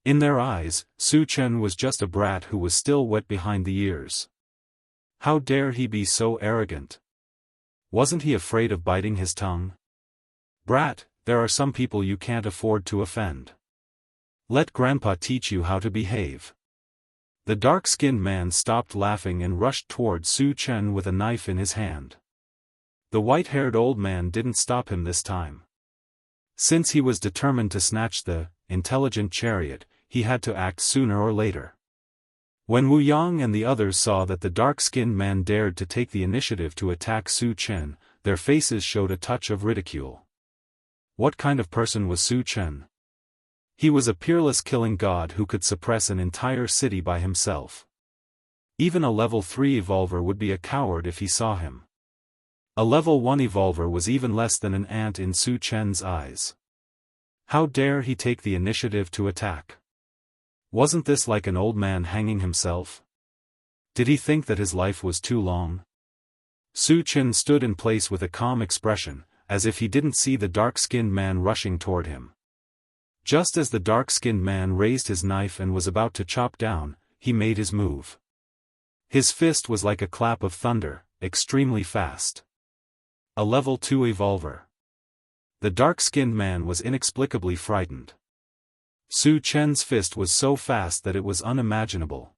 In their eyes, Su Chen was just a brat who was still wet behind the ears. How dare he be so arrogant? Wasn't he afraid of biting his tongue? Brat, there are some people you can't afford to offend. Let Grandpa teach you how to behave. The dark-skinned man stopped laughing and rushed toward Su Chen with a knife in his hand. The white-haired old man didn't stop him this time. Since he was determined to snatch the intelligent chariot, he had to act sooner or later. When Wu Yang and the others saw that the dark-skinned man dared to take the initiative to attack Su Chen, their faces showed a touch of ridicule. What kind of person was Su Chen? He was a peerless killing god who could suppress an entire city by himself. Even a level 3 evolver would be a coward if he saw him. A level 1 evolver was even less than an ant in Su Chen's eyes. How dare he take the initiative to attack? Wasn't this like an old man hanging himself? Did he think that his life was too long? Su Chen stood in place with a calm expression, as if he didn't see the dark-skinned man rushing toward him. Just as the dark-skinned man raised his knife and was about to chop down, he made his move. His fist was like a clap of thunder, extremely fast. A level 2 evolver. The dark-skinned man was inexplicably frightened. Su Chen's fist was so fast that it was unimaginable.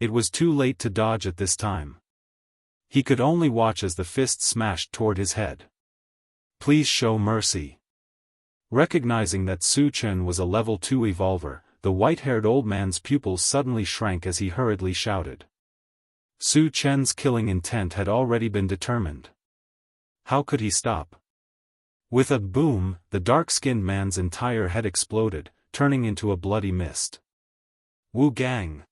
It was too late to dodge at this time. He could only watch as the fist smashed toward his head. Please show mercy. Recognizing that Su Chen was a level 2 evolver, the white-haired old man's pupils suddenly shrank as he hurriedly shouted. Su Chen's killing intent had already been determined. How could he stop? With a boom, the dark-skinned man's entire head exploded, turning into a bloody mist. Wu Gang!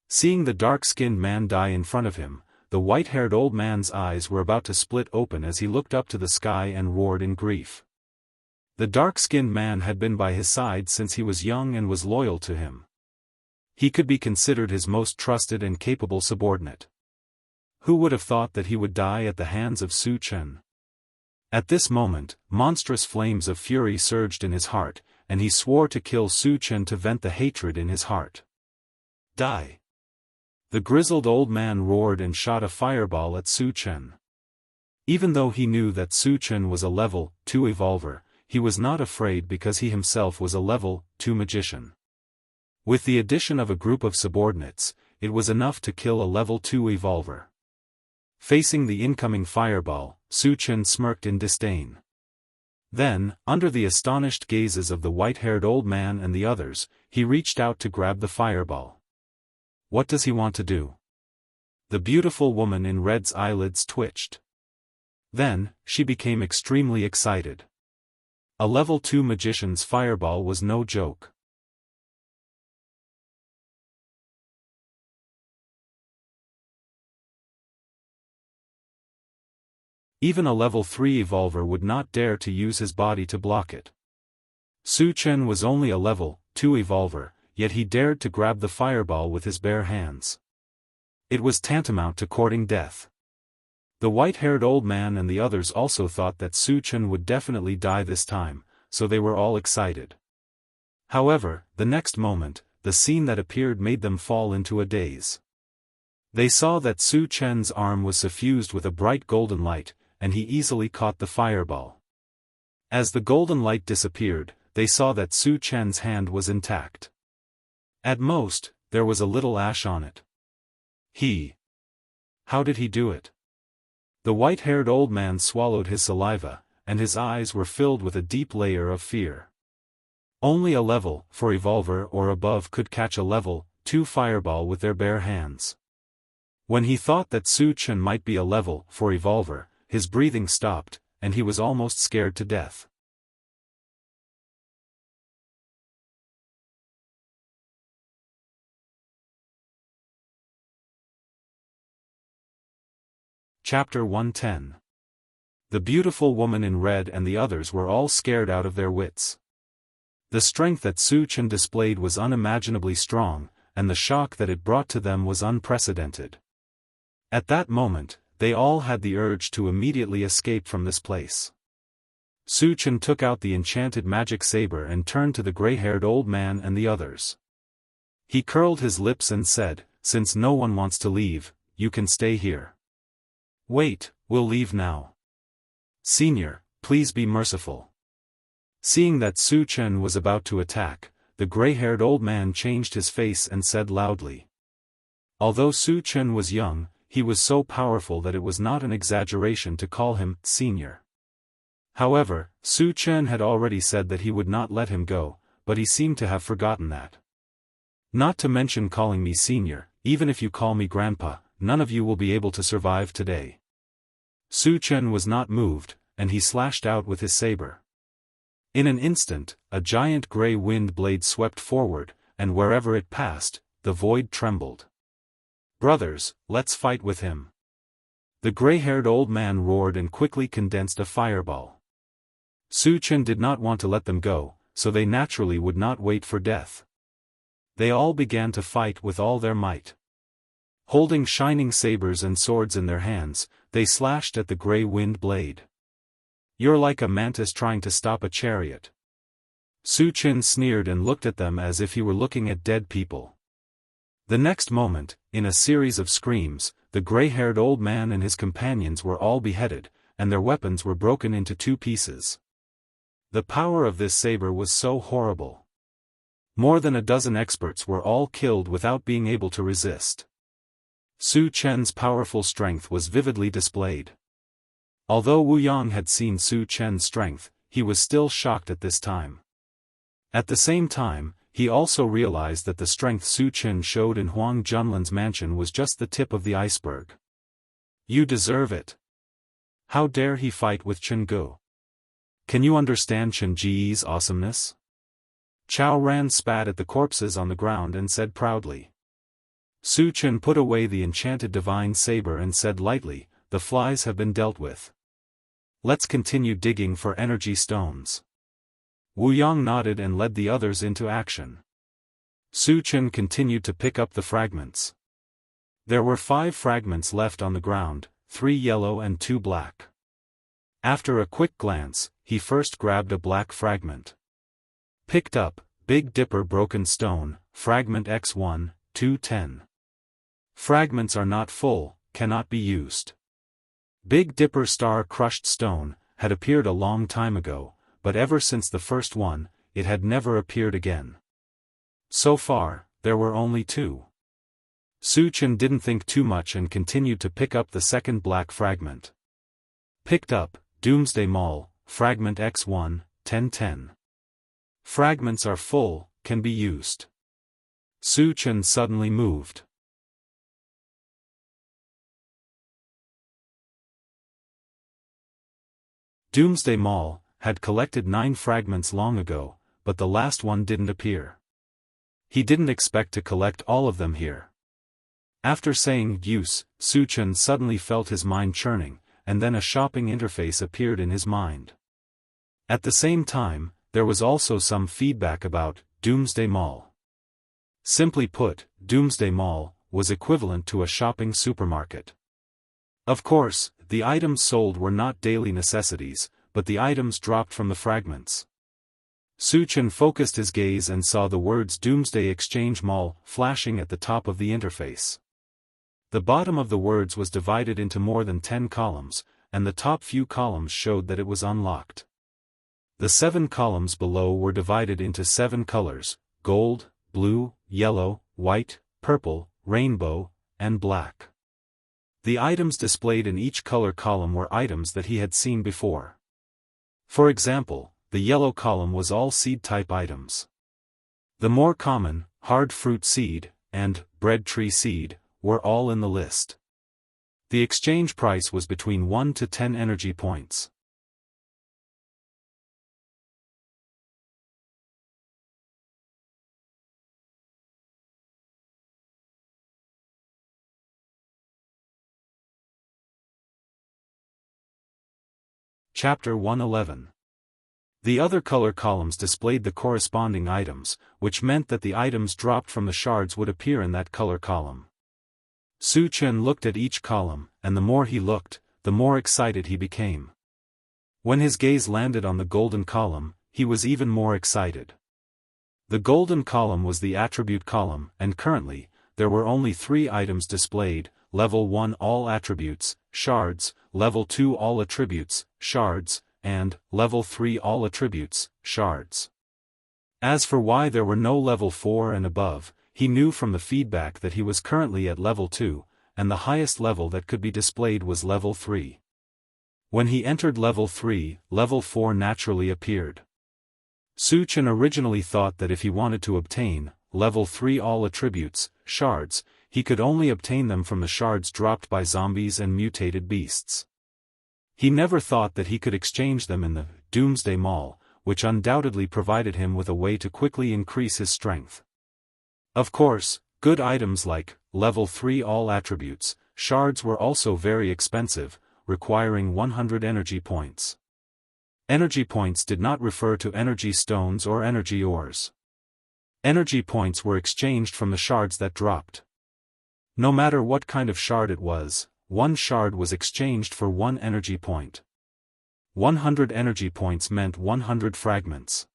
Seeing the dark-skinned man die in front of him, the white-haired old man's eyes were about to split open as he looked up to the sky and roared in grief. The dark-skinned man had been by his side since he was young and was loyal to him. He could be considered his most trusted and capable subordinate. Who would have thought that he would die at the hands of Su Chen? At this moment, monstrous flames of fury surged in his heart, and he swore to kill Su Chen to vent the hatred in his heart. Die! The grizzled old man roared and shot a fireball at Su Chen. Even though he knew that Su Chen was a level 2 evolver, he was not afraid because he himself was a level 2 magician. With the addition of a group of subordinates, it was enough to kill a level 2 evolver. Facing the incoming fireball, Su Chen smirked in disdain. Then, under the astonished gazes of the white-haired old man and the others, he reached out to grab the fireball. What does he want to do? The beautiful woman in red's eyelids twitched. Then, she became extremely excited. A level 2 magician's fireball was no joke. Even a level 3 evolver would not dare to use his body to block it. Su Chen was only a level 2 evolver, yet he dared to grab the fireball with his bare hands. It was tantamount to courting death. The white-haired old man and the others also thought that Su Chen would definitely die this time, so they were all excited. However, the next moment, the scene that appeared made them fall into a daze. They saw that Su Chen's arm was suffused with a bright golden light, and he easily caught the fireball. As the golden light disappeared, they saw that Su Chen's hand was intact. At most, there was a little ash on it. How did he do it? The white-haired old man swallowed his saliva, and his eyes were filled with a deep layer of fear. Only a level 4 evolver or above could catch a level 2 fireball with their bare hands. When he thought that Su Chen might be a level 4 evolver, his breathing stopped, and he was almost scared to death. Chapter 110. The beautiful woman in red and the others were all scared out of their wits. The strength that Su Chen displayed was unimaginably strong, and the shock that it brought to them was unprecedented. At that moment, they all had the urge to immediately escape from this place. Su Chen took out the enchanted magic saber and turned to the gray-haired old man and the others. He curled his lips and said, "Since no one wants to leave, you can stay here." "Wait, we'll leave now. Senior, please be merciful." Seeing that Su Chen was about to attack, the gray-haired old man changed his face and said loudly. Although Su Chen was young, he was so powerful that it was not an exaggeration to call him senior. However, Su Chen had already said that he would not let him go, but he seemed to have forgotten that. "Not to mention calling me senior, even if you call me grandpa, none of you will be able to survive today." Su Chen was not moved, and he slashed out with his saber. In an instant, a giant gray wind blade swept forward, and wherever it passed, the void trembled. "Brothers, let's fight with him." The gray-haired old man roared and quickly condensed a fireball. Su Chen did not want to let them go, so they naturally would not wait for death. They all began to fight with all their might. Holding shining sabers and swords in their hands, they slashed at the gray wind blade. "You're like a mantis trying to stop a chariot." Su Chen sneered and looked at them as if he were looking at dead people. The next moment, in a series of screams, the gray-haired old man and his companions were all beheaded, and their weapons were broken into 2 pieces. The power of this saber was so horrible. More than a dozen experts were all killed without being able to resist. Su Chen's powerful strength was vividly displayed. Although Wu Yang had seen Su Chen's strength, he was still shocked at this time. At the same time, he also realized that the strength Su Chen showed in Huang Junlin's mansion was just the tip of the iceberg. "You deserve it. How dare he fight with Chen Gu? Can you understand Chen Ji's awesomeness?" Chao Ran spat at the corpses on the ground and said proudly. Su Chen put away the enchanted divine saber and said lightly, "The flies have been dealt with. Let's continue digging for energy stones." Wu Yang nodded and led the others into action. Su Chen continued to pick up the fragments. There were 5 fragments left on the ground, 3 yellow and 2 black. After a quick glance, he first grabbed a black fragment. Picked up, Big Dipper broken stone, fragment X1, 210. Fragments are not full, cannot be used. Big Dipper star crushed stone, had appeared a long time ago, but ever since the first one, it had never appeared again. So far, there were only 2. Su Chen didn't think too much and continued to pick up the second black fragment. Picked up, Doomsday Mall, fragment X1, 1010. Fragments are full, can be used. Su Chen suddenly moved. Doomsday Mall had collected 9 fragments long ago, but the last one didn't appear. He didn't expect to collect all of them here. After saying use, Su Chen suddenly felt his mind churning, and then a shopping interface appeared in his mind. At the same time, there was also some feedback about Doomsday Mall. Simply put, Doomsday Mall was equivalent to a shopping supermarket. Of course, the items sold were not daily necessities, but the items dropped from the fragments. Su Chen focused his gaze and saw the words Doomsday Exchange Mall flashing at the top of the interface. The bottom of the words was divided into more than 10 columns, and the top few columns showed that it was unlocked. The 7 columns below were divided into 7 colors: gold, blue, yellow, white, purple, rainbow, and black. The items displayed in each color column were items that he had seen before. For example, the yellow column was all seed-type items. The more common, hard fruit seed, and bread tree seed, were all in the list. The exchange price was between 1 to 10 energy points. Chapter 111. The other color columns displayed the corresponding items, which meant that the items dropped from the shards would appear in that color column. Su Chen looked at each column, and the more he looked, the more excited he became. When his gaze landed on the golden column, he was even more excited. The golden column was the attribute column, and currently, there were only 3 items displayed: Level 1 All Attributes, Shards, Level 2 All Attributes, Shards, and Level 3 All Attributes, Shards. As for why there were no Level 4 and above, he knew from the feedback that he was currently at Level 2, and the highest level that could be displayed was Level 3. When he entered Level 3, Level 4 naturally appeared. Su Chen originally thought that if he wanted to obtain Level 3 All Attributes, Shards, he could only obtain them from the shards dropped by zombies and mutated beasts. He never thought that he could exchange them in the Doomsday Mall, which undoubtedly provided him with a way to quickly increase his strength. Of course, good items like Level 3 All Attributes, Shards were also very expensive, requiring 100 energy points. Energy points did not refer to energy stones or energy ores. Energy points were exchanged from the shards that dropped. No matter what kind of shard it was, 1 shard was exchanged for 1 energy point. 100 energy points meant 100 fragments.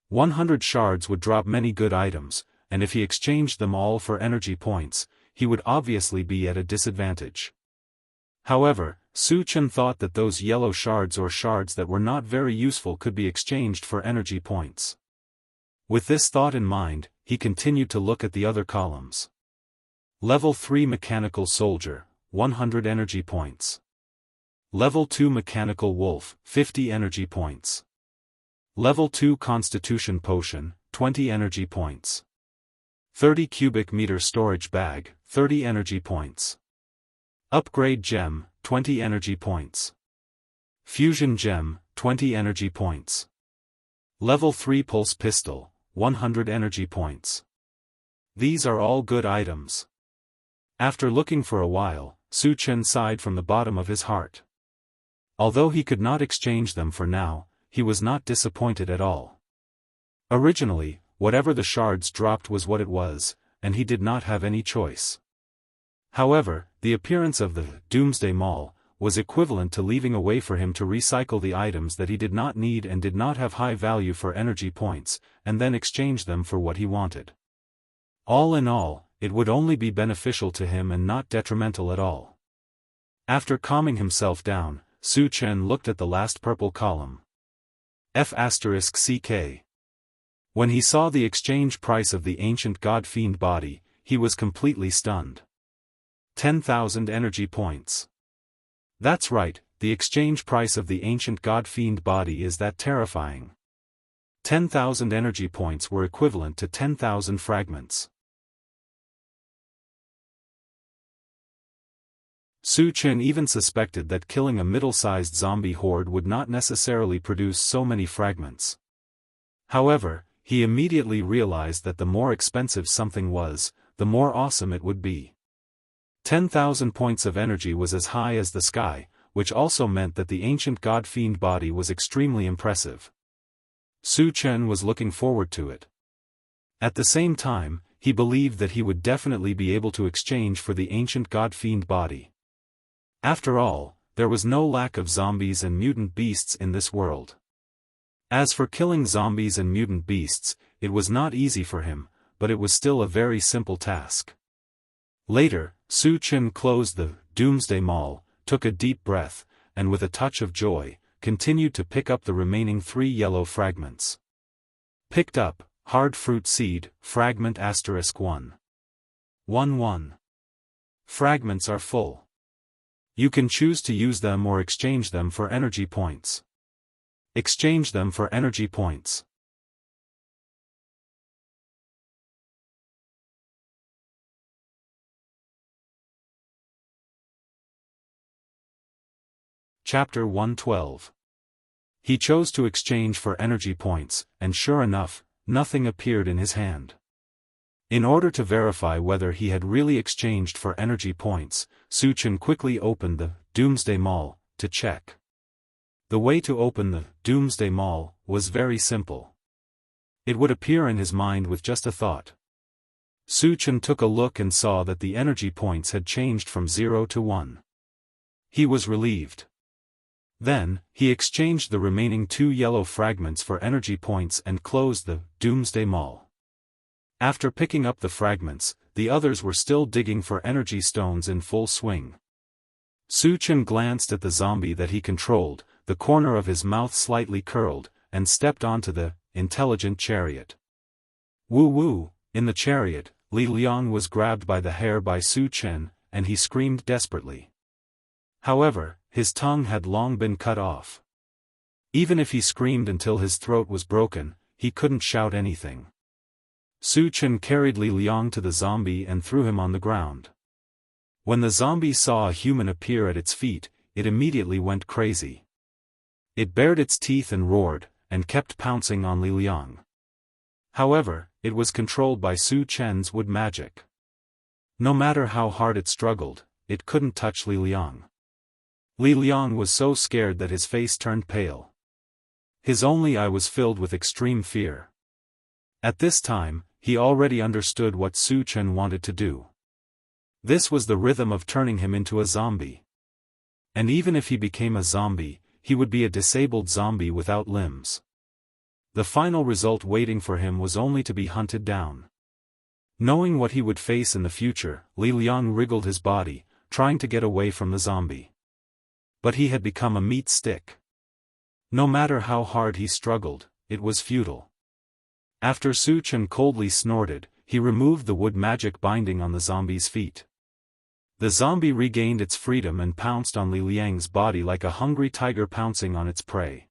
100 shards would drop many good items, and if he exchanged them all for energy points, he would obviously be at a disadvantage. However, Su Chen thought that those yellow shards or shards that were not very useful could be exchanged for energy points. With this thought in mind, he continued to look at the other columns. Level 3 Mechanical Soldier, 100 energy points. Level 2 Mechanical Wolf, 50 energy points. Level 2 Constitution Potion, 20 energy points. 30 cubic meter storage bag, 30 energy points. Upgrade Gem, 20 energy points. Fusion Gem, 20 energy points. Level 3 Pulse Pistol, 100 energy points. These are all good items. After looking for a while, Su Chen sighed from the bottom of his heart. Although he could not exchange them for now, he was not disappointed at all. Originally, whatever the shards dropped was what it was, and he did not have any choice. However, the appearance of the Doomsday Mall was equivalent to leaving a way for him to recycle the items that he did not need and did not have high value for energy points, and then exchange them for what he wanted. All in all, it would only be beneficial to him and not detrimental at all. After calming himself down, Su Chen looked at the last purple column. F***CK. When he saw the exchange price of the ancient god-fiend body, he was completely stunned. 10,000 energy points. That's right, the exchange price of the ancient god-fiend body is that terrifying. 10,000 energy points were equivalent to 10,000 fragments. Su Chen even suspected that killing a middle-sized zombie horde would not necessarily produce so many fragments. However, he immediately realized that the more expensive something was, the more awesome it would be. 10,000 points of energy was as high as the sky, which also meant that the ancient god-fiend body was extremely impressive. Su Chen was looking forward to it. At the same time, he believed that he would definitely be able to exchange for the ancient god-fiend body. After all, there was no lack of zombies and mutant beasts in this world. As for killing zombies and mutant beasts, it was not easy for him, but it was still a very simple task. Later, Su Chen closed the Doomsday Mall, took a deep breath, and with a touch of joy, continued to pick up the remaining 3 yellow fragments. Picked up, hard fruit seed, fragment *1. 1. Fragments are full. You can choose to use them or exchange them for energy points. Exchange them for energy points. Chapter 112. He chose to exchange for energy points, and sure enough, nothing appeared in his hand. In order to verify whether he had really exchanged for energy points, Su Chen quickly opened the Doomsday Mall to check. The way to open the Doomsday Mall was very simple. It would appear in his mind with just a thought. Su Chen took a look and saw that the energy points had changed from 0 to 1. He was relieved. Then, he exchanged the remaining 2 yellow fragments for energy points and closed the Doomsday Mall. After picking up the fragments, the others were still digging for energy stones in full swing. Su Chen glanced at the zombie that he controlled, the corner of his mouth slightly curled, and stepped onto the intelligent chariot. Woo! In the chariot, Li Liang was grabbed by the hair by Su Chen, and he screamed desperately. However, his tongue had long been cut off. Even if he screamed until his throat was broken, he couldn't shout anything. Su Chen carried Li Liang to the zombie and threw him on the ground. When the zombie saw a human appear at its feet, it immediately went crazy. It bared its teeth and roared, and kept pouncing on Li Liang. However, it was controlled by Su Chen's wood magic. No matter how hard it struggled, it couldn't touch Li Liang. Li Liang was so scared that his face turned pale. His only eye was filled with extreme fear. At this time, he already understood what Su Chen wanted to do. This was the rhythm of turning him into a zombie. And even if he became a zombie, he would be a disabled zombie without limbs. The final result waiting for him was only to be hunted down. Knowing what he would face in the future, Li Liang wriggled his body, trying to get away from the zombie. But he had become a meat stick. No matter how hard he struggled, it was futile. After Su Chen coldly snorted, he removed the wood magic binding on the zombie's feet. The zombie regained its freedom and pounced on Li Liang's body like a hungry tiger pouncing on its prey.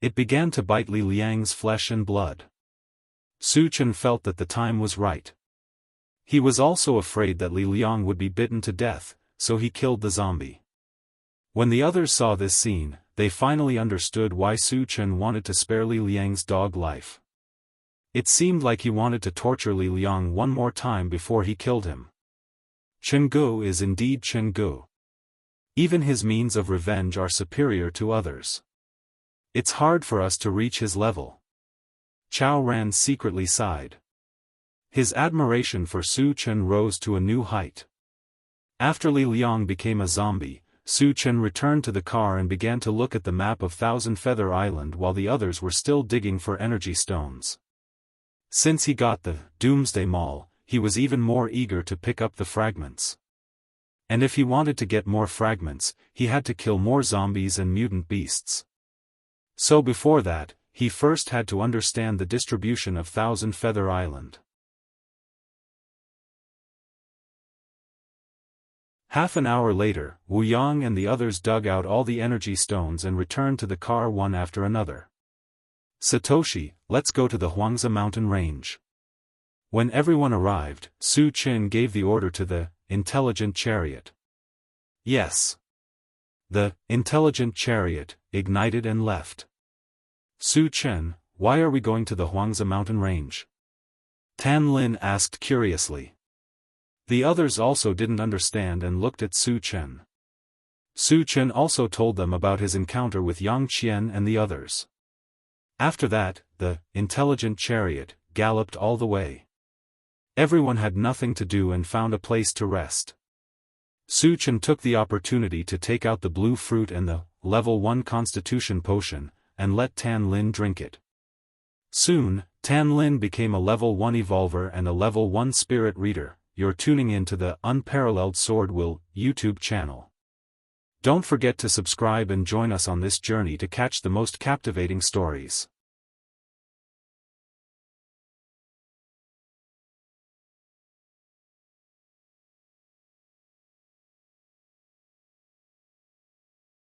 It began to bite Li Liang's flesh and blood. Su Chen felt that the time was right. He was also afraid that Li Liang would be bitten to death, so he killed the zombie. When the others saw this scene, they finally understood why Su Chen wanted to spare Li Liang's dog life. It seemed like he wanted to torture Li Liang one more time before he killed him. Chenggu is indeed Chenggu. Even his means of revenge are superior to others. It's hard for us to reach his level. Chao Ran secretly sighed. His admiration for Su Chen rose to a new height. After Li Liang became a zombie, Su Chen returned to the car and began to look at the map of Thousand Feather Island while the others were still digging for energy stones. Since he got the Doomsday Mall, he was even more eager to pick up the fragments. And if he wanted to get more fragments, he had to kill more zombies and mutant beasts. So before that, he first had to understand the distribution of Thousand Feather Island. Half an hour later, Wu Yang and the others dug out all the energy stones and returned to the car one after another. Satoshi, let's go to the Wuxia mountain range. When everyone arrived, Su Chen gave the order to the intelligent chariot. Yes. The intelligent chariot ignited and left. Su Chen, why are we going to the Wuxia mountain range? Tan Lin asked curiously. The others also didn't understand and looked at Su Chen. Su Chen also told them about his encounter with Yang Qian and the others. After that, the intelligent chariot galloped all the way. Everyone had nothing to do and found a place to rest. Su Chen took the opportunity to take out the blue fruit and the level 1 constitution potion, and let Tan Lin drink it. Soon, Tan Lin became a level 1 evolver and a level 1 spirit reader. You're tuning in to the Unparalleled SwordWill YouTube channel. Don't forget to subscribe and join us on this journey to catch the most captivating stories.